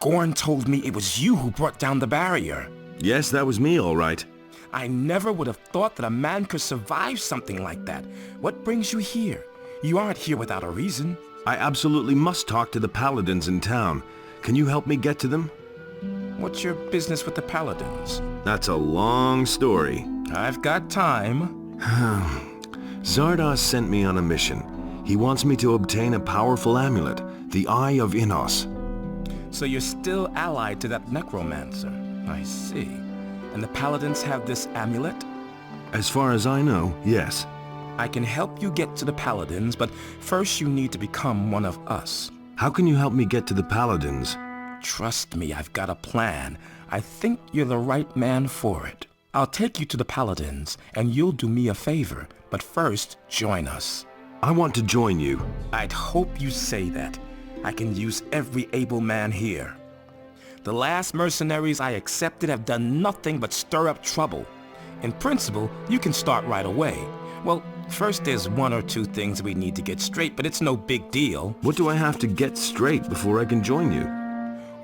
Gorn told me it was you who brought down the barrier.
Yes, that was me, all right.
I never would have thought that a man could survive something like that. What brings you here? You aren't here without a reason.
I absolutely must talk to the paladins in town. Can you help me get to them?
What's your business with the paladins?
That's a long story.
I've got time.
Zardoz sent me on a mission. He wants me to obtain a powerful amulet, the Eye of Innos.
So you're still allied to that necromancer. I see. And the paladins have this amulet?
As far as I know, yes.
I can help you get to the paladins, but first you need to become one of us.
How can you help me get to the paladins?
Trust me, I've got a plan. I think you're the right man for it. I'll take you to the paladins, and you'll do me a favor, but first, join us.
I want to join you.
I'd hope you say that. I can use every able man here. The last mercenaries I accepted have done nothing but stir up trouble. In principle, you can start right away. Well, first there's one or two things we need to get straight, but it's no big deal.
What do I have to get straight before I can join you?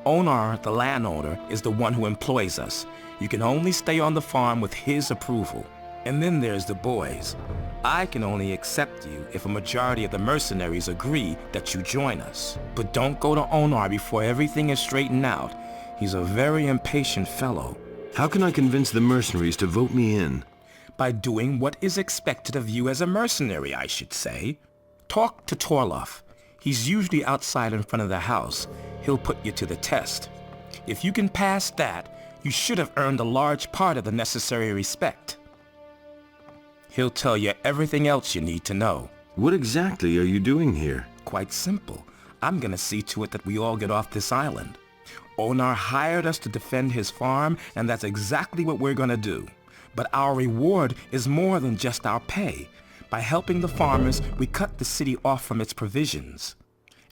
Onar, the landowner, is the one who employs us. You can only stay on the farm with his approval. And then there's the boys. I can only accept you if a majority of the mercenaries agree that you join us. But don't go to Onar before everything is straightened out. He's a very impatient fellow.
How can I convince the mercenaries to vote me in?
By doing what is expected of you as a mercenary, I should say. Talk to Torloff. He's usually outside in front of the house. He'll put you to the test. If you can pass that, you should have earned a large part of the necessary respect. He'll tell you everything else you need to know.
What exactly are you doing here?
Quite simple. I'm gonna see to it that we all get off this island. Onar hired us to defend his farm, and that's exactly what we're gonna do. But our reward is more than just our pay. By helping the farmers, we cut the city off from its provisions.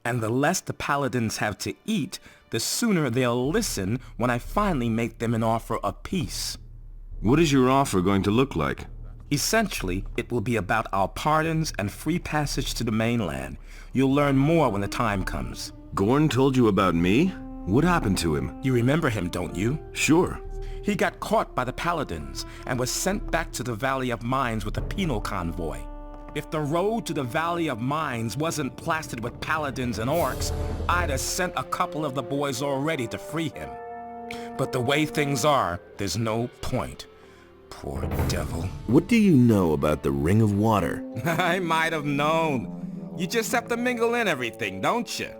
And the less the paladins have to eat, the sooner they'll listen when I finally make them an offer of peace.
What is your offer going to look like?
Essentially, it will be about our pardons and free passage to the mainland. You'll learn more when the time comes.
Gorn told you about me? What happened to him?
You remember him, don't you?
Sure.
He got caught by the paladins and was sent back to the Valley of Mines with a penal convoy. If the road to the Valley of Mines wasn't plastered with paladins and orcs, I'd have sent a couple of the boys already to free him. But the way things are, there's no point. Poor devil.
What do you know about the Ring of Water?
I might have known. You just have to mingle in everything, don't you?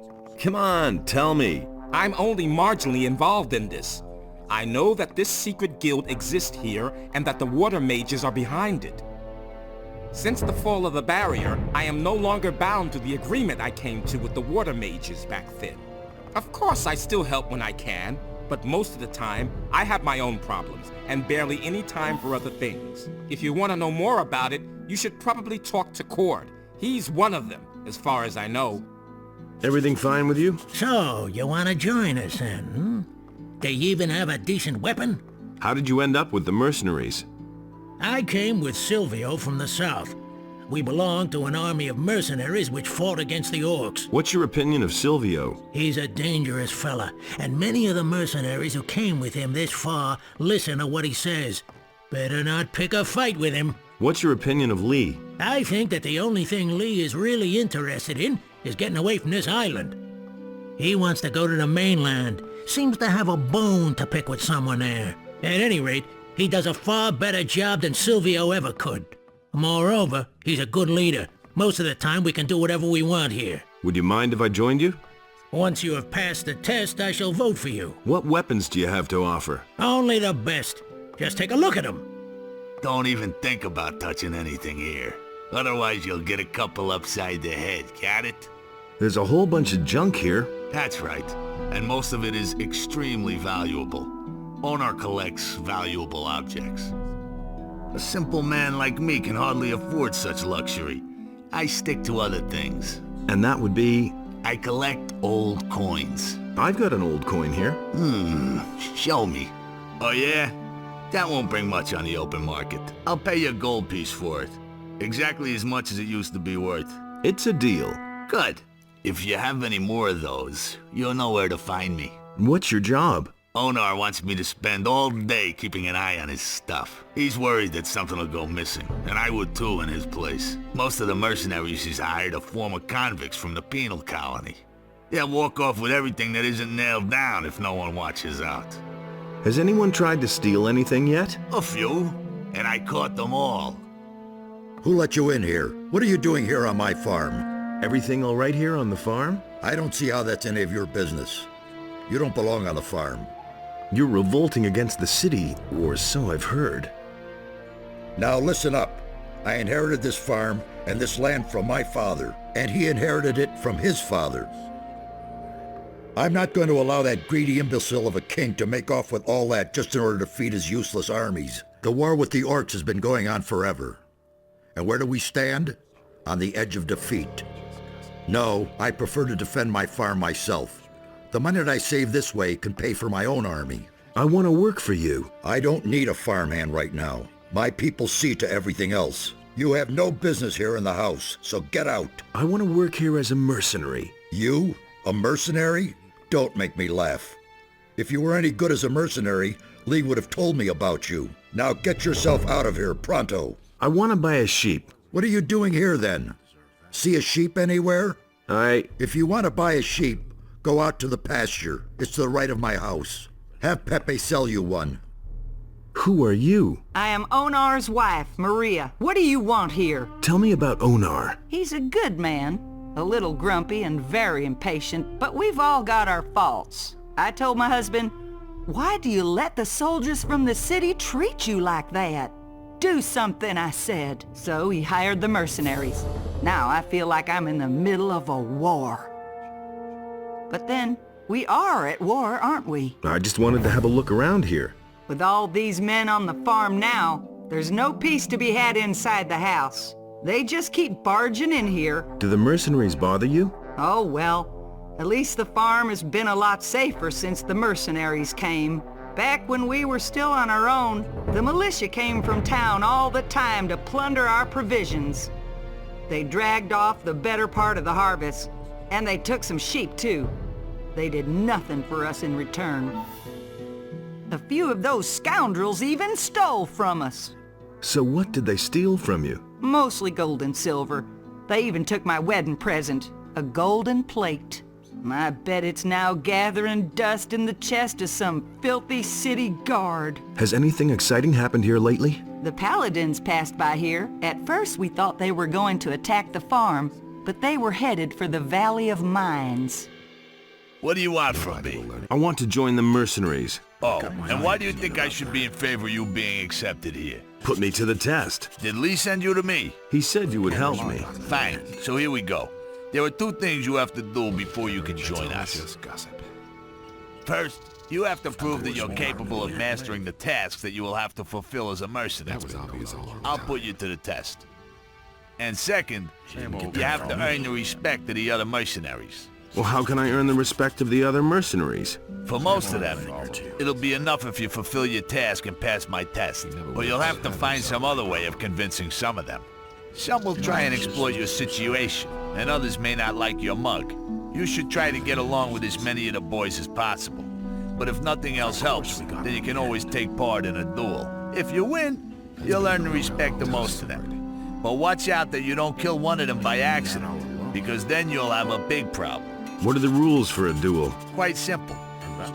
Come on, tell me.
I'm only marginally involved in this. I know that this secret guild exists here and that the water mages are behind it. Since the fall of the barrier, I am no longer bound to the agreement I came to with the water mages back then. Of course I still help when I can, But most of the time, I have my own problems and barely any time for other things. If you want to know more about it, you should probably talk to Cord. He's one of them, as far as I know.
Everything fine with you?
So, you want to join us then, hmm? Do you even have a decent weapon?
How did you end up with the mercenaries?
I came with Silvio from the south. We belong to an army of mercenaries which fought against the orcs.
What's your opinion of Silvio?
He's a dangerous fella, and many of the mercenaries who came with him this far listen to what he says. Better not pick a fight with him.
What's your opinion of Lee?
I think that the only thing Lee is really interested in is getting away from this island. He wants to go to the mainland. Seems to have a bone to pick with someone there. At any rate, he does a far better job than Silvio ever could. Moreover, he's a good leader. Most of the time we can do whatever we want here.
Would you mind if I joined you?
Once you have passed the test, I shall vote for you.
What weapons do you have to offer?
Only the best. Just take a look at them.
Don't even think about touching anything here. Otherwise you'll get a couple upside the head, got it?
There's a whole bunch of junk here.
That's right. And most of it is extremely valuable. Onar collects valuable objects. A simple man like me can hardly afford such luxury. I stick to other things.
And that would be?
I collect old coins.
I've got an old coin here.
Show me. Oh yeah? That won't bring much on the open market. I'll pay you a gold piece for it. Exactly as much as it used to be worth.
It's a deal.
Good. If you have any more of those, you'll know where to find me.
What's your job?
Onar wants me to spend all day keeping an eye on his stuff. He's worried that something will go missing, and I would too in his place. Most of the mercenaries he's hired are former convicts from the penal colony. They'll walk off with everything that isn't nailed down if no one watches out.
Has anyone tried to steal anything yet?
A few, and I caught them all.
Who let you in here? What are you doing here on my farm?
Everything all right here on the farm?
I don't see how that's any of your business. You don't belong on the farm.
You're revolting against the city, or so I've heard.
Now listen up. I inherited this farm and this land from my father, and he inherited it from his father. I'm not going to allow that greedy imbecile of a king to make off with all that just in order to feed his useless armies. The war with the orcs has been going on forever. And where do we stand? On the edge of defeat. No, I prefer to defend my farm myself. The money that I save this way can pay for my own army.
I want to work for you.
I don't need a farmhand right now. My people see to everything else. You have no business here in the house, so get out.
I want to work here as a mercenary.
You? A mercenary? Don't make me laugh. If you were any good as a mercenary, Lee would have told me about you. Now get yourself out of here, pronto.
I want to buy a sheep.
What are you doing here then? See a sheep anywhere? If you want to buy a sheep, go out to the pasture. It's to the right of my house. Have Pepe sell you one.
Who are you?
I am Onar's wife, Maria. What do you want here?
Tell me about Onar.
He's a good man. A little grumpy and very impatient, but we've all got our faults. I told my husband, why do you let the soldiers from the city treat you like that? Do something, I said. So he hired the mercenaries. Now I feel like I'm in the middle of a war. But then, we are at war, aren't we?
I just wanted to have a look around here.
With all these men on the farm now, there's no peace to be had inside the house. They just keep barging in here.
Do the mercenaries bother you?
Oh, well, at least the farm has been a lot safer since the mercenaries came. Back when we were still on our own, the militia came from town all the time to plunder our provisions. They dragged off the better part of the harvest, and they took some sheep too. They did nothing for us in return. A few of those scoundrels even stole from us.
So what did they steal from you?
Mostly gold and silver. They even took my wedding present, a golden plate. I bet it's now gathering dust in the chest of some filthy city guard.
Has anything exciting happened here lately?
The paladins passed by here. At first we thought they were going to attack the farm, but they were headed for the Valley of Mines.
What do you want from me?
I want to join the mercenaries.
Oh, and why do you think I should be in favor of you being accepted here?
Put me to the test.
Did Lee send you to me?
He said you would help me.
Fine, so here we go. There are two things you have to do before you can join us. First, you have to prove that you're capable of mastering the tasks that you will have to fulfill as a mercenary. I'll put you to the test. And second, you have to earn the respect of the other mercenaries.
Well, how can I earn the respect of the other mercenaries?
For most of them, it'll be enough if you fulfill your task and pass my test. Or you'll have to find some other way of convincing some of them. Some will try and exploit your situation, and others may not like your mug. You should try to get along with as many of the boys as possible. But if nothing else helps, then you can always take part in a duel. If you win, you'll earn the respect of most of them. But watch out that you don't kill one of them by accident, because then you'll have a big problem.
What are the rules for a duel?
Quite simple.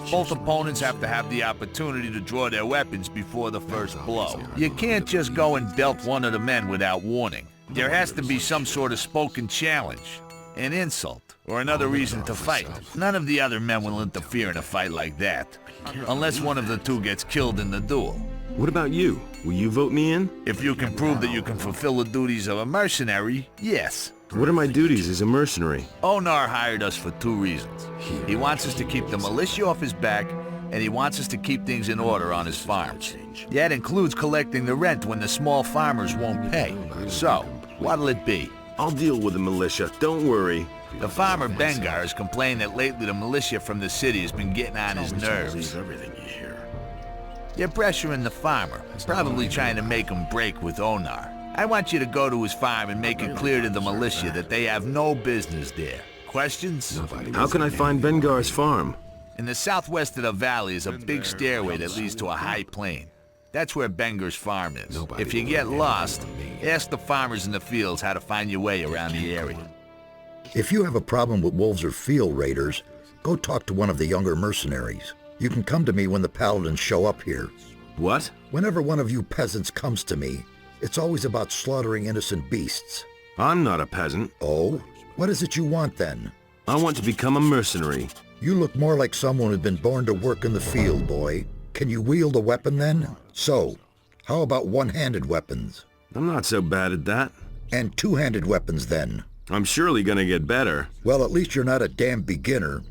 Both opponents have to have the opportunity to draw their weapons before the first blow. You can't just go and belt one of the men without warning. There has to be some sort of spoken challenge, an insult, or another reason to fight. None of the other men will interfere in a fight like that, unless one of the two gets killed in the duel.
What about you? Will you vote me in?
If you can prove that you can fulfill the duties of a mercenary, yes.
What are my duties as a mercenary?
Onar hired us for 2 reasons. He wants us to keep the militia off his back, and he wants us to keep things in order on his farms. That includes collecting the rent when the small farmers won't pay. So, what'll it be?
I'll deal with the militia, don't worry.
The farmer Bengar has complained that lately the militia from the city has been getting on his nerves. You're pressuring the farmer, probably trying to make him break with Onar. I want you to go to his farm and make it clear to the militia that they have no business there. Questions?
How can I find Bengar's farm?
In the southwest of the valley is a big stairway that leads to a high plain. That's where Bengar's farm is. If you get lost, ask the farmers in the fields how to find your way around the area.
If you have a problem with wolves or field raiders, go talk to one of the younger mercenaries. You can come to me when the paladins show up here.
What?
Whenever one of you peasants comes to me, it's always about slaughtering innocent beasts.
I'm not a peasant.
Oh? What is it you want then?
I want to become a mercenary.
You look more like someone who's been born to work in the field, boy. Can you wield a weapon then? So, how about one-handed weapons?
I'm not so bad at that.
And two-handed weapons then?
I'm surely gonna get better.
Well, at least you're not a damn beginner.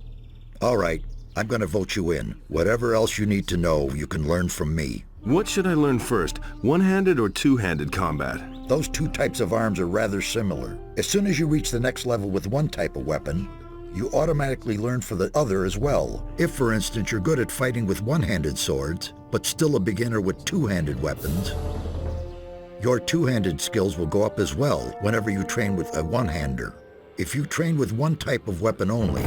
All right, I'm gonna vote you in. Whatever else you need to know, you can learn from me.
What should I learn first, one-handed or two-handed combat?
Those 2 types of arms are rather similar. As soon as you reach the next level with one type of weapon, you automatically learn for the other as well. If, for instance, you're good at fighting with one-handed swords, but still a beginner with two-handed weapons, your two-handed skills will go up as well whenever you train with a one-hander. If you train with one type of weapon only,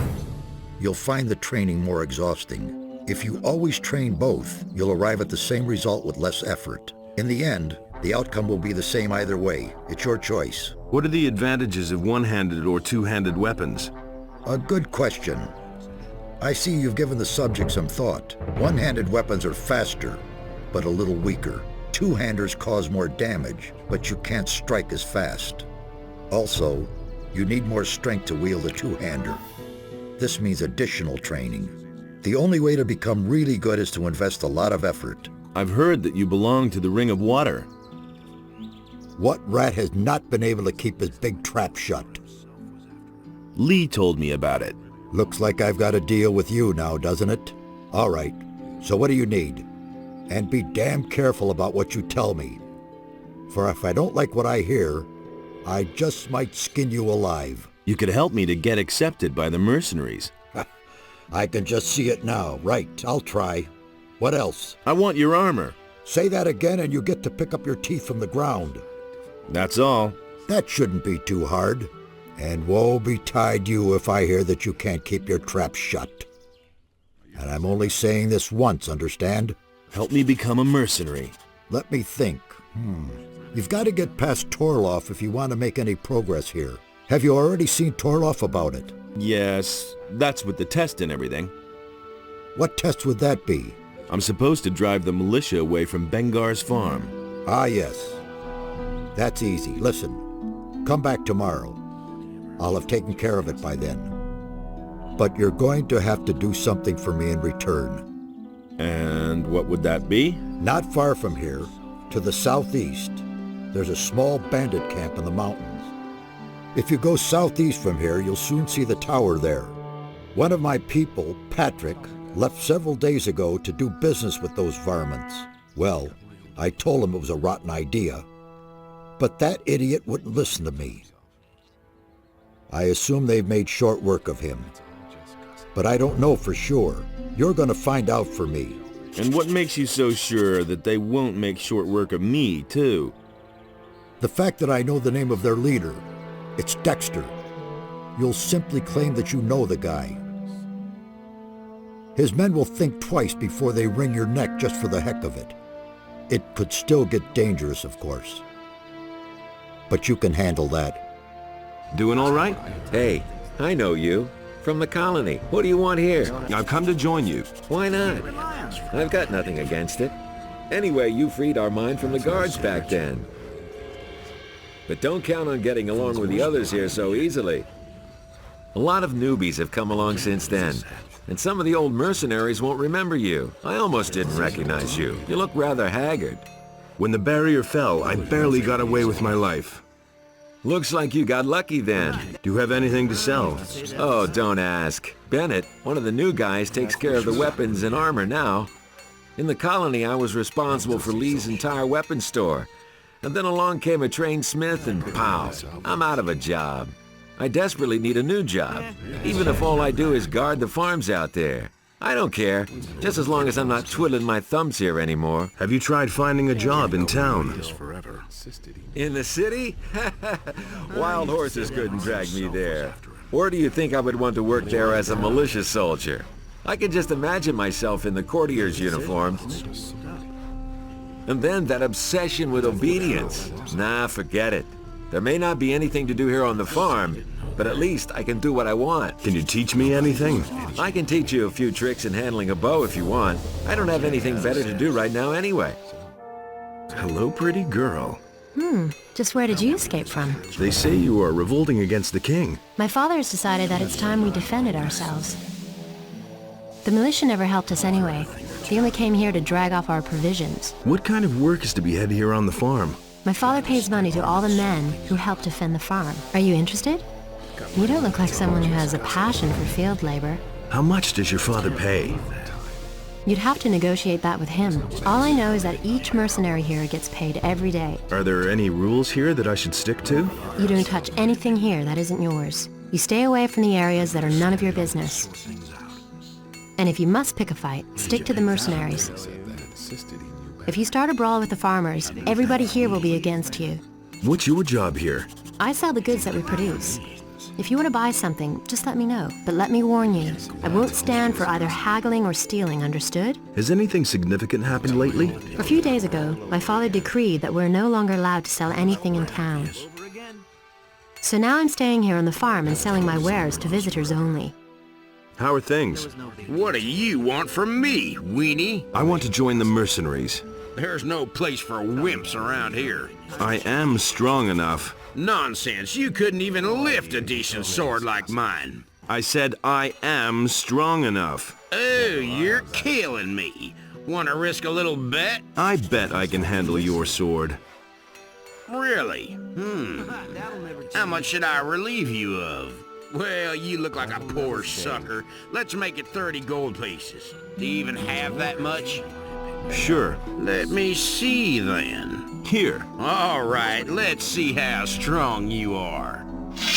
you'll find the training more exhausting. If you always train both, you'll arrive at the same result with less effort. In the end, the outcome will be the same either way. It's your choice.
What are the advantages of one-handed or two-handed weapons?
A good question. I see you've given the subject some thought. One-handed weapons are faster, but a little weaker. Two-handers cause more damage, but you can't strike as fast. Also, you need more strength to wield a two-hander. This means additional training. The only way to become really good is to invest a lot of effort.
I've heard that you belong to the Ring of Water.
What rat has not been able to keep his big trap shut?
Lee told me about it.
Looks like I've got a deal with you now, doesn't it? All right, so what do you need? And be damn careful about what you tell me. For if I don't like what I hear, I just might skin you alive.
You could help me to get accepted by the mercenaries.
I can just see it now. Right, I'll try. What else?
I want your armor.
Say that again and you get to pick up your teeth from the ground.
That's all.
That shouldn't be too hard. And woe betide you if I hear that you can't keep your trap shut. And I'm only saying this once, understand?
Help me become a mercenary.
Let me think. You've got to get past Torloff if you want to make any progress here. Have you already seen Torloff about it?
Yes, that's with the test and everything.
What test would that be?
I'm supposed to drive the militia away from Bengar's farm.
Ah, yes. That's easy. Listen, come back tomorrow. I'll have taken care of it by then. But you're going to have to do something for me in return.
And what would that be?
Not far from here, to the southeast, there's a small bandit camp in the mountains. If you go southeast from here, you'll soon see the tower there. One of my people, Patrick, Left several days ago to do business with those varmints. Well, I told him it was a rotten idea, but that idiot wouldn't listen to me. I assume they've made short work of him, but I don't know for sure. You're going to find out for me.
And what makes you so sure that they won't make short work of me, too?
The fact that I know the name of their leader. It's Dexter. You'll simply claim that you know the guy. His men will think twice before they wring your neck just for the heck of it. It could still get dangerous, of course. But you can handle that.
Doing all right? Hey, I know you. From the colony. What do you want here?
I've come to join you.
Why not? I've got nothing against it. Anyway, you freed our mine from the guards back then. But don't count on getting along with the others here so easily. A lot of newbies have come along since then, and some of the old mercenaries won't remember you. I almost didn't recognize you. You look rather haggard.
When the barrier fell, I barely got away with my life.
Looks like you got lucky then.
Do you have anything to sell?
Oh, don't ask. Bennett, one of the new guys, takes care of the weapons and armor now. In the colony, I was responsible for Lee's entire weapons store. And then along came a trained smith and pow, I'm out of a job. I desperately need a new job, even if all I do is guard the farms out there. I don't care, just as long as I'm not twiddling my thumbs here anymore.
Have you tried finding a job in town?
In the city? Wild horses couldn't drag me there. Or do you think I would want to work there as a militia soldier? I can just imagine myself in the courtier's uniform. And then that obsession with obedience. Nah, forget it. There may not be anything to do here on the farm, but at least I can do what I want.
Can you teach me anything?
I can teach you a few tricks in handling a bow if you want. I don't have anything better to do right now anyway.
Hello, pretty girl.
Just where did you escape from?
They say you are revolting against the king.
My father has decided that it's time we defended ourselves. The militia never helped us anyway. They only came here to drag off our provisions.
What kind of work is to be had here on the farm?
My father pays money to all the men who help defend the farm. Are you interested? You don't look like someone who has a passion for field labor.
How much does your father pay?
You'd have to negotiate that with him. All I know is that each mercenary here gets paid every day.
Are there any rules here that I should stick to?
You don't touch anything here that isn't yours. You stay away from the areas that are none of your business. And if you must pick a fight, stick to the mercenaries. If you start a brawl with the farmers, everybody here will be against you.
What's your job here?
I sell the goods that we produce. If you want to buy something, just let me know. But let me warn you, I won't stand for either haggling or stealing, understood?
Has anything significant happened lately?
A few days ago, my father decreed that we're no longer allowed to sell anything in town. So now I'm staying here on the farm and selling my wares to visitors only.
How are things?
What do you want from me, weenie?
I want to join the mercenaries.
There's no place for wimps around here.
I am strong enough.
Nonsense, you couldn't even lift a decent sword like mine.
I said I am strong enough.
Oh, you're killing me. Want to risk a little bet?
I bet I can handle your sword.
Really? How much should I relieve you of? Well, you look like a poor sucker. Let's make it 30 gold pieces. Do you even have that much?
Sure.
Let me see, then.
Here.
All right, let's see how strong you are.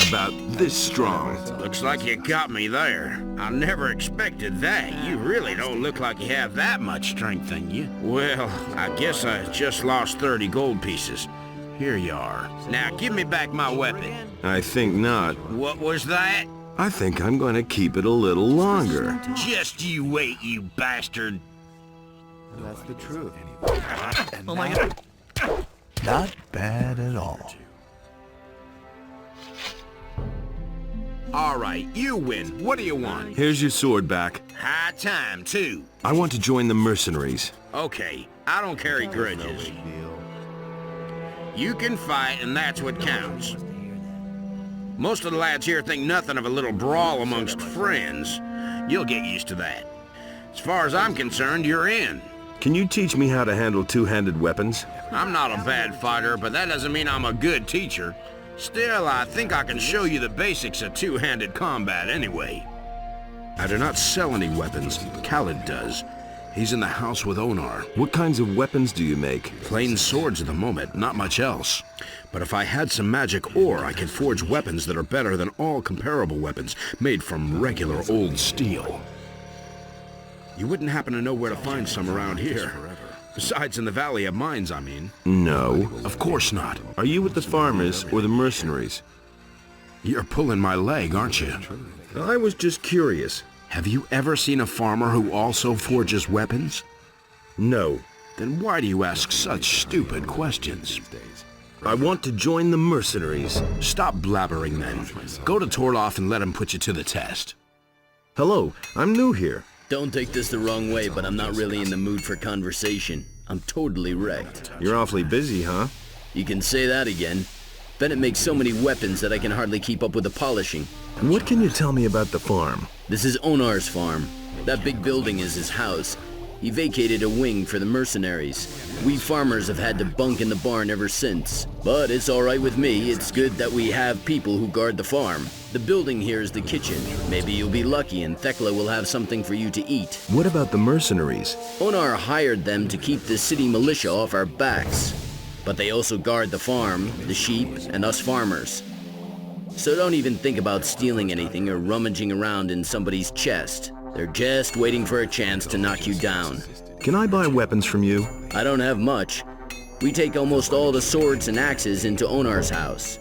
About this strong.
Looks like you got me there. I never expected that. You really don't look like you have that much strength in you. Well, I guess I just lost 30 gold pieces. Here you are. Now, give me back my weapon.
I think not.
What was that?
I think I'm going to keep it a little longer.
Just you wait, you bastard.
That's the truth.
Oh my God.
Not bad at all.
All right, you win. What do you want?
Here's your sword back.
High time, too.
I want to join the mercenaries.
Okay, I don't carry grudges. You can fight, and that's what counts. Most of the lads here think nothing of a little brawl amongst friends. You'll get used to that. As far as I'm concerned, you're in.
Can you teach me how to handle two-handed weapons?
I'm not a bad fighter, but that doesn't mean I'm a good teacher. Still, I think I can show you the basics of two-handed combat anyway. I do not sell any weapons. Khaled does. He's in the house with Onar.
What kinds of weapons do you make?
Plain swords at the moment, not much else. But if I had some magic ore, I could forge weapons that are better than all comparable weapons made from regular old steel. You wouldn't happen to know where to find some around here. Besides in the Valley of Mines, I mean.
No.
Of course not.
Are you with the farmers or the mercenaries?
You're pulling my leg, aren't you?
I was just curious.
Have you ever seen a farmer who also forges weapons?
No.
Then why do you ask such stupid questions?
I want to join the mercenaries.
Stop blabbering then. Go to Torloff and let him put you to the test.
Hello, I'm new here.
Don't take this the wrong way, but I'm not really in the mood for conversation. I'm totally wrecked.
You're awfully busy, huh?
You can say that again. Bennett makes so many weapons that I can hardly keep up with the polishing.
What can you tell me about the farm?
This is Onar's farm. That big building is his house. He vacated a wing for the mercenaries. We farmers have had to bunk in the barn ever since. But it's all right with me. It's good that we have people who guard the farm. The building here is the kitchen. Maybe you'll be lucky and Thekla will have something for you to eat.
What about the mercenaries?
Onar hired them to keep the city militia off our backs. But they also guard the farm, the sheep, and us farmers. So don't even think about stealing anything or rummaging around in somebody's chest. They're just waiting for a chance to knock you down.
Can I buy weapons from you?
I don't have much. We take almost all the swords and axes into Onar's house.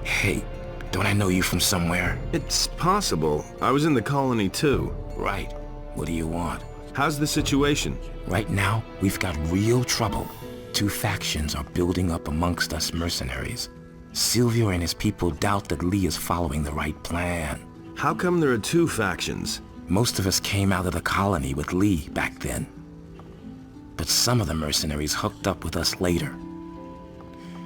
Hey, don't I know you from somewhere?
It's possible. I was in the colony too.
Right. What do you want?
How's the situation?
Right now, we've got real trouble. 2 factions are building up amongst us mercenaries. Silvio and his people doubt that Lee is following the right plan.
How come there are 2 factions?
Most of us came out of the colony with Lee back then. But some of the mercenaries hooked up with us later.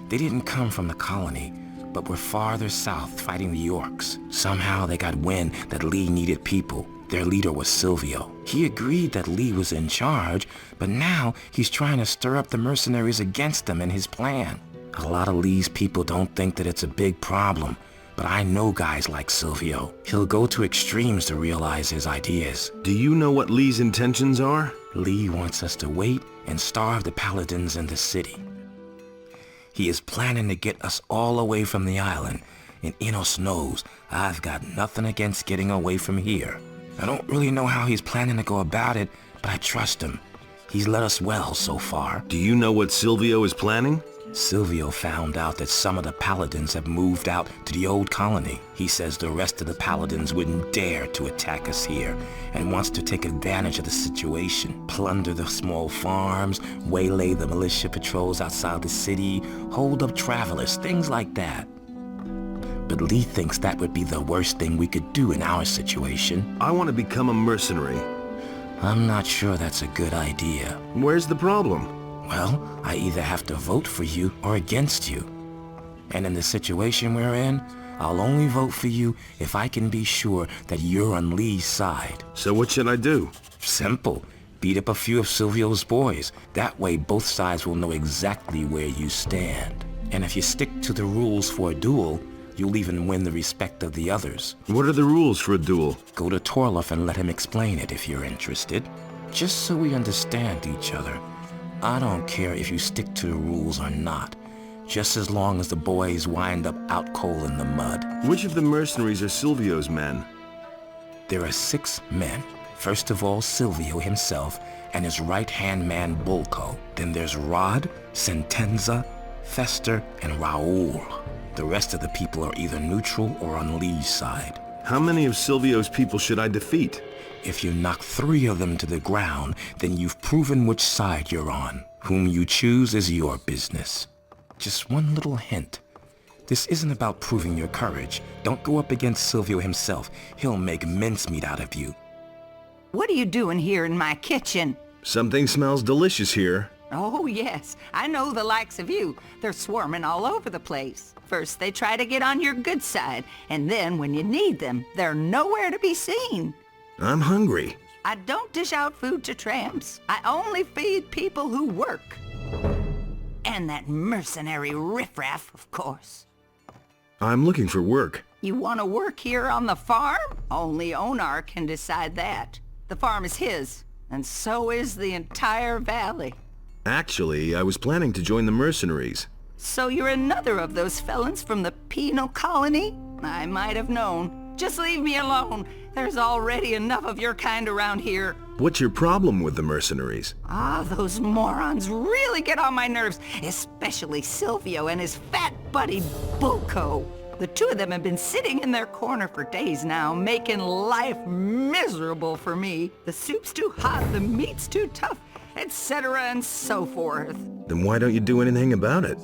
They didn't come from the colony, but were farther south fighting the orcs. Somehow they got wind that Lee needed people. Their leader was Silvio. He agreed that Lee was in charge, but now he's trying to stir up the mercenaries against him and his plan. A lot of Lee's people don't think that it's a big problem, but I know guys like Silvio. He'll go to extremes to realize his ideas.
Do you know what Lee's intentions are?
Lee wants us to wait and starve the paladins in the city. He is planning to get us all away from the island, and Enos knows I've got nothing against getting away from here. I don't really know how he's planning to go about it, but I trust him. He's led us well so far.
Do you know what Silvio is planning?
Silvio found out that some of the paladins have moved out to the old colony. He says the rest of the paladins wouldn't dare to attack us here and wants to take advantage of the situation, plunder the small farms, waylay the militia patrols outside the city, hold up travelers, things like that. But Lee thinks that would be the worst thing we could do in our situation.
I want to become a mercenary.
I'm not sure that's a good idea.
Where's the problem?
Well, I either have to vote for you or against you. And in the situation we're in, I'll only vote for you if I can be sure that you're on Lee's side.
So what should I do?
Simple. Beat up a few of Silvio's boys. That way both sides will know exactly where you stand. And if you stick to the rules for a duel, you'll even win the respect of the others.
What are the rules for a duel?
Go to Torloff and let him explain it if you're interested. Just so we understand each other. I don't care if you stick to the rules or not, just as long as the boys wind up out cold in the mud.
Which of the mercenaries are Silvio's men?
There are 6 men. First of all, Silvio himself and his right-hand man, Bulko. Then there's Rod, Sentenza, Fester, and Raoul. The rest of the people are either neutral or on Lee's side.
How many of Silvio's people should I defeat?
If you knock 3 of them to the ground, then you've proven which side you're on. Whom you choose is your business. Just one little hint. This isn't about proving your courage. Don't go up against Silvio himself. He'll make mincemeat out of you.
What are you doing here in my kitchen?
Something smells delicious here.
Oh, yes. I know the likes of you. They're swarming all over the place. First, they try to get on your good side, and then when you need them, they're nowhere to be seen.
I'm hungry.
I don't dish out food to tramps. I only feed people who work. And that mercenary riffraff, of course.
I'm looking for work.
You want to work here on the farm? Only Onar can decide that. The farm is his, and so is the entire valley.
Actually, I was planning to join the mercenaries.
So you're another of those felons from the penal colony? I might have known. Just leave me alone. There's already enough of your kind around here.
What's your problem with the mercenaries?
Ah, those morons really get on my nerves, especially Silvio and his fat buddy Bulco. The two of them have been sitting in their corner for days now, making life miserable for me. The soup's too hot, the meat's too tough, etc. and so forth.
Then why don't you do anything about it?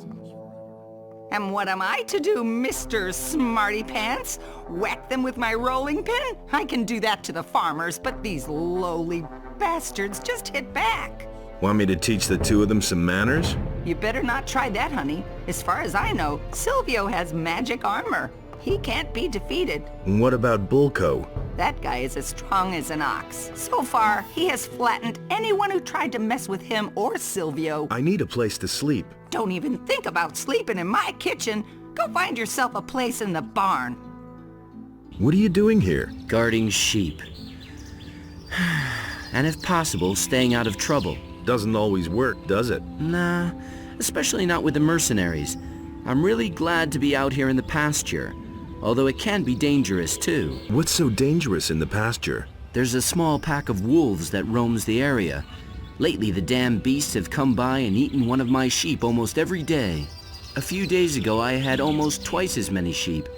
And what am I to do, Mr. Smarty Pants? Whack them with my rolling pin? I can do that to the farmers, but these lowly bastards just hit back.
Want me to teach the two of them some manners?
You better not try that, honey. As far as I know, Silvio has magic armor. He can't be defeated.
And what about Bulco?
That guy is as strong as an ox. So far, he has flattened anyone who tried to mess with him or Silvio.
I need a place to sleep.
Don't even think about sleeping in my kitchen. Go find yourself a place in the barn.
What are you doing here?
Guarding sheep. And if possible, staying out of trouble.
Doesn't always work, does it?
Nah, especially not with the mercenaries. I'm really glad to be out here in the pasture, although it can be dangerous too.
What's so dangerous in the pasture?
There's a small pack of wolves that roams the area. Lately, the damn beasts have come by and eaten one of my sheep almost every day. A few days ago, I had almost twice as many sheep.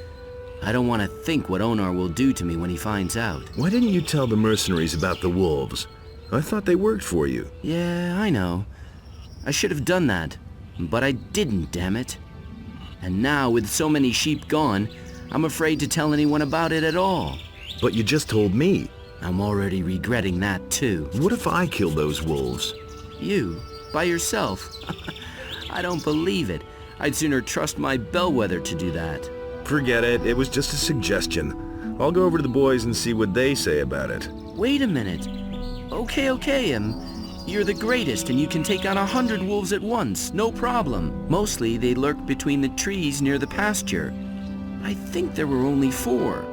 I don't want to think what Onar will do to me when he finds out.
Why didn't you tell the mercenaries about the wolves? I thought they worked for you.
Yeah, I know. I should have done that, but I didn't, damn it. And now, with so many sheep gone, I'm afraid to tell anyone about it at all.
But you just told me.
I'm already regretting that, too.
What if I kill those wolves?
You? By yourself? I don't believe it. I'd sooner trust my bellwether to do that.
Forget it. It was just a suggestion. I'll go over to the boys and see what they say about it.
Wait a minute. Okay, you're the greatest and you can take on 100 wolves at once, no problem. Mostly they lurk between the trees near the pasture. I think there were only 4.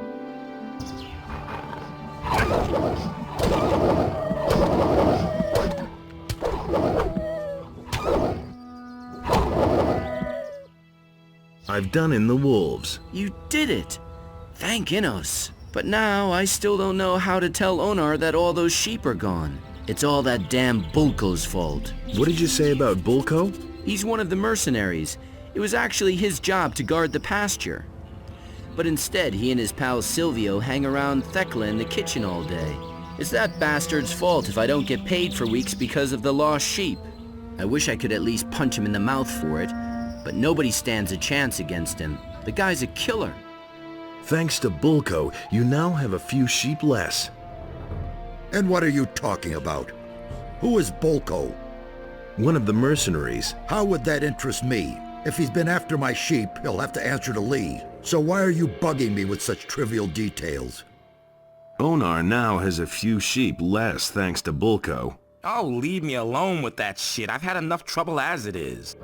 I've done in the wolves.
You did it! Thank Innos. But now I still don't know how to tell Onar that all those sheep are gone. It's all that damn Bulco's fault.
What did you say about Bulco?
He's one of the mercenaries. It was actually his job to guard the pasture. But instead, he and his pal Silvio hang around Thecla in the kitchen all day. It's that bastard's fault if I don't get paid for weeks because of the lost sheep. I wish I could at least punch him in the mouth for it, but nobody stands a chance against him. The guy's a killer.
Thanks to Bulco, you now have a few sheep less.
And what are you talking about? Who is Bulco?
One of the mercenaries.
How would that interest me? If he's been after my sheep, he'll have to answer to Lee. So why are you bugging me with such trivial details?
Onar now has a few sheep less thanks to Bulco.
Oh, leave me alone with that shit. I've had enough trouble as it is.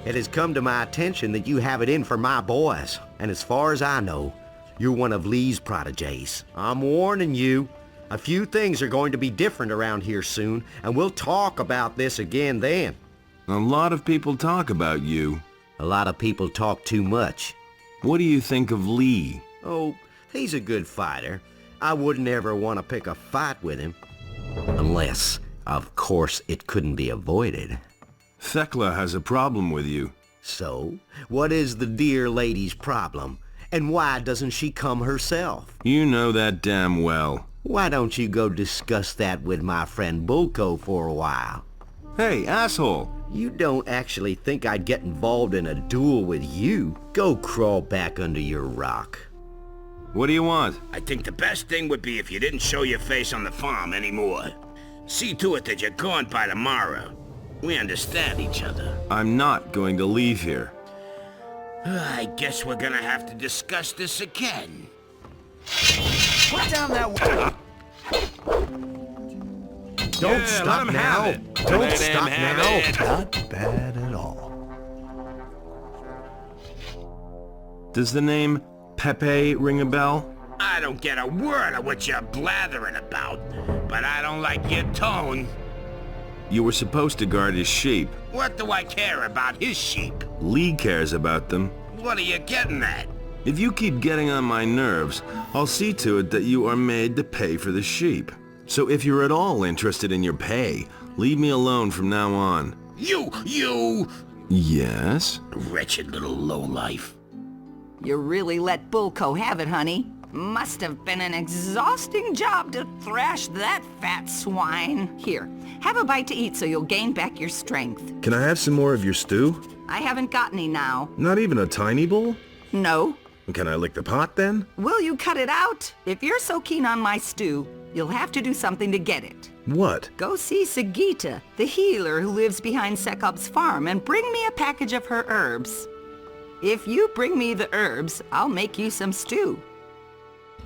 It has come to my attention that you have it in for my boys. And as far as I know, you're one of Lee's protégés. I'm warning you. A few things are going to be different around here soon, and we'll talk about this again then.
A lot of people talk about you.
A lot of people talk too much.
What do you think of Lee?
Oh, he's a good fighter. I wouldn't ever want to pick a fight with him. Unless, of course, it couldn't be avoided.
Thecla has a problem with you.
So, what is the dear lady's problem? And why doesn't she come herself?
You know that damn well.
Why don't you go discuss that with my friend Bulco for a while?
Hey, asshole!
You don't actually think I'd get involved in a duel with you? Go crawl back under your rock.
What do you want?
I think the best thing would be if you didn't show your face on the farm anymore. See to it that you're gone by tomorrow. We understand each other.
I'm not going to leave here.
I guess we're gonna have to discuss this again.
Put down that
Don't stop now. Don't stop now.
Not bad at all.
Does the name Pepe ring a bell?
I don't get a word of what you're blathering about, but I don't like your tone.
You were supposed to guard his sheep.
What do I care about his sheep?
Lee cares about them.
What are you getting at?
If you keep getting on my nerves, I'll see to it that you are made to pay for the sheep. So if you're at all interested in your pay, leave me alone from now on.
You!
Yes?
Wretched little lowlife.
You really let Bulko have it, honey. Must have been an exhausting job to thrash that fat swine. Here, have a bite to eat so you'll gain back your strength.
Can I have some more of your stew?
I haven't got any now.
Not even a tiny bowl?
No.
Can I lick the pot then?
Will you cut it out? If you're so keen on my stew, you'll have to do something to get it.
What?
Go see Sagita, the healer who lives behind Sekop's farm, and bring me a package of her herbs. If you bring me the herbs, I'll make you some stew.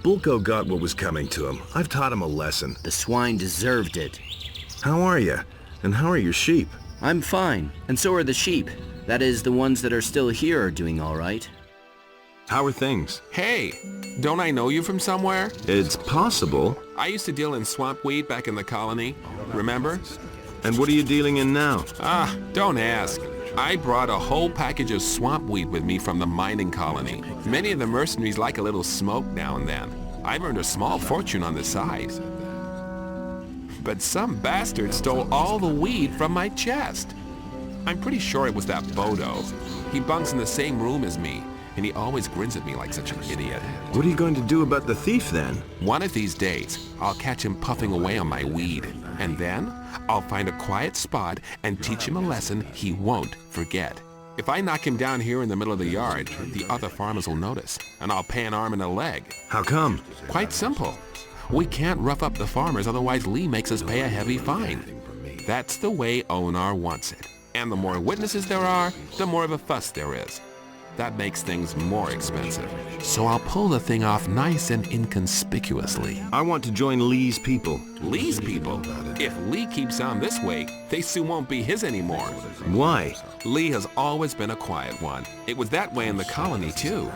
Bulko got what was coming to him. I've taught him a lesson.
The swine deserved it.
How are you? And how are your sheep?
I'm fine, and so are the sheep. That is, the ones that are still here are doing all right.
How are things?
Hey, don't I know you from somewhere?
It's possible.
I used to deal in swamp weed back in the colony, remember?
And what are you dealing in now?
Don't ask. I brought a whole package of swamp weed with me from the mining colony. Many of the mercenaries like a little smoke now and then. I've earned a small fortune on the side. But some bastard stole all the weed from my chest. I'm pretty sure it was that Bodo. He bunks in the same room as me, and he always grins at me like such an idiot.
What are you going to do about the thief then?
One of these days, I'll catch him puffing away on my weed, and then I'll find a quiet spot and teach him a lesson he won't forget. If I knock him down here in the middle of the yard, the other farmers will notice, and I'll pay an arm and a leg.
How come?
Quite simple. We can't rough up the farmers, otherwise Lee makes us pay a heavy fine. That's the way Onar wants it. And the more witnesses there are, the more of a fuss there is. That makes things more expensive. So I'll pull the thing off nice and inconspicuously.
I want to join Lee's people.
Lee's people? If Lee keeps on this way, they soon won't be his anymore.
Why?
Lee has always been a quiet one. It was that way in the colony too.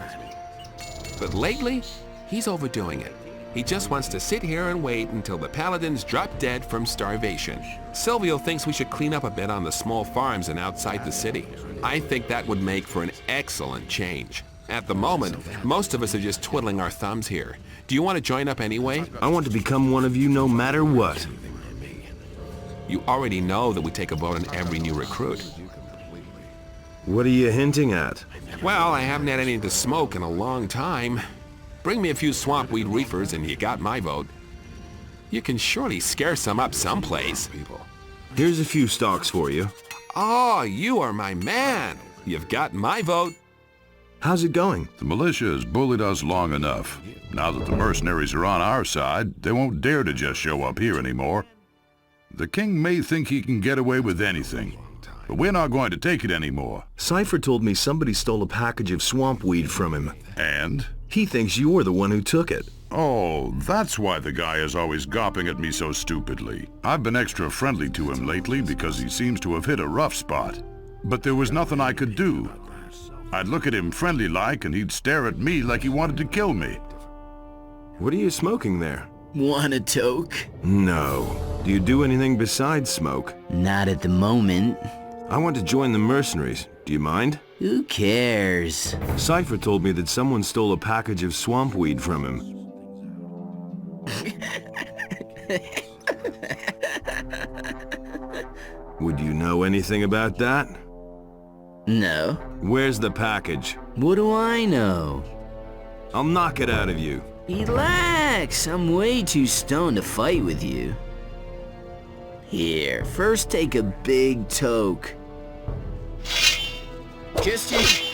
But lately, he's overdoing it. He just wants to sit here and wait until the paladins drop dead from starvation. Silvio thinks we should clean up a bit on the small farms and outside the city. I think that would make for an excellent change. At the moment, most of us are just twiddling our thumbs here. Do you want to join up anyway?
I want to become one of you no matter what.
You already know that we take a vote on every new recruit.
What are you hinting at?
Well, I haven't had anything to smoke in a long time. Bring me a few swamp weed reefers and you got my vote. You can surely scare some up someplace.
Here's a few stalks for you.
Oh, you are my man. You've got my vote.
How's it going?
The militia has bullied us long enough. Now that the mercenaries are on our side, they won't dare to just show up here anymore. The king may think he can get away with anything, but we're not going to take it anymore.
Cypher told me somebody stole a package of swamp weed from him.
And?
He thinks you're the one who took it.
Oh, that's why the guy is always gawping at me so stupidly. I've been extra friendly to him lately because he seems to have hit a rough spot. But there was nothing I could do. I'd look at him friendly-like and he'd stare at me like he wanted to kill me.
What are you smoking there?
Want a toke?
No. Do you do anything besides smoke?
Not at the moment.
I want to join the mercenaries. Do you mind?
Who cares?
Cypher told me that someone stole a package of swamp weed from him. Would you know anything about that?
No.
Where's the package?
What do I know?
I'll knock it out of you.
Relax, I'm way too stoned to fight with you. Here, first take a big toke. Just you.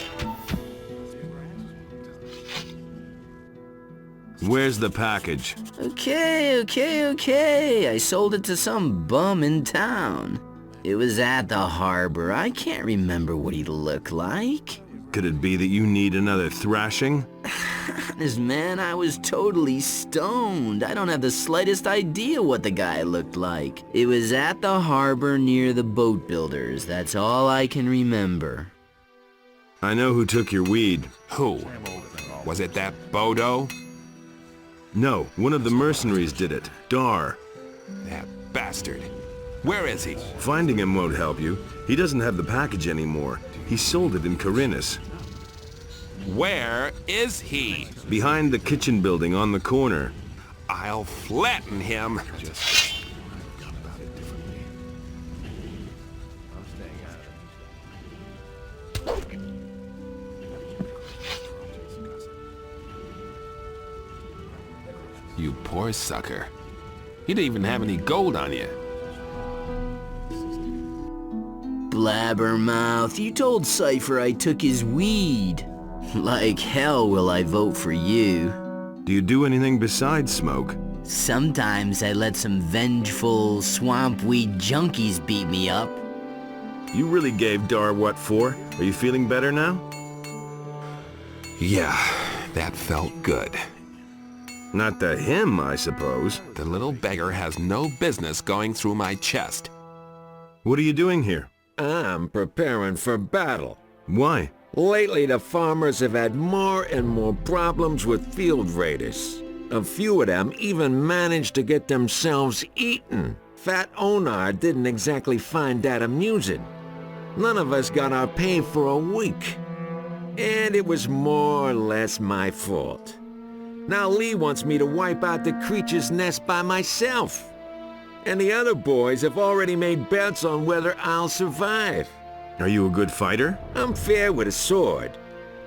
Where's the package?
Okay. I sold it to some bum in town. It was at the harbor. I can't remember what he looked like.
Could it be that you need another thrashing?
Honest, man, I was totally stoned. I don't have the slightest idea what the guy looked like. It was at the harbor near the boat builders. That's all I can remember.
I know who took your weed.
Who? Was it that Bodo?
No, one of the mercenaries did it. Dar.
That bastard. Where is he?
Finding him won't help you. He doesn't have the package anymore. He sold it in Corinthus.
Where is he?
Behind the kitchen building on the corner.
I'll flatten him. You poor sucker. You didn't even have any gold on you.
Blabbermouth, you told Cypher I took his weed. Like hell will I vote for you.
Do you do anything besides smoke?
Sometimes I let some vengeful swamp weed junkies beat me up.
You really gave Dar what for? Are you feeling better now?
Yeah, that felt good.
Not to him, I suppose.
The little beggar has no business going through my chest.
What are you doing here?
I'm preparing for battle.
Why?
Lately, the farmers have had more and more problems with field raiders. A few of them even managed to get themselves eaten. Fat Onar didn't exactly find that amusing. None of us got our pay for a week. And it was more or less my fault. Now Lee wants me to wipe out the creature's nest by myself. And the other boys have already made bets on whether I'll survive.
Are you a good fighter?
I'm fair with a sword,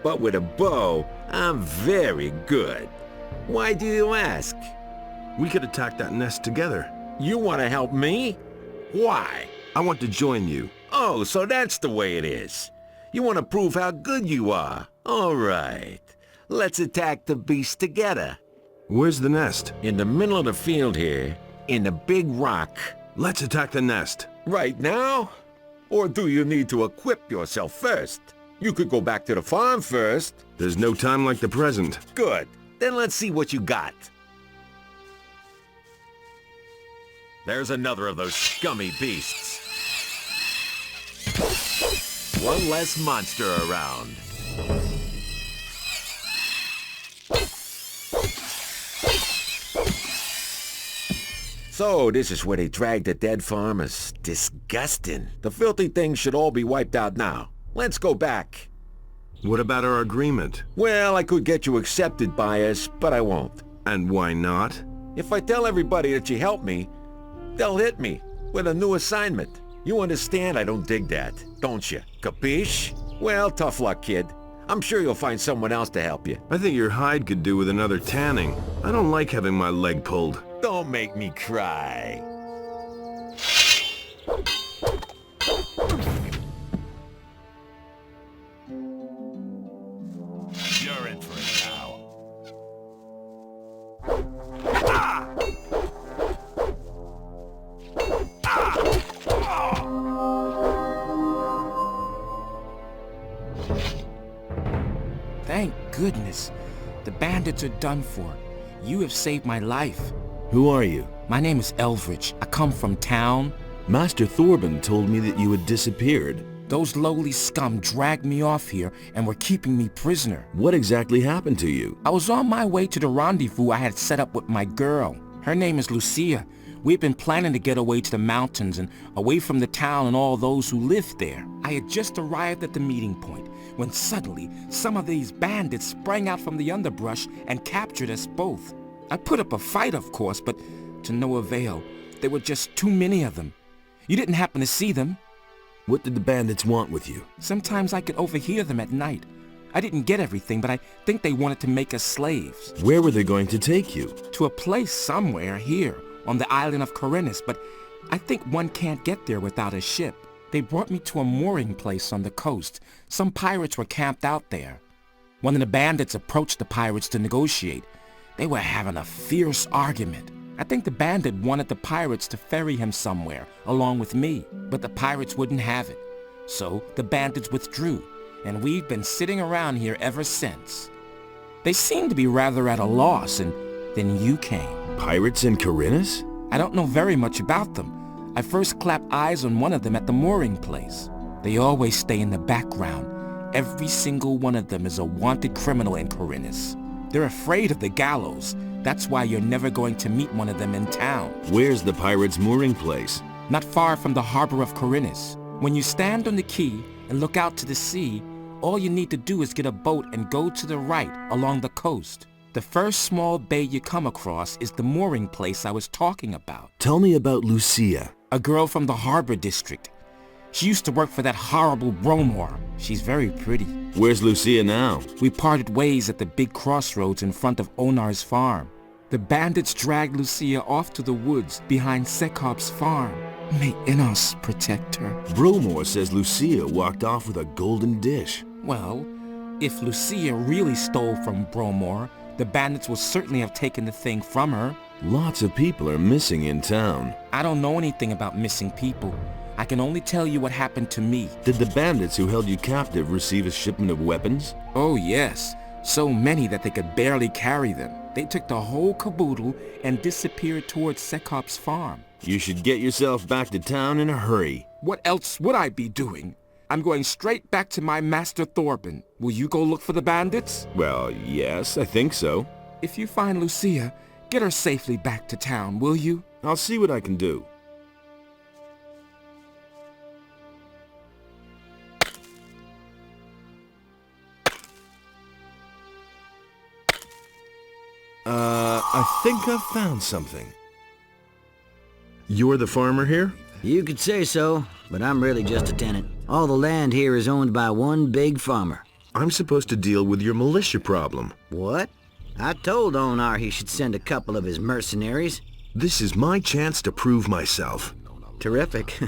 but with a bow, I'm very good. Why do you ask?
We could attack that nest together.
You want to help me? Why?
I want to join you.
Oh, so that's the way it is. You want to prove how good you are. All right. Let's attack the beast together.
Where's the nest?
In the middle of the field here, in the big rock.
Let's attack the nest.
Right now? Or do you need to equip yourself first? You could go back to the farm first.
There's no time like the present.
Good. Then let's see what you got. There's another of those scummy beasts. One less monster around. So, this is where they dragged the dead farmers. Disgusting. The filthy things should all be wiped out now. Let's go back.
What about our agreement?
Well, I could get you accepted by us, but I won't.
And why not?
If I tell everybody that you helped me, they'll hit me with a new assignment. You understand I don't dig that, don't you? Capiche? Well, tough luck, kid. I'm sure you'll find someone else to help you.
I think your hide could do with another tanning. I don't like having my leg pulled.
Don't make me cry. You're in for it now. Ah!
Thank goodness. The bandits are done for. You have saved my life.
Who are you?
My name is Eldridge. I come from town.
Master Thorben told me that you had disappeared.
Those lowly scum dragged me off here and were keeping me prisoner.
What exactly happened to you?
I was on my way to the rendezvous I had set up with my girl. Her name is Lucia. We'd been planning to get away to the mountains and away from the town and all those who lived there. I had just arrived at the meeting point when suddenly some of these bandits sprang out from the underbrush and captured us both. I put up a fight, of course, but to no avail. There were just too many of them. You didn't happen to see them?
What did the bandits want with you?
Sometimes I could overhear them at night. I didn't get everything, but I think they wanted to make us slaves.
Where were they going to take you?
To a place somewhere here on the island of Corinthus, but I think one can't get there without a ship. They brought me to a mooring place on the coast. Some pirates were camped out there. One of the bandits approached the pirates to negotiate. They were having a fierce argument. I think the bandit wanted the pirates to ferry him somewhere, along with me, but the pirates wouldn't have it. So the bandits withdrew, and we've been sitting around here ever since. They seemed to be rather at a loss, and then you came.
Pirates in Corinthus?
I don't know very much about them. I first clapped eyes on one of them at the mooring place. They always stay in the background, Every single one of them is a wanted criminal in Corinthus. They're afraid of the gallows. That's why you're never going to meet one of them in town.
Where's the pirates' mooring place?
Not far from the harbor of Corinthus. When you stand on the quay and look out to the sea, all you need to do is get a boat and go to the right along the coast. The first small bay you come across is the mooring place I was talking about.
Tell me about Lucia.
A girl from the harbor district. She used to work for that horrible Bromore. She's very pretty.
Where's Lucia now?
We parted ways at the big crossroads in front of Onar's farm. The bandits dragged Lucia off to the woods behind Sekop's farm. May Innos protect her.
Bromore says Lucia walked off with a golden dish.
Well, if Lucia really stole from Bromore, the bandits will certainly have taken the thing from her.
Lots of people are missing in town.
I don't know anything about missing people. I can only tell you what happened to me.
Did the bandits who held you captive receive a shipment of weapons?
Oh yes, so many that they could barely carry them. They took the whole caboodle and disappeared towards Sekop's farm.
You should get yourself back to town in a hurry.
What else would I be doing? I'm going straight back to my master Thorben. Will you go look for the bandits?
Well, yes, I think so.
If you find Lucia, get her safely back to town, will you?
I'll see what I can do. I think I've found something. You're the farmer here?
You could say so, but I'm really just a tenant. All the land here is owned by one big farmer.
I'm supposed to deal with your militia problem.
What? I told Onar he should send a couple of his mercenaries.
This is my chance to prove myself.
Terrific.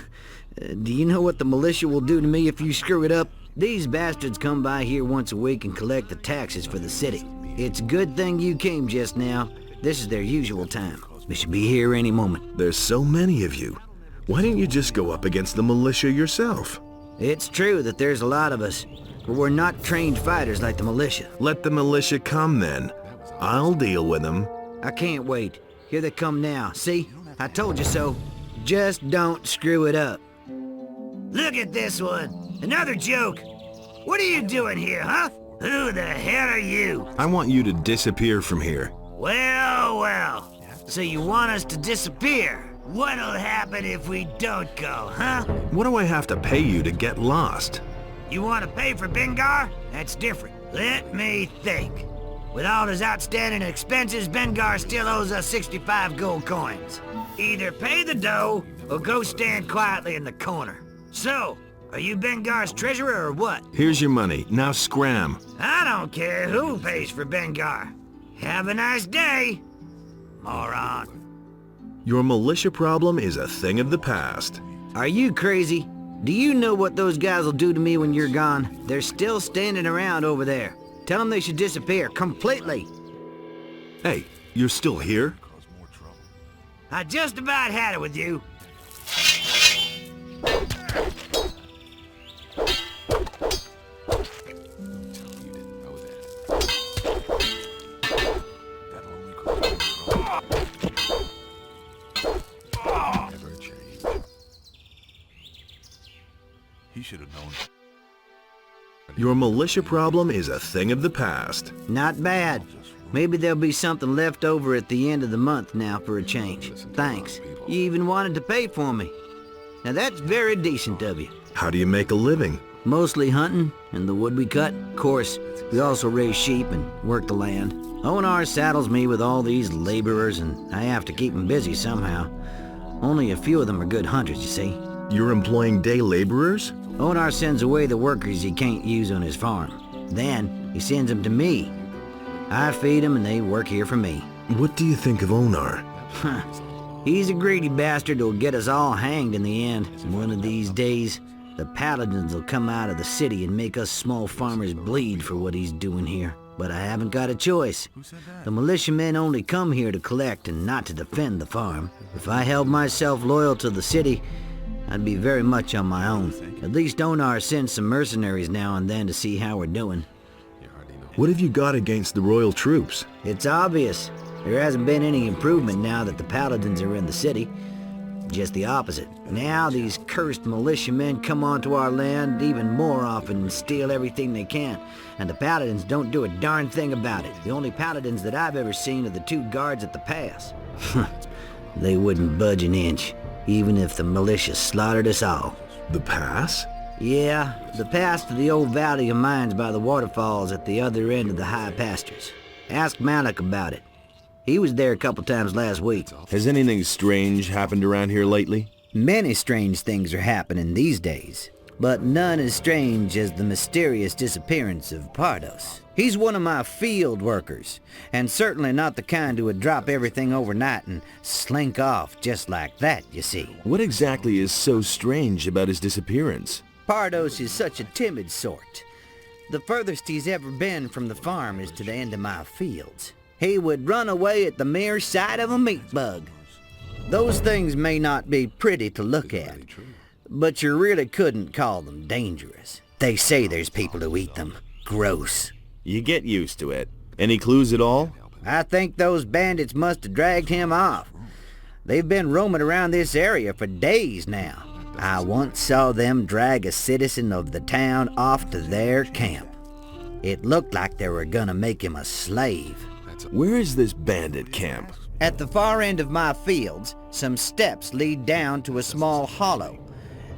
Do you know what the militia will do to me if you screw it up? These bastards come by here once a week and collect the taxes for the city. It's a good thing you came just now. This is their usual time. They should be here any moment.
There's so many of you. Why didn't you just go up against the militia yourself?
It's true that there's a lot of us, but we're not trained fighters like the militia.
Let the militia come then. I'll deal with them.
I can't wait. Here they come now. See? I told you so. Just don't screw it up.
Look at this one. Another joke. What are you doing here, huh? Who the hell are you?
I want you to disappear from here.
Well, well. So you want us to disappear? What'll happen if we don't go, huh?
What do I have to pay you to get lost?
You want to pay for Bengar? That's different. Let me think. With all his outstanding expenses, Bengar still owes us 65 gold coins. Either pay the dough, or go stand quietly in the corner. So, are you Bengar's treasurer or what?
Here's your money. Now scram.
I don't care who pays for Bengar. Have a nice day, moron.
Your militia problem is a thing of the past.
Are you crazy? Do you know what those guys will do to me when you're gone? They're still standing around over there. Tell them they should disappear completely.
Hey, you're still here?
I just about had it with you.
He should have known.
Your militia problem is a thing of the past.
Not bad. Maybe there'll be something left over at the end of the month now for a change. Thanks. You even wanted to pay for me. Now that's very decent of you.
How do you make a living?
Mostly hunting and the wood we cut. Of course, we also raise sheep and work the land. Onar saddles me with all these laborers and I have to keep them busy somehow. Only a few of them are good hunters, you see.
You're employing day laborers?
Onar sends away the workers he can't use on his farm. Then, he sends them to me. I feed them and they work here for me.
What do you think of Onar?
He's a greedy bastard who'll get us all hanged in the end. One of these days, the paladins will come out of the city and make us small farmers bleed for what he's doing here. But I haven't got a choice. The militiamen only come here to collect and not to defend the farm. If I held myself loyal to the city, I'd be very much on my own. At least Onar sends some mercenaries now and then to see how we're doing.
What have you got against the royal troops?
It's obvious. There hasn't been any improvement now that the paladins are in the city. just the opposite. Now these cursed militiamen come onto our land even more often and steal everything they can, and the paladins don't do a darn thing about it. The only paladins that I've ever seen are the 2 guards at the pass. They wouldn't budge an inch, even if the militia slaughtered us all.
The pass?
Yeah, the pass to the old valley of mines by the waterfalls at the other end of the high pastures. Ask Malak about it. He was there a couple times last week.
Has anything strange happened around here lately?
Many strange things are happening these days, but none as strange as the mysterious disappearance of Pardos. He's one of my field workers, and certainly not the kind who would drop everything overnight and slink off just like that, you see.
What exactly is so strange about his disappearance?
Pardos is such a timid sort. The furthest he's ever been from the farm is to the end of my fields. He would run away at the mere sight of a meat bug. Those things may not be pretty to look at, but you really couldn't call them dangerous. They say there's people who eat them. Gross.
You get used to it. Any clues at all?
I think those bandits must have dragged him off. They've been roaming around this area for days now. I once saw them drag a citizen of the town off to their camp. It looked like they were gonna make him a slave.
Where is this bandit camp?
At the far end of my fields, some steps lead down to a small hollow.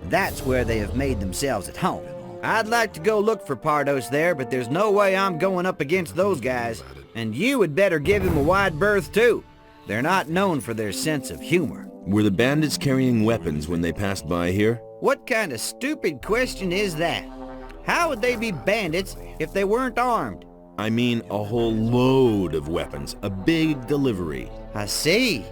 That's where they have made themselves at home. I'd like to go look for Pardos there, but there's no way I'm going up against those guys. And you had better give him a wide berth too. They're not known for their sense of humor.
Were the bandits carrying weapons when they passed by here?
What kind of stupid question is that? How would they be bandits if they weren't armed?
I mean a whole load of weapons. A big delivery.
I see.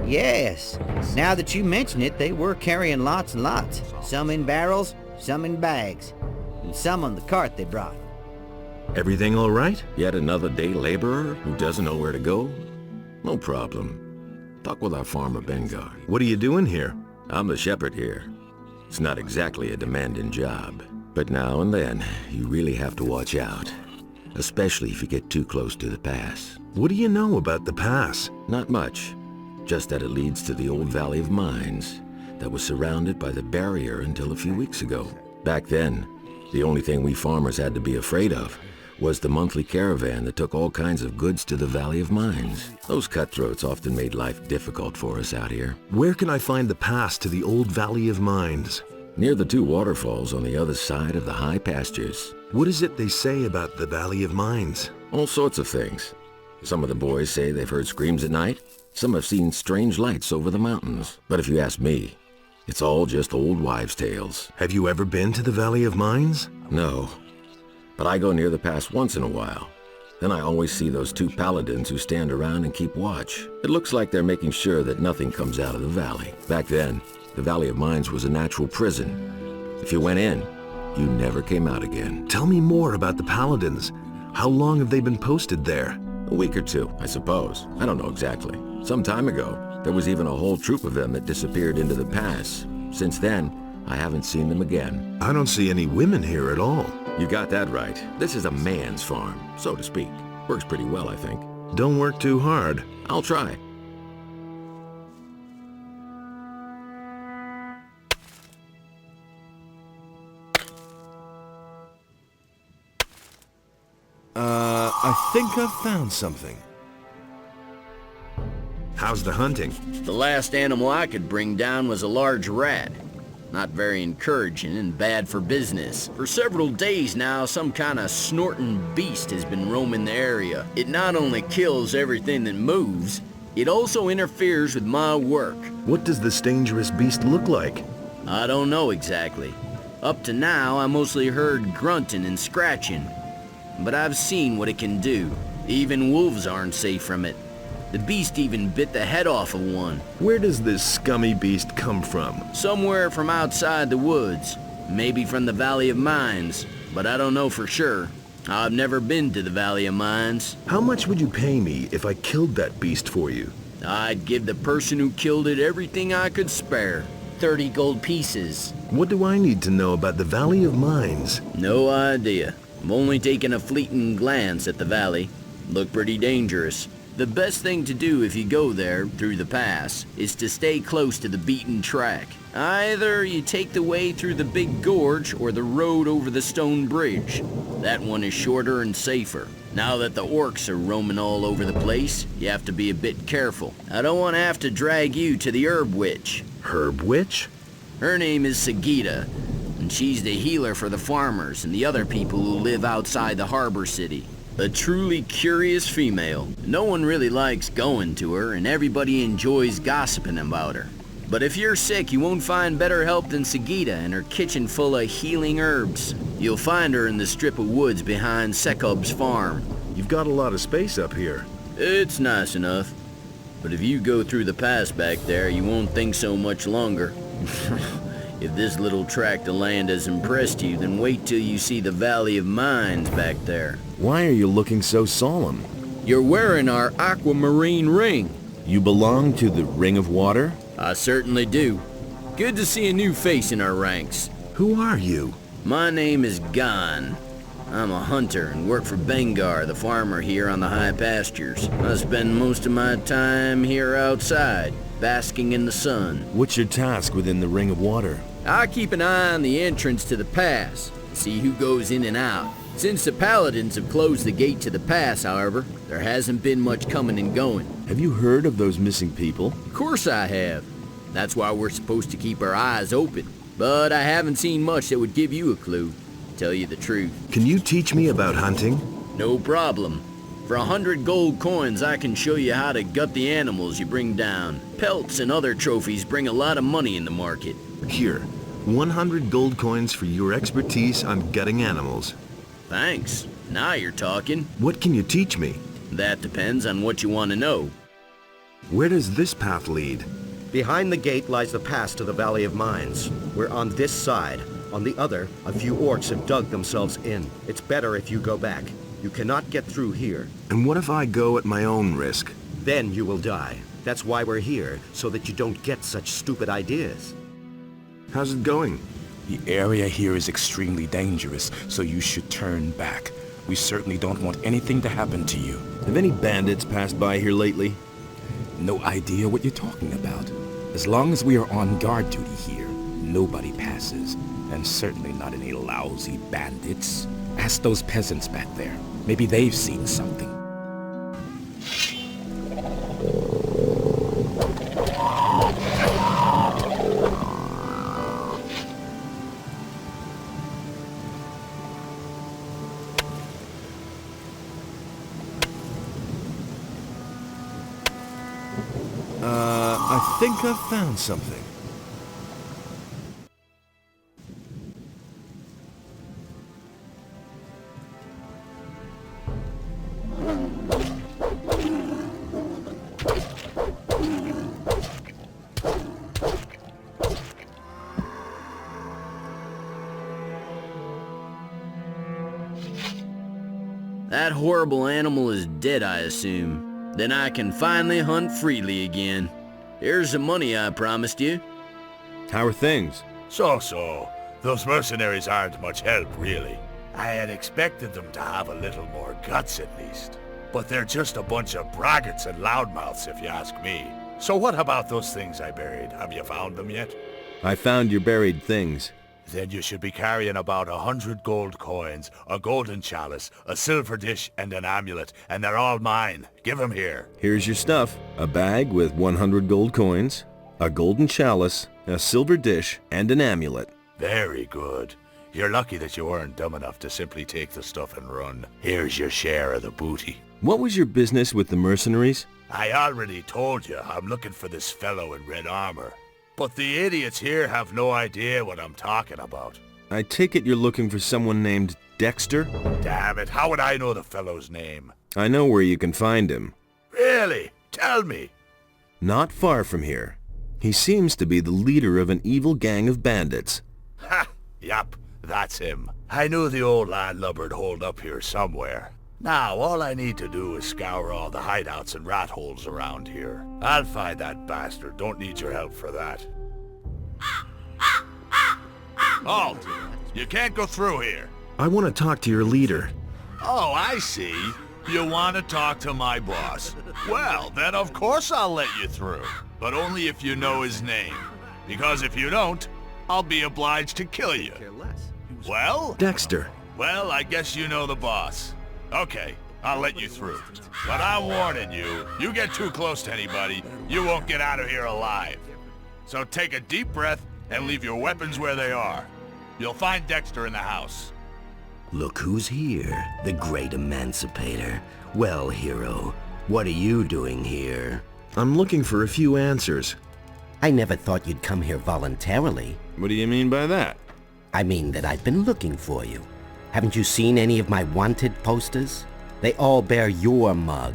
Yes. Now that you mention it, they were carrying lots and lots. Some in barrels, some in bags, and some on the cart they brought.
Everything all right? Yet another day laborer who doesn't know where to go? No problem. Talk with our farmer Bengar.
What are you doing here?
I'm the shepherd here. It's not exactly a demanding job, but now and then you really have to watch out. Especially if you get too close to the pass.
What do you know about the pass?
Not much. Just that it leads to the old Valley of Mines that was surrounded by the barrier until a few weeks ago. Back then, the only thing we farmers had to be afraid of was the monthly caravan that took all kinds of goods to the Valley of Mines. Those cutthroats often made life difficult for us out here.
Where can I find the pass to the old Valley of Mines?
Near the 2 waterfalls on the other side of the high pastures.
What is it they say about the Valley of Mines?
All sorts of things. Some of the boys say they've heard screams at night. Some have seen strange lights over the mountains. But if you ask me, it's all just old wives' tales.
Have you ever been to the Valley of Mines?
No. But I go near the pass once in a while. Then I always see those 2 paladins who stand around and keep watch. It looks like they're making sure that nothing comes out of the valley. Back then, the Valley of Mines was a natural prison. If you went in, you never came out again.
Tell me more about the paladins. How long have they been posted there?
A week or 2, I suppose. I don't know exactly. Some time ago, there was even a whole troop of them that disappeared into the pass. Since then, I haven't seen them again.
I don't see any women here at all.
You got that right. This is a man's farm, so to speak. Works pretty well, I think.
Don't work too hard.
I'll try.
I think I've found something.
How's the hunting?
The last animal I could bring down was a large rat. Not very encouraging and bad for business. For several days now, some kind of snorting beast has been roaming the area. It not only kills everything that moves, it also interferes with my work.
What does this dangerous beast look like?
I don't know exactly. Up to now, I mostly heard grunting and scratching. But I've seen what it can do. Even wolves aren't safe from it. The beast even bit the head off of one.
Where does this scummy beast come from?
Somewhere from outside the woods. Maybe from the Valley of Mines, but I don't know for sure. I've never been to the Valley of Mines.
How much would you pay me if I killed that beast for you?
I'd give the person who killed it everything I could spare. 30 gold pieces.
What do I need to know about the Valley of Mines?
No idea. I've only taken a fleeting glance at the valley. Looked pretty dangerous. The best thing to do if you go there, through the pass, is to stay close to the beaten track. Either you take the way through the big gorge or the road over the stone bridge. That one is shorter and safer. Now that the orcs are roaming all over the place, you have to be a bit careful. I don't want to have to drag you to the herb witch.
Herb witch?
Her name is Sagita, and she's the healer for the farmers and the other people who live outside the harbor city. A truly curious female. No one really likes going to her, and everybody enjoys gossiping about her. But if you're sick, you won't find better help than Sagita and her kitchen full of healing herbs. You'll find her in the strip of woods behind Sekub's farm.
You've got a lot of space up here.
It's nice enough. But if you go through the pass back there, you won't think so much longer. If this little tract of land has impressed you, then wait till you see the Valley of Mines back there.
Why are you looking so solemn?
You're wearing our Aquamarine Ring.
You belong to the Ring of Water?
I certainly do. Good to see a new face in our ranks.
Who are you?
My name is Gon. I'm a hunter and work for Bengar, the farmer here on the high pastures. I spend most of my time here outside, basking in the sun.
What's your task within the Ring of Water?
I keep an eye on the entrance to the pass, see who goes in and out. Since the paladins have closed the gate to the pass, however, there hasn't been much coming and going.
Have you heard of those missing people?
Of course I have. That's why we're supposed to keep our eyes open. But I haven't seen much that would give you a clue, to tell you the truth.
Can you teach me about hunting?
No problem. For 100 gold coins, I can show you how to gut the animals you bring down. Pelts and other trophies bring a lot of money in the market.
Here, 100 gold coins for your expertise on gutting animals.
Thanks. Now you're talking.
What can you teach me?
That depends on what you want to know.
Where does this path lead?
Behind the gate lies the pass to the Valley of Mines. We're on this side. On the other, a few orcs have dug themselves in. It's better if you go back. You cannot get through here.
And what if I go at my own risk?
Then you will die. That's why we're here, so that you don't get such stupid ideas.
How's it going?
The area here is extremely dangerous, so you should turn back. We certainly don't want anything to happen to you.
Have any bandits passed by here lately?
No idea what you're talking about. As long as we are on guard duty here, nobody passes. And certainly not any lousy bandits. Ask those peasants back there. Maybe they've seen something.
I think I've found something.
That horrible animal is dead, I assume. Then I can finally hunt freely again. Here's the money I promised you.
How are things?
So. Those mercenaries aren't much help, really. I had expected them to have a little more guts at least. But they're just a bunch of braggarts and loudmouths, if you ask me. So what about those things I buried? Have you found them yet?
I found your buried things.
Then you should be carrying about 100 gold coins, a golden chalice, a silver dish, and an amulet, and they're all mine. Give them here.
Here's your stuff. A bag with 100 gold coins, a golden chalice, a silver dish, and an amulet.
Very good. You're lucky that you weren't dumb enough to simply take the stuff and run. Here's your share of the booty.
What was your business with the mercenaries?
I already told you I'm looking for this fellow in red armor. But the idiots here have no idea what I'm talking about.
I take it you're looking for someone named Dexter?
Damn it, how would I know the fellow's name?
I know where you can find him.
Really? Tell me.
Not far from here. He seems to be the leader of an evil gang of bandits.
Ha! Yup, that's him. I knew the old landlubber'd hold up here somewhere. Now, all I need to do is scour all the hideouts and rat holes around here. I'll find that bastard. Don't need your help for that. Halt! You can't go through here.
I want to talk to your leader.
Oh, I see.
You want to talk to my boss? Well, then of course I'll let you through. But only if you know his name. Because if you don't, I'll be obliged to kill you. Well?
Dexter.
Well, I guess you know the boss. Okay, I'll let you through. But I'm warning you, you get too close to anybody, you won't get out of here alive. So take a deep breath and leave your weapons where they are. You'll find Dexter in the house.
Look who's here, the great emancipator. Well, hero, what are you doing here?
I'm looking for a few answers.
I never thought you'd come here voluntarily.
What do you mean by that?
I mean that I've been looking for you. Haven't you seen any of my wanted posters? They all bear your mug.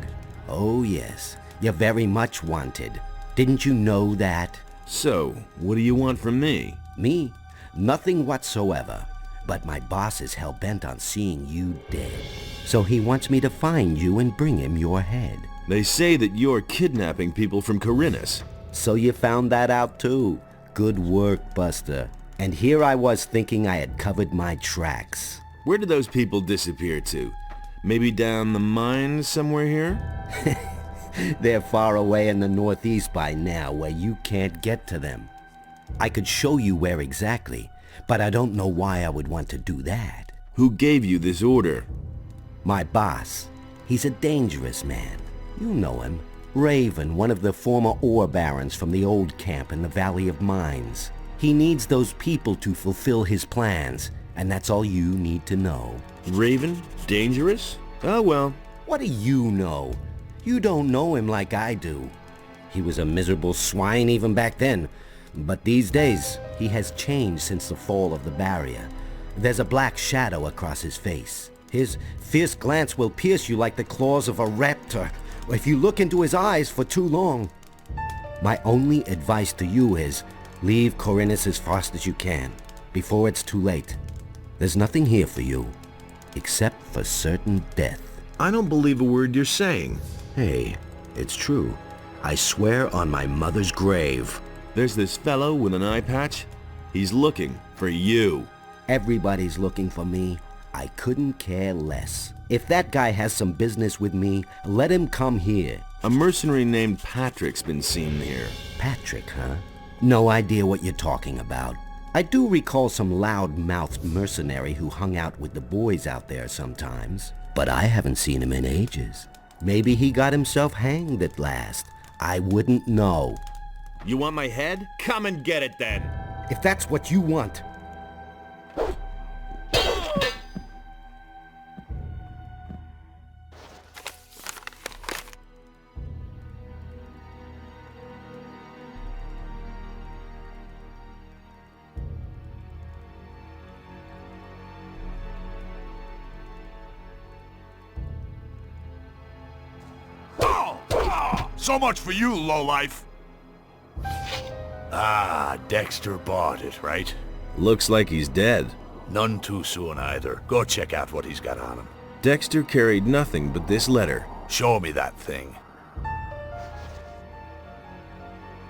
Oh yes, you're very much wanted. Didn't you know that?
So, what do you want from me?
Me? Nothing whatsoever. But my boss is hell-bent on seeing you dead. So he wants me to find you and bring him your head.
They say that you're kidnapping people from Corinthus.
So you found that out too. Good work, Buster. And here I was thinking I had covered my tracks.
Where did those people disappear to? Maybe down the mines somewhere here?
They're far away in the northeast by now, where you can't get to them. I could show you where exactly, but I don't know why I would want to do that.
Who gave you this order?
My boss. He's a dangerous man. You know him. Raven, one of the former ore barons from the old camp in the Valley of Mines. He needs those people to fulfill his plans, and that's all you need to know.
Raven? Dangerous? Oh well.
What do you know? You don't know him like I do. He was a miserable swine even back then, but these days he has changed since the fall of the barrier. There's a black shadow across his face. His fierce glance will pierce you like the claws of a raptor if you look into his eyes for too long. My only advice to you is leave Corinthus as fast as you can, before it's too late. There's nothing here for you, except for certain death.
I don't believe a word you're saying.
Hey, it's true. I swear on my mother's grave.
There's this fellow with an eye patch. He's looking for you.
Everybody's looking for me. I couldn't care less. If that guy has some business with me, let him come here.
A mercenary named Patrick's been seen here.
Patrick, huh? No idea what you're talking about. I do recall some loud-mouthed mercenary who hung out with the boys out there sometimes, but I haven't seen him in ages. Maybe he got himself hanged at last. I wouldn't know.
You want my head? Come and get it then.
If that's what you want.
So much for you, lowlife. Ah, Dexter bought it, right?
Looks like he's dead.
None too soon either. Go check out what he's got on him.
Dexter carried nothing but this letter.
Show me that thing.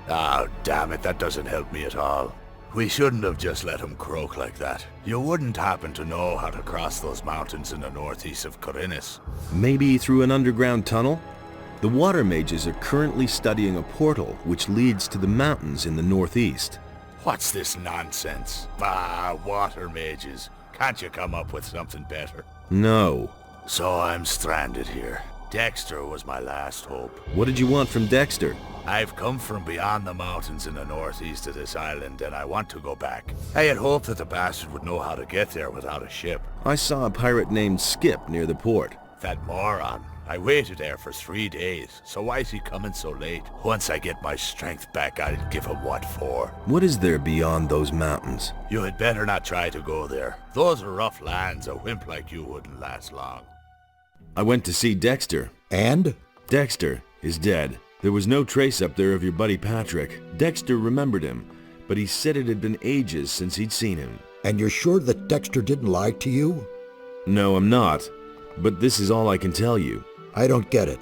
Ah, damn it, that doesn't help me at all. We shouldn't have just let him croak like that. You wouldn't happen to know how to cross those mountains in the northeast of Corinthus.
Maybe through an underground tunnel? The water mages are currently studying a portal which leads to the mountains in the northeast.
What's this nonsense? Ah, water mages. Can't you come up with something better?
No.
So I'm stranded here. Dexter was my last hope.
What did you want from Dexter?
I've come from beyond the mountains in the northeast of this island, and I want to go back. I had hoped that the bastard would know how to get there without a ship.
I saw a pirate named Skip near the port.
That moron. I waited there for 3 days, so why is he coming so late? Once I get my strength back, I'll give him what for.
What is there beyond those mountains?
You had better not try to go there. Those are rough lands. A wimp like you wouldn't last long.
I went to see Dexter.
And?
Dexter is dead. There was no trace up there of your buddy Patrick. Dexter remembered him, but he said it had been ages since he'd seen him.
And you're sure that Dexter didn't lie to you?
No, I'm not. But this is all I can tell you.
I don't get it.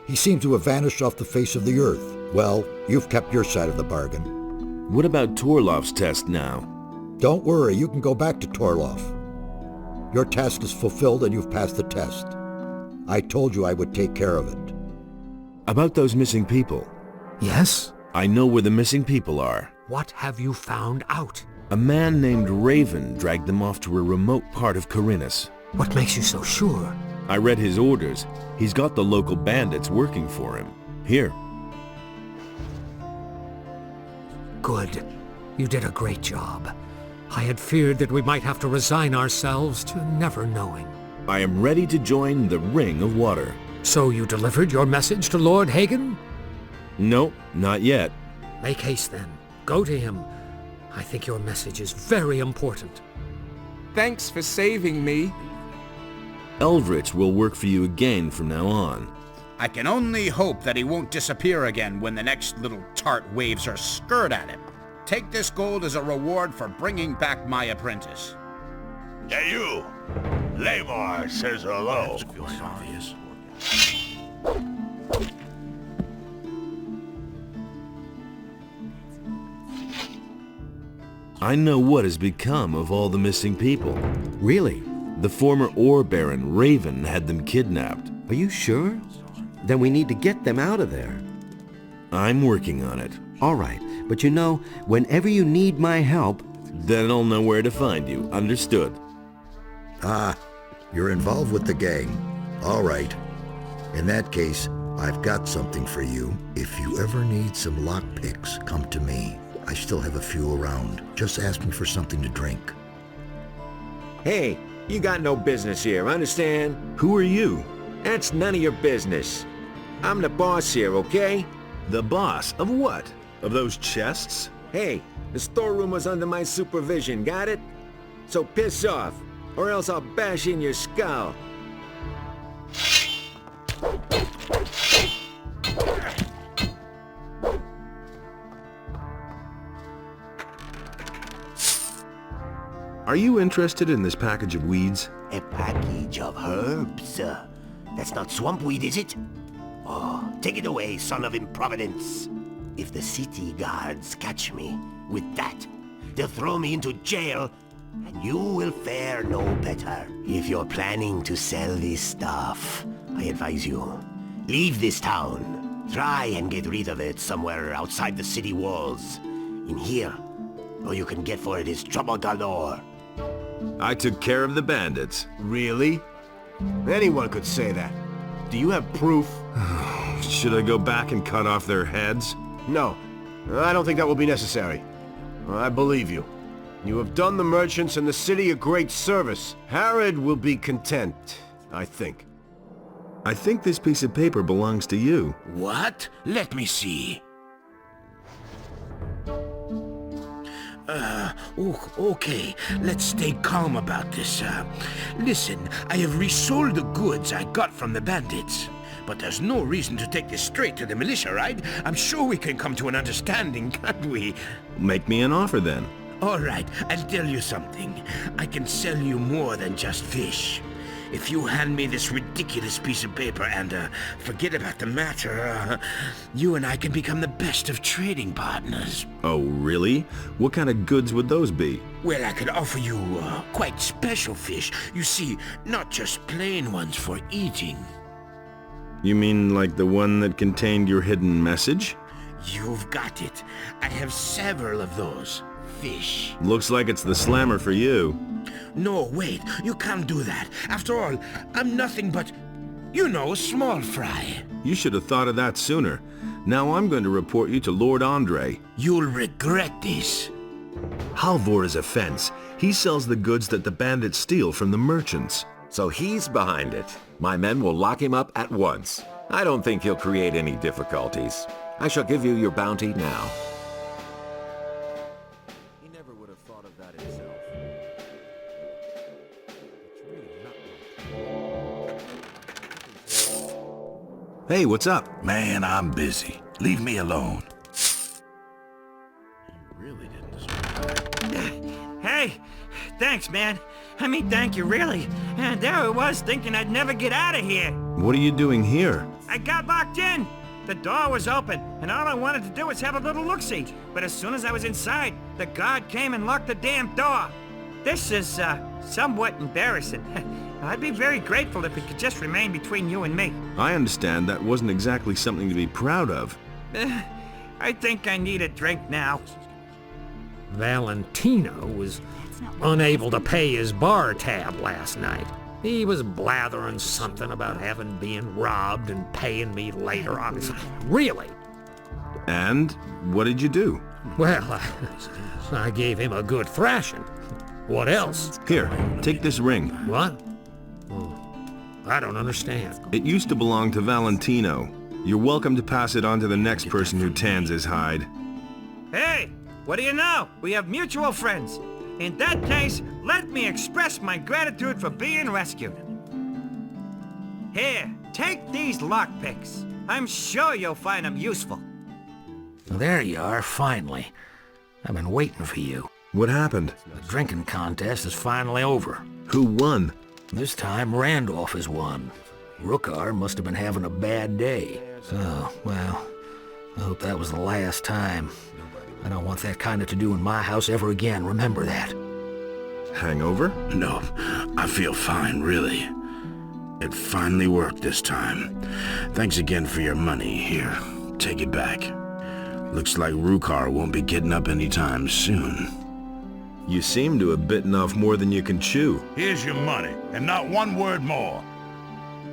He seemed to have vanished off the face of the earth. Well, you've kept your side of the bargain.
What about Torloff's test now?
Don't worry, you can go back to Torloff. Your task is fulfilled and you've passed the test. I told you I would take care of it.
About those missing people.
Yes?
I know where the missing people are.
What have you found out?
A man named Raven dragged them off to a remote part of Corinthus.
What makes you so sure?
I read his orders. He's got the local bandits working for him. Here.
Good. You did a great job. I had feared that we might have to resign ourselves to never knowing.
I am ready to join the Ring of Water.
So you delivered your message to Lord Hagen?
No, not yet.
Make haste then. Go to him. I think your message is very important.
Thanks for saving me.
Eldritch will work for you again from now on.
I can only hope that he won't disappear again when the next little tart waves her skirt at him. Take this gold as a reward for bringing back my apprentice.
Hey, you! Lamar says hello.
That's quite obvious.
I know what has become of all the missing people.
Really?
The former ore baron, Raven, had them kidnapped.
Are you sure? Then we need to get them out of there.
I'm working on it.
All right, but you know, whenever you need my help...
Then I'll know where to find you. Understood.
Ah, you're involved with the gang. All right. In that case, I've got something for you. If you ever need some lockpicks, come to me. I still have a few around. Just ask me for something to drink.
Hey, you got no business here, understand?
Who are you?
That's none of your business. I'm the boss here, okay?
The boss? Of what? Of those chests?
Hey, the storeroom was under my supervision, got it? So piss off, or else I'll bash in your skull.
Are you interested in this package of weeds?
A package of herbs? That's not swamp weed, is it? Oh, take it away, son of improvidence. If the city guards catch me with that, they'll throw me into jail, and you will fare no better. If you're planning to sell this stuff, I advise you, leave this town. Try and get rid of it somewhere outside the city walls. In here, all you can get for it is trouble galore.
I took care of the bandits.
Really? Anyone could say that. Do you have proof?
Should I go back and cut off their heads?
No. I don't think that will be necessary. I believe you. You have done the merchants and the city a great service. Harrod will be content, I think.
I think this piece of paper belongs to you.
What? Let me see. Okay, let's stay calm about this. Listen, I have resold the goods I got from the bandits. But there's no reason to take this straight to the militia, right? I'm sure we can come to an understanding, can't we?
Make me an offer then.
All right, I'll tell you something. I can sell you more than just fish. If you hand me this ridiculous piece of paper and forget about the matter, you and I can become the best of trading partners.
Oh, really? What kind of goods would those be?
Well, I could offer you quite special fish. You see, not just plain ones for eating.
You mean like the one that contained your hidden message?
You've got it. I have several of those. Fish.
Looks like it's the slammer for you.
No, wait. You can't do that. After all, I'm nothing but, you know, small fry.
You should have thought of that sooner. Now I'm going to report you to Lord Andre.
You'll regret this.
Halvor is a fence. He sells the goods that the bandits steal from the merchants.
So he's behind it. My men will lock him up at once. I don't think he'll create any difficulties. I shall give you your bounty now.
He never would have thought of that himself.
Hey, what's up?
Man, I'm busy. Leave me alone.
Really Hey, thanks, man. I mean, thank you, really. And there I was, thinking I'd never get out of here.
What are you doing here?
I got locked in. The door was open, and all I wanted to do was have a little look-see. But as soon as I was inside, the guard came and locked the damn door. This is, somewhat embarrassing.
I'd be very grateful if it could just remain between you and me.
I understand that wasn't exactly something to be proud of.
I think I need a drink now.
Valentino was unable to pay his bar tab last night. He was blathering something about having been robbed and paying me later on. Really?
And what did you do?
Well, I gave him a good thrashing. What else?
Here, take this ring.
What? Oh, I don't understand.
It used to belong to Valentino. You're welcome to pass it on to the next person who tans his hide.
Hey, what do you know? We have mutual friends. In that case, let me express my gratitude for being rescued. Here, take these lockpicks. I'm sure you'll find them useful.
There you are, finally. I've been waiting for you.
What happened?
The drinking contest is finally over.
Who won?
This time, Randolph has won. Rookar must have been having a bad day. So, well, I hope that was the last time. I don't want that kind of to-do in my house ever again, remember that.
Hangover?
No, I feel fine, really. It finally worked this time. Thanks again for your money. Here, take it back. Looks like Rookar won't be getting up anytime soon.
You seem to have bitten off more than you can chew.
Here's your money, and not one word more.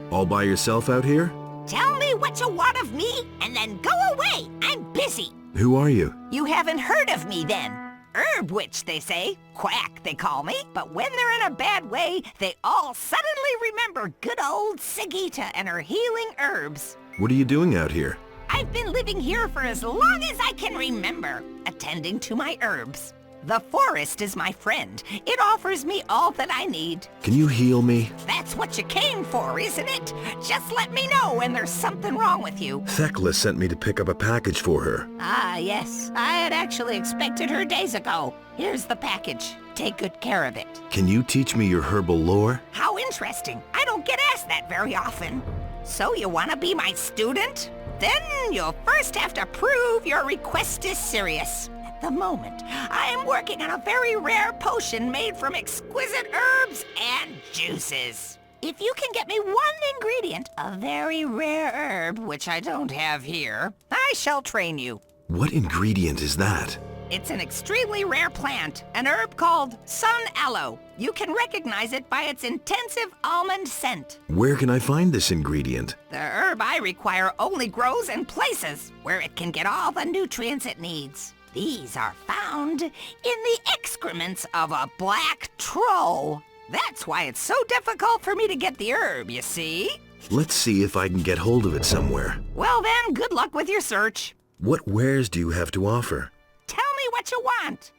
All by yourself out here?
Tell me what you want of me, and then go away. I'm busy.
Who are you?
You haven't heard of me then. Herb witch, they say. Quack, they call me. But when they're in a bad way, they all suddenly remember good old Sigita and her healing herbs.
What are you doing out here?
I've been living here for as long as I can remember, attending to my herbs. The forest is my friend. It offers me all that I need.
Can you heal me?
That's what you came for, isn't it? Just let me know when there's something wrong with you.
Thecla sent me to pick up a package for her.
Ah, yes. I had actually expected her days ago. Here's the package. Take good care of it.
Can you teach me your herbal lore?
How interesting. I don't get asked that very often. So you want to be my student? Then you'll first have to prove your request is serious. At the moment, I am working on a very rare potion made from exquisite herbs and juices. If you can get me one ingredient, a very rare herb, which I don't have here, I shall train you.
What ingredient is that?
It's an extremely rare plant, an herb called sun aloe. You can recognize it by its intensive almond scent.
Where can I find this ingredient?
The herb I require only grows in places where it can get all the nutrients it needs. These are found in the excrements of a black troll. That's why it's so difficult for me to get the herb, you see?
Let's see if I can get hold of it somewhere.
Well then, good luck with your search.
What wares do you have to offer?
Tell me what you want.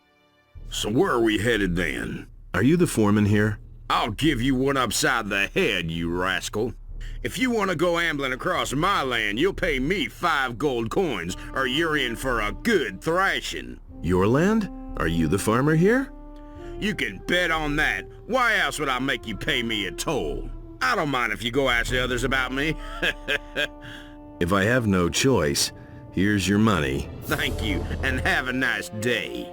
So where are we headed then?
Are you the foreman here?
I'll give you one upside the head, you rascal. If you want to go ambling across my land, you'll pay me 5 gold coins, or you're in for a good thrashing.
Your land? Are you the farmer here?
You can bet on that. Why else would I make you pay me a toll? I don't mind if you go ask the others about me.
If I have no choice, here's your money.
Thank you, and have a nice day.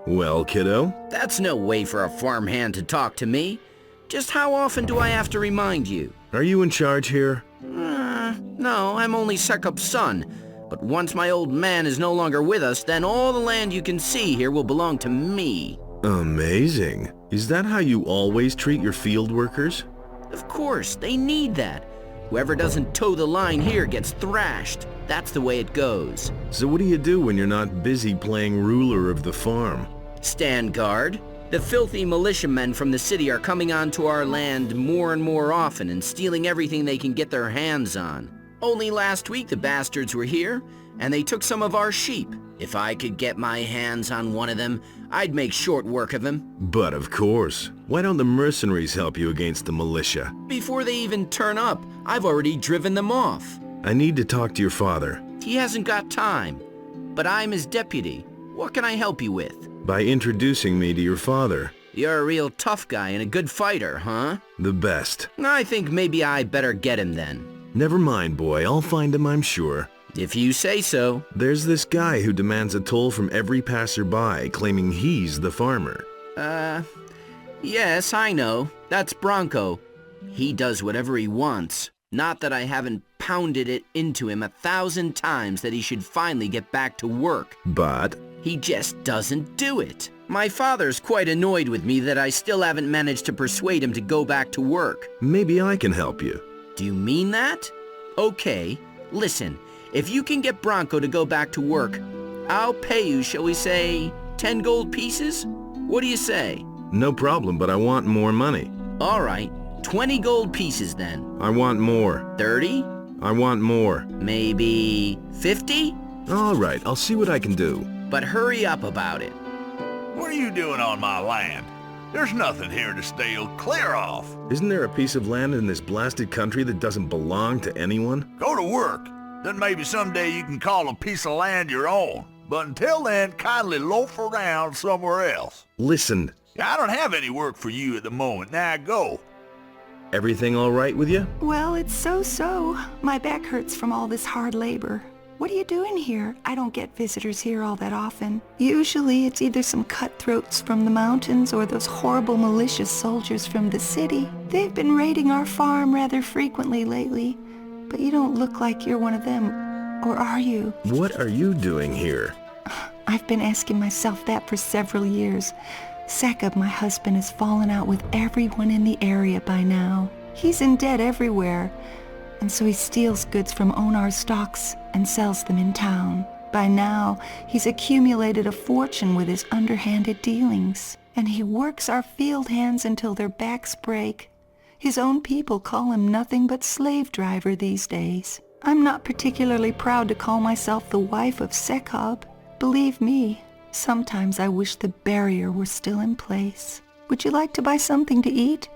Well, kiddo?
That's no way for a farmhand to talk to me. Just how often do I have to remind you?
Are you in charge here?
No, I'm only Sekup's son. But once my old man is no longer with us, then all the land you can see here will belong to me.
Amazing. Is that how you always treat your field workers?
Of course, they need that. Whoever doesn't toe the line here gets thrashed. That's the way it goes.
So what do you do when you're not busy playing ruler of the farm?
Stand guard. The filthy militiamen from the city are coming onto our land more and more often and stealing everything they can get their hands on. Only last week the bastards were here, and they took some of our sheep. If I could get my hands on one of them, I'd make short work of him.
But of course. Why don't the mercenaries help you against the militia?
Before they even turn up, I've already driven them off.
I need to talk to your father.
He hasn't got time. But I'm his deputy. What can I help you with?
By introducing me to your father.
You're a real tough guy and a good fighter, huh?
The best.
I think maybe I better get him then.
Never mind, boy. I'll find him, I'm sure.
If you say so.
There's this guy who demands a toll from every passerby, claiming he's the farmer.
Yes, I know. That's Bronco. He does whatever he wants. Not that I haven't pounded it into him 1,000 times that he should finally get back to work.
But?
He just doesn't do it. My father's quite annoyed with me that I still haven't managed to persuade him to go back to work.
Maybe I can help you.
Do you mean that? Okay, listen. If you can get Bronco to go back to work, I'll pay you, shall we say, 10 gold pieces? What do you say?
No problem, but I want more money.
All right, 20 gold pieces then.
I want more.
30?
I want more.
Maybe 50?
All right, I'll see what I can do.
But hurry up about it.
What are you doing on my land? There's nothing here to steal. Clear off.
Isn't there a piece of land in this blasted country that doesn't belong to anyone?
Go to work. Then maybe someday you can call a piece of land your own. But until then, kindly loaf around somewhere else.
Listen.
I don't have any work for you at the moment. Now go.
Everything all right with you?
Well, it's so-so. My back hurts from all this hard labor. What are you doing here? I don't get visitors here all that often. Usually it's either some cutthroats from the mountains or those horrible malicious soldiers from the city. They've been raiding our farm rather frequently lately. But you don't look like you're one of them. Or are you?
What are you doing here?
I've been asking myself that for several years. Sekab, my husband, has fallen out with everyone in the area by now. He's in debt everywhere, and so he steals goods from Onar's stocks and sells them in town. By now, he's accumulated a fortune with his underhanded dealings, and he works our field hands until their backs break. His own people call him nothing but slave driver these days. I'm not particularly proud to call myself the wife of Sekab. Believe me, sometimes I wish the barrier were still in place. Would you like to buy something to eat?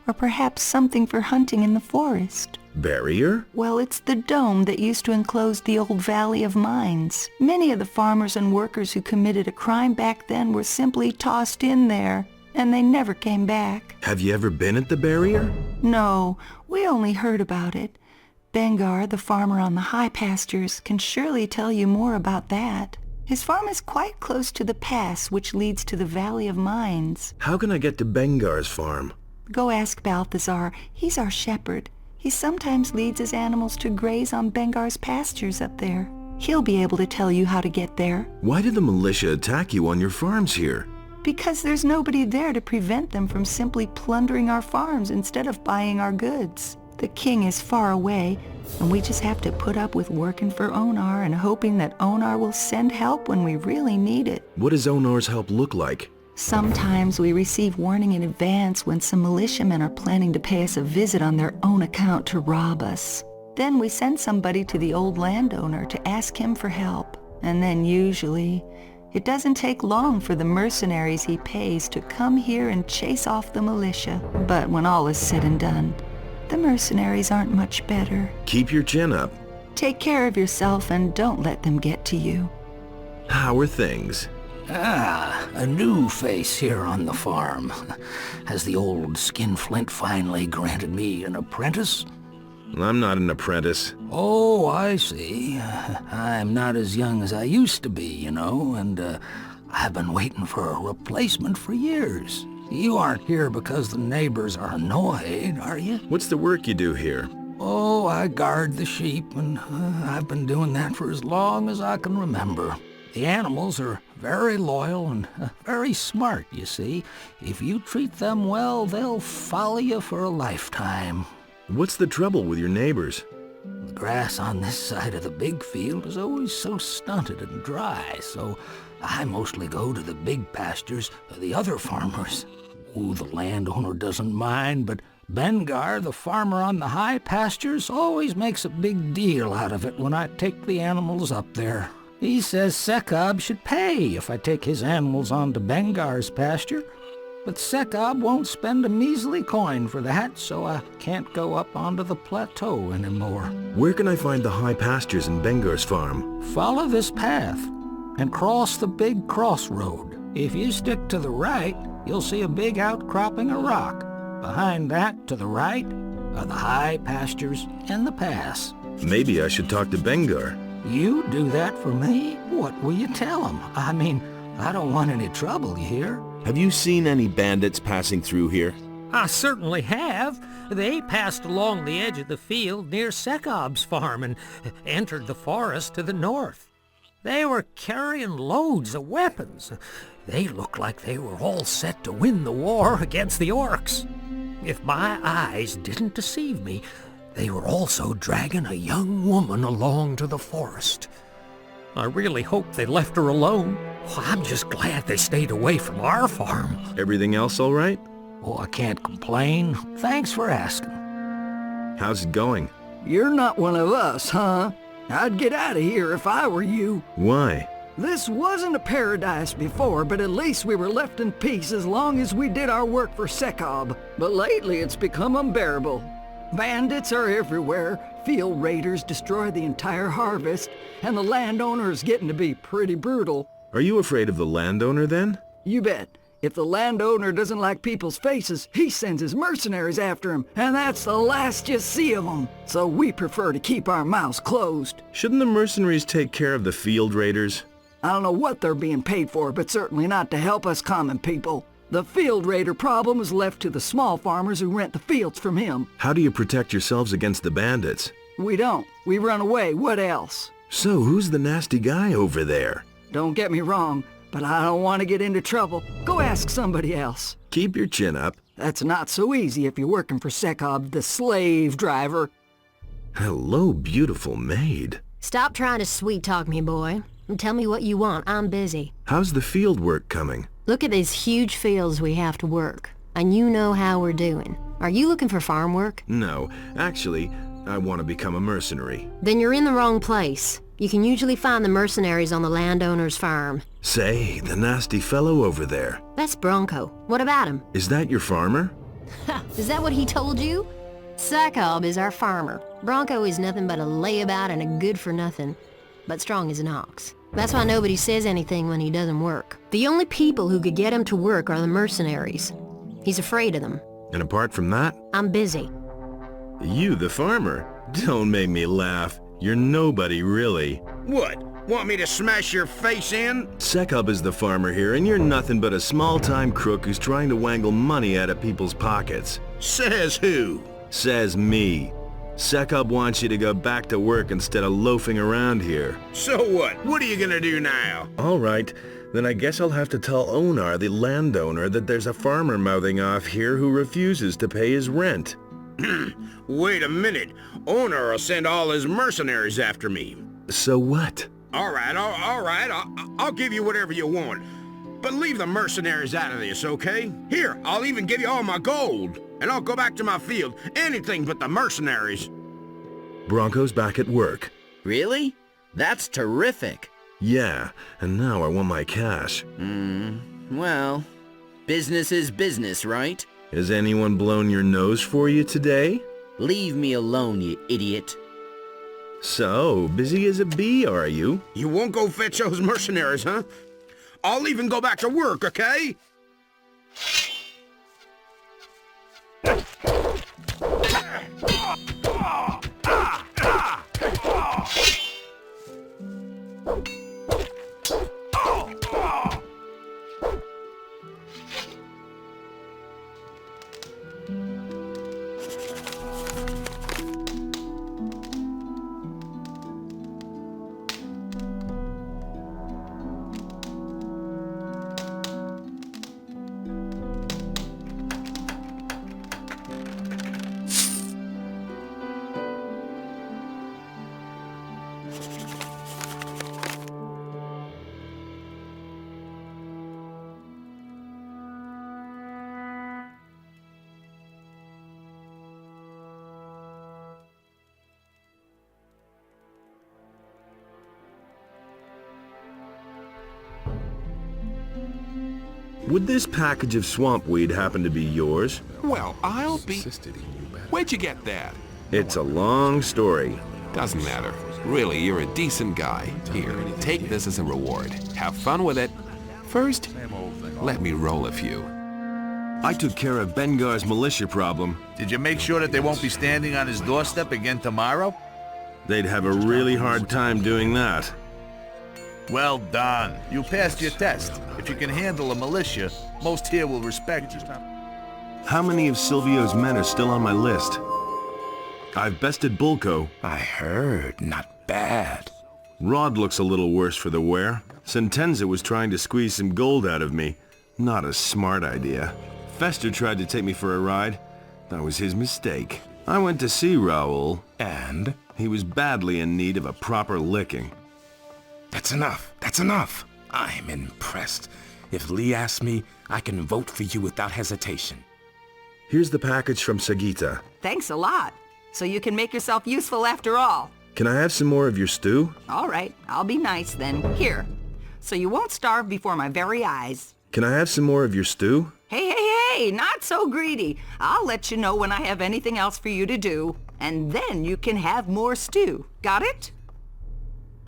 Or perhaps something for hunting in the forest?
Barrier?
Well, it's the dome that used to enclose the old Valley of Mines. Many of the farmers and workers who committed a crime back then were simply tossed in there, and they never came back.
Have you ever been at the barrier?
No, we only heard about it. Bengar, the farmer on the high pastures, can surely tell you more about that. His farm is quite close to the pass which leads to the Valley of Mines.
How can I get to Bengar's farm?
Go ask Balthazar. He's our shepherd. He sometimes leads his animals to graze on Bengar's pastures up there. He'll be able to tell you how to get there.
Why did the militia attack you on your farms here?
Because there's nobody there to prevent them from simply plundering our farms instead of buying our goods. The king is far away, and we just have to put up with working for Onar and hoping that Onar will send help when we really need it.
What does Onar's help look like?
Sometimes we receive warning in advance when some militiamen are planning to pay us a visit on their own account to rob us. Then we send somebody to the old landowner to ask him for help. And then usually, it doesn't take long for the mercenaries he pays to come here and chase off the militia. But when all is said and done, the mercenaries aren't much better.
Keep your chin up.
Take care of yourself and don't let them get to you.
How are things?
Ah, a new face here on the farm. Has the old skinflint finally granted me an apprentice?
I'm not an apprentice.
Oh, I see. I'm not as young as I used to be, you know, and I've been waiting for a replacement for years. You aren't here because the neighbors are annoyed, are you?
What's the work you do here?
Oh, I guard the sheep, and I've been doing that for as long as I can remember. The animals are very loyal and very smart, you see. If you treat them well, they'll follow you for a lifetime.
What's the trouble with your neighbors?
The grass on this side of the big field is always so stunted and dry, so I mostly go to the big pastures of the other farmers. Oh, the landowner doesn't mind, but Bengar, the farmer on the high pastures, always makes a big deal out of it when I take the animals up there. He says Sekab should pay if I take his animals onto Bengar's pasture, but Sekab won't spend a measly coin for that, so I can't go up onto the plateau anymore.
Where can I find the high pastures in Bengar's farm?
Follow this path and cross the big crossroad. If you stick to the right, you'll see a big outcropping of rock. Behind that, to the right, are the high pastures and the pass.
Maybe I should talk to Bengar.
You do that for me? What will you tell him? I mean, I don't want any trouble, you hear?
Have you seen any bandits passing through here?
I certainly have. They passed along the edge of the field near Sekob's farm and entered the forest to the north. They were carrying loads of weapons. They looked like they were all set to win the war against the orcs. If my eyes didn't deceive me, they were also dragging a young woman along to the forest. I really hope they left her alone. I'm just glad they stayed away from our farm.
Everything else all right?
Oh, I can't complain. Thanks for asking.
How's it going?
You're not one of us, huh? I'd get out of here if I were you.
Why?
This wasn't a paradise before, but at least we were left in peace as long as we did our work for Sekob. But lately it's become unbearable. Bandits are everywhere, field raiders destroy the entire harvest, and the landowner is getting to be pretty brutal.
Are you afraid of the landowner then?
You bet. If the landowner doesn't like people's faces, he sends his mercenaries after him, and that's the last you see of them. So we prefer to keep our mouths closed.
Shouldn't the mercenaries take care of the field raiders?
I don't know what they're being paid for, but certainly not to help us common people. The field raider problem is left to the small farmers who rent the fields from him.
How do you protect yourselves against the bandits?
We don't. We run away. What else?
So who's the nasty guy over there?
Don't get me wrong, but I don't want to get into trouble. Go ask somebody else.
Keep your chin up.
That's not so easy if you're working for Sekob, the slave driver.
Hello, beautiful maid.
Stop trying to sweet-talk me, boy. And tell me what you want. I'm busy.
How's the field work coming?
Look at these huge fields we have to work. And you know how we're doing. Are you looking for farm work?
No, actually, I want to become a mercenary.
Then you're in the wrong place. You can usually find the mercenaries on the landowner's farm.
Say, the nasty fellow over there.
That's Bronco. What about him?
Is that your farmer?
Is that what he told you? Sekob is our farmer. Bronco is nothing but a layabout and a good-for-nothing, but strong as an ox. That's why nobody says anything when he doesn't work. The only people who could get him to work are the mercenaries. He's afraid of them.
And apart from that?
I'm busy.
You, the farmer? Don't make me laugh. You're nobody, really.
What? Want me to smash your face in?
Sekob is the farmer here, and you're nothing but a small-time crook who's trying to wangle money out of people's pockets.
Says who?
Says me. Sekob wants you to go back to work instead of loafing around here.
So what? What are you gonna do now?
All right. Then I guess I'll have to tell Onar, the landowner, that there's a farmer mouthing off here who refuses to pay his rent.
Wait a minute. Onar will send all his mercenaries after me.
So what?
All right. I'll give you whatever you want. But leave the mercenaries out of this, okay? Here, I'll even give you all my gold. And I'll go back to my field. Anything but the mercenaries.
Bronco's back at work.
Really? That's terrific.
Yeah, and now I want my cash.
Well, business is business, right?
Has anyone blown your nose for you today?
Leave me alone, you idiot.
So, busy as a bee, are you?
You won't go fetch those mercenaries, huh? I'll even go back to work, okay?
Would this package of swamp weed happen to be yours?
Well, I'll be... Where'd you get that?
It's a long story.
Doesn't matter. Really, you're a decent guy. Here, take this as a reward. Have fun with it. First, let me roll a few.
I took care of Bengar's militia problem.
Did you make sure that they won't be standing on his doorstep again tomorrow?
They'd have a really hard time doing that.
Well done. You passed your test. If you can handle a militia, most here will respect you.
How many of Silvio's men are still on my list? I've bested Bulko.
I heard. Not bad.
Rod looks a little worse for the wear. Sentenza was trying to squeeze some gold out of me. Not a smart idea. Fester tried to take me for a ride. That was his mistake. I went to see Raoul.
And?
He was badly in need of a proper licking.
That's enough. That's enough. I'm impressed. If Lee asks me, I can vote for you without hesitation.
Here's the package from Sagita.
Thanks a lot. So you can make yourself useful after all.
Can I have some more of your stew?
All right, I'll be nice then. Here. So you won't starve before my very eyes.
Can I have some more of your stew?
Hey, not so greedy. I'll let you know when I have anything else for you to do. And then you can have more stew. Got it?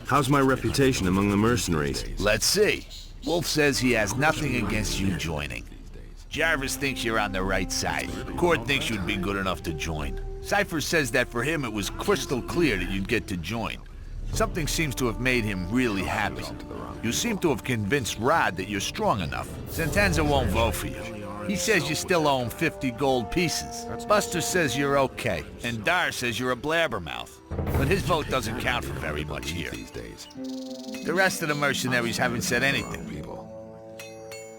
How's my reputation among the mercenaries?
Let's see. Wolf says he has nothing against you joining. Jarvis thinks you're on the right side. Cord thinks you'd be good enough to join. Cypher says that for him it was crystal clear that you'd get to join. Something seems to have made him really happy. You seem to have convinced Rod that you're strong enough. Sentenza won't vote for you. He says you still owe him 50 gold pieces. Buster says you're okay, and Dar says you're a blabbermouth. But his vote doesn't count for very much here. The rest of the mercenaries haven't said anything.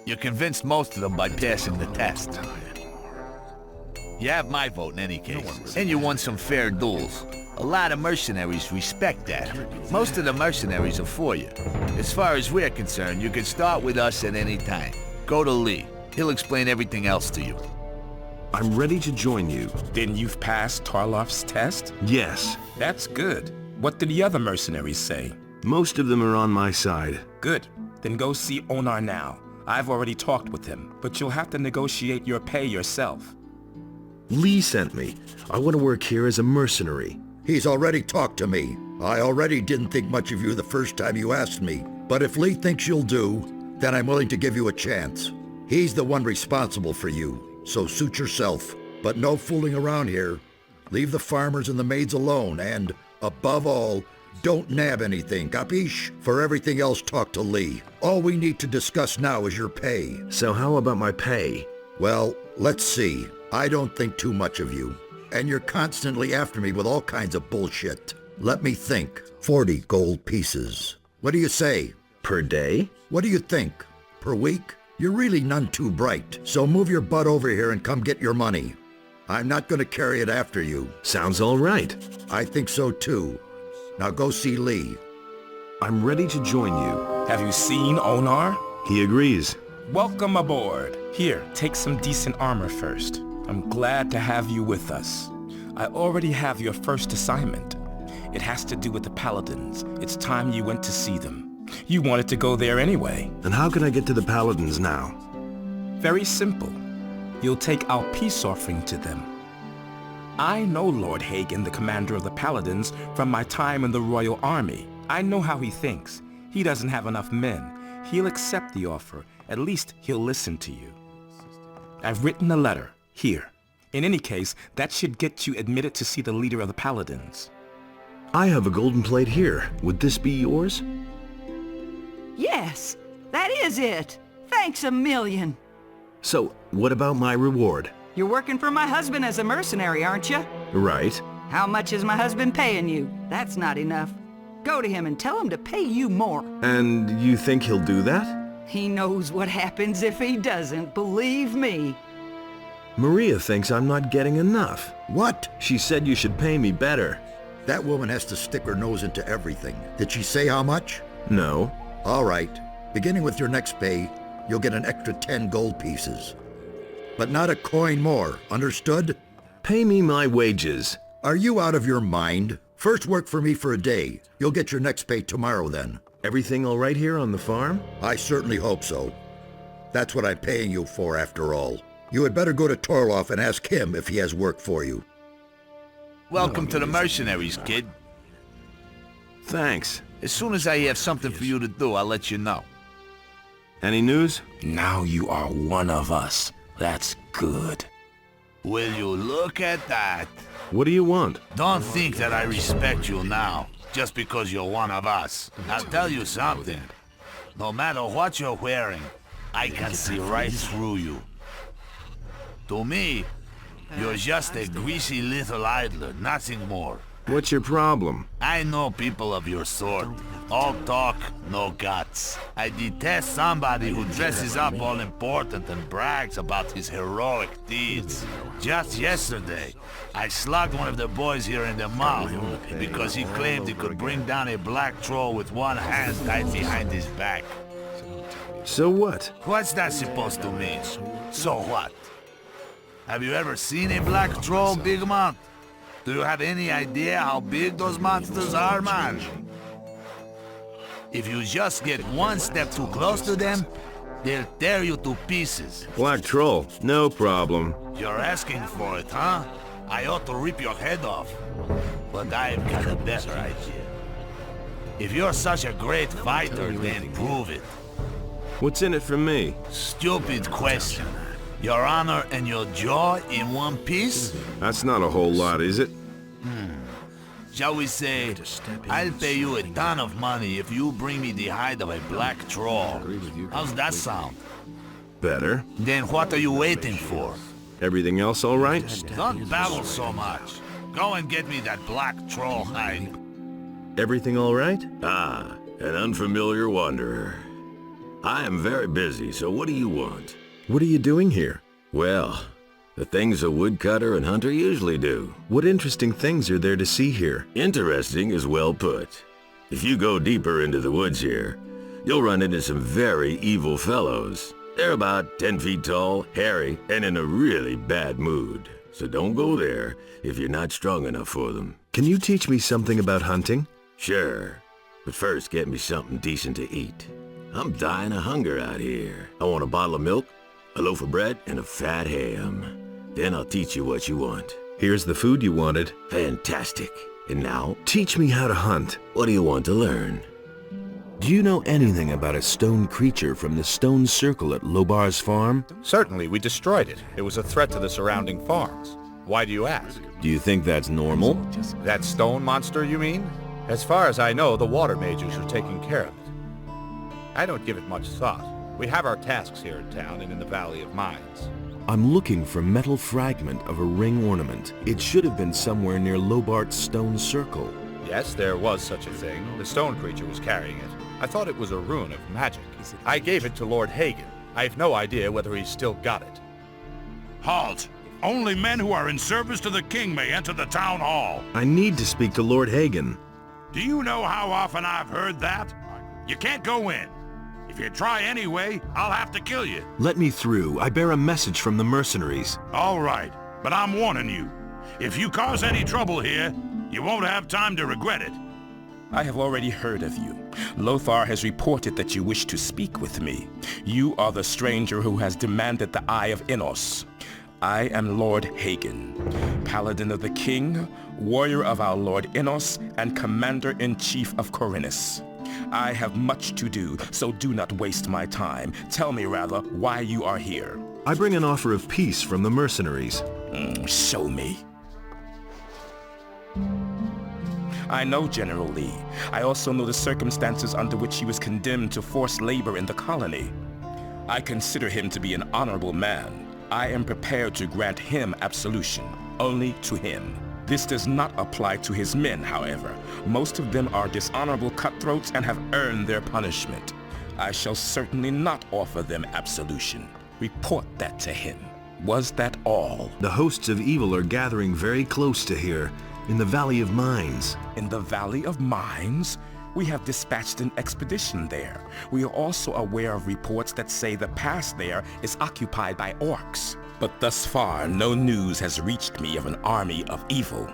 You convinced most of them by passing the test. You have my vote in any case, and you won some fair duels. A lot of mercenaries respect that. Most of the mercenaries are for you. As far as we're concerned, you can start with us at any time. Go to Lee. He'll explain everything else to you.
I'm ready to join you.
Then you've passed Tarloff's test?
Yes.
That's good. What did the other mercenaries say?
Most of them are on my side.
Good. Then go see Onar now. I've already talked with him, but you'll have to negotiate your pay yourself.
Lee sent me. I want to work here as a mercenary.
He's already talked to me. I already didn't think much of you the first time you asked me. But if Lee thinks you'll do, then I'm willing to give you a chance. He's the one responsible for you, so suit yourself. But no fooling around here. Leave the farmers and the maids alone, and, above all, don't nab anything, capiche? For everything else, talk to Lee. All we need to discuss now is your pay.
So how about my pay?
Well, let's see. I don't think too much of you. And you're constantly after me with all kinds of bullshit. Let me think. 40 gold pieces. What do you say?
Per day?
What do you think? Per week? You're really none too bright. So move your butt over here and come get your money. I'm not going to carry it after you.
Sounds all right.
I think so too. Now go see Lee.
I'm ready to join you.
Have you seen Onar?
He agrees.
Welcome aboard. Here, take some decent armor first. I'm glad to have you with us. I already have your first assignment. It has to do with the Paladins. It's time you went to see them. You wanted to go there anyway.
And how can I get to the Paladins now?
Very simple. You'll take our peace offering to them. I know Lord Hagen, the commander of the Paladins, from my time in the Royal Army. I know how he thinks. He doesn't have enough men. He'll accept the offer. At least he'll listen to you. I've written a letter. Here. In any case, that should get you admitted to see the leader of the Paladins.
I have a golden plate here. Would this be yours?
Yes, that is it. Thanks a million.
So, what about my reward?
You're working for my husband as a mercenary, aren't you?
Right.
How much is my husband paying you? That's not enough. Go to him and tell him to pay you more.
And you think he'll do that?
He knows what happens if he doesn't, believe me.
Maria thinks I'm not getting enough.
What?
She said you should pay me better.
That woman has to stick her nose into everything. Did she say how much?
No.
All right. Beginning with your next pay, you'll get an extra 10 gold pieces. But not a coin more, understood?
Pay me my wages.
Are you out of your mind? First work for me for a day. You'll get your next pay tomorrow then.
Everything all right here on the farm?
I certainly hope so. That's what I'm paying you for after all. You had better go to Torloff and ask him if he has work for you. Welcome to the mercenaries, kid.
Thanks.
As soon as I have something for you to do, I'll let you know.
Any news?
Now you are one of us. That's good.
Will you look at that?
What do you want?
Don't think that I respect you now, just because you're one of us. I'll tell you something. No matter what you're wearing, I can see right through you. To me, you're just a greasy little idler, nothing more.
What's your problem?
I know people of your sort. All talk, no guts. I detest somebody who dresses up all important and brags about his heroic deeds. Just yesterday, I slugged one of the boys here in the mouth because he claimed he could bring down a black troll with one hand tied behind his back.
So what?
What's that supposed to mean? So what? Have you ever seen a black troll, Big Mount? Do you have any idea how big those monsters are, man? If you just get one step too close to them, they'll tear you to pieces.
Black troll, no problem.
You're asking for it, huh? I ought to rip your head off. But I've got a better idea. If you're such a great fighter, then prove it.
What's in it for me?
Stupid question. Your honor and your jaw in one piece?
That's not a whole lot, is it?
Shall we say, I'll pay you a ton of money if you bring me the hide of a black troll. How's that sound?
Better.
Then what are you waiting for?
Everything else all right?
Don't babble so much. Go and get me that black troll hide.
Everything all right?
Ah, an unfamiliar wanderer. I am very busy, so what do you want?
What are you doing here?
Well, the things a woodcutter and hunter usually do.
What interesting things are there to see here?
Interesting is well put. If you go deeper into the woods here, you'll run into some very evil fellows. They're about 10 feet tall, hairy, and in a really bad mood. So don't go there if you're not strong enough for them.
Can you teach me something about hunting?
Sure, but first get me something decent to eat. I'm dying of hunger out here. I want a bottle of milk, a loaf of bread, and a fat ham. Then I'll teach you what you want.
Here's the food you wanted.
Fantastic. And now,
teach me how to hunt.
What do you want to learn?
Do you know anything about a stone creature from the stone circle at Lobar's farm?
Certainly, we destroyed it. It was a threat to the surrounding farms. Why do you ask?
Do you think that's normal?
That stone monster, you mean? As far as I know, the water mages are taking care of it. I don't give it much thought. We have our tasks here in town and in the Valley of Mines.
I'm looking for metal fragment of a ring ornament. It should have been somewhere near Lobart's stone circle.
Yes, there was such a thing. The stone creature was carrying it. I thought it was a rune of magic. I gave it to Lord Hagen. I have no idea whether he's still got it.
Halt! Only men who are in service to the king may enter the town hall.
I need to speak to Lord Hagen.
Do you know how often I've heard that? You can't go in. If you try anyway, I'll have to kill you.
Let me through. I bear a message from the mercenaries.
All right, but I'm warning you. If you cause any trouble here, you won't have time to regret it.
I have already heard of you. Lothar has reported that you wish to speak with me. You are the stranger who has demanded the Eye of Innos. I am Lord Hagen, Paladin of the King, warrior of our Lord Innos, and Commander-in-Chief of Corinthus. I have much to do, so do not waste my time. Tell me, rather, why you are here.
I bring an offer of peace from the mercenaries.
Show me. I know General Lee. I also know the circumstances under which he was condemned to forced labor in the colony. I consider him to be an honorable man. I am prepared to grant him absolution, only to him. This does not apply to his men, however. Most of them are dishonorable cutthroats and have earned their punishment. I shall certainly not offer them absolution. Report that to him. Was that all?
The hosts of evil are gathering very close to here, in the Valley of Mines.
In the Valley of Mines? We have dispatched an expedition there. We are also aware of reports that say the pass there is occupied by orcs. But thus far, no news has reached me of an army of evil.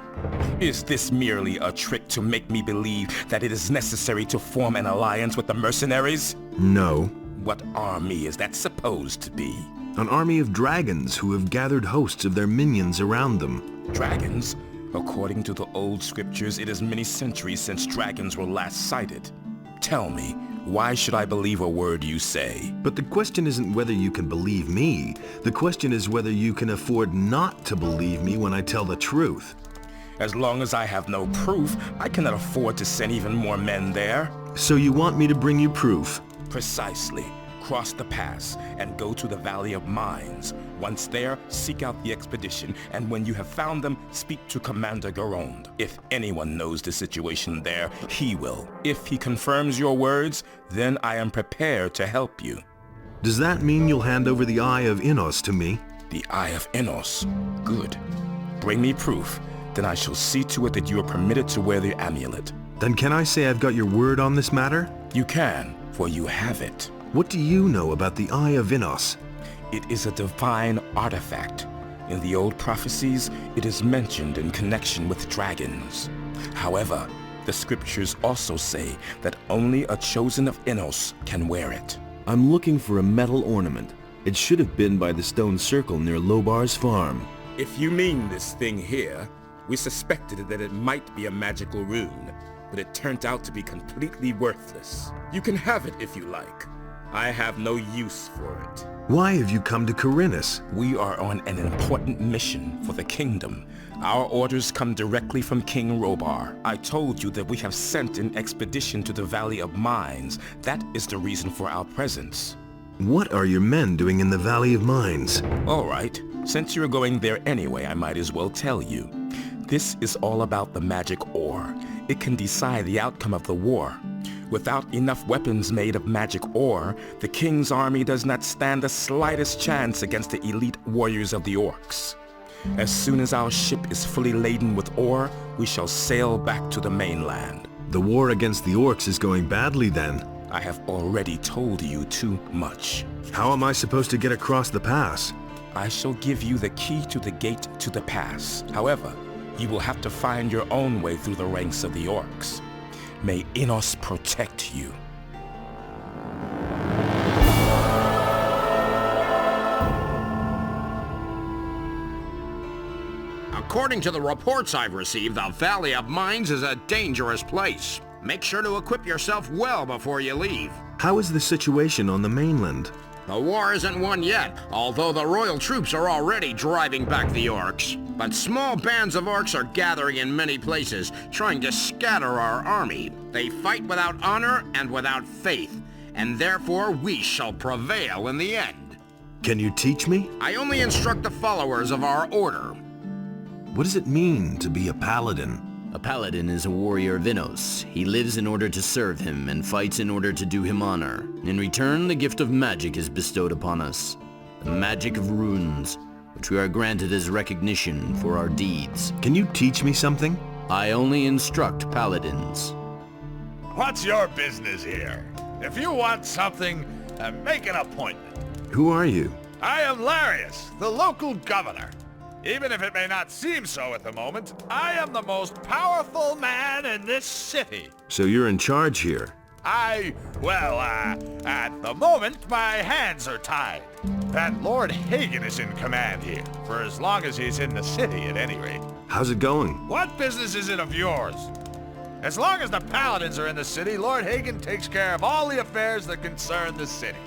Is this merely a trick to make me believe that it is necessary to form an alliance with the mercenaries?
No.
What army is that supposed to be?
An army of dragons who have gathered hosts of their minions around them.
Dragons? According to the old scriptures, it is many centuries since dragons were last sighted. Tell me, why should I believe a word you say?
But the question isn't whether you can believe me. The question is whether you can afford not to believe me when I tell the truth.
As long as I have no proof, I cannot afford to send even more men there.
So you want me to bring you proof?
Precisely. Cross the pass and go to the Valley of Mines. Once there, seek out the expedition, and when you have found them, speak to Commander Garond. If anyone knows the situation there, he will. If he confirms your words, then I am prepared to help you.
Does that mean you'll hand over the Eye of Innos to me?
The Eye of Innos. Good. Bring me proof. Then I shall see to it that you are permitted to wear the amulet.
Then can I say I've got your word on this matter?
You can, for you have it.
What do you know about the Eye of Innos?
It is a divine artifact. In the old prophecies, it is mentioned in connection with dragons. However, the scriptures also say that only a chosen of Innos can wear it.
I'm looking for a metal ornament. It should have been by the stone circle near Lobar's farm.
If you mean this thing here, we suspected that it might be a magical rune, but it turned out to be completely worthless. You can have it if you like. I have no use for it.
Why have you come to Corinthus?
We are on an important mission for the kingdom. Our orders come directly from King Robar. I told you that we have sent an expedition to the Valley of Mines. That is the reason for our presence.
What are your men doing in the Valley of Mines?
All right. Since you're going there anyway, I might as well tell you. This is all about the magic ore. It can decide the outcome of the war. Without enough weapons made of magic ore, the king's army does not stand the slightest chance against the elite warriors of the orcs. As soon as our ship is fully laden with ore, we shall sail back to the mainland.
The war against the orcs is going badly then.
I have already told you too much.
How am I supposed to get across the pass?
I shall give you the key to the gate to the pass. However, you will have to find your own way through the ranks of the orcs. May Innos protect you.
According to the reports I've received, the Valley of Mines is a dangerous place. Make sure to equip yourself well before you leave.
How is the situation on the mainland?
The war isn't won yet, although the royal troops are already driving back the orcs. But small bands of orcs are gathering in many places, trying to scatter our army. They fight without honor and without faith, and therefore we shall prevail in the end.
Can you teach me?
I only instruct the followers of our order.
What does it mean to be a paladin?
A paladin is a warrior of Innos. He lives in order to serve him and fights in order to do him honor. In return, the gift of magic is bestowed upon us. The magic of runes, which we are granted as recognition for our deeds.
Can you teach me something?
I only instruct paladins.
What's your business here? If you want something, make an appointment.
Who are you?
I am Larius, the local governor. Even if it may not seem so at the moment, I am the most powerful man in this city.
So you're in charge here?
At the moment, my hands are tied. That Lord Hagen is in command here, for as long as he's in the city at any rate.
How's it going?
What business is it of yours? As long as the paladins are in the city, Lord Hagen takes care of all the affairs that concern the city.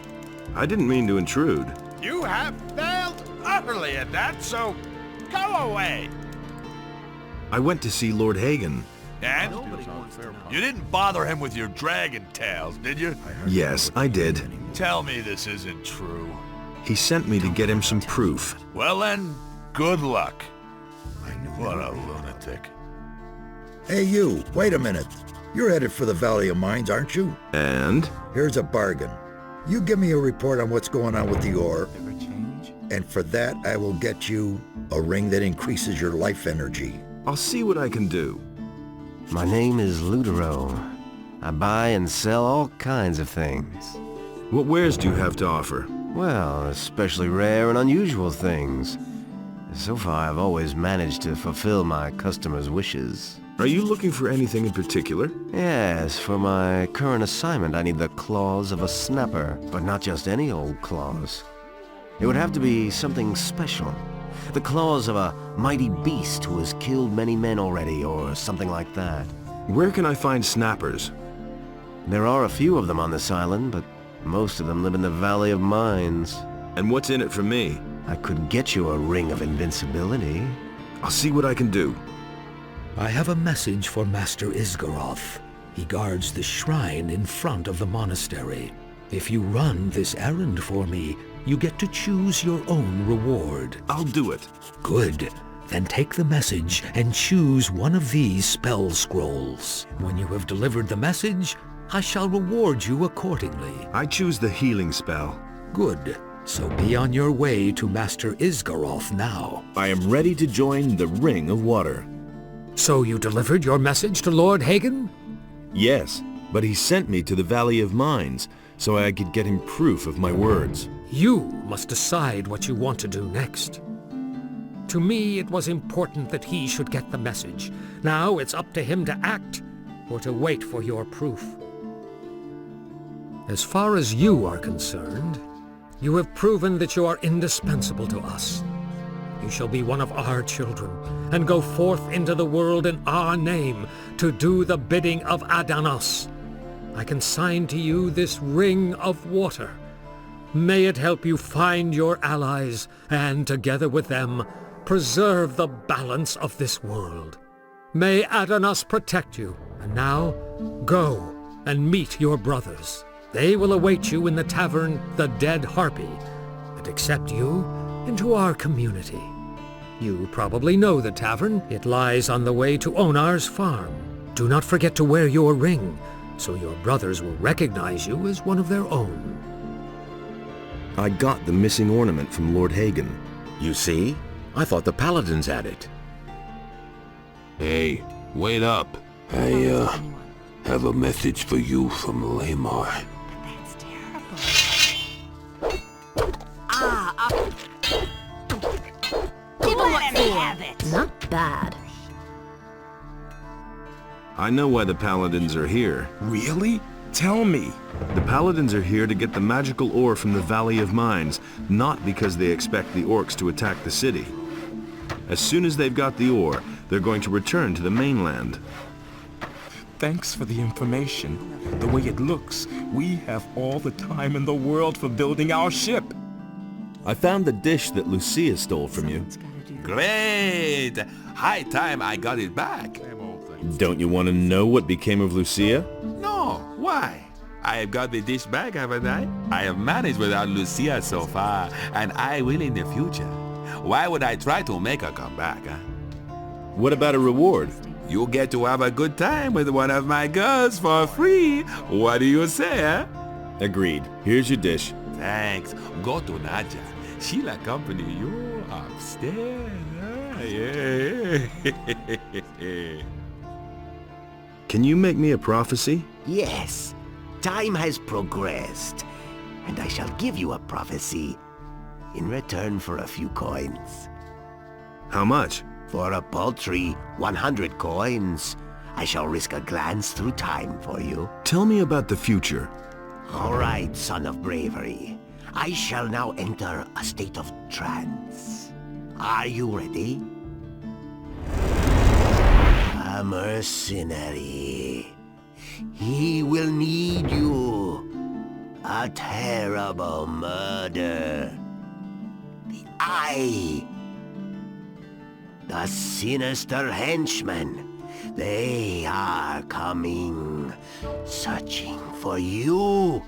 I didn't mean to intrude.
You have failed utterly at that, so go away.
I went to see Lord Hagen.
And? You didn't bother him with your dragon tales, did you?
Yes, I did.
Tell me this isn't true.
He sent me to get him some proof.
Well then, good luck. What a lunatic.
Hey you, wait a minute. You're headed for the Valley of Mines, aren't you?
And?
Here's a bargain. You give me a report on what's going on with the ore, and for that I will get you a ring that increases your life energy.
I'll see what I can do.
My name is Ludero. I buy and sell all kinds of things.
What wares do you have to offer?
Well, especially rare and unusual things. So far, I've always managed to fulfill my customers' wishes.
Are you looking for anything in particular?
Yes, for my current assignment, I need the claws of a snapper, but not just any old claws. It would have to be something special. The claws of a mighty beast who has killed many men already, or something like that.
Where can I find snappers?
There are a few of them on this island, but most of them live in the Valley of Mines.
And what's in it for me?
I could get you a ring of invincibility.
I'll see what I can do.
I have a message for Master Isgaroth. He guards the shrine in front of the monastery. If you run this errand for me, you get to choose your own reward.
I'll do it.
Good. Then take the message and choose one of these spell scrolls. When you have delivered the message, I shall reward you accordingly.
I choose the healing spell.
Good. So be on your way to Master Isgaroth now.
I am ready to join the Ring of Water.
So you delivered your message to Lord Hagen?
Yes, but he sent me to the Valley of Mines so I could get him proof of my words.
You must decide what you want to do next. To me, it was important that he should get the message. Now it's up to him to act, or to wait for your proof. As far as you are concerned, you have proven that you are indispensable to us. You shall be one of our children, and go forth into the world in our name to do the bidding of Adanos. I consign to you this Ring of Water. May it help you find your allies, and together with them, preserve the balance of this world. May Adanos protect you, and now, go and meet your brothers. They will await you in the tavern, the Dead Harpy, and accept you into our community. You probably know the tavern. It lies on the way to Onar's farm. Do not forget to wear your ring, so your brothers will recognize you as one of their own.
I got the missing ornament from Lord Hagen.
You see? I thought the paladins had it.
Hey, wait up. I, have a message for you from Lamar.
That's terrible. Let him have it.
Not bad.
I know why the paladins are here.
Really? Tell me.
The paladins are here to get the magical ore from the Valley of Mines, not because they expect the orcs to attack the city. As soon as they've got the ore, they're going to return to the mainland.
Thanks for the information. The way it looks, we have all the time in the world for building our ship.
I found the dish that Lucia stole from you.
Great! High time I got it back.
Don't you want to know what became of Lucia?
No, why? I have got the dish back, haven't I? I have managed without Lucia so far, and I will in the future. Why would I try to make her come back, huh?
What about a reward?
You get to have a good time with one of my girls for free. What do you say, huh?
Agreed. Here's your dish.
Thanks. Go to Nadja. She'll accompany you upstairs. Yeah.
Can you make me a prophecy?
Yes. Time has progressed, and I shall give you a prophecy in return for a few coins.
How much?
For a paltry 100 coins, I shall risk a glance through time for you.
Tell me about the future.
All right, son of bravery. I shall now enter a state of trance. Are you ready? A mercenary. He will need you. A terrible murder. The Eye. The sinister henchmen. They are coming, searching for you.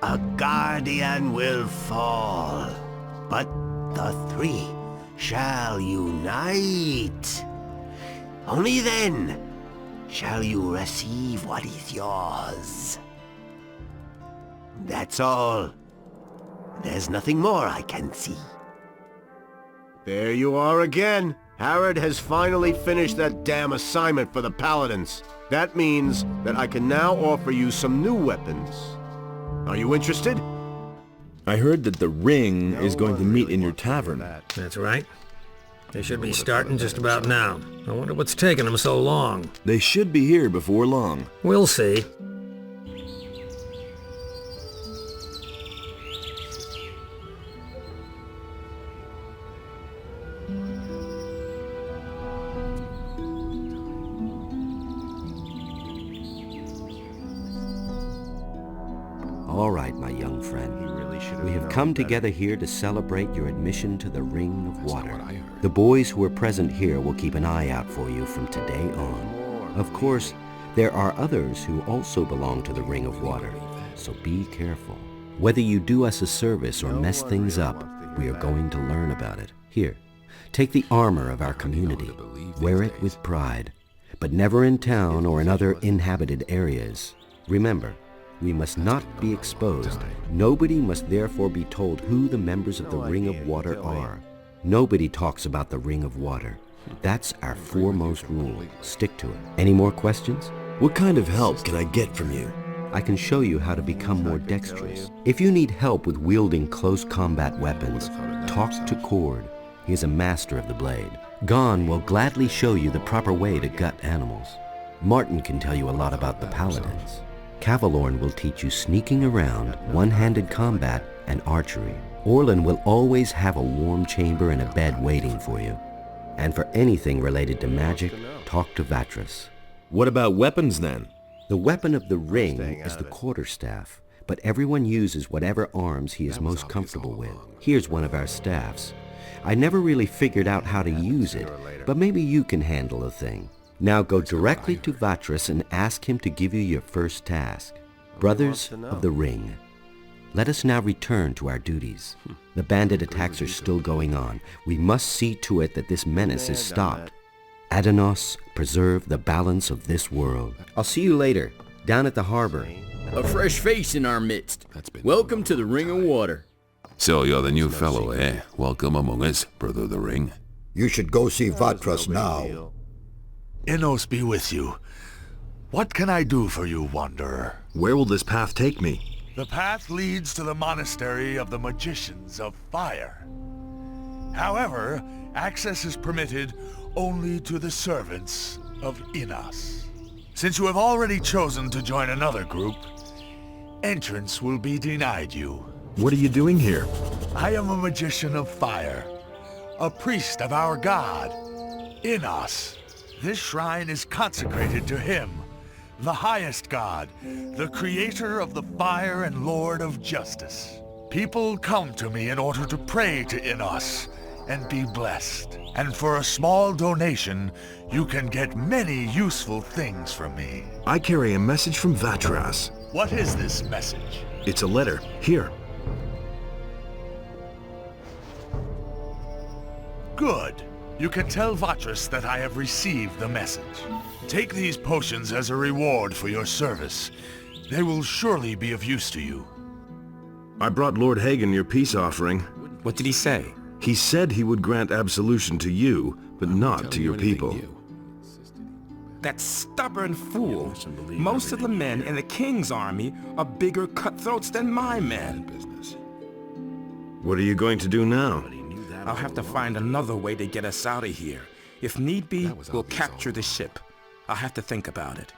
A guardian will fall, but the three shall unite. Only then shall you receive what is yours. That's all. There's nothing more I can see.
There you are again. Harrod has finally finished that damn assignment for the Paladins. That means that I can now offer you some new weapons. Are you interested?
I heard that the ring is going to meet in your tavern.
That's right. They should be starting just about now. I wonder what's taking them so long.
They should be here before long.
We'll see.
All right, my young friend. We have come together here to celebrate your admission to the Ring of Water. The boys who are present here will keep an eye out for you from today on. Of course, there are others who also belong to the Ring of Water, so be careful. Whether you do us a service or mess things up, we are going to learn about it. Here, take the armor of our community. Wear it with pride, but never in town or in other inhabited areas. Remember, we must not be exposed. Nobody must therefore be told who the members of the Ring of Water are. Nobody talks about the Ring of Water. That's our foremost rule. Stick to it. Any more questions?
What kind of help can I get from you?
I can show you how to become more dexterous. If you need help with wielding close combat weapons, talk to Cord. He is a master of the blade. Gon will gladly show you the proper way to gut animals. Martin can tell you a lot about the paladins. Cavalorn will teach you sneaking around, one-handed combat, and archery. Orlin will always have a warm chamber and a bed waiting for you. And for anything related to magic, talk to Vatras.
What about weapons then?
The weapon of the ring is the quarterstaff, but everyone uses whatever arms he is most comfortable with. Here's one of our staffs. I never really figured out how to use it, but maybe you can handle the thing. Now go directly to Vatras and ask him to give you your first task. Brothers of the Ring, let us now return to our duties. The bandit attacks are still going on. We must see to it that this menace is stopped. Adanos, preserve the balance of this world. I'll see you later, down at the harbor.
A fresh face in our midst. Welcome to the Ring of Water.
So you're the new fellow, eh? Welcome among us, Brother of the Ring.
You should go see Vatras now.
Innos be with you. What can I do for you, Wanderer?
Where will this path take me?
The path leads to the monastery of the Magicians of Fire. However, access is permitted only to the servants of Innos. Since you have already chosen to join another group, entrance will be denied you.
What are you doing here?
I am a magician of fire, a priest of our god, Innos. This shrine is consecrated to him, the highest god, the creator of the fire and lord of justice. People come to me in order to pray to Innos and be blessed. And for a small donation, you can get many useful things from me.
I carry a message from Vatras.
What is this message?
It's a letter. Here.
Good. You can tell Vatras that I have received the message. Take these potions as a reward for your service. They will surely be of use to you.
I brought Lord Hagen your peace offering.
What did he say?
He said he would grant absolution to you, but not to your people.
That stubborn fool. Most of the men in the king's army are bigger cutthroats than my men.
What are you going to do now?
I'll have to find another way to get us out of here. If need be, we'll capture the ship. I'll have to think about it.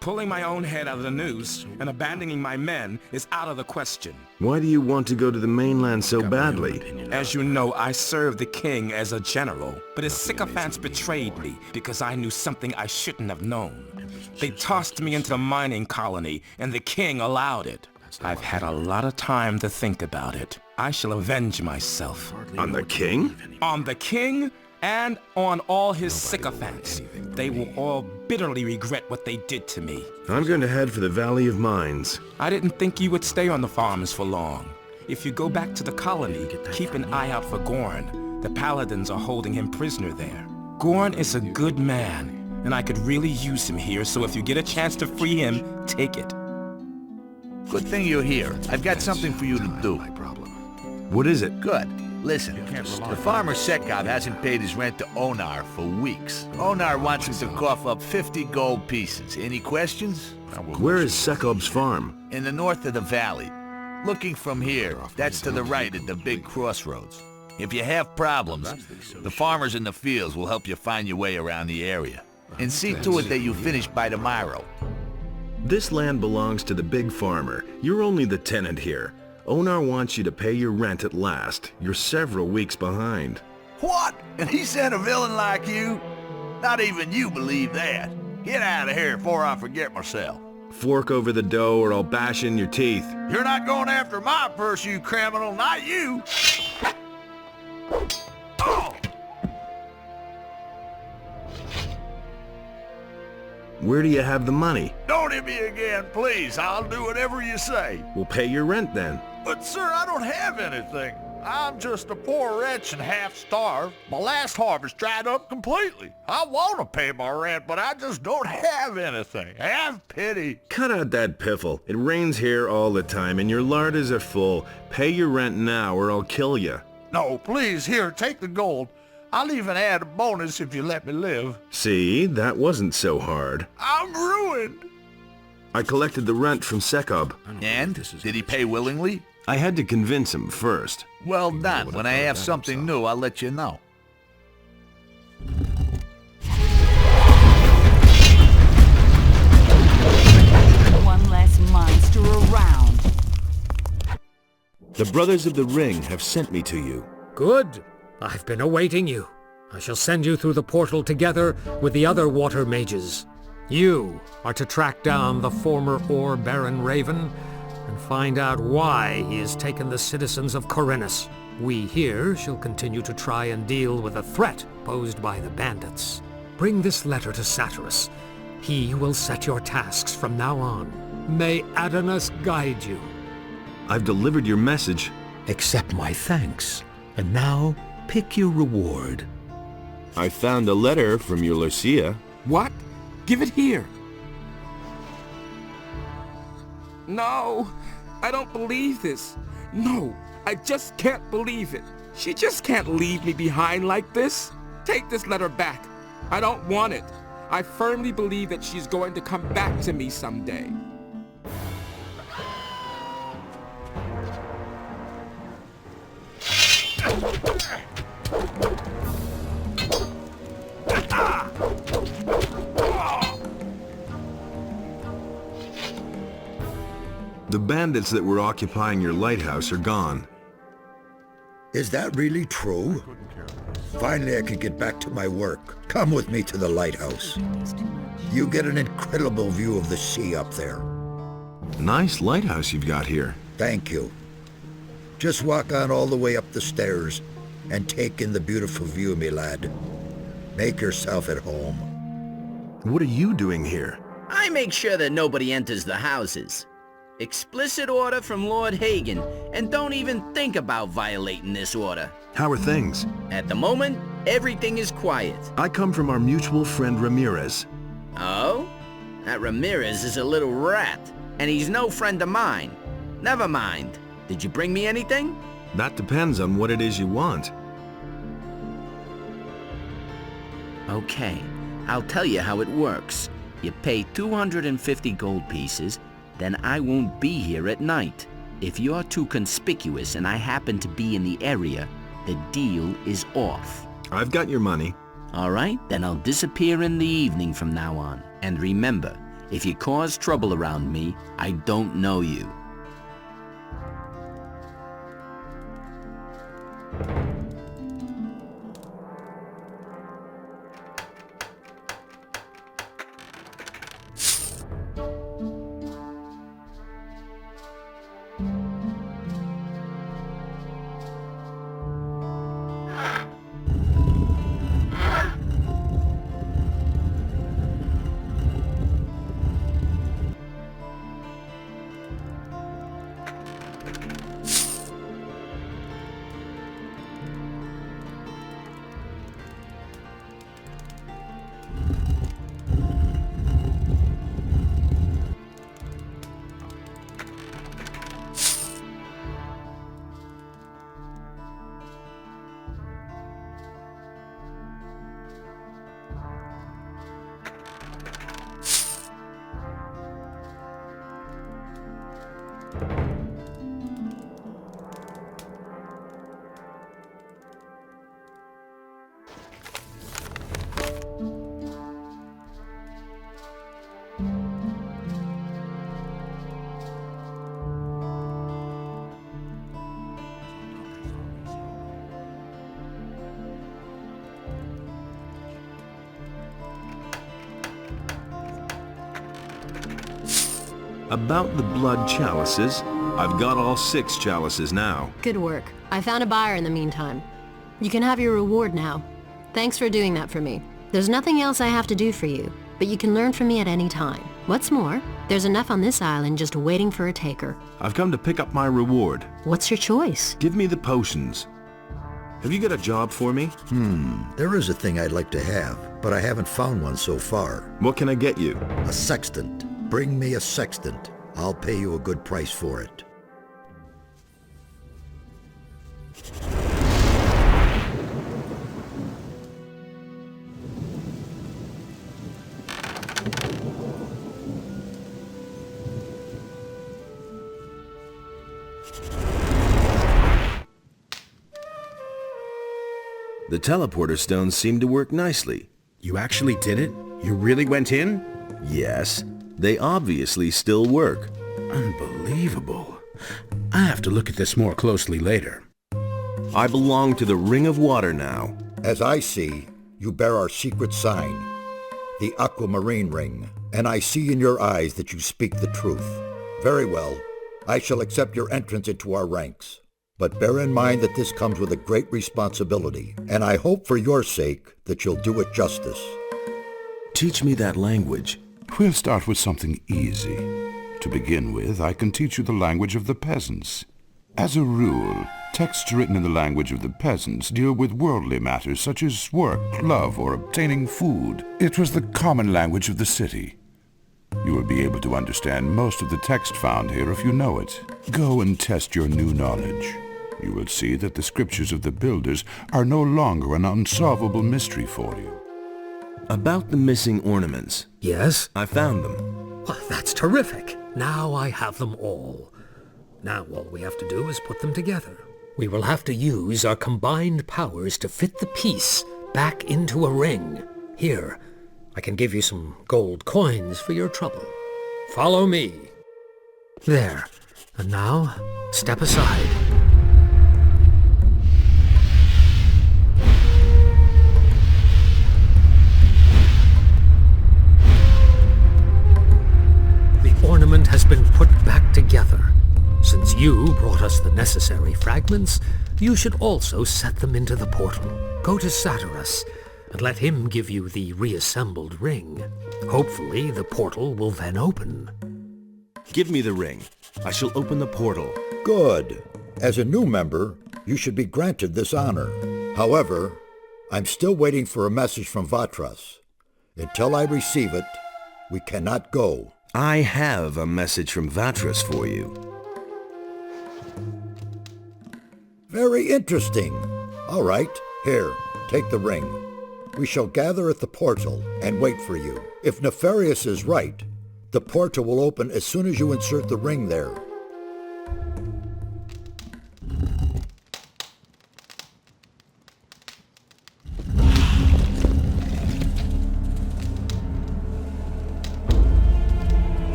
Pulling my own head out of the noose and abandoning my men is out of the question.
Why do you want to go to the mainland so badly?
As you know, I served the king as a general, but his sycophants betrayed me because I knew something I shouldn't have known. They tossed me into the mining colony, and the king allowed it. I've had a lot of time to think about it. I shall avenge myself.
On the king?
On the king and on all his sycophants. They will all bitterly regret what they did to me.
I'm going to head for the Valley of Mines.
I didn't think you would stay on the farms for long. If you go back to the colony, keep an eye out for Gorn. The paladins are holding him prisoner there. Gorn is a good man, and I could really use him here, so if you get a chance to free him, take it.
Good thing you're here. I've got something for you to do.
What is it?
Good. Listen, the farmer Sekov hasn't paid his rent to Onar for weeks. Onar wants him to cough up 50 gold pieces. Any questions?
Where is Sekov's farm?
In the north of the valley. Looking from here, that's to the right at the big crossroads. If you have problems, the farmers in the fields will help you find your way around the area. And see to it that you finish by tomorrow.
This land belongs to the big farmer. You're only the tenant here. Onar wants you to pay your rent at last. You're several weeks behind.
What? And he sent a villain like you? Not even you believe that. Get out of here before I forget myself.
Fork over the dough or I'll bash in your teeth.
You're not going after my purse, you criminal, not you! Oh!
Where do you have the money?
Don't hit me again, please. I'll do whatever you say.
We'll pay your rent then.
But sir, I don't have anything. I'm just a poor wretch and half-starved. My last harvest dried up completely. I want to pay my rent, but I just don't have anything. Have pity.
Cut out that piffle. It rains here all the time and your larders are full. Pay your rent now or I'll kill you.
No, please, here, take the gold. I'll even add a bonus if you let me live.
See, that wasn't so hard.
I'm ruined.
I collected the rent from Sekob.
And? Did he pay willingly?
I had to convince him first.
Well done. When I have something new, I'll let you know.
One less monster around.
The Brothers of the Ring have sent me to you.
Good. I've been awaiting you. I shall send you through the portal together with the other water mages. You are to track down the former Ore Baron Raven and find out why he has taken the citizens of Corinthus. We here shall continue to try and deal with the threat posed by the bandits. Bring this letter to Satyrus. He will set your tasks from now on. May Adonis guide you.
I've delivered your message.
Accept my thanks. And now, pick your reward.
I found a letter from your Lucia.
What? Give it here. No, I don't believe this. No, I just can't believe it. She just can't leave me behind like this. Take this letter back. I don't want it. I firmly believe that she's going to come back to me someday.
The bandits that were occupying your lighthouse are gone.
Is that really true? Finally I can get back to my work. Come with me to the lighthouse. You get an incredible view of the sea up there.
Nice lighthouse you've got here.
Thank you. Just walk on all the way up the stairs and take in the beautiful view, me lad. Make yourself at home.
What are you doing here?
I make sure that nobody enters the houses. Explicit order from Lord Hagen, and don't even think about violating this order.
How are things?
At the moment, everything is quiet.
I come from our mutual friend Ramirez.
Oh? That Ramirez is a little rat, and he's no friend of mine. Never mind. Did you bring me anything?
That depends on what it is you want.
Okay, I'll tell you how it works. You pay 250 gold pieces, then I won't be here at night. If you're too conspicuous and I happen to be in the area, the deal is off.
I've got your money.
All right, then I'll disappear in the evening from now on. And remember, if you cause trouble around me, I don't know you.
About the blood chalices, I've got all 6 chalices now.
Good work. I found a buyer in the meantime. You can have your reward now. Thanks for doing that for me. There's nothing else I have to do for you, but you can learn from me at any time. What's more, there's enough on this island just waiting for a taker.
I've come to pick up my reward.
What's your choice?
Give me the potions. Have you got a job for me?
There is a thing I'd like to have, but I haven't found one so far.
What can I get you?
A sextant. Bring me a sextant. I'll pay you a good price for it.
The teleporter stones seem to work nicely.
You actually did it? You really went in?
Yes, they obviously still work.
Unbelievable. I have to look at this more closely later.
I belong to the Ring of Water now.
As I see, you bear our secret sign, the Aquamarine Ring, and I see in your eyes that you speak the truth. Very well, I shall accept your entrance into our ranks. But bear in mind that this comes with a great responsibility, and I hope for your sake that you'll do it justice.
Teach me that language.
We'll start with something easy. To begin with, I can teach you the language of the peasants. As a rule, texts written in the language of the peasants deal with worldly matters such as work, love, or obtaining food. It was the common language of the city. You will be able to understand most of the text found here if you know it. Go and test your new knowledge. You will see that the scriptures of the builders are no longer an unsolvable mystery for you.
About the missing ornaments.
Yes?
I found them.
Well, that's terrific. Now I have them all. Now all we have to do is put them together. We will have to use our combined powers to fit the piece back into a ring. Here, I can give you some gold coins for your trouble. Follow me. There. And now, step aside. The ornament has been put back together. Since you brought us the necessary fragments, you should also set them into the portal. Go to Satyrus and let him give you the reassembled ring. Hopefully, the portal will then open.
Give me the ring. I shall open the portal.
Good. As a new member, you should be granted this honor. However, I'm still waiting for a message from Vatras. Until I receive it, we cannot go.
I have a message from Vatras for you.
Very interesting. All right, here, take the ring. We shall gather at the portal and wait for you. If Nefarious is right, the portal will open as soon as you insert the ring there.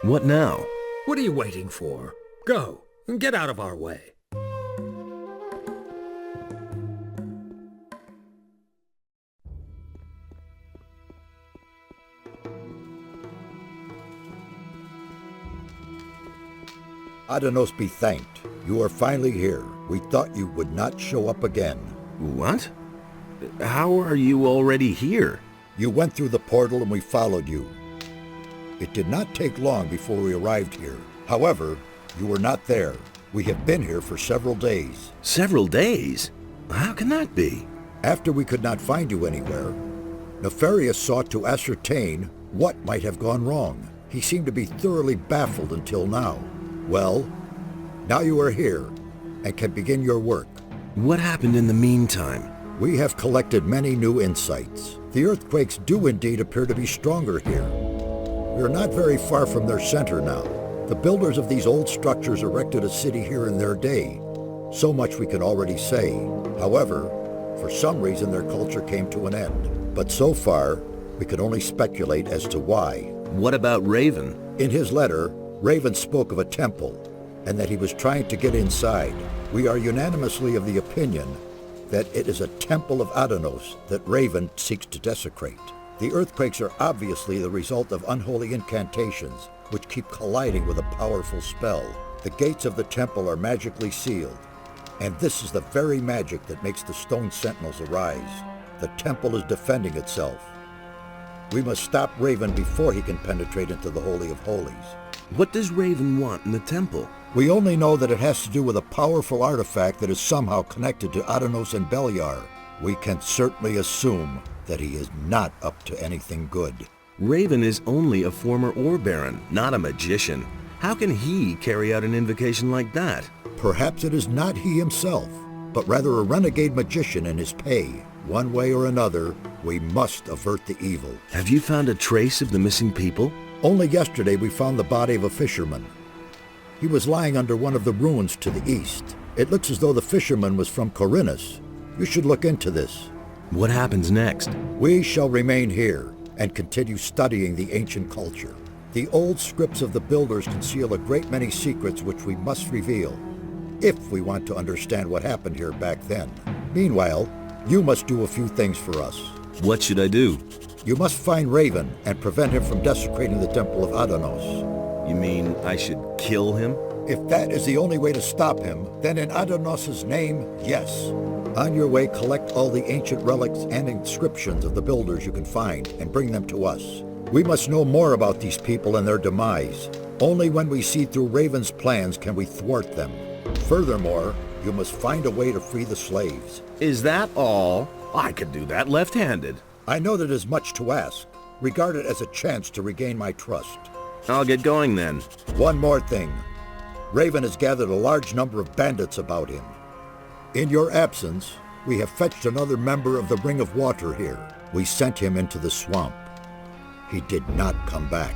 What now?
What are you waiting for? Go, and get out of our way.
Adanos be thanked. You are finally here. We thought you would not show up again.
What? How are you already here?
You went through the portal and we followed you. It did not take long before we arrived here. However, you were not there. We have been here for several days.
Several days? How can that be?
After we could not find you anywhere, Nefarious sought to ascertain what might have gone wrong. He seemed to be thoroughly baffled until now. Well, now you are here and can begin your work.
What happened in the meantime?
We have collected many new insights. The earthquakes do indeed appear to be stronger here. We are not very far from their center now. The builders of these old structures erected a city here in their day. So much we can already say. However, for some reason their culture came to an end. But so far, we can only speculate as to why.
What about Raven?
In his letter, Raven spoke of a temple. and that he was trying to get inside. We are unanimously of the opinion that it is a temple of Adanos that Raven seeks to desecrate. The earthquakes are obviously the result of unholy incantations, which keep colliding with a powerful spell. The gates of the temple are magically sealed, and this is the very magic that makes the stone sentinels arise. The temple is defending itself. We must stop Raven before he can penetrate into the Holy of Holies.
What does Raven want in the temple?
We only know that it has to do with a powerful artifact that is somehow connected to Adanos and Beliar. We can certainly assume that he is not up to anything good.
Raven is only a former Ore Baron, not a magician. How can he carry out an invocation like that?
Perhaps it is not he himself, but rather a renegade magician in his pay. One way or another, we must avert the evil.
Have you found a trace of the missing people?
Only yesterday we found the body of a fisherman. He was lying under one of the ruins to the east. It looks as though the fisherman was from Corinthus. You should look into this.
What happens next?
We shall remain here and continue studying the ancient culture. The old scripts of the builders conceal a great many secrets which we must reveal, if we want to understand what happened here back then. Meanwhile, you must do a few things for us.
What should I do?
You must find Raven and prevent him from desecrating the Temple of Adanos.
You mean I should kill him?
If that is the only way to stop him, then in Adanos' name, yes. On your way, collect all the ancient relics and inscriptions of the builders you can find and bring them to us. We must know more about these people and their demise. Only when we see through Raven's plans can we thwart them. Furthermore, you must find a way to free the slaves.
Is that all? I could do that left-handed.
I know that is much to ask. Regard it as a chance to regain my trust.
I'll get going then.
One more thing. Raven has gathered a large number of bandits about him. In your absence, we have fetched another member of the Ring of Water here. We sent him into the swamp. He did not come back.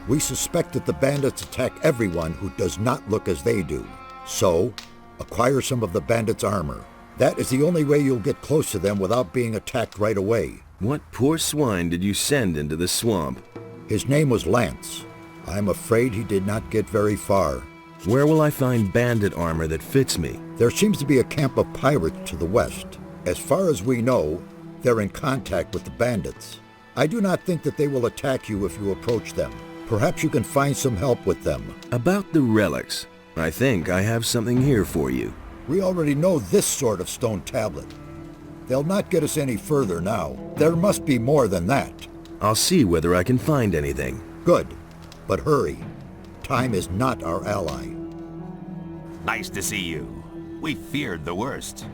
We suspect that the bandits attack everyone who does not look as they do. So, acquire some of the bandits' armor. That is the only way you'll get close to them without being attacked right away.
What poor swine did you send into the swamp?
His name was Lance. I'm afraid he did not get very far.
Where will I find bandit armor that fits me?
There seems to be a camp of pirates to the west. As far as we know, they're in contact with the bandits. I do not think that they will attack you if you approach them. Perhaps you can find some help with them.
About the relics, I think I have something here for you.
We already know this sort of stone tablet. They'll not get us any further now. There must be more than that.
I'll see whether I can find anything.
Good, but hurry. Time is not our ally.
Nice to see you. We feared the worst.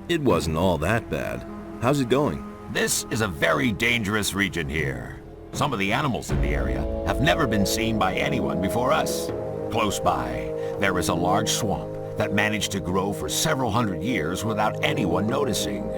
It wasn't all that bad. How's it going?
This is a very dangerous region here. Some of the animals in the area have never been seen by anyone before us. Close by, there is a large swamp that managed to grow for several hundred years without anyone noticing.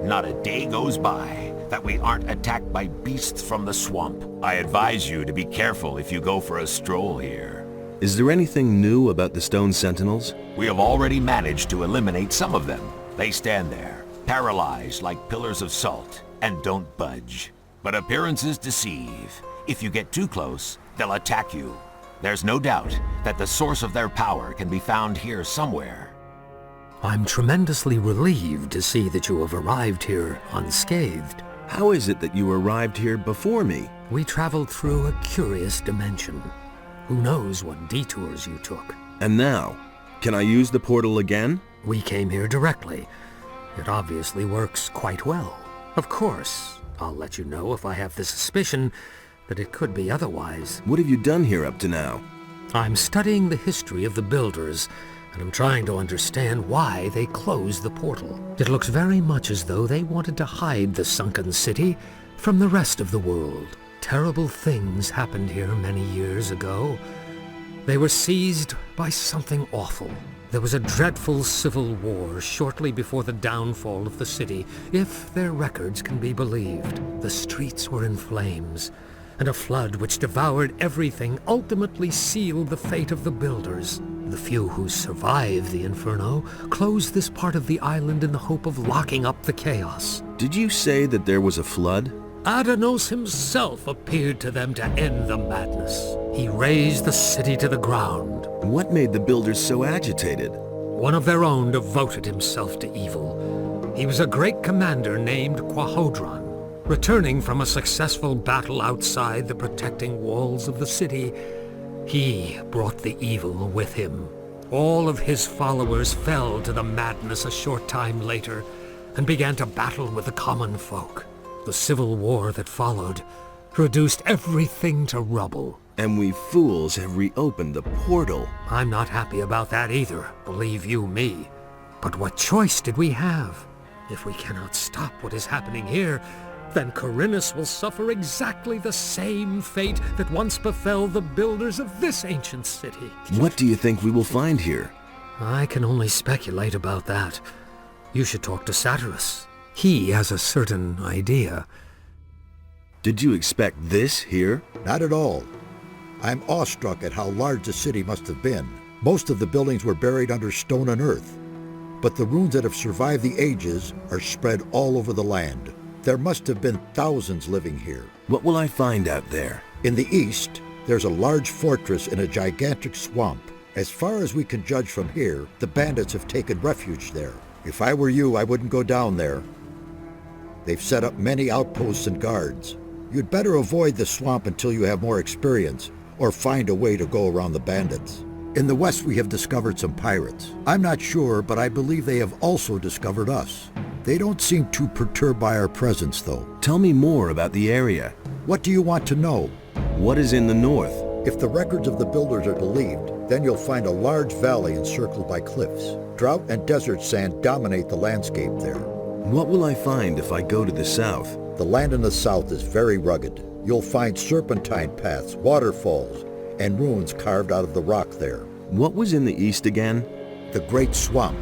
Not a day goes by that we aren't attacked by beasts from the swamp. I advise you to be careful if you go for a stroll here.
Is there anything new about the stone sentinels?
We have already managed to eliminate some of them. They stand there, paralyzed like pillars of salt, and don't budge. But appearances deceive. If you get too close, they'll attack you. There's no doubt that the source of their power can be found here somewhere.
I'm tremendously relieved to see that you have arrived here unscathed.
How is it that you arrived here before me?
We traveled through a curious dimension. Who knows what detours you took?
And now, can I use the portal again?
We came here directly. It obviously works quite well. Of course, I'll let you know if I have the suspicion that it could be otherwise.
What have you done here up to now?
I'm studying the history of the builders, and I'm trying to understand why they closed the portal. It looks very much as though they wanted to hide the sunken city from the rest of the world. Terrible things happened here many years ago. They were seized by something awful. There was a dreadful civil war shortly before the downfall of the city, if their records can be believed. The streets were in flames, and a flood which devoured everything ultimately sealed the fate of the builders. The few who survived the inferno closed this part of the island in the hope of locking up the chaos.
Did you say that there was a flood?
Adanos himself appeared to them to end the madness. He razed the city to the ground.
What made the builders so agitated?
One of their own devoted himself to evil. He was a great commander named Quahodron. Returning from a successful battle outside the protecting walls of the city, he brought the evil with him. All of his followers fell to the madness a short time later and began to battle with the common folk. The civil war that followed reduced everything to rubble.
And we fools have reopened the portal.
I'm not happy about that either, believe you me. But what choice did we have? If we cannot stop what is happening here, then Corinthus will suffer exactly the same fate that once befell the builders of this ancient city.
What do you think we will find here?
I can only speculate about that. You should talk to Satyrus. He has a certain idea.
Did you expect this here?
Not at all. I'm awestruck at how large the city must have been. Most of the buildings were buried under stone and earth, but the ruins that have survived the ages are spread all over the land. There must have been thousands living here.
What will I find out there?
In the east, there's a large fortress in a gigantic swamp. As far as we can judge from here, the bandits have taken refuge there. If I were you, I wouldn't go down there. They've set up many outposts and guards. You'd better avoid the swamp until you have more experience, or find a way to go around the bandits. In the west, we have discovered some pirates. I'm not sure, but I believe they have also discovered us. They don't seem too perturbed by our presence, though.
Tell me more about the area.
What do you want to know?
What is in the north?
If the records of the builders are believed, then you'll find a large valley encircled by cliffs. Drought and desert sand dominate the landscape there.
What will I find if I go to the south?
The land in the south is very rugged. You'll find serpentine paths, waterfalls, and ruins carved out of the rock there.
What was in the east again?
The Great Swamp.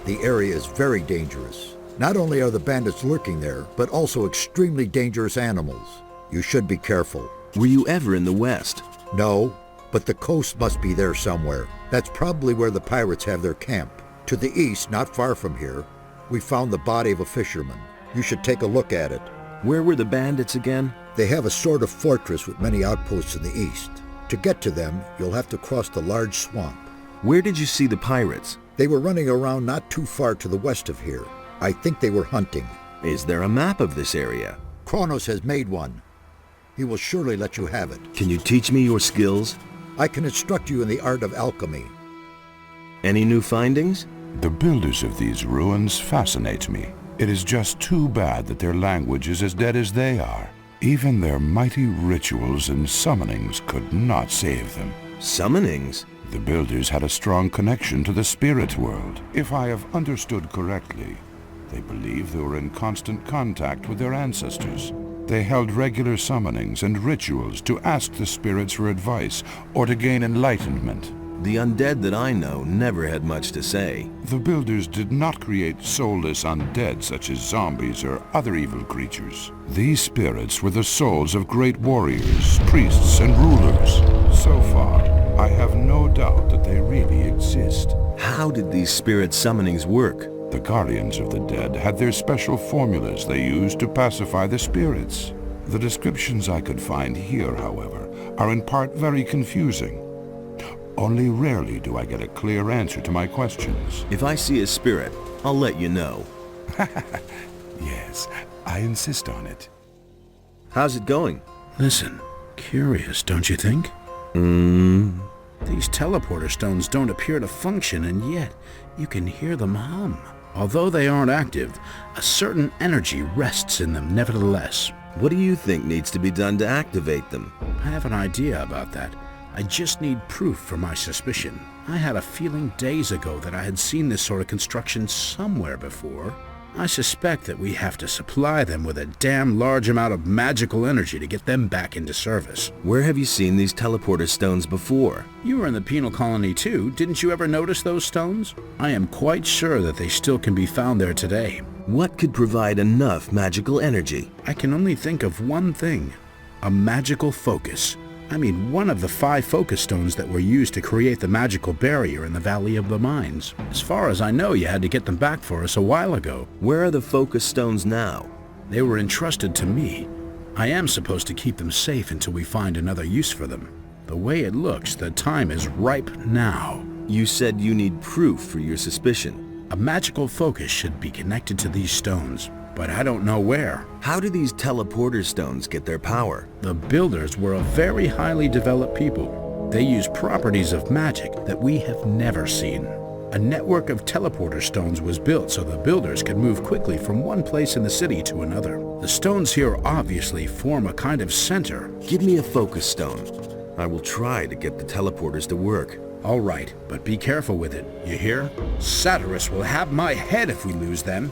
The area is very dangerous. Not only are the bandits lurking there, but also extremely dangerous animals. You should be careful.
Were you ever in the west?
No, but the coast must be there somewhere. That's probably where the pirates have their camp. To the east, not far from here, we found the body of a fisherman. You should take a look at it.
Where were the bandits again?
They have a sort of fortress with many outposts in the east. To get to them, you'll have to cross the large swamp.
Where did you see the pirates?
They were running around not too far to the west of here. I think they were hunting.
Is there a map of this area?
Kronos has made one. He will surely let you have it.
Can you teach me your skills?
I can instruct you in the art of alchemy.
Any new findings?
The builders of these ruins fascinate me. It is just too bad that their language is as dead as they are. Even their mighty rituals and summonings could not save them.
Summonings?
The builders had a strong connection to the spirit world. If I have understood correctly, they believe they were in constant contact with their ancestors. They held regular summonings and rituals to ask the spirits for advice or to gain enlightenment.
The undead that I know never had much to say.
The builders did not create soulless undead such as zombies or other evil creatures. These spirits were the souls of great warriors, priests, and rulers. So far, I have no doubt that they really exist.
How did these spirit summonings work?
The guardians of the dead had their special formulas they used to pacify the spirits. The descriptions I could find here, however, are in part very confusing. Only rarely do I get a clear answer to my questions.
If I see a spirit, I'll let you know.
Yes, I insist on it.
How's it going?
Listen, curious, don't you think? These teleporter stones don't appear to function, and yet you can hear them hum. Although they aren't active, a certain energy rests in them nevertheless.
What do you think needs to be done to activate them?
I have an idea about that. I just need proof for my suspicion. I had a feeling days ago that I had seen this sort of construction somewhere before. I suspect that we have to supply them with a damn large amount of magical energy to get them back into service.
Where have you seen these teleporter stones before?
You were in the penal colony too. Didn't you ever notice those stones? I am quite sure that they still can be found there today.
What could provide enough magical energy?
I can only think of one thing. A magical focus. I mean, one of the 5 focus stones that were used to create the magical barrier in the Valley of the Mines. As far as I know, you had to get them back for us a while ago.
Where are the focus stones now?
They were entrusted to me. I am supposed to keep them safe until we find another use for them. The way it looks, the time is ripe now.
You said you need proof for your suspicion.
A magical focus should be connected to these stones, but I don't know where.
How do these teleporter stones get their power?
The builders were a very highly developed people. They use properties of magic that we have never seen. A network of teleporter stones was built so the builders could move quickly from one place in the city to another. The stones here obviously form a kind of center.
Give me a focus stone. I will try to get the teleporters to work.
All right, but be careful with it, you hear? Satyrus will have my head if we lose them.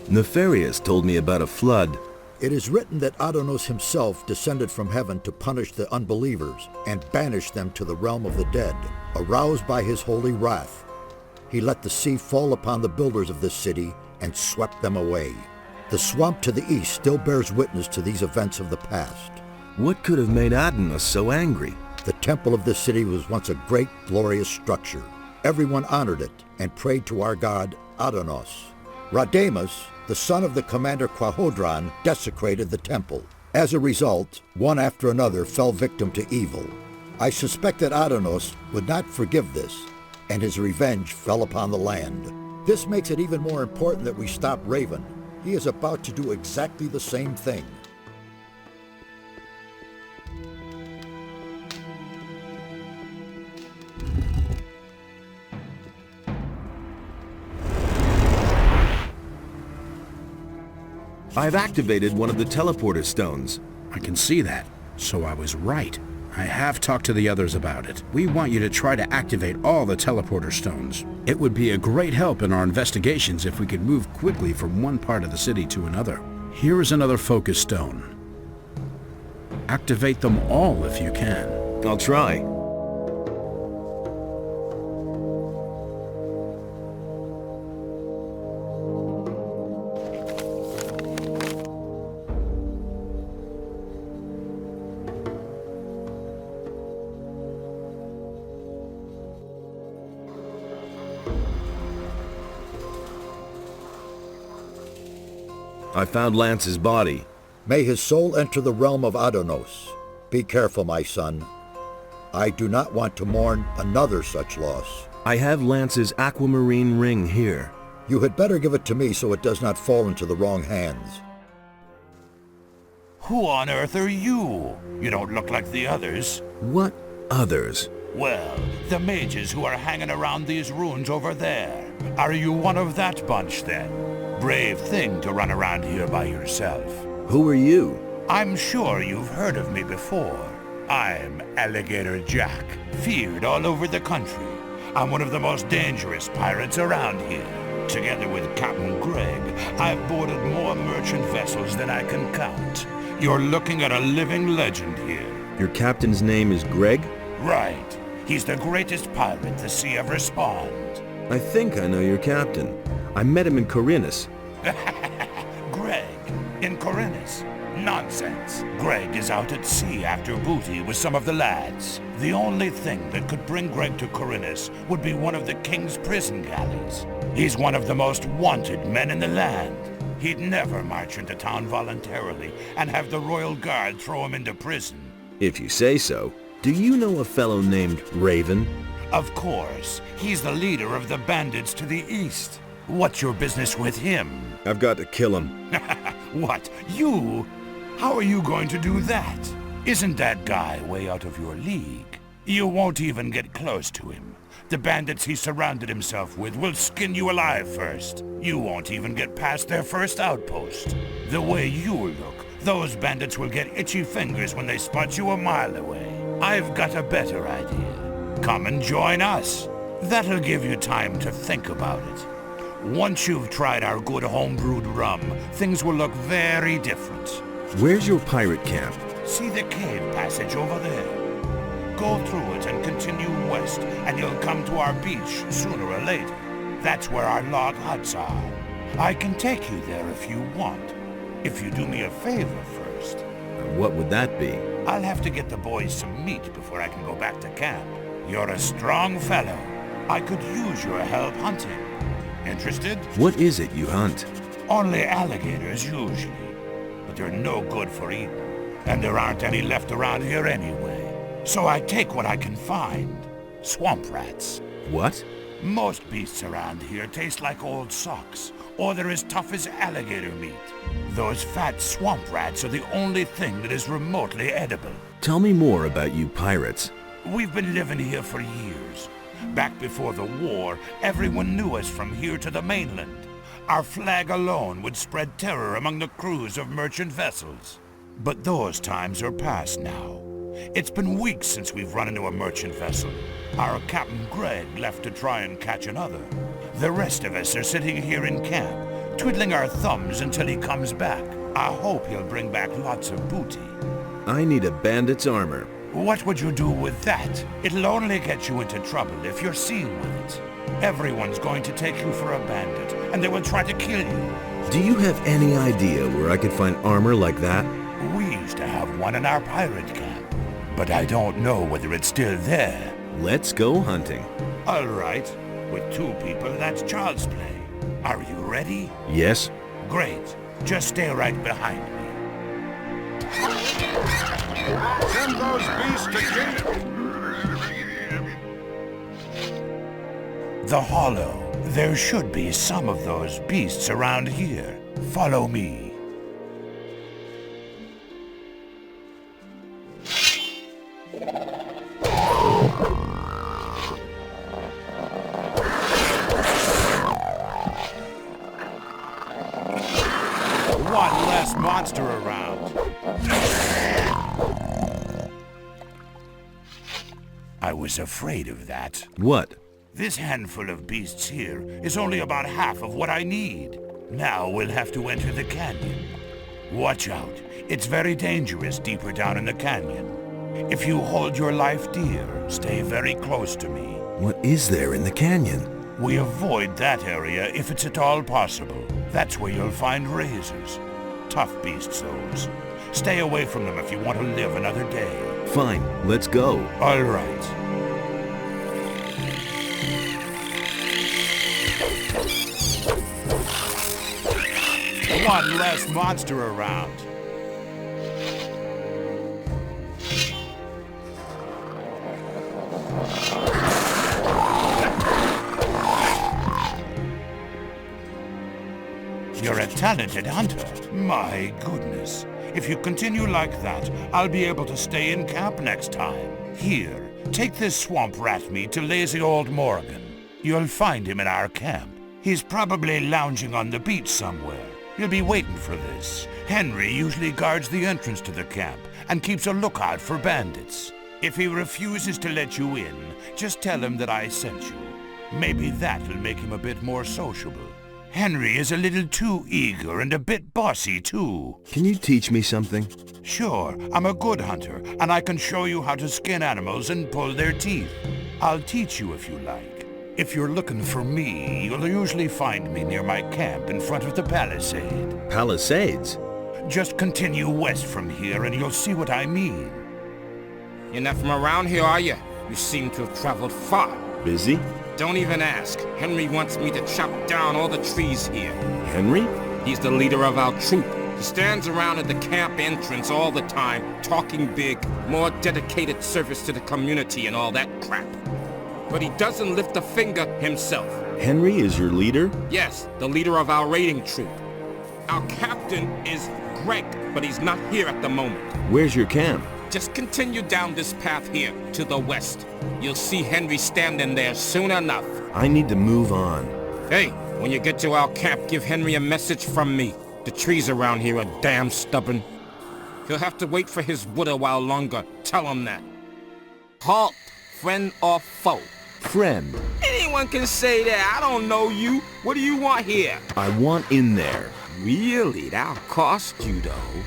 Nefarious told me about a flood.
It is written that Adonos himself descended from heaven to punish the unbelievers and banish them to the realm of the dead. Aroused by his holy wrath, he let the sea fall upon the builders of this city and swept them away. The swamp to the east still bears witness to these events of the past.
What could have made Adonos so angry?
The temple of this city was once a great, glorious structure. Everyone honored it and prayed to our god Adonos. Radamus, the son of the commander Quahodron, desecrated the temple. As a result, one after another fell victim to evil. I suspect that Adonos would not forgive this, and his revenge fell upon the land. This makes it even more important that we stop Raven. He is about to do exactly the same thing.
I've activated one of the teleporter stones.
I can see that, so I was right. I have talked to the others about it. We want you to try to activate all the teleporter stones. It would be a great help in our investigations if we could move quickly from one part of the city to another. Here is another focus stone. Activate them all if you can.
I'll try. I found Lance's body.
May his soul enter the realm of Adonos. Be careful, my son. I do not want to mourn another such loss.
I have Lance's Aquamarine Ring here.
You had better give it to me so it does not fall into the wrong hands.
Who on earth are you? You don't look like the others.
What others?
Well, the mages who are hanging around these ruins over there. Are you one of that bunch, then? Brave thing to run around here by yourself.
Who are you?
I'm sure you've heard of me before. I'm Alligator Jack, feared all over the country. I'm one of the most dangerous pirates around here. Together with Captain Greg, I've boarded more merchant vessels than I can count. You're looking at a living legend here.
Your captain's name is Greg?
Right. He's the greatest pirate the sea ever spawned.
I think I know your captain. I met him in Corinthus.
Greg, in Corinthus? Nonsense. Greg is out at sea after booty with some of the lads. The only thing that could bring Greg to Corinthus would be one of the king's prison galleys. He's one of the most wanted men in the land. He'd never march into town voluntarily and have the royal guard throw him into prison.
If you say so. Do you know a fellow named Raven?
Of course. He's the leader of the bandits to the east. What's your business with him?
I've got to kill him.
What? You? How are you going to do that? Isn't that guy way out of your league? You won't even get close to him. The bandits he surrounded himself with will skin you alive first. You won't even get past their first outpost. The way you look, those bandits will get itchy fingers when they spot you a mile away. I've got a better idea. Come and join us. That'll give you time to think about it. Once you've tried our good homebrewed rum, things will look very different.
Where's your pirate camp?
See the cave passage over there? Go through it and continue west, and you'll come to our beach sooner or later. That's where our log huts are. I can take you there if you want. If you do me a favor first.
What would that be?
I'll have to get the boys some meat before I can go back to camp. You're a strong fellow. I could use your help hunting. Interested?
What is it you hunt?
Only alligators, usually. But they're no good for eating. And there aren't any left around here anyway. So I take what I can find. Swamp rats.
What?
Most beasts around here taste like old socks, or they're as tough as alligator meat. Those fat swamp rats are the only thing that is remotely edible.
Tell me more about you pirates.
We've been living here for years. Back before the war, everyone knew us from here to the mainland. Our flag alone would spread terror among the crews of merchant vessels. But those times are past now. It's been weeks since we've run into a merchant vessel. Our Captain Greg left to try and catch another. The rest of us are sitting here in camp, twiddling our thumbs until he comes back. I hope he'll bring back lots of booty.
I need a bandit's armor.
What would you do with that? It'll only get you into trouble if you're seen with it. Everyone's going to take you for a bandit, and they will try to kill you.
Do you have any idea where I could find armor like that?
We used to have one in our pirate camp, but I don't know whether it's still there.
Let's go hunting.
All right. With 2 people, that's child's play. Are you ready?
Yes.
Great. Just stay right behind me.
Send those beasts to camp!
The Hollow. There should be some of those beasts around here. Follow me. One less monster around. I was afraid of that.
What?
This handful of beasts here is only about half of what I need. Now we'll have to enter the canyon. Watch out. It's very dangerous deeper down in the canyon. If you hold your life dear, stay very close to me.
What is there in the canyon?
We avoid that area if it's at all possible. That's where you'll find razors. Tough beasts, those. Stay away from them if you want to live another day.
Fine, let's go.
All right. One less monster around. You're a talented hunter. My goodness. If you continue like that, I'll be able to stay in camp next time. Here, take this swamp rat meat to lazy old Morgan. You'll find him in our camp. He's probably lounging on the beach somewhere. You'll be waiting for this. Henry usually guards the entrance to the camp and keeps a lookout for bandits. If he refuses to let you in, just tell him that I sent you. Maybe that'll make him a bit more sociable. Henry is a little too eager and a bit bossy, too.
Can you teach me something?
Sure, I'm a good hunter, and I can show you how to skin animals and pull their teeth. I'll teach you if you like. If you're looking for me, you'll usually find me near my camp in front of the palisade.
Palisades?
Just continue west from here and you'll see what I mean.
You're not from around here, are you? You seem to have traveled far.
Busy?
Don't even ask. Henry wants me to chop down all the trees here.
Henry?
He's the leader of our troop. He stands around at the camp entrance all the time, talking big, more dedicated service to the community and all that crap. But he doesn't lift a finger himself.
Henry is your leader?
Yes, the leader of our raiding troop. Our captain is Greg, but he's not here at the moment.
Where's your camp?
Just continue down this path here, to the west. You'll see Henry standing there soon enough.
I need to move on.
Hey, when you get to our camp, give Henry a message from me. The trees around here are damn stubborn. He'll have to wait for his wood a while longer. Tell him that. Halt, friend or foe?
Friend.
Anyone can say that. I don't know you. What do you want here?
I want in there.
Really? That'll cost you, though.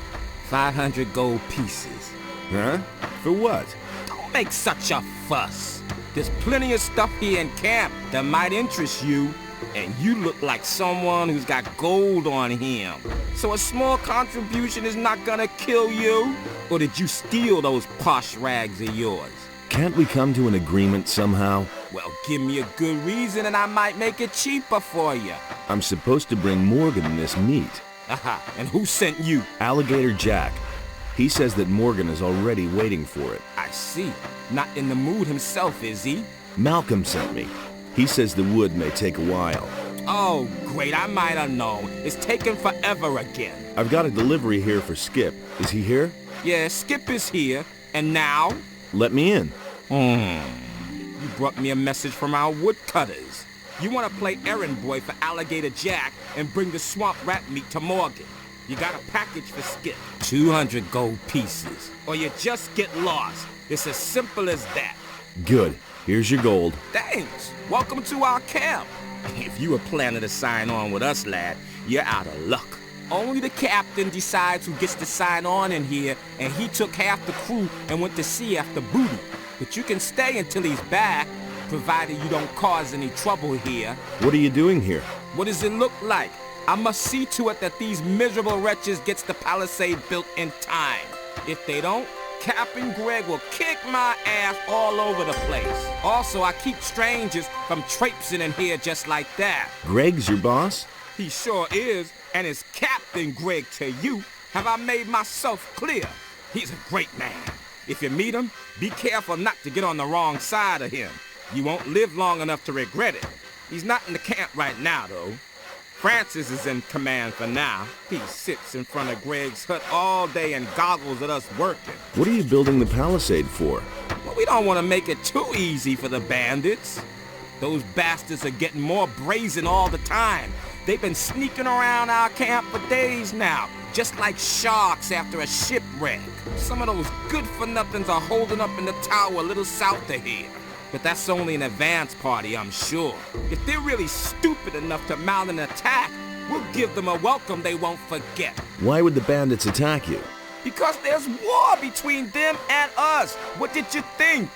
500 gold pieces.
Huh? For what?
Don't make such a fuss. There's plenty of stuff here in camp that might interest you. And you look like someone who's got gold on him. So a small contribution is not gonna kill you? Or did you steal those posh rags of yours?
Can't we come to an agreement somehow?
Well, give me a good reason and I might make it cheaper for you.
I'm supposed to bring Morgan this meat.
Aha, and who sent you?
Alligator Jack. He says that Morgan is already waiting for it.
I see. Not in the mood himself, is he?
Malcolm sent me. He says the wood may take a while.
Oh, great, I might have known. It's taking forever again.
I've got a delivery here for Skip. Is he here?
Yeah, Skip is here. And now?
Let me in.
You brought me a message from our woodcutters. You want to play errand boy for Alligator Jack and bring the swamp rat meat to Morgan. You got a package for Skip. 200 gold pieces. Or you just get lost. It's as simple as that.
Good. Here's your gold.
Thanks. Welcome to our camp. If you were planning to sign on with us, lad, you're out of luck. Only the captain decides who gets to sign on in here, and he took half the crew and went to sea after booty. But you can stay until he's back, provided you don't cause any trouble here.
What are you doing here?
What does it look like? I must see to it that these miserable wretches gets the palisade built in time. If they don't, Captain Greg will kick my ass all over the place. Also, I keep strangers from traipsing in here just like that.
Greg's your boss?
He sure is, and is Captain Greg to you. Have I made myself clear? He's a great man. If you meet him, be careful not to get on the wrong side of him. You won't live long enough to regret it. He's not in the camp right now, though. Francis is in command for now. He sits in front of Greg's hut all day and goggles at us working.
What are you building the palisade for?
Well, we don't want to make it too easy for the bandits. Those bastards are getting more brazen all the time. They've been sneaking around our camp for days now, just like sharks after a shipwreck. Some of those good-for-nothings are holding up in the tower a little south of here. But that's only an advance party, I'm sure. If they're really stupid enough to mount an attack, we'll give them a welcome they won't forget.
Why would the bandits attack you?
Because there's war between them and us. What did you think?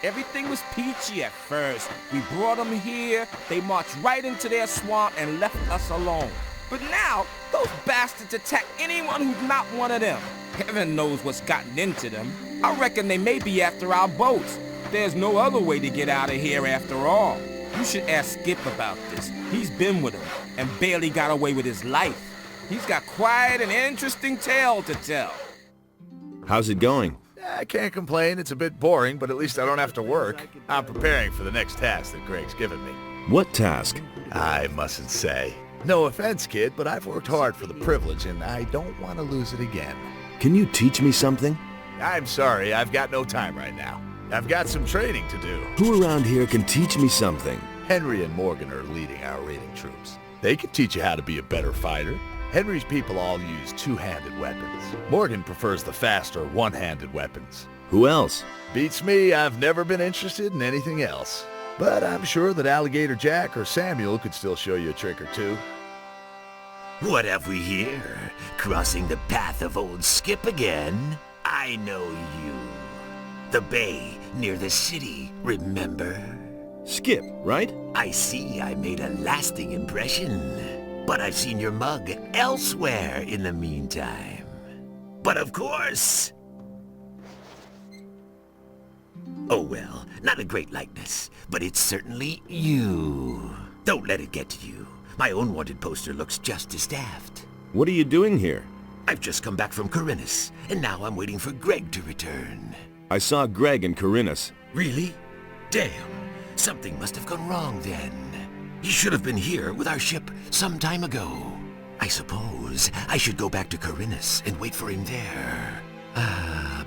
Everything was peachy at first. We brought them here, they marched right into their swamp and left us alone. But now, those bastards attack anyone who's not one of them. Heaven knows what's gotten into them. I reckon they may be after our boats. There's no other way to get out of here after all. You should ask Skip about this. He's been with them and barely got away with his life. He's got quite an interesting tale to tell.
How's it going?
I can't complain. It's a bit boring, but at least I don't have to work. I'm preparing for the next task that Greg's given me.
What task?
I mustn't say. No offense, kid, but I've worked hard for the privilege, and I don't want to lose it again.
Can you teach me something?
I'm sorry, I've got no time right now. I've got some training to do.
Who around here can teach me something?
Henry and Morgan are leading our raiding troops. They can teach you how to be a better fighter. Henry's people all use two-handed weapons. Morgan prefers the faster one-handed weapons.
Who else?
Beats me, I've never been interested in anything else. But I'm sure that Alligator Jack or Samuel could still show you a trick or two.
What have we here? Crossing the path of old Skip again? I know you. The bay near the city, remember?
Skip, right?
I see I made a lasting impression. But I've seen your mug elsewhere in the meantime. But of course... Oh well, not a great likeness, but it's certainly you. Don't let it get to you. My own wanted poster looks just as daft.
What are you doing here?
I've just come back from Corinthus, and now I'm waiting for Greg to return.
I saw Greg in Corinthus.
Really? Damn. Something must have gone wrong then. He should have been here with our ship some time ago. I suppose I should go back to Corinthus and wait for him there.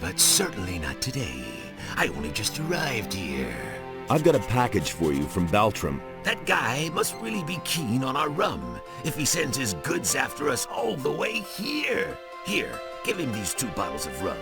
But certainly not today. I only just arrived here.
I've got a package for you from Baltram.
That guy must really be keen on our rum if he sends his goods after us all the way here. Here, give him these 2 bottles of rum.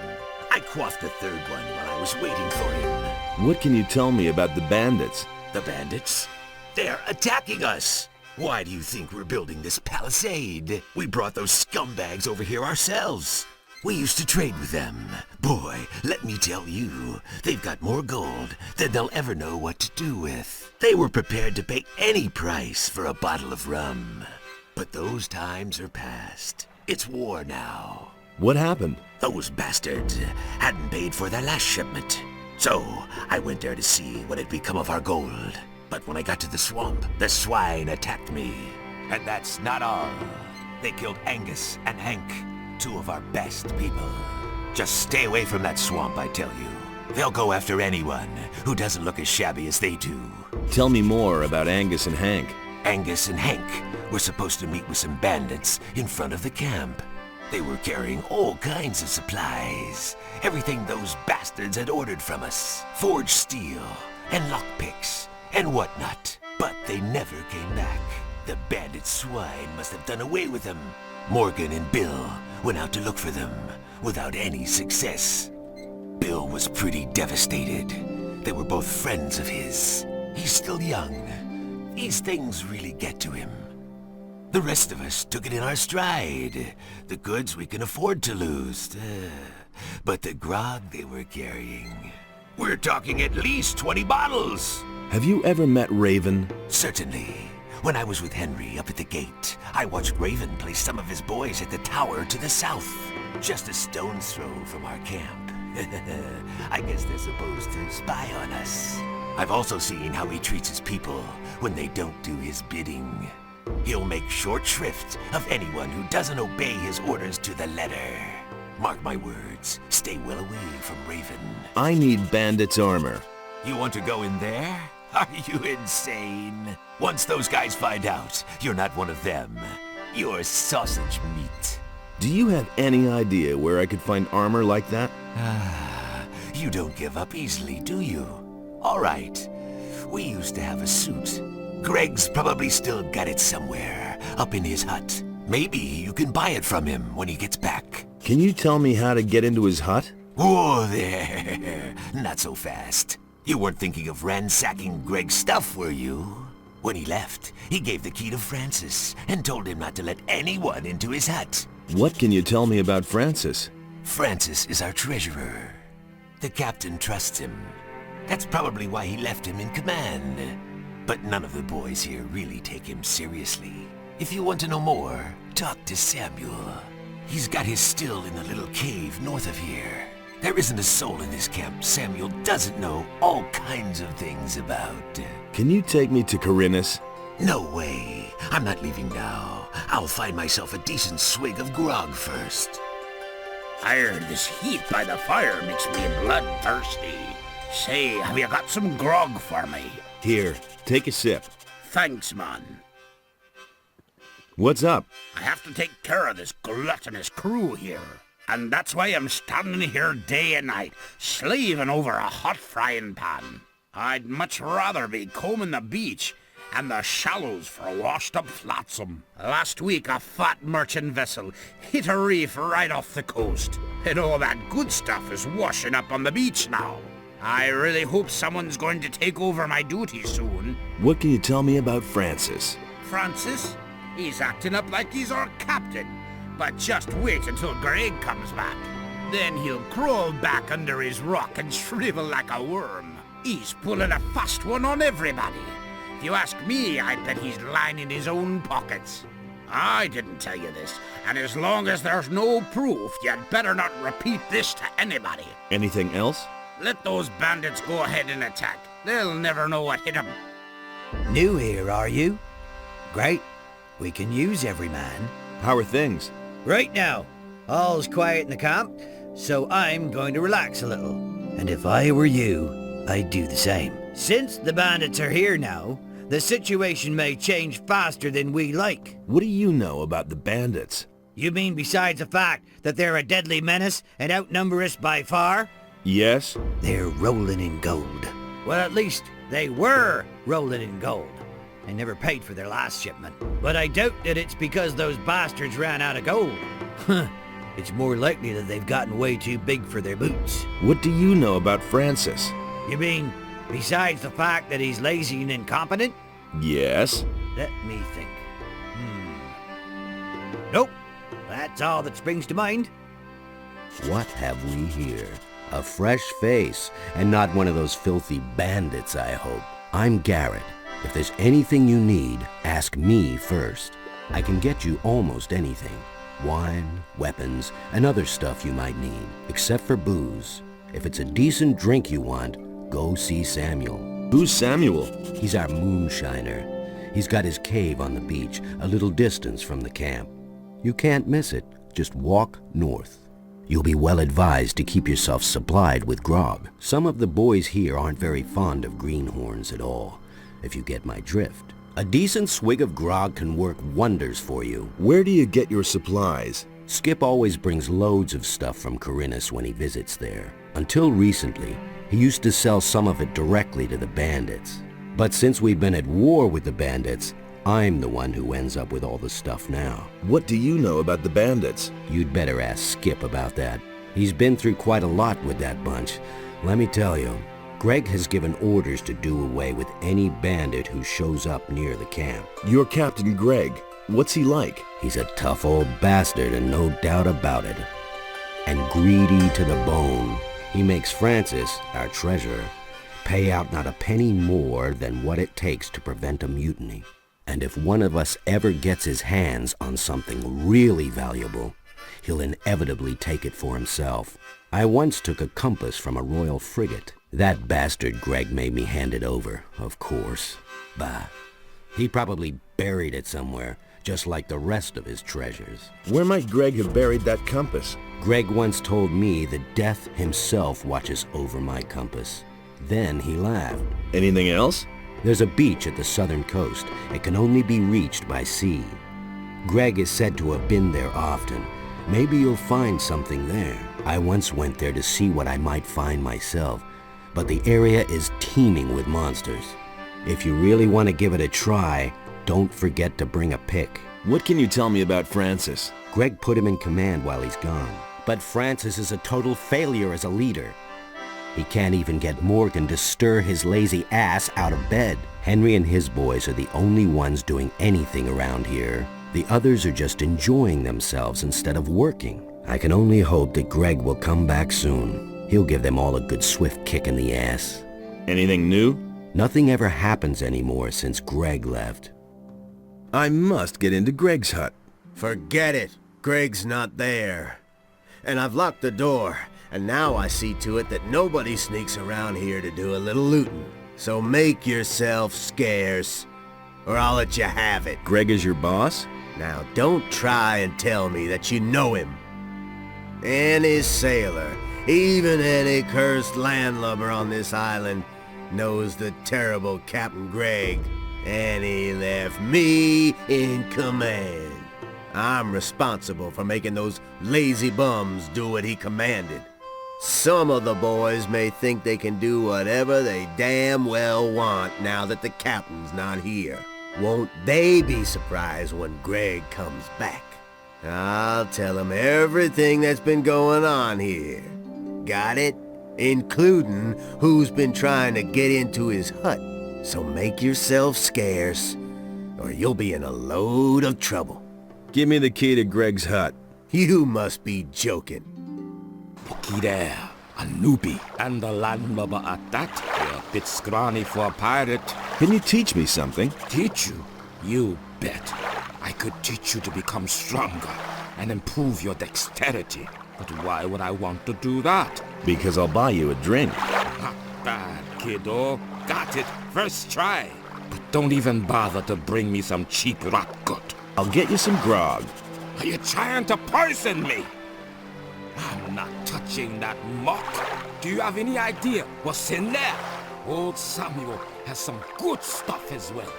I quaffed the 3rd one while I was waiting for him.
What can you tell me about the bandits?
The bandits? They're attacking us. Why do you think we're building this palisade? We brought those scumbags over here ourselves. We used to trade with them. Boy, let me tell you, they've got more gold than they'll ever know what to do with. They were prepared to pay any price for a bottle of rum. But those times are past. It's war now.
What happened?
Those bastards hadn't paid for their last shipment. So I went there to see what had become of our gold. But when I got to the swamp, the swine attacked me. And that's not all. They killed Angus and Hank, two of our best people. Just stay away from that swamp, I tell you. They'll go after anyone who doesn't look as shabby as they do.
Tell me more about Angus and Hank.
Angus and Hank were supposed to meet with some bandits in front of the camp. They were carrying all kinds of supplies. Everything those bastards had ordered from us. Forged steel, and lockpicks, and whatnot. But they never came back. The bandit swine must have done away with them. Morgan and Bill went out to look for them, without any success. Bill was pretty devastated. They were both friends of his. He's still young. These things really get to him. The rest of us took it in our stride. The goods we can afford to lose. But the grog they were carrying... We're talking at least 20 bottles!
Have you ever met Raven?
Certainly. When I was with Henry up at the gate, I watched Raven place some of his boys at the tower to the south. Just a stone's throw from our camp. I guess they're supposed to spy on us. I've also seen how he treats his people when they don't do his bidding. He'll make short shrift of anyone who doesn't obey his orders to the letter. Mark my words, stay well away from Raven.
I need bandits' armor.
You want to go in there? Are you insane? Once those guys find out you're not one of them, you're sausage meat.
Do you have any idea where I could find armor like that?
You don't give up easily, do you? All right. We used to have a suit. Greg's probably still got it somewhere, up in his hut. Maybe you can buy it from him when he gets back.
Can you tell me how to get into his hut?
Whoa there! Not so fast. You weren't thinking of ransacking Greg's stuff, were you? When he left, he gave the key to Francis and told him not to let anyone into his hut.
What can you tell me about Francis?
Francis is our treasurer. The captain trusts him. That's probably why he left him in command. But none of the boys here really take him seriously. If you want to know more, talk to Samuel. He's got his still in a little cave north of here. There isn't a soul in this camp Samuel doesn't know all kinds of things about.
Can you take me to Corinthus?
No way. I'm not leaving now. I'll find myself a decent swig of grog first.
I heard this heat by the fire makes me bloodthirsty. Say, have you got some grog for me?
Here, take a sip.
Thanks, man.
What's up?
I have to take care of this gluttonous crew here. And that's why I'm standing here day and night, slaving over a hot frying pan. I'd much rather be combing the beach and the shallows for washed-up flotsam. Last week, a fat merchant vessel hit a reef right off the coast, and all that good stuff is washing up on the beach now. I really hope someone's going to take over my duty soon.
What can you tell me about Francis?
Francis? He's acting up like he's our captain. But just wait until Greg comes back. Then he'll crawl back under his rock and shrivel like a worm. He's pulling a fast one on everybody. If you ask me, I bet he's lining his own pockets. I didn't tell you this, and as long as there's no proof, you'd better not repeat this to anybody.
Anything else?
Let those bandits go ahead and attack. They'll never know what hit them.
New here, are you? Great. We can use every man.
How are things?
Right now, all's quiet in the camp, so I'm going to relax a little. And if I were you, I'd do the same. Since the bandits are here now, the situation may change faster than we like.
What do you know about the bandits?
You mean besides the fact that they're a deadly menace and outnumber us by far?
Yes.
They're rolling in gold. Well, at least they were rolling in gold. They never paid for their last shipment. But I doubt that it's because those bastards ran out of gold. It's more likely that they've gotten way too big for their boots.
What do you know about Francis?
You mean, besides the fact that he's lazy and incompetent?
Yes.
Let me think. Nope. That's all that springs to mind.
What have we here? A fresh face, and not one of those filthy bandits, I hope. I'm Garrett. If there's anything you need, ask me first. I can get you almost anything. Wine, weapons, and other stuff you might need, except for booze. If it's a decent drink you want, go see Samuel.
Who's Samuel?
He's our moonshiner. He's got his cave on the beach, a little distance from the camp. You can't miss it. Just walk north. You'll be well advised to keep yourself supplied with grog. Some of the boys here aren't very fond of greenhorns at all, if you get my drift. A decent swig of grog can work wonders for you.
Where do you get your supplies?
Skip always brings loads of stuff from Corinthus when he visits there. Until recently, he used to sell some of it directly to the bandits. But since we've been at war with the bandits, I'm the one who ends up with all the stuff now.
What do you know about the bandits?
You'd better ask Skip about that. He's been through quite a lot with that bunch. Let me tell you, Greg has given orders to do away with any bandit who shows up near the camp.
You're Captain Greg. What's he like?
He's a tough old bastard, and no doubt about it. And greedy to the bone. He makes Francis, our treasurer, pay out not a penny more than what it takes to prevent a mutiny. And if one of us ever gets his hands on something really valuable, he'll inevitably take it for himself. I once took a compass from a royal frigate. That bastard Greg made me hand it over, of course. Bah. He probably buried it somewhere, just like the rest of his treasures.
Where might Greg have buried that compass?
Greg once told me that death himself watches over my compass. Then he laughed.
Anything else?
There's a beach at the southern coast. It can only be reached by sea. Greg is said to have been there often. Maybe you'll find something there. I once went there to see what I might find myself, but the area is teeming with monsters. If you really want to give it a try, don't forget to bring a pick.
What can you tell me about Francis?
Greg put him in command while he's gone, but Francis is a total failure as a leader. He can't even get Morgan to stir his lazy ass out of bed. Henry and his boys are the only ones doing anything around here. The others are just enjoying themselves instead of working. I can only hope that Greg will come back soon. He'll give them all a good swift kick in the ass.
Anything new?
Nothing ever happens anymore since Greg left.
I must get into Greg's hut.
Forget it. Greg's not there. And I've locked the door. And now I see to it that nobody sneaks around here to do a little looting. So make yourself scarce, or I'll let you have it.
Greg is your boss?
Now don't try and tell me that you know him. Any sailor, even any cursed landlubber on this island, knows the terrible Captain Greg, and he left me in command. I'm responsible for making those lazy bums do what he commanded. Some of the boys may think they can do whatever they damn well want now that the captain's not here. Won't they be surprised when Greg comes back? I'll tell him everything that's been going on here. Got it? Including who's been trying to get into his hut. So make yourself scarce, or you'll be in a load of trouble.
Give me the key to Greg's hut.
You must be joking.
Looky there, a newbie, and the landlubber at that. You're a bit scrawny for a pirate.
Can you teach me something?
Teach you? You bet. I could teach you to become stronger and improve your dexterity. But why would I want to do that?
Because I'll buy you a drink.
Not bad, kiddo. Got it. First try. But don't even bother to bring me some cheap rot gut.
I'll get you some grog.
Are you trying to poison me? I'm not touching that muck. Do you have any idea what's in there? Old Samuel has some good stuff as well.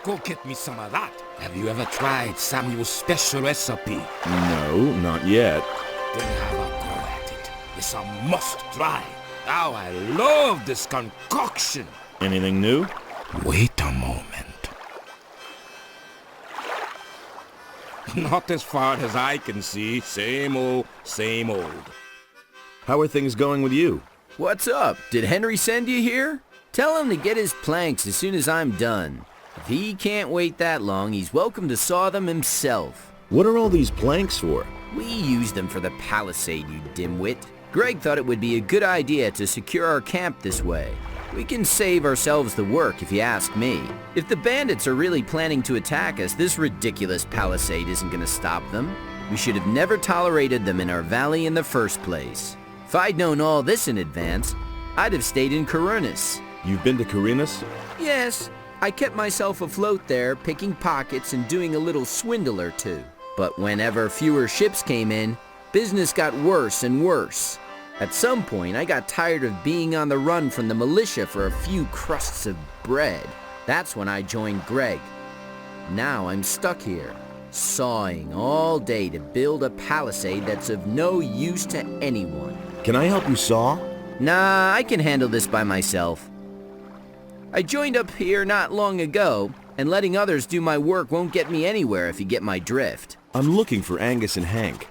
Go get me some of that. Have you ever tried Samuel's special recipe?
No, not yet.
Then have a go at it. It's a must try. Now I love this concoction.
Anything new?
Wait a moment. Not as far as I can see. Same old, same old.
How are things going with you?
What's up? Did Henry send you here? Tell him to get his planks as soon as I'm done. If he can't wait that long, he's welcome to saw them himself.
What are all these planks for?
We use them for the palisade, you dimwit. Greg thought it would be a good idea to secure our camp this way. We can save ourselves the work if you ask me. If the bandits are really planning to attack us, this ridiculous palisade isn't going to stop them. We should have never tolerated them in our valley in the first place. If I'd known all this in advance, I'd have stayed in Corinthus.
You've been to Corinthus?
Yes. I kept myself afloat there, picking pockets and doing a little swindle or two. But whenever fewer ships came in, business got worse and worse. At some point, I got tired of being on the run from the militia for a few crusts of bread. That's when I joined Greg. Now I'm stuck here, sawing all day to build a palisade that's of no use to anyone.
Can I help you saw?
Nah, I can handle this by myself. I joined up here not long ago, and letting others do my work won't get me anywhere if you get my drift.
I'm looking for Angus and Hank.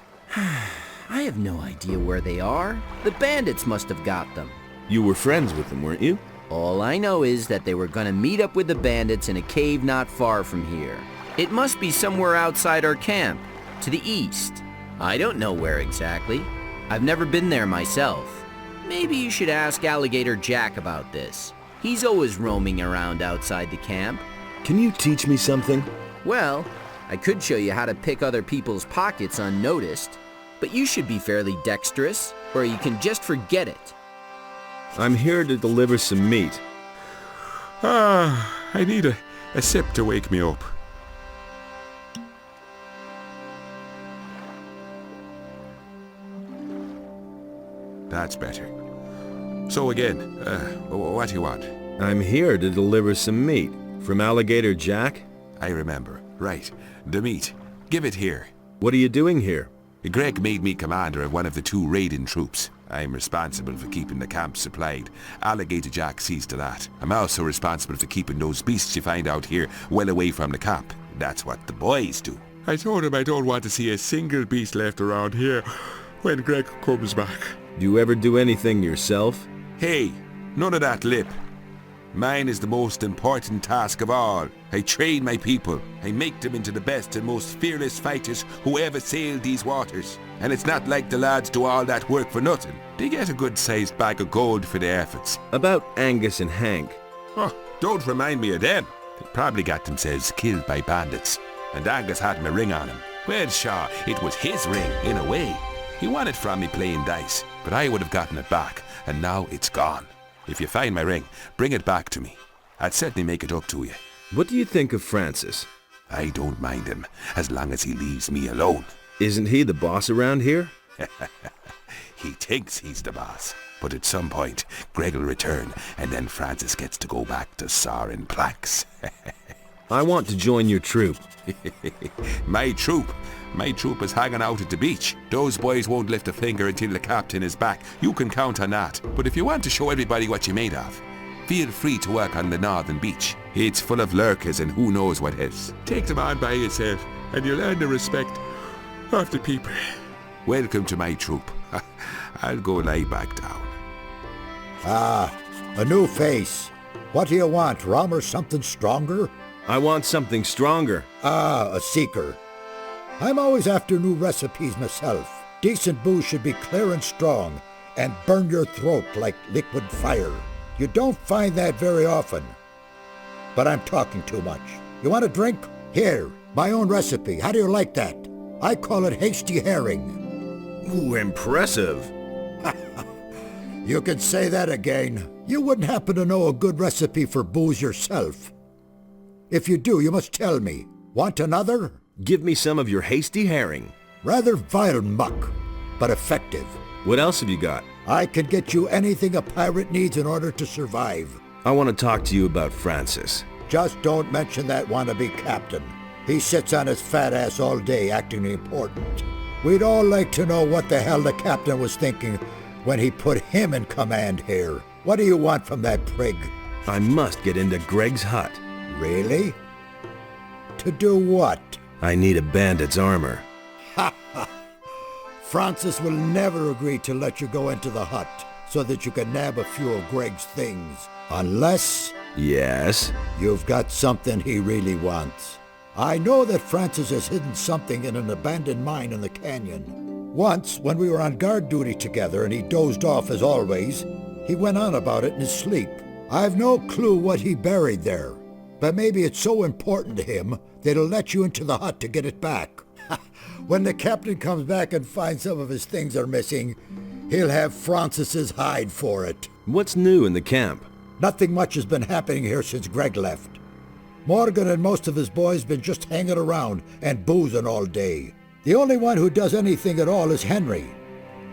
I have no idea where they are. The bandits must have got them.
You were friends with them, weren't you?
All I know is that they were gonna meet up with the bandits in a cave not far from here. It must be somewhere outside our camp, to the east. I don't know where exactly. I've never been there myself. Maybe you should ask Alligator Jack about this. He's always roaming around outside the camp.
Can you teach me something?
Well, I could show you how to pick other people's pockets unnoticed, but you should be fairly dexterous, or you can just forget it.
I'm here to deliver some meat.
I need a sip to wake me up. That's better. So again, what do you want?
I'm here to deliver some meat. From Alligator Jack?
I remember. Right. The meat. Give it here.
What are you doing here?
Greg made me commander of one of the 2 raiding troops. I'm responsible for keeping the camp supplied. Alligator Jack sees to that. I'm also responsible for keeping those beasts you find out here well away from the camp. That's what the boys do. I told him I don't want to see a single beast left around here when Greg comes back.
Do you ever do anything yourself?
Hey, none of that lip. Mine is the most important task of all. I train my people. I make them into the best and most fearless fighters who ever sailed these waters. And it's not like the lads do all that work for nothing. They get a good-sized bag of gold for their efforts.
About Angus and Hank.
Oh, don't remind me of them. They probably got themselves killed by bandits. And Angus had my ring on him. Well, sure, it was his ring, in a way. He won it from me playing dice, but I would have gotten it back, and now it's gone. If you find my ring, bring it back to me. I'd certainly make it up to you.
What do you think of Francis?
I don't mind him, as long as he leaves me alone.
Isn't he the boss around here?
He thinks he's the boss. But at some point, Greg will return, and then Francis gets to go back to sawing planks.
I want to join your troop.
My troop? My troop is hanging out at the beach. Those boys won't lift a finger until the captain is back. You can count on that. But if you want to show everybody what you're made of, feel free to work on the northern beach. It's full of lurkers and who knows what else. Take them on by yourself, and you'll earn the respect of the people. Welcome to my troop. I'll go lie back down.
Ah, a new face. What do you want, rum or something stronger?
I want something stronger.
Ah, a seeker. I'm always after new recipes myself. Decent booze should be clear and strong, and burn your throat like liquid fire. You don't find that very often. But I'm talking too much. You want a drink? Here, my own recipe. How do you like that? I call it hasty herring.
Ooh, impressive.
You can say that again. You wouldn't happen to know a good recipe for booze yourself. If you do, you must tell me. Want another?
Give me some of your hasty herring.
Rather vile muck, but effective.
What else have you got?
I can get you anything a pirate needs in order to survive.
I want to talk to you about Francis.
Just don't mention that wannabe captain. He sits on his fat ass all day acting important. We'd all like to know what the hell the captain was thinking when he put him in command here. What do you want from that prig?
I must get into Greg's hut.
Really? To do what?
I need a bandit's armor.
Ha ha! Francis will never agree to let you go into the hut so that you can nab a few of Greg's things. Unless...
Yes?
You've got something he really wants. I know that Francis has hidden something in an abandoned mine in the canyon. Once, when we were on guard duty together and he dozed off as always, he went on about it in his sleep. I've no clue what he buried there, but maybe it's so important to him that he'll let you into the hut to get it back. When the captain comes back and finds some of his things are missing, he'll have Francis's hide for it.
What's new in the camp?
Nothing much has been happening here since Greg left. Morgan and most of his boys been just hanging around and boozing all day. The only one who does anything at all is Henry.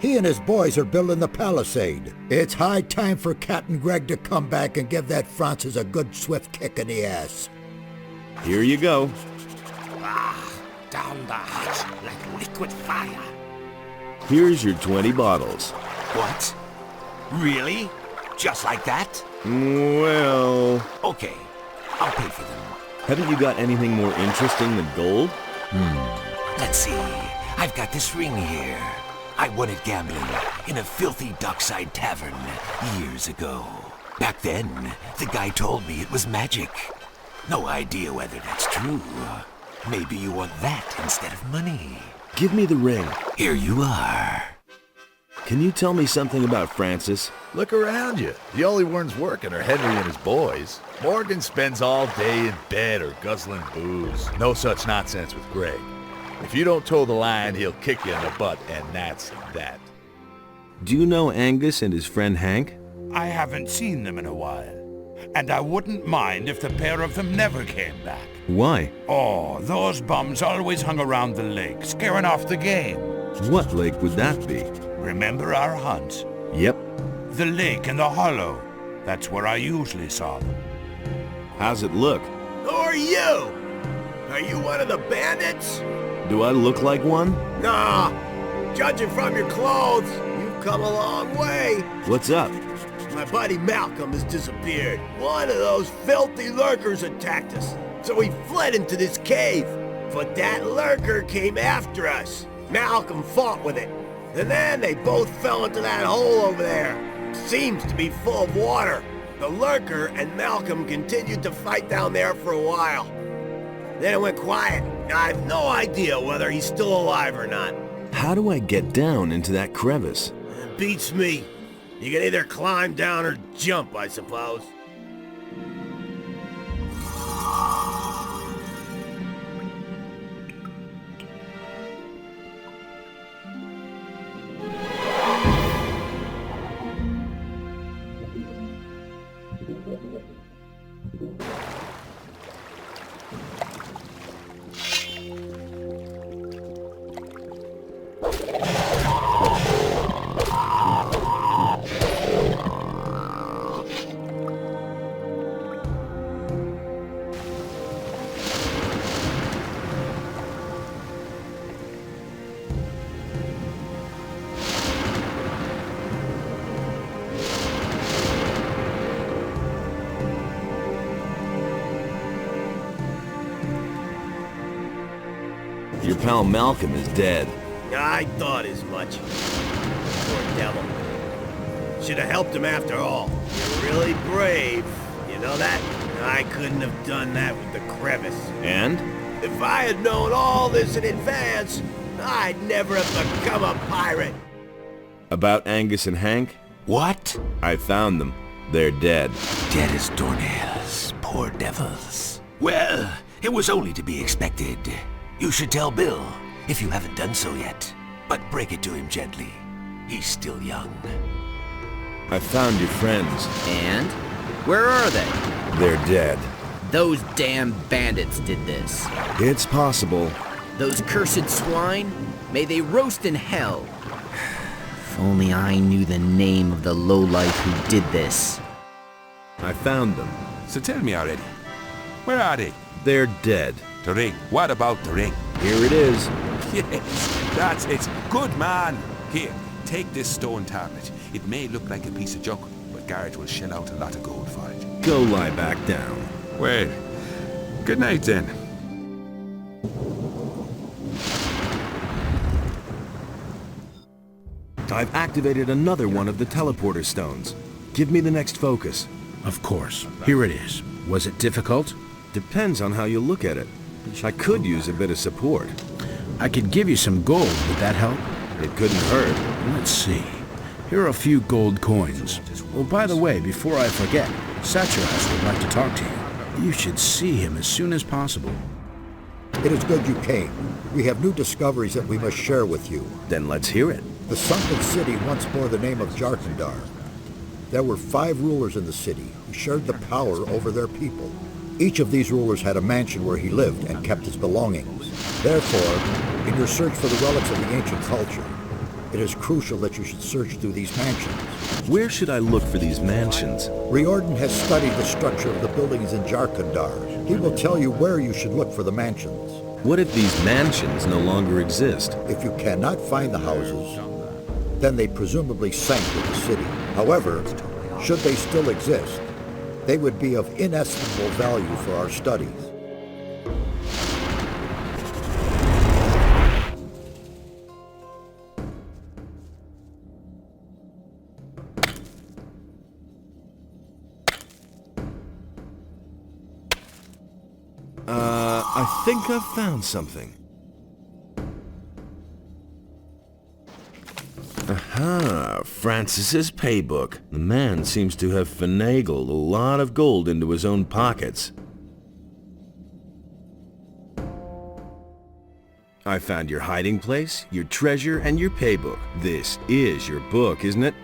He and his boys are building the palisade. It's high time for Captain Greg to come back and give that Francis a good swift kick in the ass.
Here you go.
Down the hatch like liquid fire.
Here's your 20 bottles.
What? Really? Just like that?
Well...
Okay, I'll pay for them.
Haven't you got anything more interesting than gold?
Let's see. I've got this ring here. I won it gambling in a filthy dockside tavern years ago. Back then, the guy told me it was magic. No idea whether that's true. Maybe you want that instead of money.
Give me the ring.
Here you are.
Can you tell me something about Francis?
Look around you. The only ones working are Henry and his boys. Morgan spends all day in bed or guzzling booze. No such nonsense with Greg. If you don't toe the line, he'll kick you in the butt, and that's that.
Do you know Angus and his friend Hank?
I haven't seen them in a while. And I wouldn't mind if the pair of them never came back.
Why?
Oh, those bums always hung around the lake, scaring off the game.
What lake would that be?
Remember our hunt?
Yep.
The lake in the hollow. That's where I usually saw them.
How's it look?
Who are you? Are you one of the bandits?
Do I look like one?
Nah. Judging from your clothes, you've come a long way.
What's up?
My buddy Malcolm has disappeared. One of those filthy lurkers attacked us, so we fled into this cave. But that lurker came after us. Malcolm fought with it, and then they both fell into that hole over there. Seems to be full of water. The lurker and Malcolm continued to fight down there for a while. Then it went quiet. I have no idea whether he's still alive or not.
How do I get down into that crevice?
Beats me. You can either climb down or jump, I suppose.
Your pal Malcolm is dead.
I thought as much. Poor devil. Should have helped him after all. You're really brave. You know that? I couldn't have done that with the crevice.
And?
If I had known all this in advance, I'd never have become a pirate.
About Angus and Hank?
What?
I found them. They're dead.
Dead as doornails. Poor devils. Well, it was only to be expected. You should tell Bill, if you haven't done so yet. But break it to him gently. He's still young.
I found your friends.
And? Where are they?
They're dead.
Those damn bandits did this.
It's possible.
Those cursed swine? May they roast in hell. If only I knew the name of the lowlife who did this.
I found them.
So tell me already, where are they?
They're dead.
The ring. What about the ring?
Here it is.
Yes, that's it. Good man. Here, take this stone tablet. It may look like a piece of junk, but Garrett will shell out a lot of gold for it.
Go lie back down.
Well, good night then.
I've activated another one of the teleporter stones. Give me the next focus.
Of course. Here it is. Was it difficult?
Depends on how you look at it. I could use a bit of support.
I could give you some gold. Would that help?
It couldn't hurt.
Let's see. Here are a few gold coins. Oh, by the way, before I forget, Satcheras would like to talk to you. You should see him as soon as possible.
It is good you came. We have new discoveries that we must share with you.
Then let's hear it.
The sunken city once bore the name of Jarkandar. There were 5 rulers in the city who shared the power over their people. Each of these rulers had a mansion where he lived and kept his belongings. Therefore, in your search for the relics of the ancient culture, it is crucial that you should search through these mansions.
Where should I look for these mansions?
Riordan has studied the structure of the buildings in Jarkandar. He will tell you where you should look for the mansions.
What if these mansions no longer exist?
If you cannot find the houses, then they presumably sank with the city. However, should they still exist, they would be of inestimable value for our studies.
I think I've found something. Aha, Francis's paybook. The man seems to have finagled a lot of gold into his own pockets. I found your hiding place, your treasure, and your paybook. This is your book, isn't it?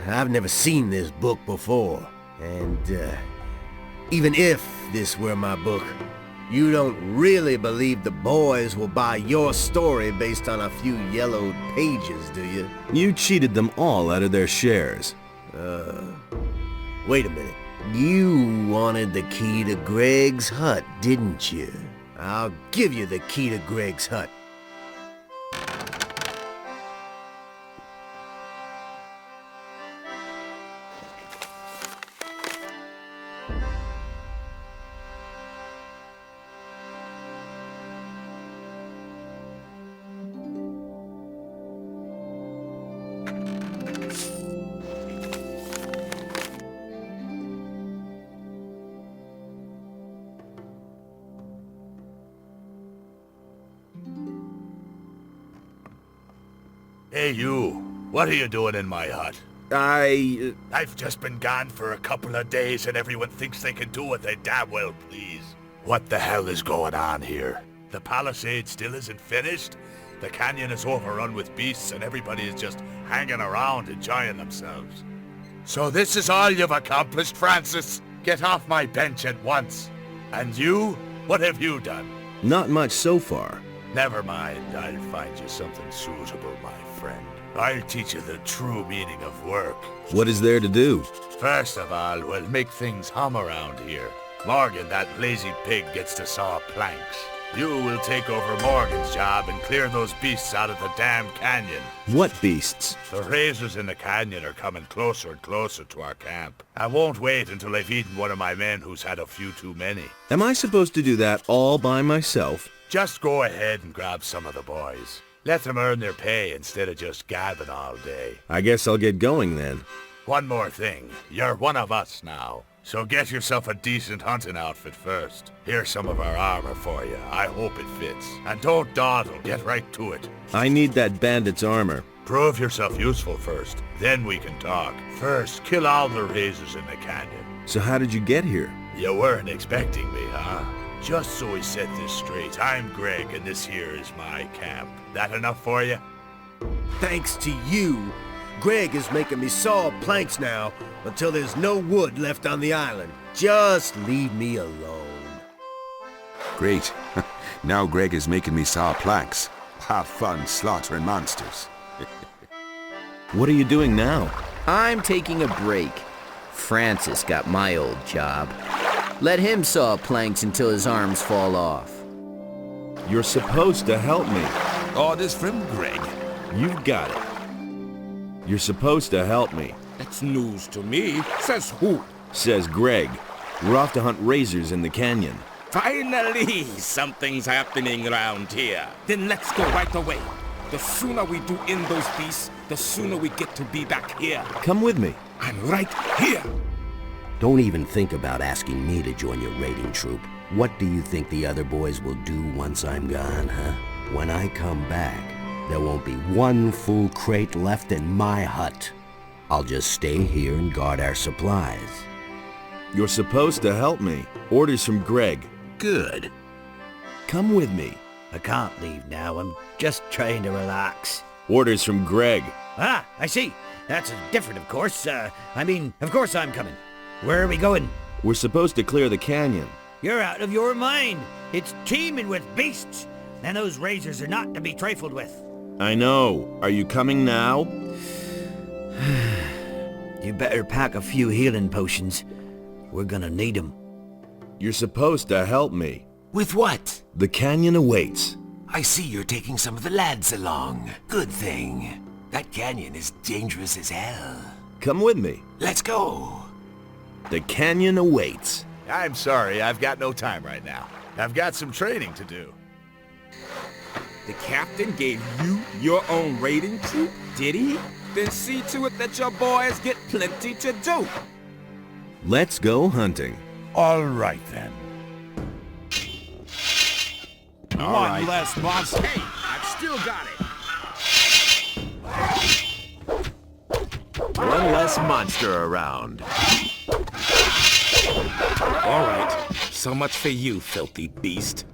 I've never seen this book before, and even if this were my book, you don't really believe the boys will buy your story based on a few yellowed pages, do you?
You cheated them all out of their shares.
Wait a minute. You wanted the key to Greg's hut, didn't you? I'll give you the key to Greg's hut.
Hey, you. What are you doing in my hut?
I've
just been gone for a couple of days and everyone thinks they can do what they damn well please. What the hell is going on here? The palisade still isn't finished? The canyon is overrun with beasts and everybody is just hanging around enjoying themselves. So this is all you've accomplished, Francis? Get off my bench at once. And you? What have you done?
Not much so far.
Never mind, I'll find you something suitable, my friend. I'll teach you the true meaning of work.
What is there to do?
First of all, we'll make things hum around here. Morgan, that lazy pig, gets to saw planks. You will take over Morgan's job and clear those beasts out of the damn canyon.
What beasts?
The razors in the canyon are coming closer and closer to our camp. I won't wait until I've eaten one of my men who's had a few too many.
Am I supposed to do that all by myself?
Just go ahead and grab some of the boys. Let them earn their pay instead of just gabbing all day.
I guess I'll get going then.
One more thing. You're one of us now. So get yourself a decent hunting outfit first. Here's some of our armor for you. I hope it fits. And don't dawdle. Get right to it.
I need that bandit's armor.
Prove yourself useful first. Then we can talk. First, kill all the razors in the canyon.
So how did you get here?
You weren't expecting me, huh? Just so we set this straight, I'm Greg, and this here is my camp. That enough for you?
Thanks to you, Greg is making me saw planks now until there's no wood left on the island. Just leave me alone.
Great. Now Greg is making me saw planks. Have fun slaughtering monsters.
What are you doing now?
I'm taking a break. Francis got my old job. Let him saw planks until his arms fall off.
You're supposed to help me.
Orders from Greg.
You've got it. You're supposed to help me.
That's news to me. Says who?
Says Greg. We're off to hunt razors in the canyon.
Finally, something's happening around here. Then let's go right away. The sooner we do in those beasts, the sooner we get to be back here.
Come with me.
I'm right here.
Don't even think about asking me to join your raiding troop. What do you think the other boys will do once I'm gone, huh? When I come back, there won't be one full crate left in my hut. I'll just stay here and guard our supplies.
You're supposed to help me. Orders from Greg.
Good.
Come with me.
I can't leave now. I'm just trying to relax.
Orders from Greg.
Ah, I see. That's different, of course. Of course I'm coming. Where are we going?
We're supposed to clear the canyon.
You're out of your mind. It's teeming with beasts, and those razors are not to be trifled with.
I know. Are you coming now?
You better pack a few healing potions. We're gonna need them.
You're supposed to help me.
With what?
The canyon awaits.
I see you're taking some of the lads along. Good thing. That canyon is dangerous as hell.
Come with me.
Let's go.
The canyon awaits.
I'm sorry, I've got no time right now. I've got some training to do.
The captain gave you your own raiding troop, did he? Then see to it that your boys get plenty to do.
Let's go hunting.
All right, then.
One
less monster.
Hey, I've still got it.
One less monster around.
All right, so much for you, filthy beast.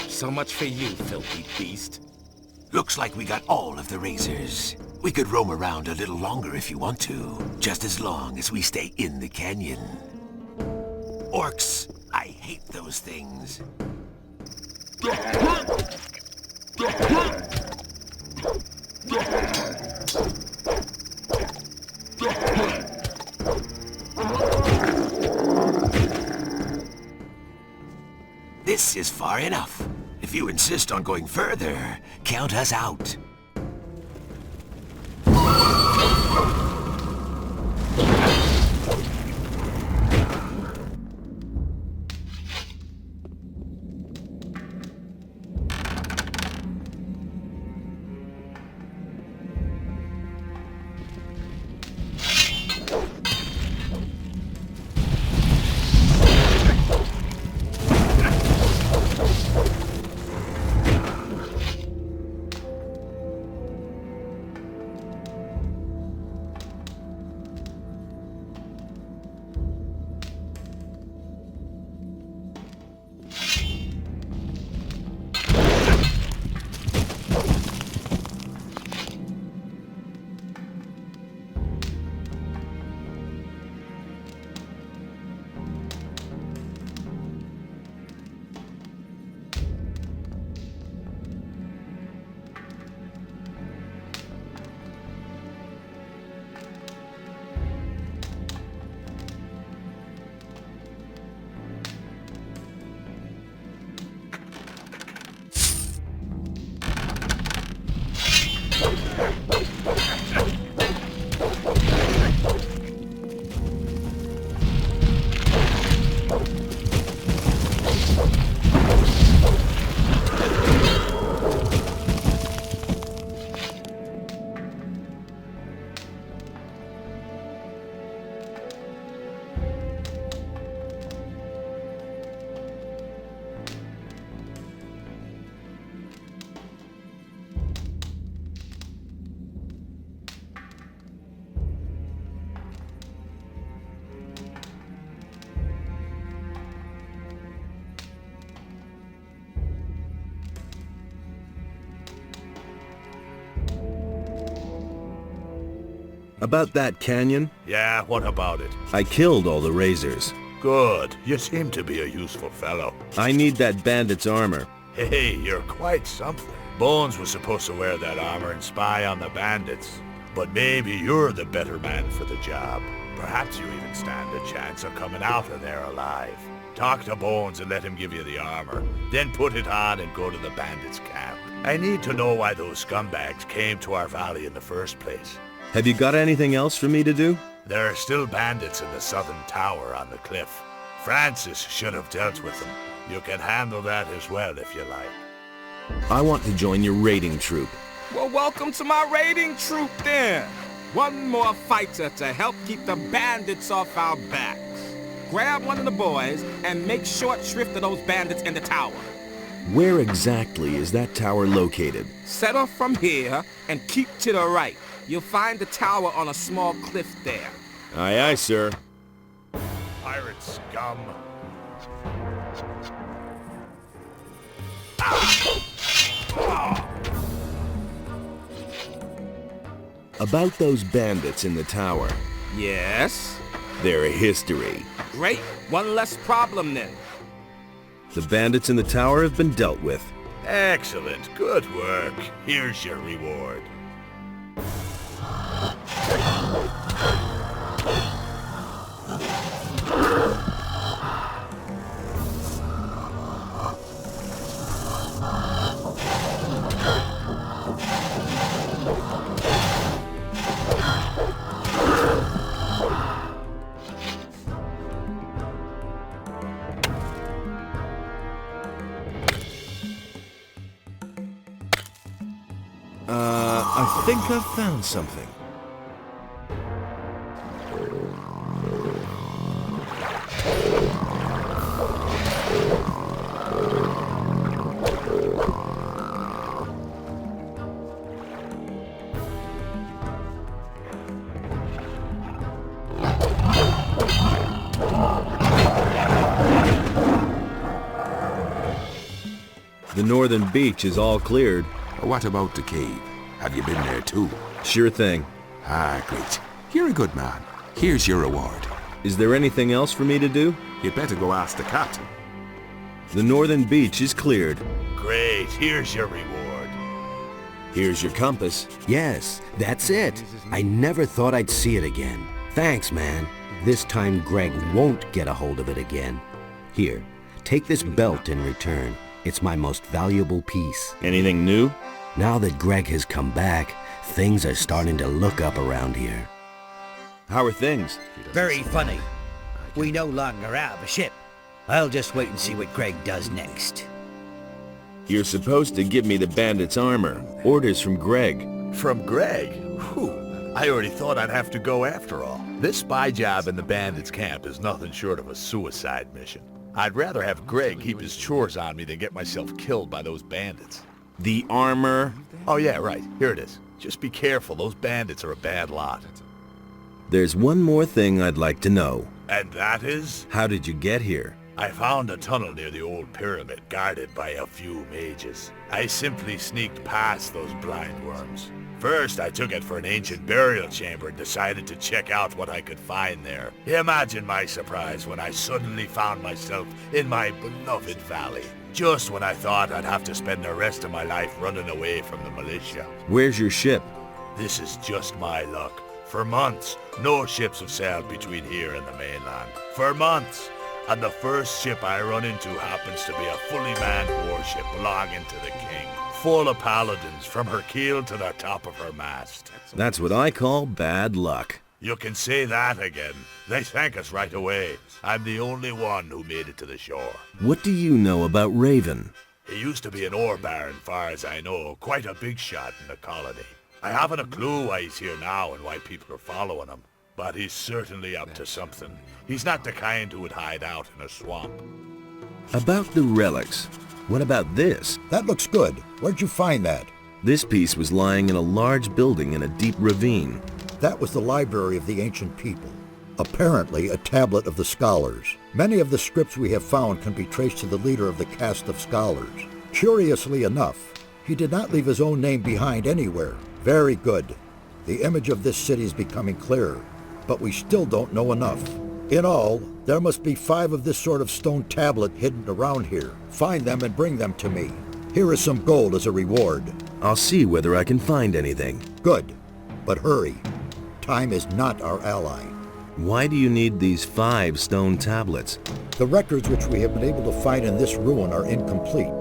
So much for you, filthy beast.
Looks like we got all of the razors. We could roam around a little longer if you want to, just as long as we stay in the canyon. Orcs, I hate those things. This is far enough. If you insist on going further, count us out.
About that canyon?
Yeah, what about it?
I killed all the razors.
Good. You seem to be a useful fellow.
I need that bandit's armor.
Hey, you're quite something. Bones was supposed to wear that armor and spy on the bandits. But maybe you're the better man for the job. Perhaps you even stand a chance of coming out of there alive. Talk to Bones and let him give you the armor. Then put it on and go to the bandits' camp. I need to know why those scumbags came to our valley in the first place.
Have you got anything else for me to do?
There are still bandits in the southern tower on the cliff. Francis should have dealt with them. You can handle that as well if you like.
I want to join your raiding troop.
Well, welcome to my raiding troop then. One more fighter to help keep the bandits off our backs. Grab one of the boys and make short shrift of those bandits in the tower.
Where exactly is that tower located?
Set off from here and keep to the right. You'll find the tower on a small cliff there.
Aye, aye, sir.
Pirate scum.
About those bandits in the tower.
Yes?
They're a history.
Great. One less problem then.
The bandits in the tower have been dealt with.
Excellent. Good work. Here's your reward.
I think I've found something. The northern beach is all cleared.
What about the cave? Have you been there too?
Sure thing.
Ah, great. You're a good man. Here's your reward.
Is there anything else for me to do?
You'd better go ask the captain.
The northern beach is cleared.
Great. Here's your reward.
Here's your compass.
Yes, that's it. I never thought I'd see it again. Thanks, man. This time Greg won't get a hold of it again. Here, take this belt in return. It's my most valuable piece.
Anything new?
Now that Greg has come back, things are starting to look up around here.
How are things?
Very funny. We no longer have a ship. I'll just wait and see what Greg does next.
You're supposed to give me the bandits' armor. Orders from Greg.
From Greg? Whew. I already thought I'd have to go after all. This spy job in the bandits' camp is nothing short of a suicide mission. I'd rather have Greg keep his chores on me than get myself killed by those bandits.
The armor?
Oh yeah, right. Here it is. Just be careful. Those bandits are a bad lot.
There's one more thing I'd like to know.
And that is?
How did you get here?
I found a tunnel near the old pyramid, guarded by a few mages. I simply sneaked past those blind worms. First, I took it for an ancient burial chamber and decided to check out what I could find there. Imagine my surprise when I suddenly found myself in my beloved valley. Just when I thought I'd have to spend the rest of my life running away from the militia.
Where's your ship?
This is just my luck. For months, no ships have sailed between here and the mainland. For months. And the first ship I run into happens to be a fully manned warship belonging to the king. Full of paladins from her keel to the top of her mast.
That's what I call bad luck.
You can say that again. They thank us right away. I'm the only one who made it to the shore.
What do you know about Raven?
He used to be an ore baron, far as I know. Quite a big shot in the colony. I haven't a clue why he's here now and why people are following him. But he's certainly up to something. He's not the kind who would hide out in a swamp.
About the relics. What about this?
That looks good. Where'd you find that?
This piece was lying in a large building in a deep ravine.
That was the library of the ancient people. Apparently a tablet of the scholars. Many of the scripts we have found can be traced to the leader of the caste of scholars. Curiously enough, he did not leave his own name behind anywhere. Very good. The image of this city is becoming clearer, but we still don't know enough. In all, there must be 5 of this sort of stone tablet hidden around here. Find them and bring them to me. Here is some gold as a reward.
I'll see whether I can find anything.
Good, but hurry. Time is not our ally.
Why do you need these 5 stone tablets?
The records which we have been able to find in this ruin are incomplete,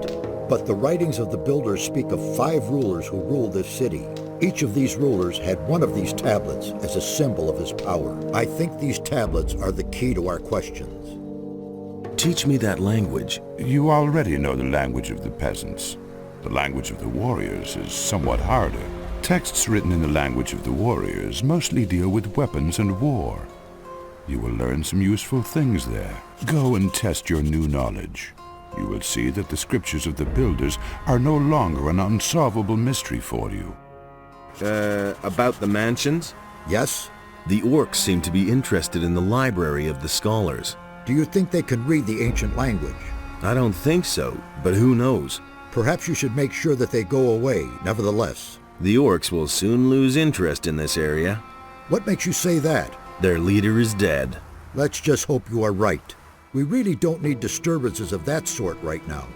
but the writings of the builders speak of 5 rulers who ruled this city. Each of these rulers had one of these tablets as a symbol of his power. I think these tablets are the key to our questions.
Teach me that language.
You already know the language of the peasants. The language of the warriors is somewhat harder. Texts written in the language of the warriors mostly deal with weapons and war. You will learn some useful things there. Go and test your new knowledge. You will see that the scriptures of the builders are no longer an unsolvable mystery for you.
About the mansions?
Yes,
The orcs seem to be interested in the library of the scholars.
Do you think they can read the ancient language?
I don't think so, but who knows?
Perhaps you should make sure that they go away, nevertheless.
The orcs will soon lose interest in this area.
What makes you say that?
Their leader is dead.
Let's just hope you are right. We really don't need disturbances of that sort right now.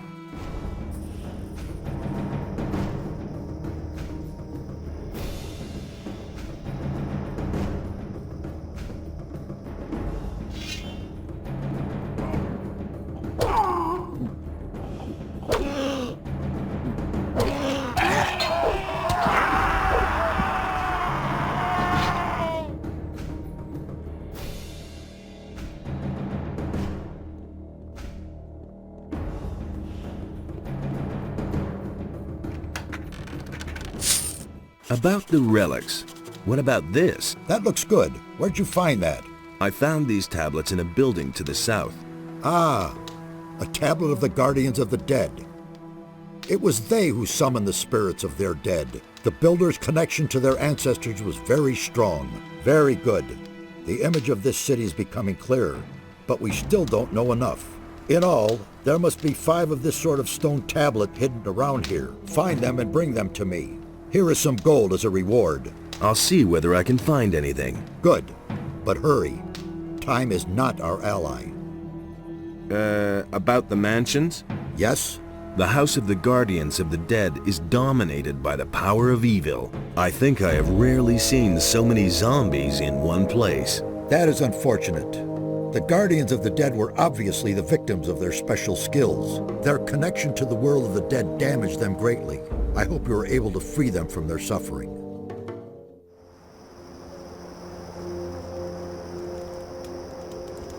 About the relics. What about this?
That looks good. Where'd you find that?
I found these tablets in a building to the south.
Ah, a tablet of the Guardians of the Dead. It was they who summoned the spirits of their dead. The builders' connection to their ancestors was very strong. Very good. The image of this city is becoming clearer, but we still don't know enough. In all, there must be 5 of this sort of stone tablet hidden around here. Find them and bring them to me. Here is some gold as a reward.
I'll see whether I can find anything.
Good, but hurry. Time is not our ally.
About the mansions?
Yes?
The House of the Guardians of the Dead is dominated by the power of evil. I think I have rarely seen so many zombies in one place.
That is unfortunate. The Guardians of the Dead were obviously the victims of their special skills. Their connection to the world of the dead damaged them greatly. I hope you are able to free them from their suffering.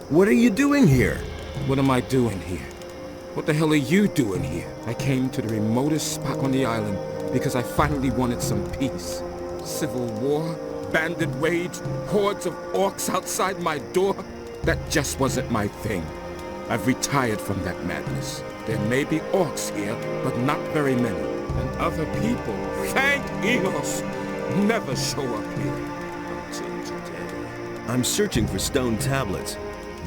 What are you doing here?
What am I doing here? What the hell are you doing here? I came to the remotest spot on the island because I finally wanted some peace. Civil war, bandit rage, hordes of orcs outside my door. That just wasn't my thing. I've retired from that madness. There may be orcs here, but not very many. And other people, thank Eos, never show up here until today.
I'm searching for stone tablets.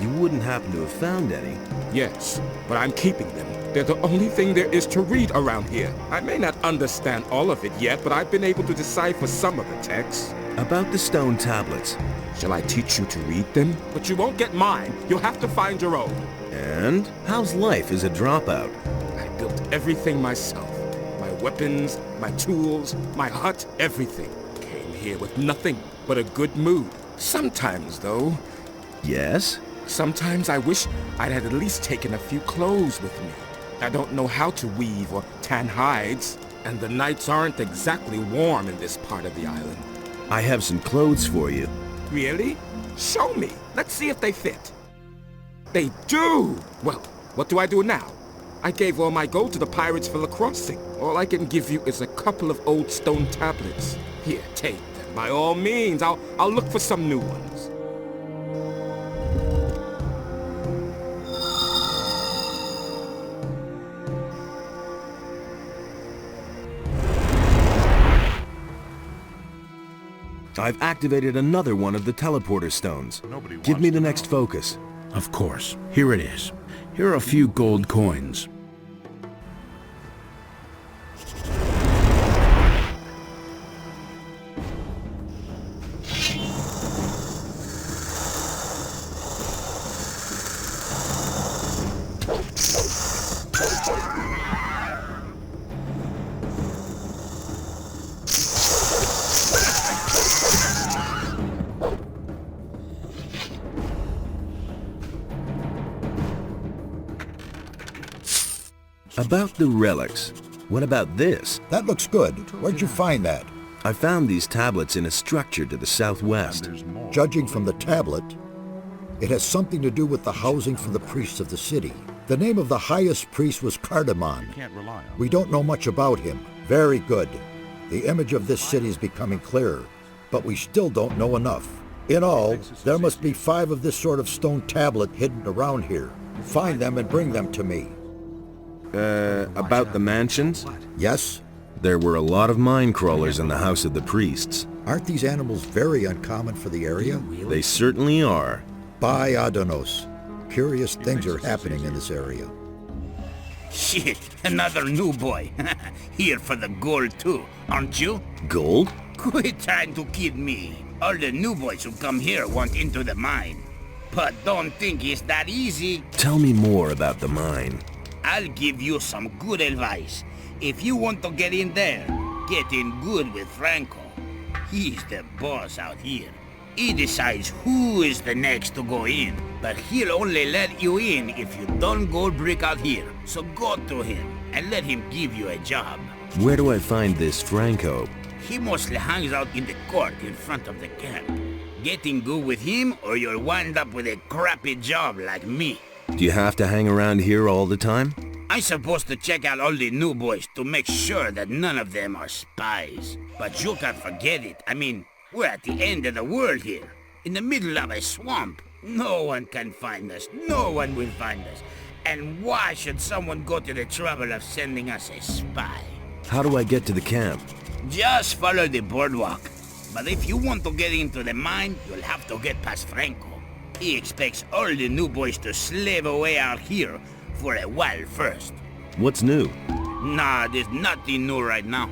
You wouldn't happen to have found any?
Yes, but I'm keeping them. They're the only thing there is to read around here. I may not understand all of it yet, but I've been able to decipher some of the text.
About the stone tablets.
Shall I teach you to read them? But you won't get mine. You'll have to find your own.
And? How's life as a dropout?
I built everything myself. My weapons, my tools, my hut, everything. Came here with nothing but a good mood. Sometimes, though...
Yes?
Sometimes I wish I'd had at least taken a few clothes with me. I don't know how to weave or tan hides, and the nights aren't exactly warm in this part of the island.
I have some clothes for you.
Really? Show me. Let's see if they fit. They do! Well, what do I do now? I gave all my gold to the pirates for the crossing. All I can give you is a couple of old stone tablets. Here, take them. By all means, I'll look for some new ones.
I've activated another one of the teleporter stones. Give me the next focus.
Of course. Here it is. Here are a few gold coins.
About the relics. What about this?
That looks good. Where'd you find that?
I found these tablets in a structure to the southwest.
Judging from the tablet, it has something to do with the housing for the priests of the city. The name of the highest priest was Cardamon. We don't know much about him. Very good. The image of this city is becoming clearer, but we still don't know enough. In all, there must be 5 of this sort of stone tablet hidden around here. Find them and bring them to me.
About the mansions?
Yes?
There were a lot of mine crawlers in the house of the priests.
Aren't these animals very uncommon for the area?
They certainly are.
By Adonos. Curious things are happening in this area.
Shit, another new boy. Here for the gold too, aren't you?
Gold?
Quit trying to kid me. All the new boys who come here want into the mine. But don't think it's that easy.
Tell me more about the mine.
I'll give you some good advice. If you want to get in there, get in good with Franco. He's the boss out here. He decides who is the next to go in, but he'll only let you in if you don't go break out here. So go to him and let him give you a job.
Where do I find this Franco?
He mostly hangs out in the court in front of the camp. Get in good with him or you'll wind up with a crappy job like me.
Do you have to hang around here all the time?
I'm supposed to check out all the new boys to make sure that none of them are spies. But you can't forget it. I mean, we're at the end of the world here. In the middle of a swamp. No one can find us. No one will find us. And why should someone go to the trouble of sending us a spy?
How do I get to the camp?
Just follow the boardwalk. But if you want to get into the mine, you'll have to get past Franco. He expects all the new boys to slave away out here for a while first.
What's new?
Nah, there's nothing new right now.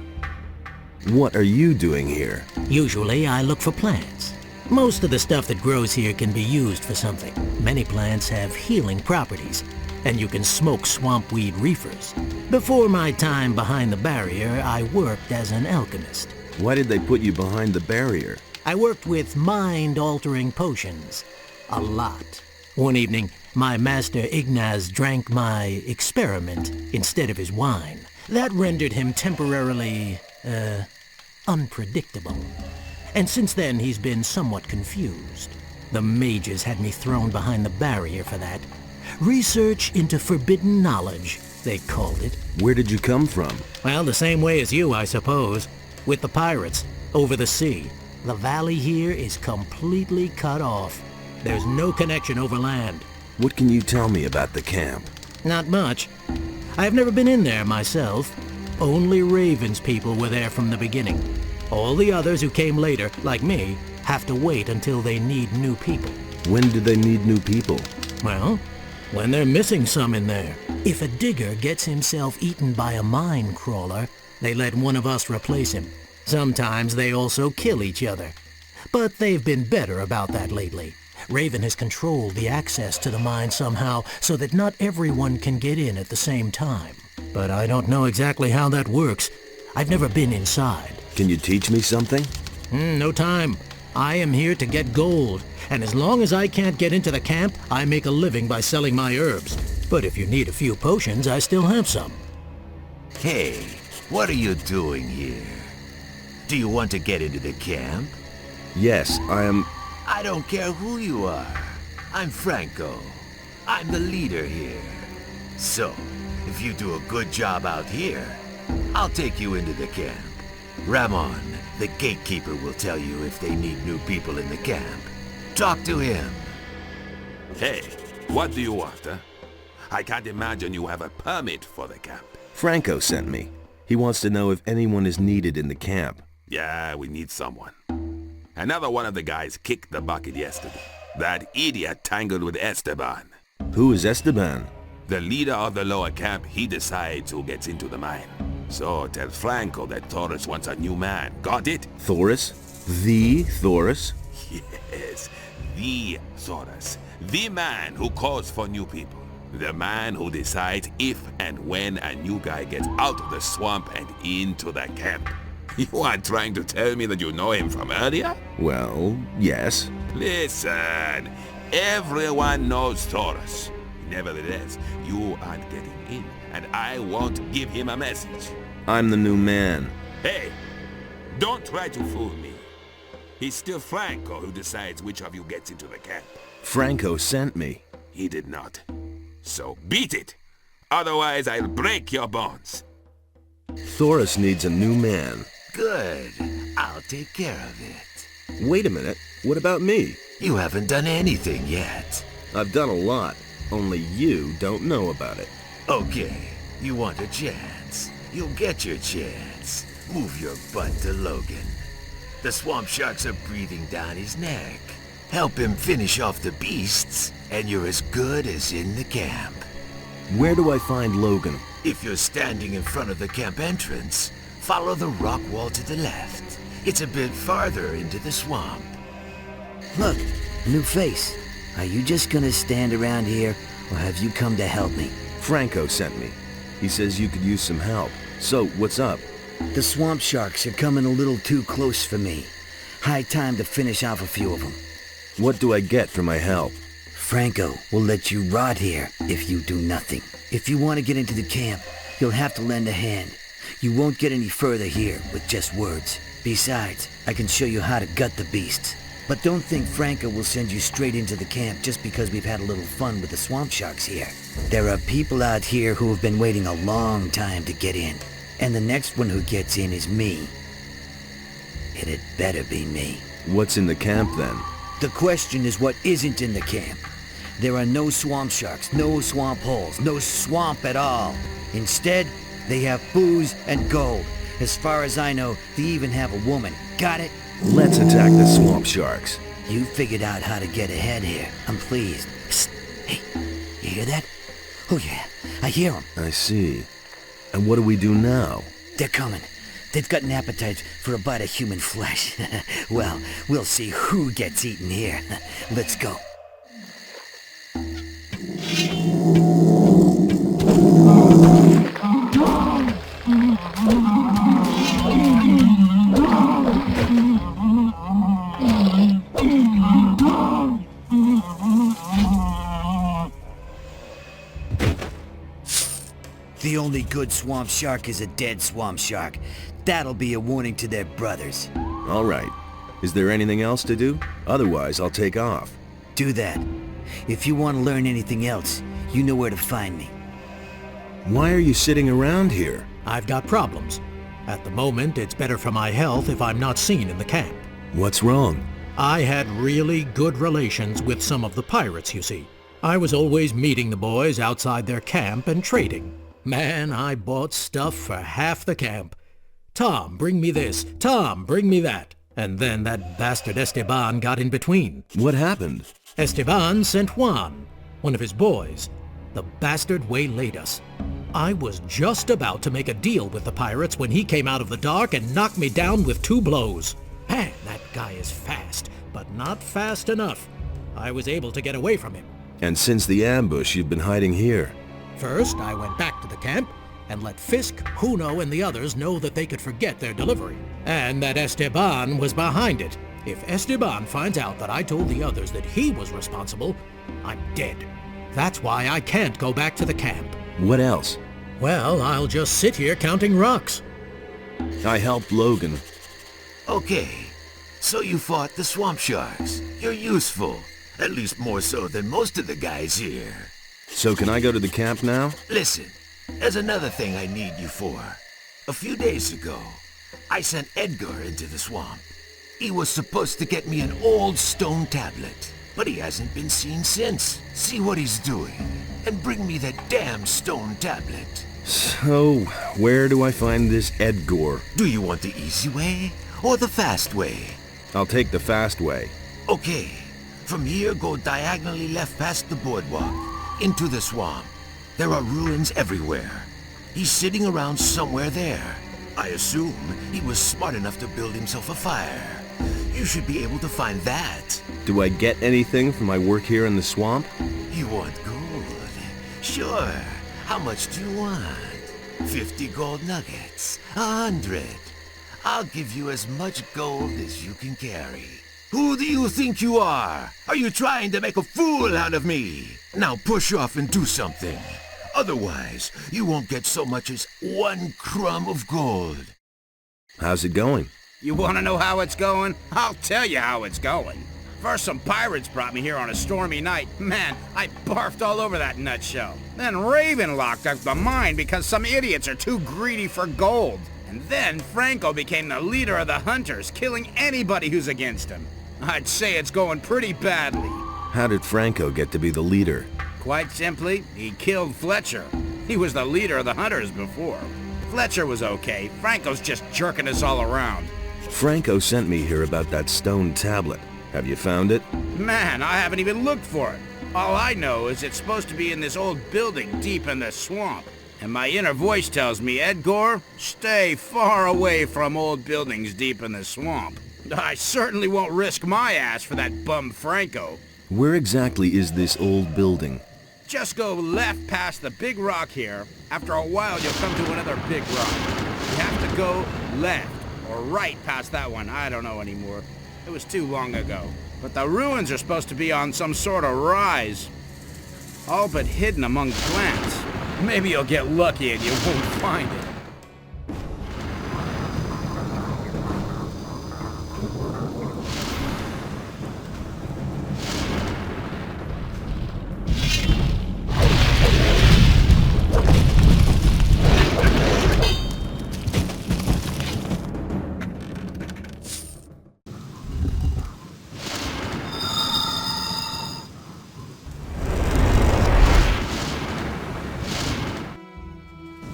What are you doing here?
Usually I look for plants. Most of the stuff that grows here can be used for something. Many plants have healing properties, and you can smoke swamp weed reefers. Before my time behind the barrier, I worked as an alchemist.
Why did they put you behind the barrier?
I worked with mind-altering potions. A lot. One evening, my master Ignaz drank my experiment instead of his wine. That rendered him temporarily, unpredictable. And since then, he's been somewhat confused. The mages had me thrown behind the barrier for that. Research into forbidden knowledge, they called it.
Where did you come from?
Well, the same way as you, I suppose. With the pirates, over the sea. The valley here is completely cut off. There's no connection over land.
What can you tell me about the camp?
Not much. I've never been in there myself. Only Raven's people were there from the beginning. All the others who came later, like me, have to wait until they need new people.
When do they need new people?
Well, when they're missing some in there. If a digger gets himself eaten by a mine crawler, they let one of us replace him. Sometimes they also kill each other. But they've been better about that lately. Raven has controlled the access to the mine somehow so that not everyone can get in at the same time. But I don't know exactly how that works. I've never been inside.
Can you teach me something?
No time. I am here to get gold, and as long as I can't get into the camp, I make a living by selling my herbs. But if you need a few potions, I still have some.
Hey, what are you doing here? Do you want to get into the camp?
Yes, I am...
I don't care who you are. I'm Franco. I'm the leader here. So, if you do a good job out here, I'll take you into the camp. Ramon, the gatekeeper, will tell you if they need new people in the camp. Talk to him.
Hey, what do you want, huh? I can't imagine you have a permit for the camp.
Franco sent me. He wants to know if anyone is needed in the camp.
Yeah, we need someone. Another one of the guys kicked the bucket yesterday. That idiot tangled with Esteban.
Who is Esteban?
The leader of the lower camp. He decides who gets into the mine. So tell Franco that Taurus wants a new man. Got it?
Taurus? The Taurus?
Yes, the Taurus. The man who calls for new people. The man who decides if and when a new guy gets out of the swamp and into the camp. You are trying to tell me that you know him from earlier?
Well, yes.
Listen, everyone knows Taurus. Nevertheless, you aren't getting in, and I won't give him a message.
I'm the new man.
Hey, don't try to fool me. It's still Franco who decides which of you gets into the camp.
Franco sent me.
He did not. So beat it! Otherwise, I'll break your bones.
Taurus needs a new man.
Good. I'll take care of it.
Wait a minute. What about me?
You haven't done anything yet.
I've done a lot. Only you don't know about it.
Okay. You want a chance. you'll get your chance. Move your butt to Logan. The swamp sharks are breathing down his neck. Help him finish off the beasts, and you're as good as in the camp.
Where do I find Logan?
If you're standing in front of the camp entrance, follow the rock wall to the left. It's a bit farther into the swamp.
Look, a new face. Are you just gonna stand around here, or have you come to help me?
Franco sent me. He says you could use some help. So, what's up?
The swamp sharks are coming a little too close for me. High time to finish off a few of them.
What do I get for my help?
Franco will let you rot here if you do nothing. If you want to get into the camp, you'll have to lend a hand. You won't get any further here with just words. Besides, I can show you how to gut the beasts. But don't think Franco will send you straight into the camp just because we've had a little fun with the swamp sharks here. There are people out here who have been waiting a long time to get in. And the next one who gets in is me. And it better be me.
What's in the camp then?
The question is what isn't in the camp. There are no swamp sharks, no swamp holes, no swamp at all. Instead, they have booze and gold. As far as I know, they even have a woman. Got it?
Let's attack the swamp sharks.
You figured out how to get ahead here. I'm pleased. Psst. Hey, you hear that? Oh yeah, I hear them.
I see. And what do we do now?
They're coming. They've got an appetite for a bite of human flesh. Well, we'll see who gets eaten here. Let's go. The only good swamp shark is a dead swamp shark. That'll be a warning to their brothers.
All right. Is there anything else to do? Otherwise, I'll take off.
Do that. If you want to learn anything else, you know where to find me.
Why are you sitting around here?
I've got problems. At the moment, it's better for my health if I'm not seen in the camp.
What's wrong?
I had really good relations with some of the pirates, you see. I was always meeting the boys outside their camp and trading. Man, I bought stuff for half the camp. Tom, bring me this. Tom, bring me that. And then that bastard Esteban got in between.
What happened?
Esteban sent Juan, one of his boys. The bastard waylaid us. I was just about to make a deal with the pirates when he came out of the dark and knocked me down with 2 blows. Man, that guy is fast, but not fast enough. I was able to get away from him.
And since the ambush, you've been hiding here.
First, I went back to the camp and let Fisk, Juno, and the others know that they could forget their delivery, and that Esteban was behind it. If Esteban finds out that I told the others that he was responsible, I'm dead. That's why I can't go back to the camp.
What else?
Well, I'll just sit here counting rocks.
I helped Logan.
Okay, so you fought the swamp sharks. You're useful. At least more so than most of the guys here.
So can I go to the camp now?
Listen, there's another thing I need you for. A few days ago, I sent Edgar into the swamp. He was supposed to get me an old stone tablet, but he hasn't been seen since. See what he's doing, and bring me that damn stone tablet.
So, where do I find this Edgar?
Do you want the easy way, or the fast way?
I'll take the fast way.
Okay, from here go diagonally left past the boardwalk, into the swamp. There are ruins everywhere. He's sitting around somewhere there. I assume he was smart enough to build himself a fire. You should be able to find that.
Do I get anything for my work here in the swamp?
You want gold? Sure. How much do you want? 50 gold nuggets? 100. I'll give you as much gold as you can carry. Who do you think you are? Are you trying to make a fool out of me? Now push off and do something. Otherwise, you won't get so much as 1 crumb of gold.
How's it going?
You want to know how it's going? I'll tell you how it's going. First, some pirates brought me here on a stormy night. Man, I barfed all over that nutshell. Then Raven locked up the mine because some idiots are too greedy for gold. And then Franco became the leader of the hunters, killing anybody who's against him. I'd say it's going pretty badly.
How did Franco get to be the leader?
Quite simply, he killed Fletcher. He was the leader of the hunters before.
Fletcher was okay. Franco's just jerking us all around.
Franco sent me here about that stone tablet. Have you found it?
Man, I haven't even looked for it. All I know is it's supposed to be in this old building deep in the swamp. And my inner voice tells me, Edgar, stay far away from old buildings deep in the swamp. I certainly won't risk my ass for that bum Franco.
Where exactly is this old building?
Just go left past the big rock here. After a while, you'll come to another big rock. You have to go left or right past that one. I don't know anymore. It was too long ago. But the ruins are supposed to be on some sort of rise. All but hidden among plants. Maybe you'll get lucky and you won't find it.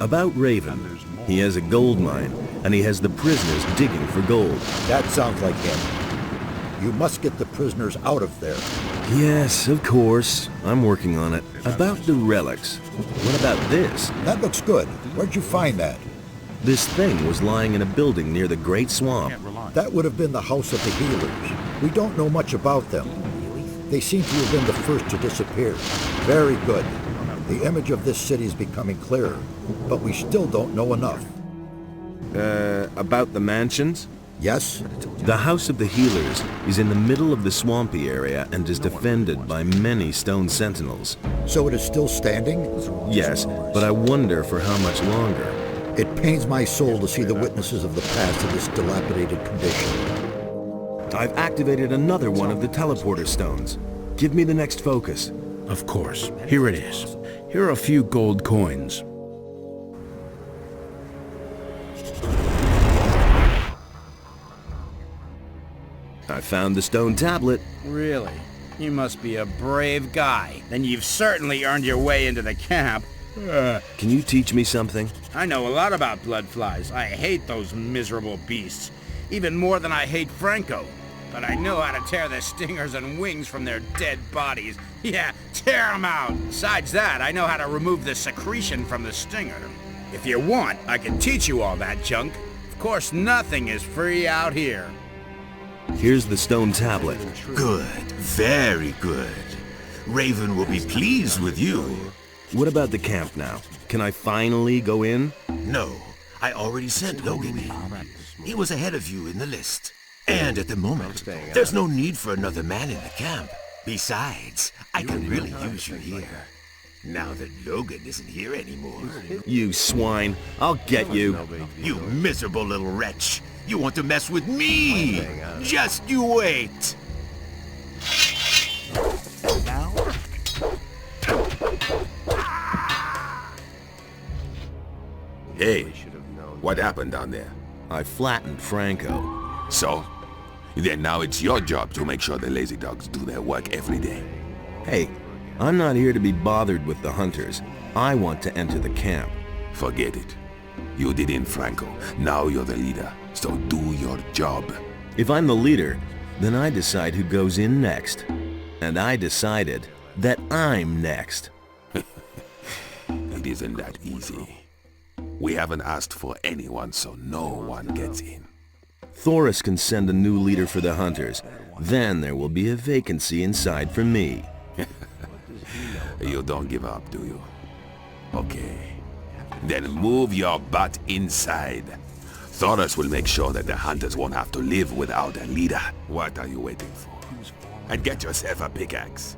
About Raven. He has a gold mine, and he has the prisoners digging for gold.
That sounds like him. You must get the prisoners out of there.
Yes, of course. I'm working on it. About the relics. What about this?
That looks good. Where'd you find that?
This thing was lying in a building near the Great Swamp.
That would have been the House of the Healers. We don't know much about them. They seem to have been the first to disappear. Very good. The image of this city is becoming clearer, but we still don't know enough.
About the mansions?
Yes?
The House of the Healers is in the middle of the swampy area and is defended by many stone sentinels.
So it is still standing?
Yes, but I wonder for how much longer.
It pains my soul to see the witnesses of the past in this dilapidated condition.
I've activated another one of the teleporter stones. Give me the next focus.
Of course. Here it is. Here are a few gold coins.
I found the stone tablet.
Really? You must be a brave guy. Then you've certainly earned your way into the camp.
Can you teach me something?
I know a lot about bloodflies. I hate those miserable beasts. Even more than I hate Franco. But I know how to tear the stingers and wings from their dead bodies. Yeah, tear them out. Besides that, I know how to remove the secretion from the stinger. If you want, I can teach you all that junk. Of course, nothing is free out here.
Here's the stone tablet.
Good. Very good. Raven will be pleased with you.
What about the camp now? Can I finally go in?
No. I already sent Logan in. He was ahead of you in the list. And at the moment, there's no need for another man in the camp. Besides, I can really use you here. Now that Logan isn't here anymore.
You swine. I'll get you.
You miserable little wretch. You want to mess with me. Just you wait.
Hey, what happened down there?
I flattened Franco.
So? Then now it's your job to make sure the lazy dogs do their work every day.
Hey, I'm not here to be bothered with the hunters. I want to enter the camp.
Forget it. You did in Franco. Now you're the leader. So do your job.
If I'm the leader, then I decide who goes in next. And I decided that I'm next.
It isn't that easy. We haven't asked for anyone, so no one gets in.
Thoris can send a new leader for the hunters. Then there will be a vacancy inside for me.
You don't give up, do you? Okay. Then move your butt inside. Thoris will make sure that the hunters won't have to live without a leader. What are you waiting for? And get yourself a pickaxe.